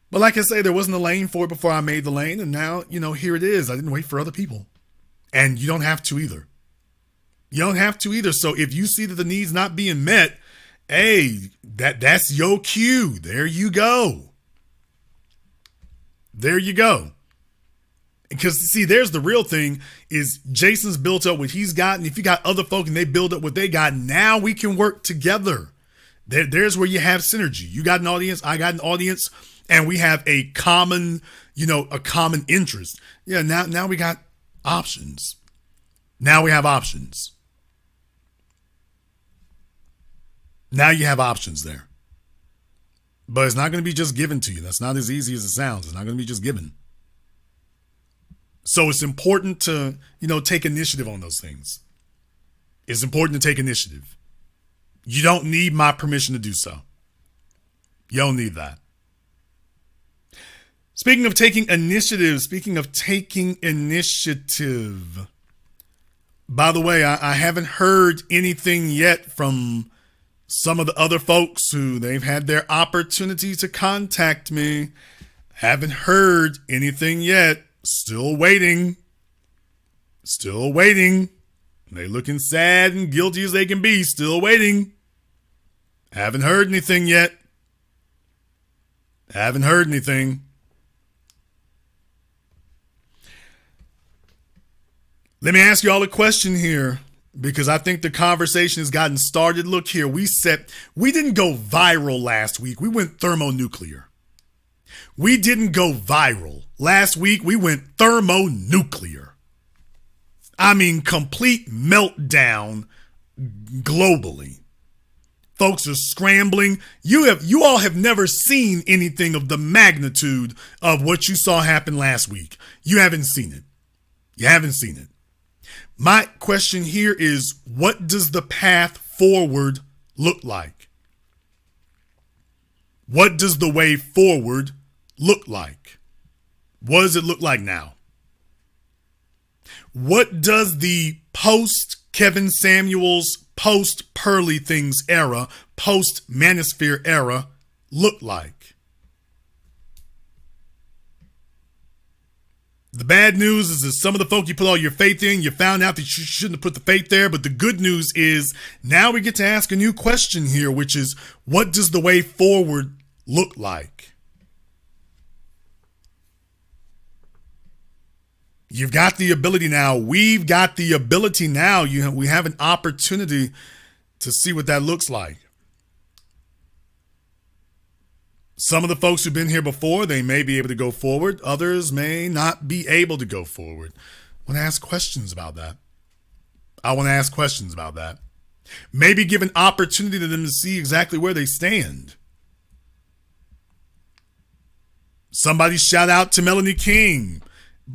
But like I say, there wasn't a lane for it before I made the lane, and now, here it is. I didn't wait for other people. And you don't have to either. You don't have to either. So if you see that the need's not being met, hey, that's your cue. There you go. There you go. Because, see, there's the real thing is Jason's built up what he's got. And if you got other folk and they build up what they got, now we can work together. There's where you have synergy. You got an audience. I got an audience. And we have a common, a common interest. Yeah, now we got options. Now we have options. Now you have options there. But it's not going to be just given to you. That's not as easy as it sounds. It's not going to be just given. So it's important to, take initiative on those things. It's important to take initiative. You don't need my permission to do so. You don't need that. Speaking of taking initiative, by the way, I haven't heard anything yet from some of the other folks who they've had their opportunity to contact me. Haven't heard anything yet. Still waiting. They looking sad and guilty as they can be. Still waiting. Haven't heard anything yet. Haven't heard anything. Let me ask you all a question here, because I think the conversation has gotten started. Look here, we didn't go viral last week. We went thermonuclear. We didn't go viral. Last week, we went thermonuclear. I mean, complete meltdown globally. Folks are scrambling. You all have never seen anything of the magnitude of what you saw happen last week. You haven't seen it. You haven't seen it. My question here is, what does the path forward look like? What does the way forward look like? What does it look like now? What does the post-Kevin Samuels, post-Pearly Things era, post-Manosphere era look like? The bad news is that some of the folk you put all your faith in, you found out that you shouldn't have put the faith there. But the good news is now we get to ask a new question here, which is, what does the way forward look like? You've got the ability now. We've got the ability now. We have an opportunity to see what that looks like. Some of the folks who've been here before, they may be able to go forward. Others may not be able to go forward. I want to ask questions about that. Maybe give an opportunity to them to see exactly where they stand. Somebody shout out to Melanie King.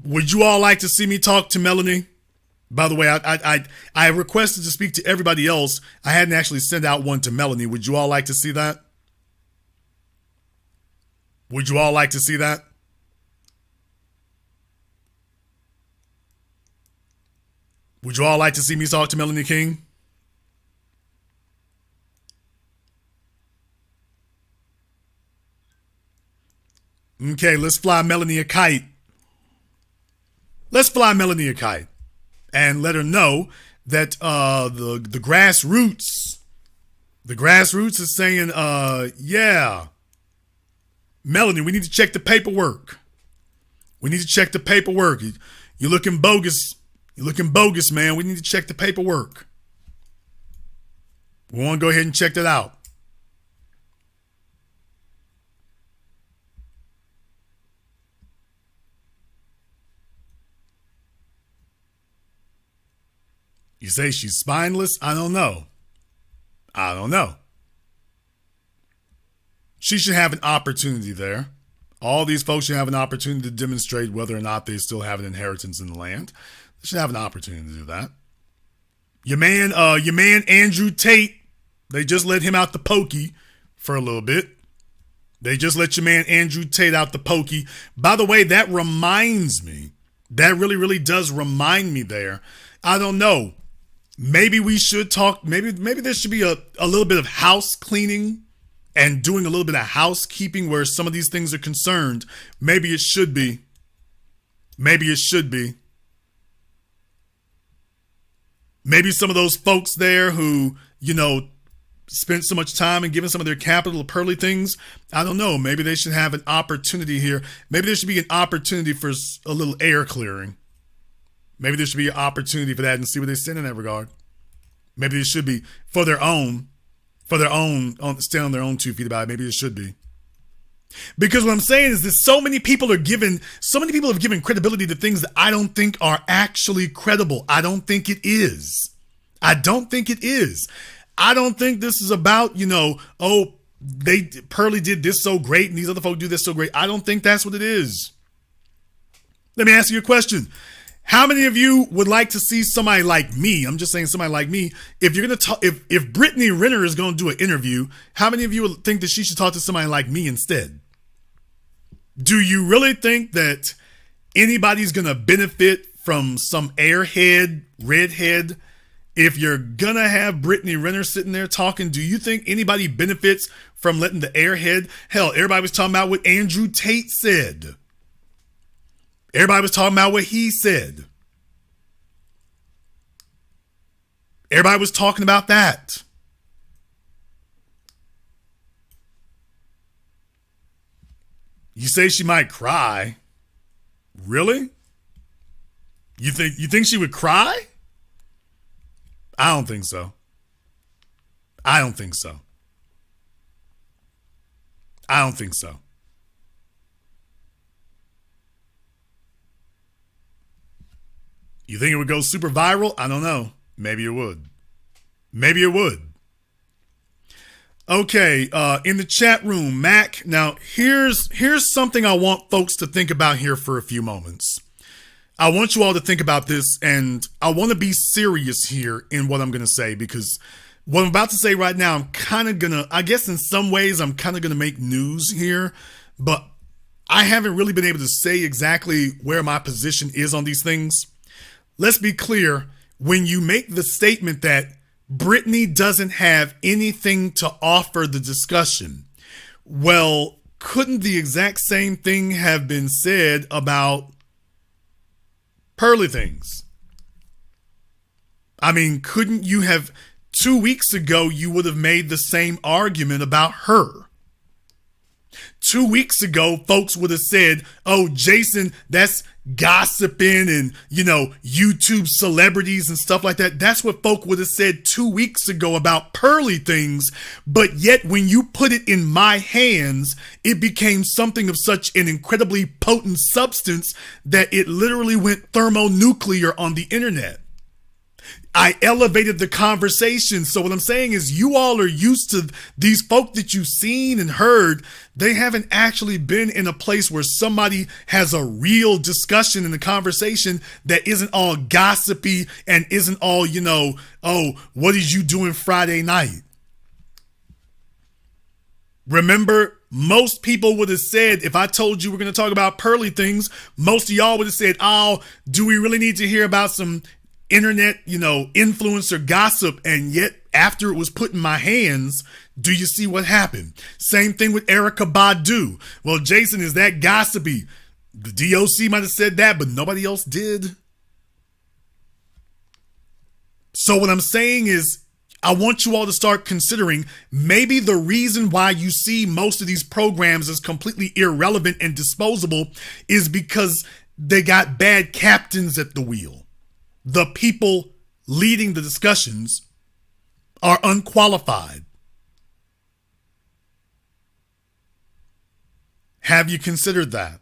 Would you all like to see me talk to Melanie? By the way, I requested to speak to everybody else. I hadn't actually sent out one to Melanie. Would you all like to see that? Would you all like to see that? Would you all like to see me talk to Melanie King? Okay, let's fly Melanie a kite. Let's fly Melanie a kite and let her know that the grassroots is saying, yeah, Melanie, we need to check the paperwork. We need to check the paperwork. You're looking bogus. You're looking bogus, man. We need to check the paperwork. We want to go ahead and check that out. You say she's spineless? I don't know. I don't know. She should have an opportunity there. All these folks should have an opportunity to demonstrate whether or not they still have an inheritance in the land. They should have an opportunity to do that. Your man Andrew Tate, they just let him out the pokey for a little bit. They just let your man Andrew Tate out the pokey. By the way, that reminds me. That really, really does remind me there. I don't know. Maybe we should talk. Maybe there should be a little bit of house cleaning and doing a little bit of housekeeping where some of these things are concerned. Maybe it should be. Maybe it should be. Maybe some of those folks there who, spent so much time and given some of their capital to Pearly things, I don't know. Maybe they should have an opportunity here. Maybe there should be an opportunity for a little air clearing. Maybe there should be an opportunity for that and see what they send in that regard. Maybe it should be for their own, stand on their own 2 feet about it. Maybe it should be. Because what I'm saying is that so many people have given credibility to things that I don't think are actually credible. I don't think it is. I don't think it is. I don't think this is about, Pearly did this so great and these other folk do this so great. I don't think that's what it is. Let me ask you a question. How many of you would like to see somebody like me? I'm just saying somebody like me. If you're going to talk, if Brittany Renner is going to do an interview, how many of you would think that she should talk to somebody like me instead? Do you really think that anybody's going to benefit from some airhead, redhead? If you're going to have Brittany Renner sitting there talking, do you think anybody benefits from letting the airhead? Hell, everybody was talking about what Andrew Tate said. Everybody was talking about what he said. Everybody was talking about that. You say she might cry. Really? You think she would cry? I don't think so. I don't think so. I don't think so. You think it would go super viral? I don't know. Maybe it would. Maybe it would. Okay, in the chat room, Mac. Now, here's something I want folks to think about here for a few moments. I want you all to think about this, and I want to be serious here in what I'm going to say, because what I'm about to say right now, I'm kind of going to, I guess in some ways, I'm kind of going to make news here, but I haven't really been able to say exactly where my position is on these things. Let's be clear. When you make the statement that Brittany doesn't have anything to offer the discussion, well, couldn't the exact same thing have been said about Pearly things? I mean, couldn't you have 2 weeks ago, you would have made the same argument about her. 2 weeks ago, folks would have said, oh, Jason, that's gossiping and, YouTube celebrities and stuff like that. That's what folk would have said 2 weeks ago about Pearly things. But yet when you put it in my hands, it became something of such an incredibly potent substance that it literally went thermonuclear on the internet. I elevated the conversation. So what I'm saying is you all are used to these folk that you've seen and heard. They haven't actually been in a place where somebody has a real discussion in the conversation that isn't all gossipy and isn't all, oh, what did you do Friday night? Remember, most people would have said, if I told you we're going to talk about Pearly things, most of y'all would have said, oh, do we really need to hear about some internet, influencer gossip? And yet after it was put in my hands, do you see what happened? Same thing with Erykah Badu. Well, Jason, is that gossipy? The DOC might have said that, but nobody else did. So what I'm saying is, I want you all to start considering maybe the reason why you see most of these programs as completely irrelevant and disposable is because they got bad captains at the wheel. The people leading the discussions are unqualified. Have you considered that?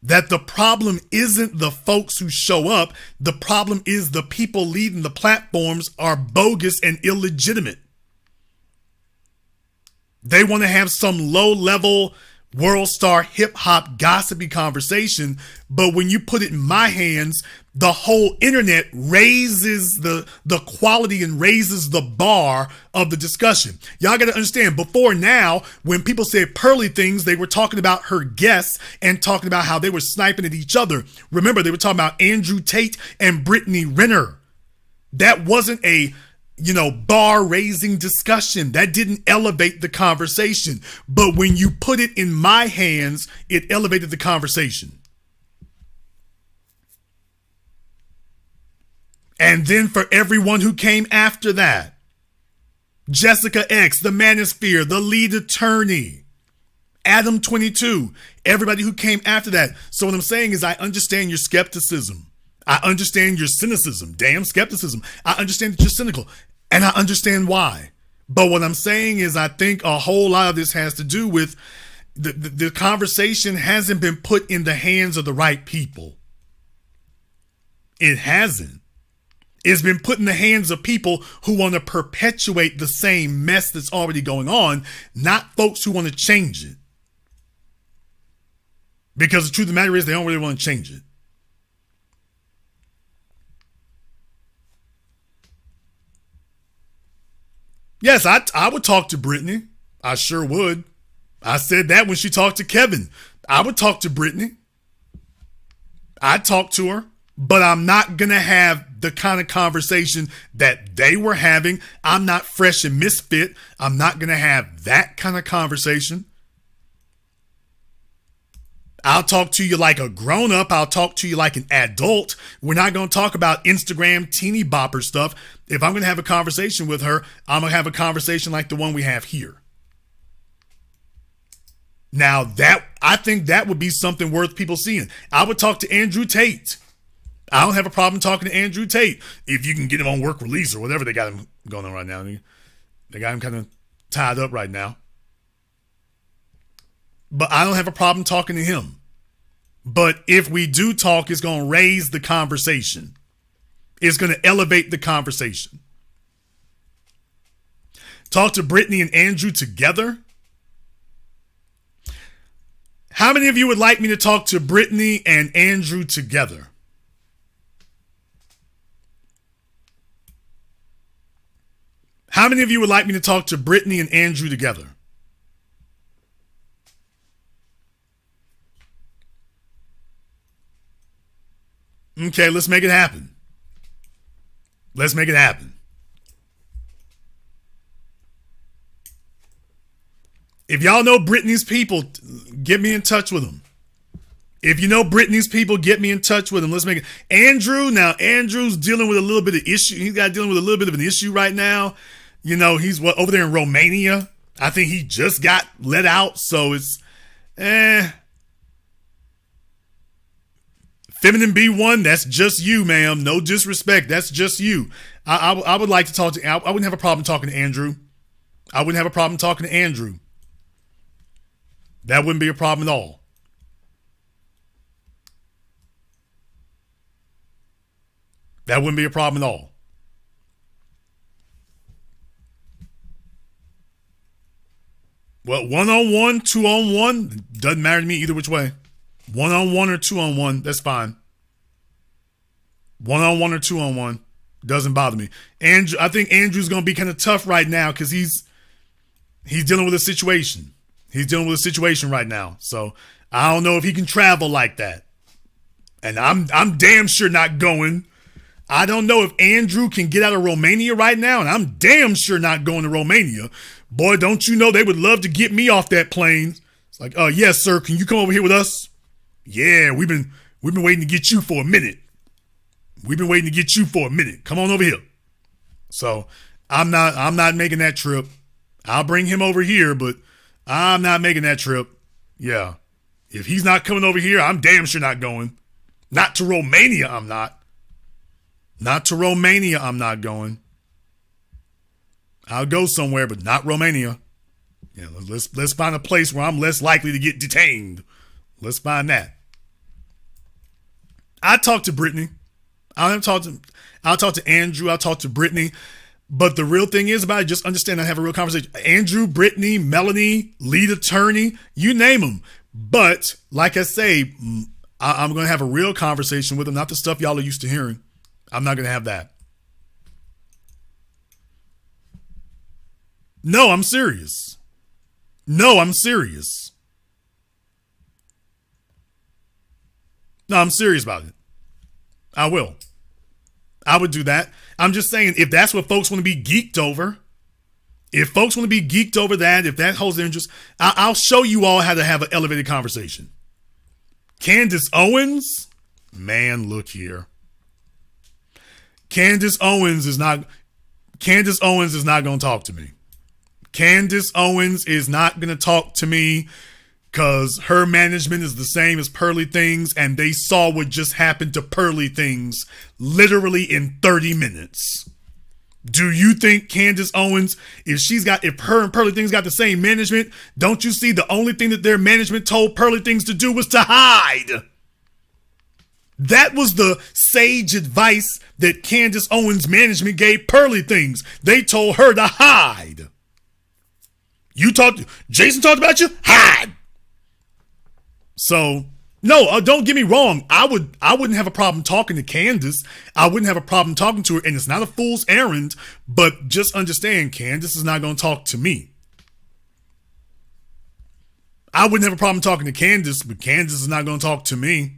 That the problem isn't the folks who show up. The problem is the people leading the platforms are bogus and illegitimate. They want to have some low-level world star hip-hop gossipy conversation, but when you put it in my hands, the whole internet raises the quality and raises the bar of the discussion. Y'all got to understand, before now, when people said Pearly things, they were talking about her guests and talking about how they were sniping at each other. Remember, they were talking about Andrew Tate and Brittany Renner. That wasn't a bar-raising discussion. That didn't elevate the conversation. But when you put it in my hands, it elevated the conversation. And then for everyone who came after that, Jessica X, the Manosphere, the lead attorney, Adam 22, everybody who came after that. So what I'm saying is I understand your skepticism. I understand your cynicism, damn skepticism. I understand that you're cynical, and I understand why. But what I'm saying is I think a whole lot of this has to do with the conversation hasn't been put in the hands of the right people. It hasn't. It's been put in the hands of people who want to perpetuate the same mess that's already going on, not folks who want to change it. Because the truth of the matter is they don't really want to change it. Yes, I would talk to Brittany. I sure would. I said that when she talked to Kevin. I would talk to Brittany. I'd talk to her, but I'm not going to have the kind of conversation that they were having. I'm not fresh and misfit. I'm not going to have that kind of conversation. I'll talk to you like a grown-up. I'll talk to you like an adult. We're not going to talk about Instagram teeny bopper stuff. If I'm going to have a conversation with her, I'm going to have a conversation like the one we have here. Now, I think that would be something worth people seeing. I would talk to Andrew Tate. I don't have a problem talking to Andrew Tate if you can get him on work release or whatever they got him going on right now. They got him kind of tied up right now. But I don't have a problem talking to him. But if we do talk, it's going to raise the conversation. It's going to elevate the conversation. Talk to Brittany and Andrew together. How many of you would like me to talk to Brittany and Andrew together? How many of you would like me to talk to Brittany and Andrew together? Okay, let's make it happen. Let's make it happen. If y'all know Brittany's people, get me in touch with them. If you know Brittany's people, get me in touch with them. Let's make it. Andrew's dealing with a little bit of issue. He's dealing with a little bit of an issue right now. He's over there in Romania. I think he just got let out, so it's Feminine B1, that's just you, ma'am. No disrespect. That's just you. I would like to talk to. I wouldn't have a problem talking to Andrew. I wouldn't have a problem talking to Andrew. That wouldn't be a problem at all. That wouldn't be a problem at all. Well, 1-on-1, 2-on-1, doesn't matter to me either which way. 1-on-1 or 2-on-1, that's fine. 1-on-1 or 2-on-1, doesn't bother me. Andrew, I think Andrew's going to be kind of tough right now because he's dealing with a situation. He's dealing with a situation right now. So I don't know if he can travel like that. And I'm damn sure not going. I don't know if Andrew can get out of Romania right now, and I'm damn sure not going to Romania. Boy, don't you know they would love to get me off that plane. It's like, yes, sir, can you come over here with us? Yeah, we've been waiting to get you for a minute. We've been waiting to get you for a minute. Come on over here. So I'm not making that trip. I'll bring him over here, but I'm not making that trip. Yeah. If he's not coming over here, I'm damn sure not going. Not to Romania, I'm not. Not to Romania, I'm not going. I'll go somewhere, but not Romania. Yeah, let's find a place where I'm less likely to get detained. Let's find that. I talked to Brittany. I'll talk to Andrew. I'll talk to Brittany. But the real thing is about it, just understand I have a real conversation. Andrew, Brittany, Melanie, lead attorney, you name them. But like I say, I'm going to have a real conversation with them, not the stuff y'all are used to hearing. I'm not going to have that. No, I'm serious. No, I'm serious. No, I'm serious about it. I will. I would do that. I'm just saying, if that's what folks want to be geeked over, if folks want to be geeked over that, if that holds their interest, I'll show you all how to have an elevated conversation. Candace Owens? Man, look here. Candace Owens is not going to talk to me. Candace Owens is not going to talk to me because her management is the same as Pearly Things, and they saw what just happened to Pearly Things literally in 30 minutes. Do you think Candace Owens, if her and Pearly Things got the same management, don't you see the only thing that their management told Pearly Things to do was to hide? That was the sage advice that Candace Owens' management gave Pearly Things. They told her to hide. Jason talked about you? Hide. So, no, don't get me wrong. I wouldn't have a problem talking to Candace. I wouldn't have a problem talking to her, and it's not a fool's errand, but just understand, Candace is not going to talk to me. I wouldn't have a problem talking to Candace, but Candace is not going to talk to me.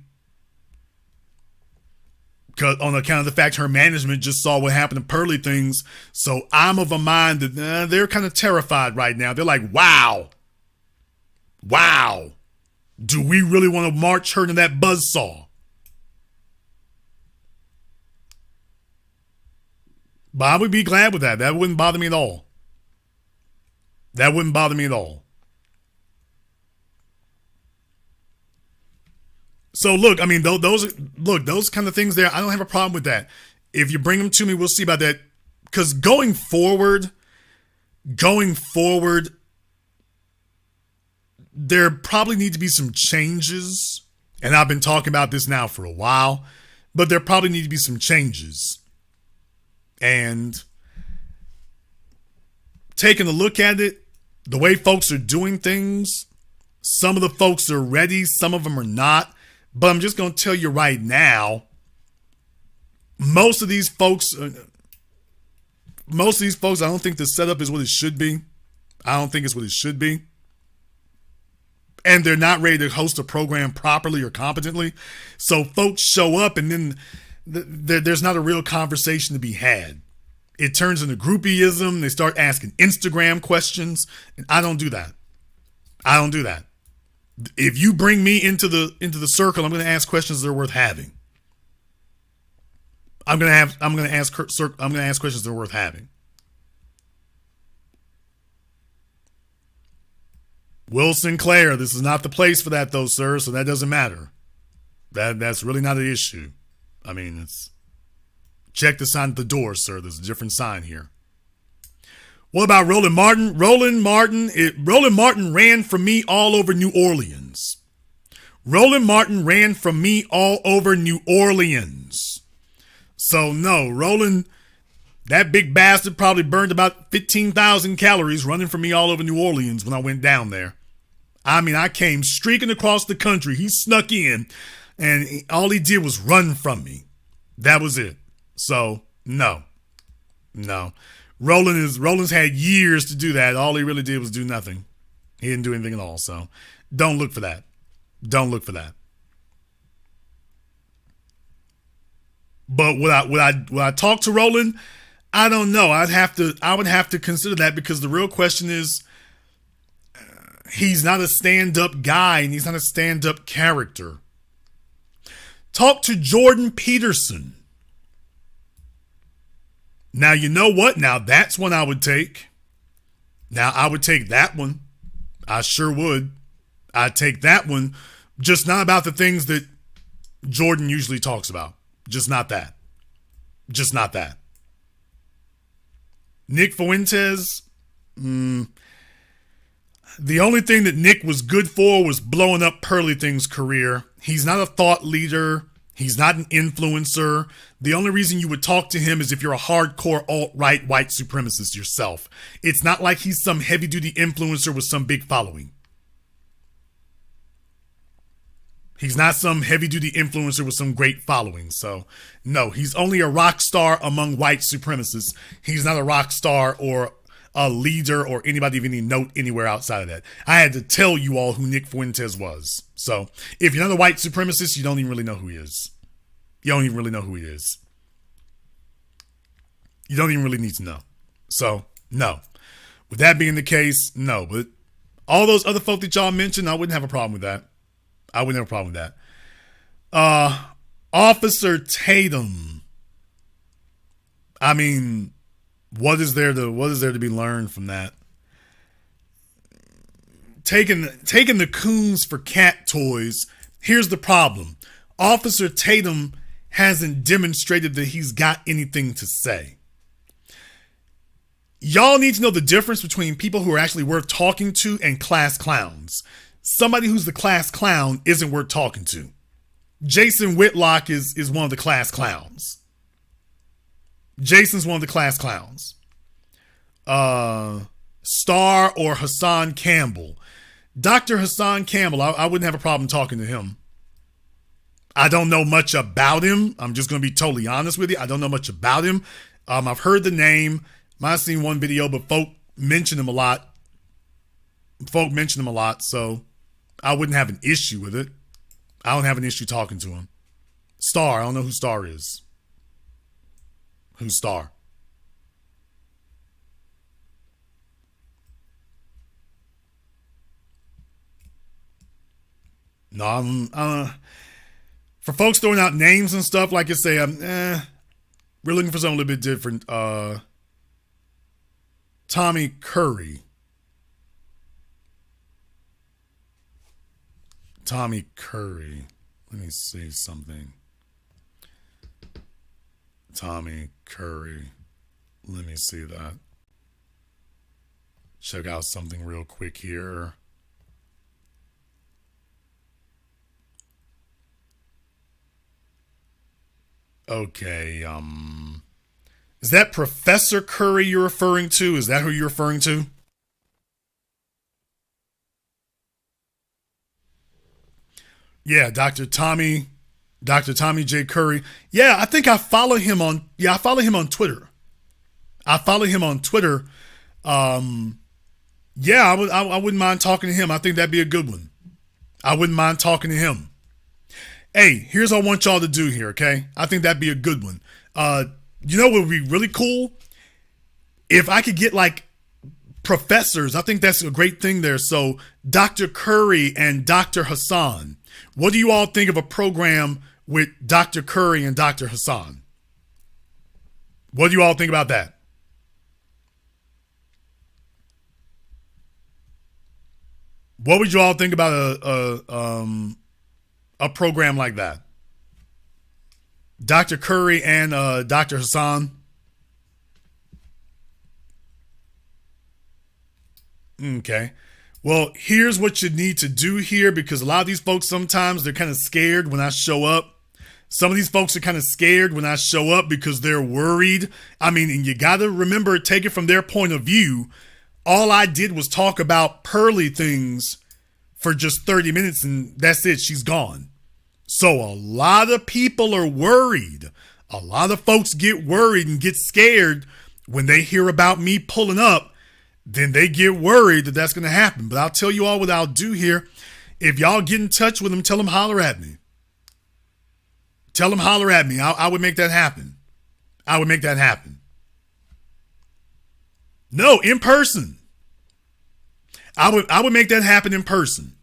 On account of the fact her management just saw what happened to Pearly Things. So I'm of a mind that they're kind of terrified right now. They're like, wow. Do we really want to march her to that buzzsaw? But I would be glad with that. That wouldn't bother me at all. So look, I mean, those kind of things there, I don't have a problem with that. If you bring them to me, we'll see about that. Because going forward, there probably need to be some changes. And I've been talking about this now for a while, but there probably need to be some changes. And taking a look at it, the way folks are doing things, some of the folks are ready, some of them are not. But I'm just going to tell you right now, most of these folks, I don't think the setup is what it should be. I don't think it's what it should be. And they're not ready to host a program properly or competently. So folks show up and then there's not a real conversation to be had. It turns into groupieism. They start asking Instagram questions. And I don't do that. If you bring me into the circle, I'm going to ask questions that are worth having. I'm going to ask questions that are worth having. Will Sinclair, this is not the place for that though, sir, so that doesn't matter. That's really not an issue. I mean, check the sign at the door, sir. There's a different sign here. What about Roland Martin? Roland Martin ran from me all over New Orleans. So no, Roland, that big bastard probably burned about 15,000 calories running from me all over New Orleans when I went down there. I mean, I came streaking across the country. He snuck in and all he did was run from me. That was it. So no. Roland's had years to do that. All he really did was do nothing. He didn't do anything at all. So don't look for that. But would I talk to Roland? I don't know. I would have to consider that, because the real question is, he's not a stand-up guy and he's not a stand-up character. Talk to Jordan Peterson. Now, you know what? Now, that's one I would take. Now, I would take that one. I sure would. I'd take that one. Just not about the things that Jordan usually talks about. Just not that. Just not that. Nick Fuentes, the only thing that Nick was good for was blowing up Pearly Thing's career. He's not a thought leader. He's not an influencer. The only reason you would talk to him is if you're a hardcore alt-right white supremacist yourself. It's not like he's some heavy-duty influencer with some big following. He's not some heavy-duty influencer with some great following. So, no, he's only a rock star among white supremacists. He's not a rock star or a leader or anybody of any note anywhere outside of that. I had to tell you all who Nick Fuentes was. So, if you're not a white supremacist, you don't even really know who he is. You don't even really know who he is. You don't even really need to know. So, no. With that being the case, no. But all those other folk that y'all mentioned, I wouldn't have a problem with that. I wouldn't have a problem with that. Officer Tatum. I mean, what is there to be learned from that? Taking the coons for cat toys. Here's the problem. Officer Tatum hasn't demonstrated that he's got anything to say. Y'all need to know the difference between people who are actually worth talking to and class clowns. Somebody who's the class clown isn't worth talking to. Jason Whitlock is one of the class clowns. Jason's one of the class clowns. Star or Hassan Campbell. Dr. Hassan Campbell, I wouldn't have a problem talking to him. I don't know much about him. I'm just going to be totally honest with you. I don't know much about him. I've heard the name. Might have seen one video, but folk mention him a lot. So I wouldn't have an issue with it. I don't have an issue talking to him. Star, I don't know who Star is. Who's Star? No, I'm for folks throwing out names and stuff, like I say, we're looking for something a little bit different. Tommy Curry. Tommy Curry. Let me see something. Tommy Curry. Let me see that. Check out something real quick here. Okay, is that Professor Curry you're referring to? Is that who you're referring to? Yeah, Dr. Tommy J. Curry. Yeah, I think I follow him on Twitter. I follow him on Twitter. Yeah, I wouldn't mind talking to him. I think that'd be a good one. I wouldn't mind talking to him. Hey, here's what I want y'all to do here, okay? I think that'd be a good one. You know what would be really cool? If I could get like professors, I think that's a great thing there. So Dr. Curry and Dr. Hassan. What do you all think of a program with Dr. Curry and Dr. Hassan? What do you all think about that? What would you all think about a program like that? Dr. Curry and Dr. Hassan. Okay. Well, here's what you need to do here, because a lot of these folks, sometimes they're kind of scared when I show up. Some of these folks are kind of scared when I show up because they're worried. I mean, and you got to remember, take it from their point of view. All I did was talk about Pearly things for just 30 minutes and that's it. She's gone. So a lot of people are worried. A lot of folks get worried and get scared when they hear about me pulling up. Then they get worried that that's going to happen. But I'll tell you all what I'll do here. If y'all get in touch with them, tell them holler at me. Tell them holler at me. I would make that happen. I would make that happen. No, in person. I would make that happen in person.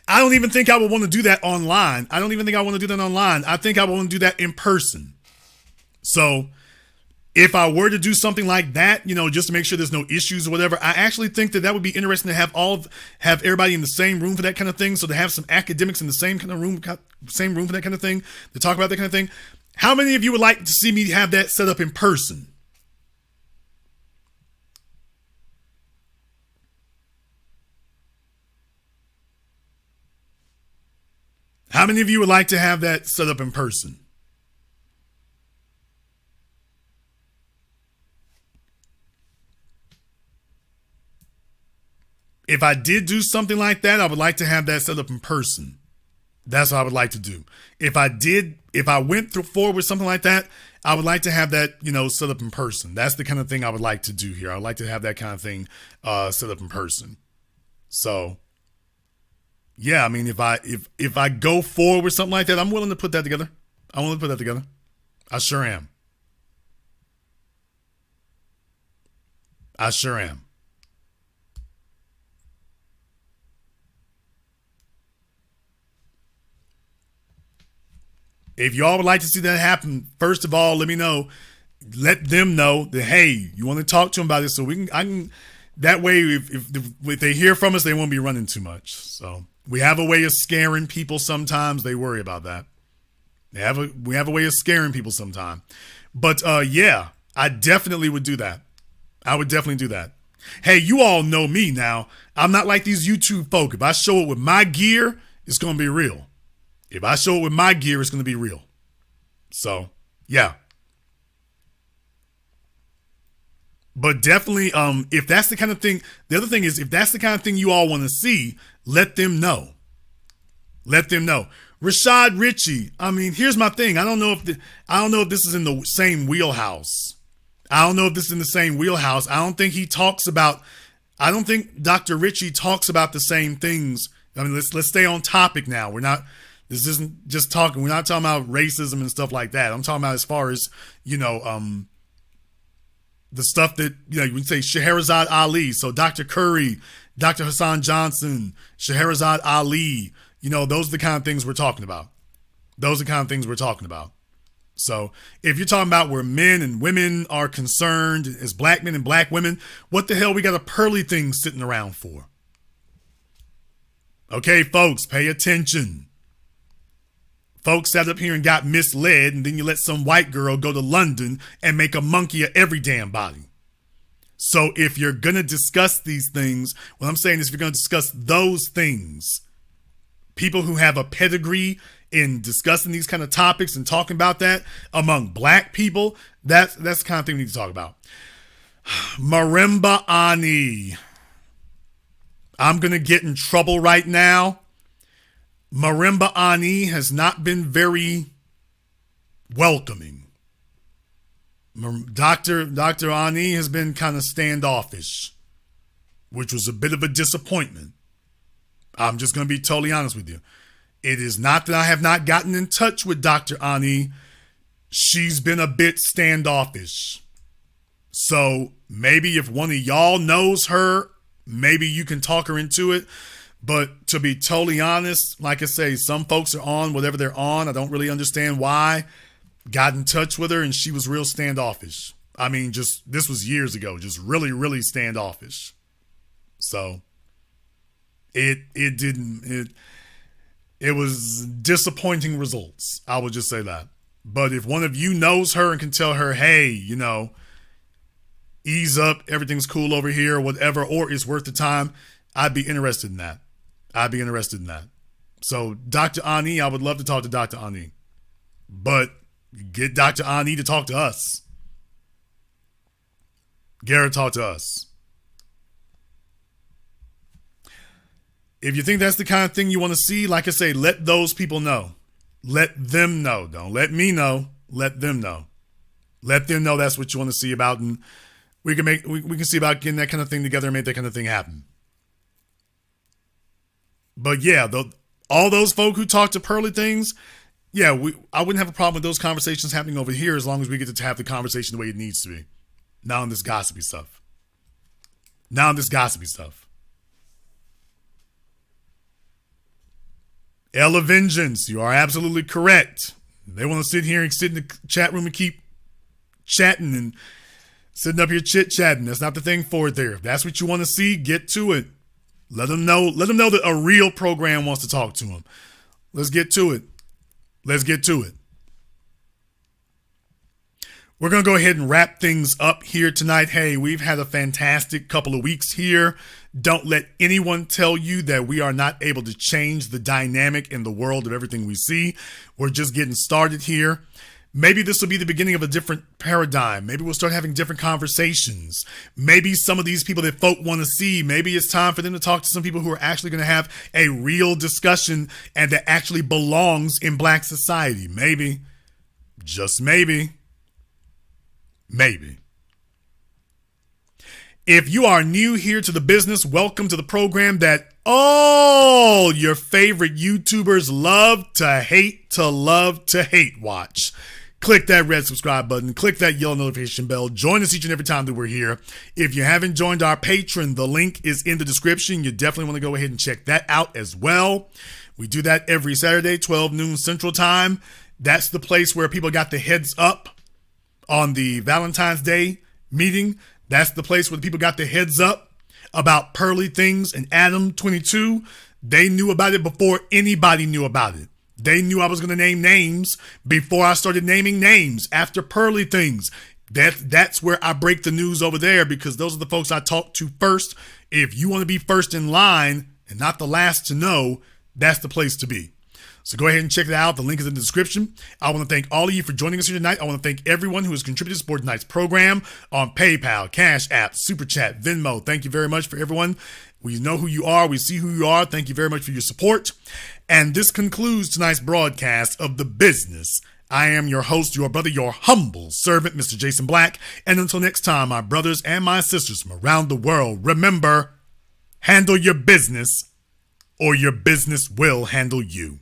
I don't even think I would want to do that online. I think I would want to do that in person. So if I were to do something like that, just to make sure there's no issues or whatever, I actually think that would be interesting to have everybody in the same room for that kind of thing. So to have some academics in the same room for that kind of thing, to talk about that kind of thing. How many of you would like to see me have that set up in person? How many of you would like to have that set up in person? If I did do something like that, I would like to have that set up in person. That's what I would like to do. If I went forward with something like that, I would like to have that, set up in person. That's the kind of thing I would like to do here. I would like to have that kind of thing set up in person. So, yeah, I mean, if I go forward with something like that, I'm willing to put that together. I sure am. If y'all would like to see that happen, first of all, let me know. Let them know that, hey, you want to talk to them about this, so I can. That way, if they hear from us, they won't be running too much. So we have a way of scaring people. Sometimes they worry about that. We have a way of scaring people sometimes. But yeah, I definitely would do that. I would definitely do that. Hey, you all know me now. I'm not like these YouTube folk. If I show it with my gear, it's gonna be real. If I show it with my gear, it's going to be real. So, yeah. But definitely, if that's the kind of thing, the other thing is, if that's the kind of thing you all want to see, let them know. Rashad Ritchie. I mean, here's my thing. I don't know if this is in the same wheelhouse. I don't think Dr. Ritchie talks about the same things. I mean, let's stay on topic now. This isn't just talking. We're not talking about racism and stuff like that. I'm talking about as far as, the stuff that, you would say Scheherazade Ali. So Dr. Curry, Dr. Hassan Johnson, Scheherazade Ali, those are the kind of things we're talking about. So if you're talking about where men and women are concerned as black men and black women, what the hell we got a pearly thing sitting around for? Okay, folks, pay attention. Folks sat up here and got misled, and then you let some white girl go to London and make a monkey of every damn body. So if you're going to discuss these things, what I'm saying is if you're going to discuss those things, people who have a pedigree in discussing these kind of topics and talking about that among black people, that's the kind of thing we need to talk about. Marimba Ani. I'm going to get in trouble right now. Marimba Ani has not been very welcoming. Dr. Ani has been kind of standoffish, which was a bit of a disappointment. I'm just going to be totally honest with you. It is not that I have not gotten in touch with Dr. Ani. She's been a bit standoffish. So maybe if one of y'all knows her, maybe you can talk her into it. But to be totally honest, like I say, some folks are on whatever they're on. I don't really understand why. Got in touch with her and she was real standoffish. I mean, this was years ago, just really, really standoffish. So it was disappointing results. I would just say that. But if one of you knows her and can tell her, hey, ease up, everything's cool over here, or whatever, or it's worth the time, I'd be interested in that. So Dr. Ani, I would love to talk to Dr. Ani. But get Dr. Ani to talk to us. Get her to talk to us. If you think that's the kind of thing you want to see, like I say, let those people know. Let them know. Don't let me know. Let them know. Let them know that's what you want to see about, and we can see about getting that kind of thing together and make that kind of thing happen. But yeah, all those folk who talk to Pearly things, yeah, I wouldn't have a problem with those conversations happening over here as long as we get to have the conversation the way it needs to be. Not on this gossipy stuff. Not on this gossipy stuff. Ella Vengeance, you are absolutely correct. They want to sit here and sit in the chat room and keep chatting and sitting up here chit-chatting. That's not the thing for it there. If that's what you want to see, get to it. Let them know that a real program wants to talk to them. Let's get to it. Let's get to it. We're going to go ahead and wrap things up here tonight. Hey, we've had a fantastic couple of weeks here. Don't let anyone tell you that we are not able to change the dynamic in the world of everything we see. We're just getting started here. Maybe this will be the beginning of a different paradigm. Maybe we'll start having different conversations. Maybe some of these people that folk want to see, maybe it's time for them to talk to some people who are actually going to have a real discussion and that actually belongs in Black society. Maybe, just maybe. Maybe. If you are new here to the business, welcome to the program that all your favorite YouTubers love to hate watch. Click that red subscribe button. Click that yellow notification bell. Join us each and every time that we're here. If you haven't joined our Patreon, the link is in the description. You definitely want to go ahead and check that out as well. We do that every Saturday, 12 noon Central Time. That's the place where people got the heads up on the Valentine's Day meeting. That's the place where the people got the heads up about Pearly Things and Adam 22. They knew about it before anybody knew about it. They knew I was going to name names before I started naming names after Pearly Things. That's where I break the news over there, because those are the folks I talk to first. If you want to be first in line and not the last to know, that's the place to be. So go ahead and check it out. The link is in the description. I want to thank all of you for joining us here tonight. I want to thank everyone who has contributed to support tonight's program on PayPal, Cash App, Super Chat, Venmo. Thank you very much for everyone. We know who you are. We see who you are. Thank you very much for your support. And this concludes tonight's broadcast of The Business. I am your host, your brother, your humble servant, Mr. Jason Black. And until next time, my brothers and my sisters from around the world, remember, handle your business or your business will handle you.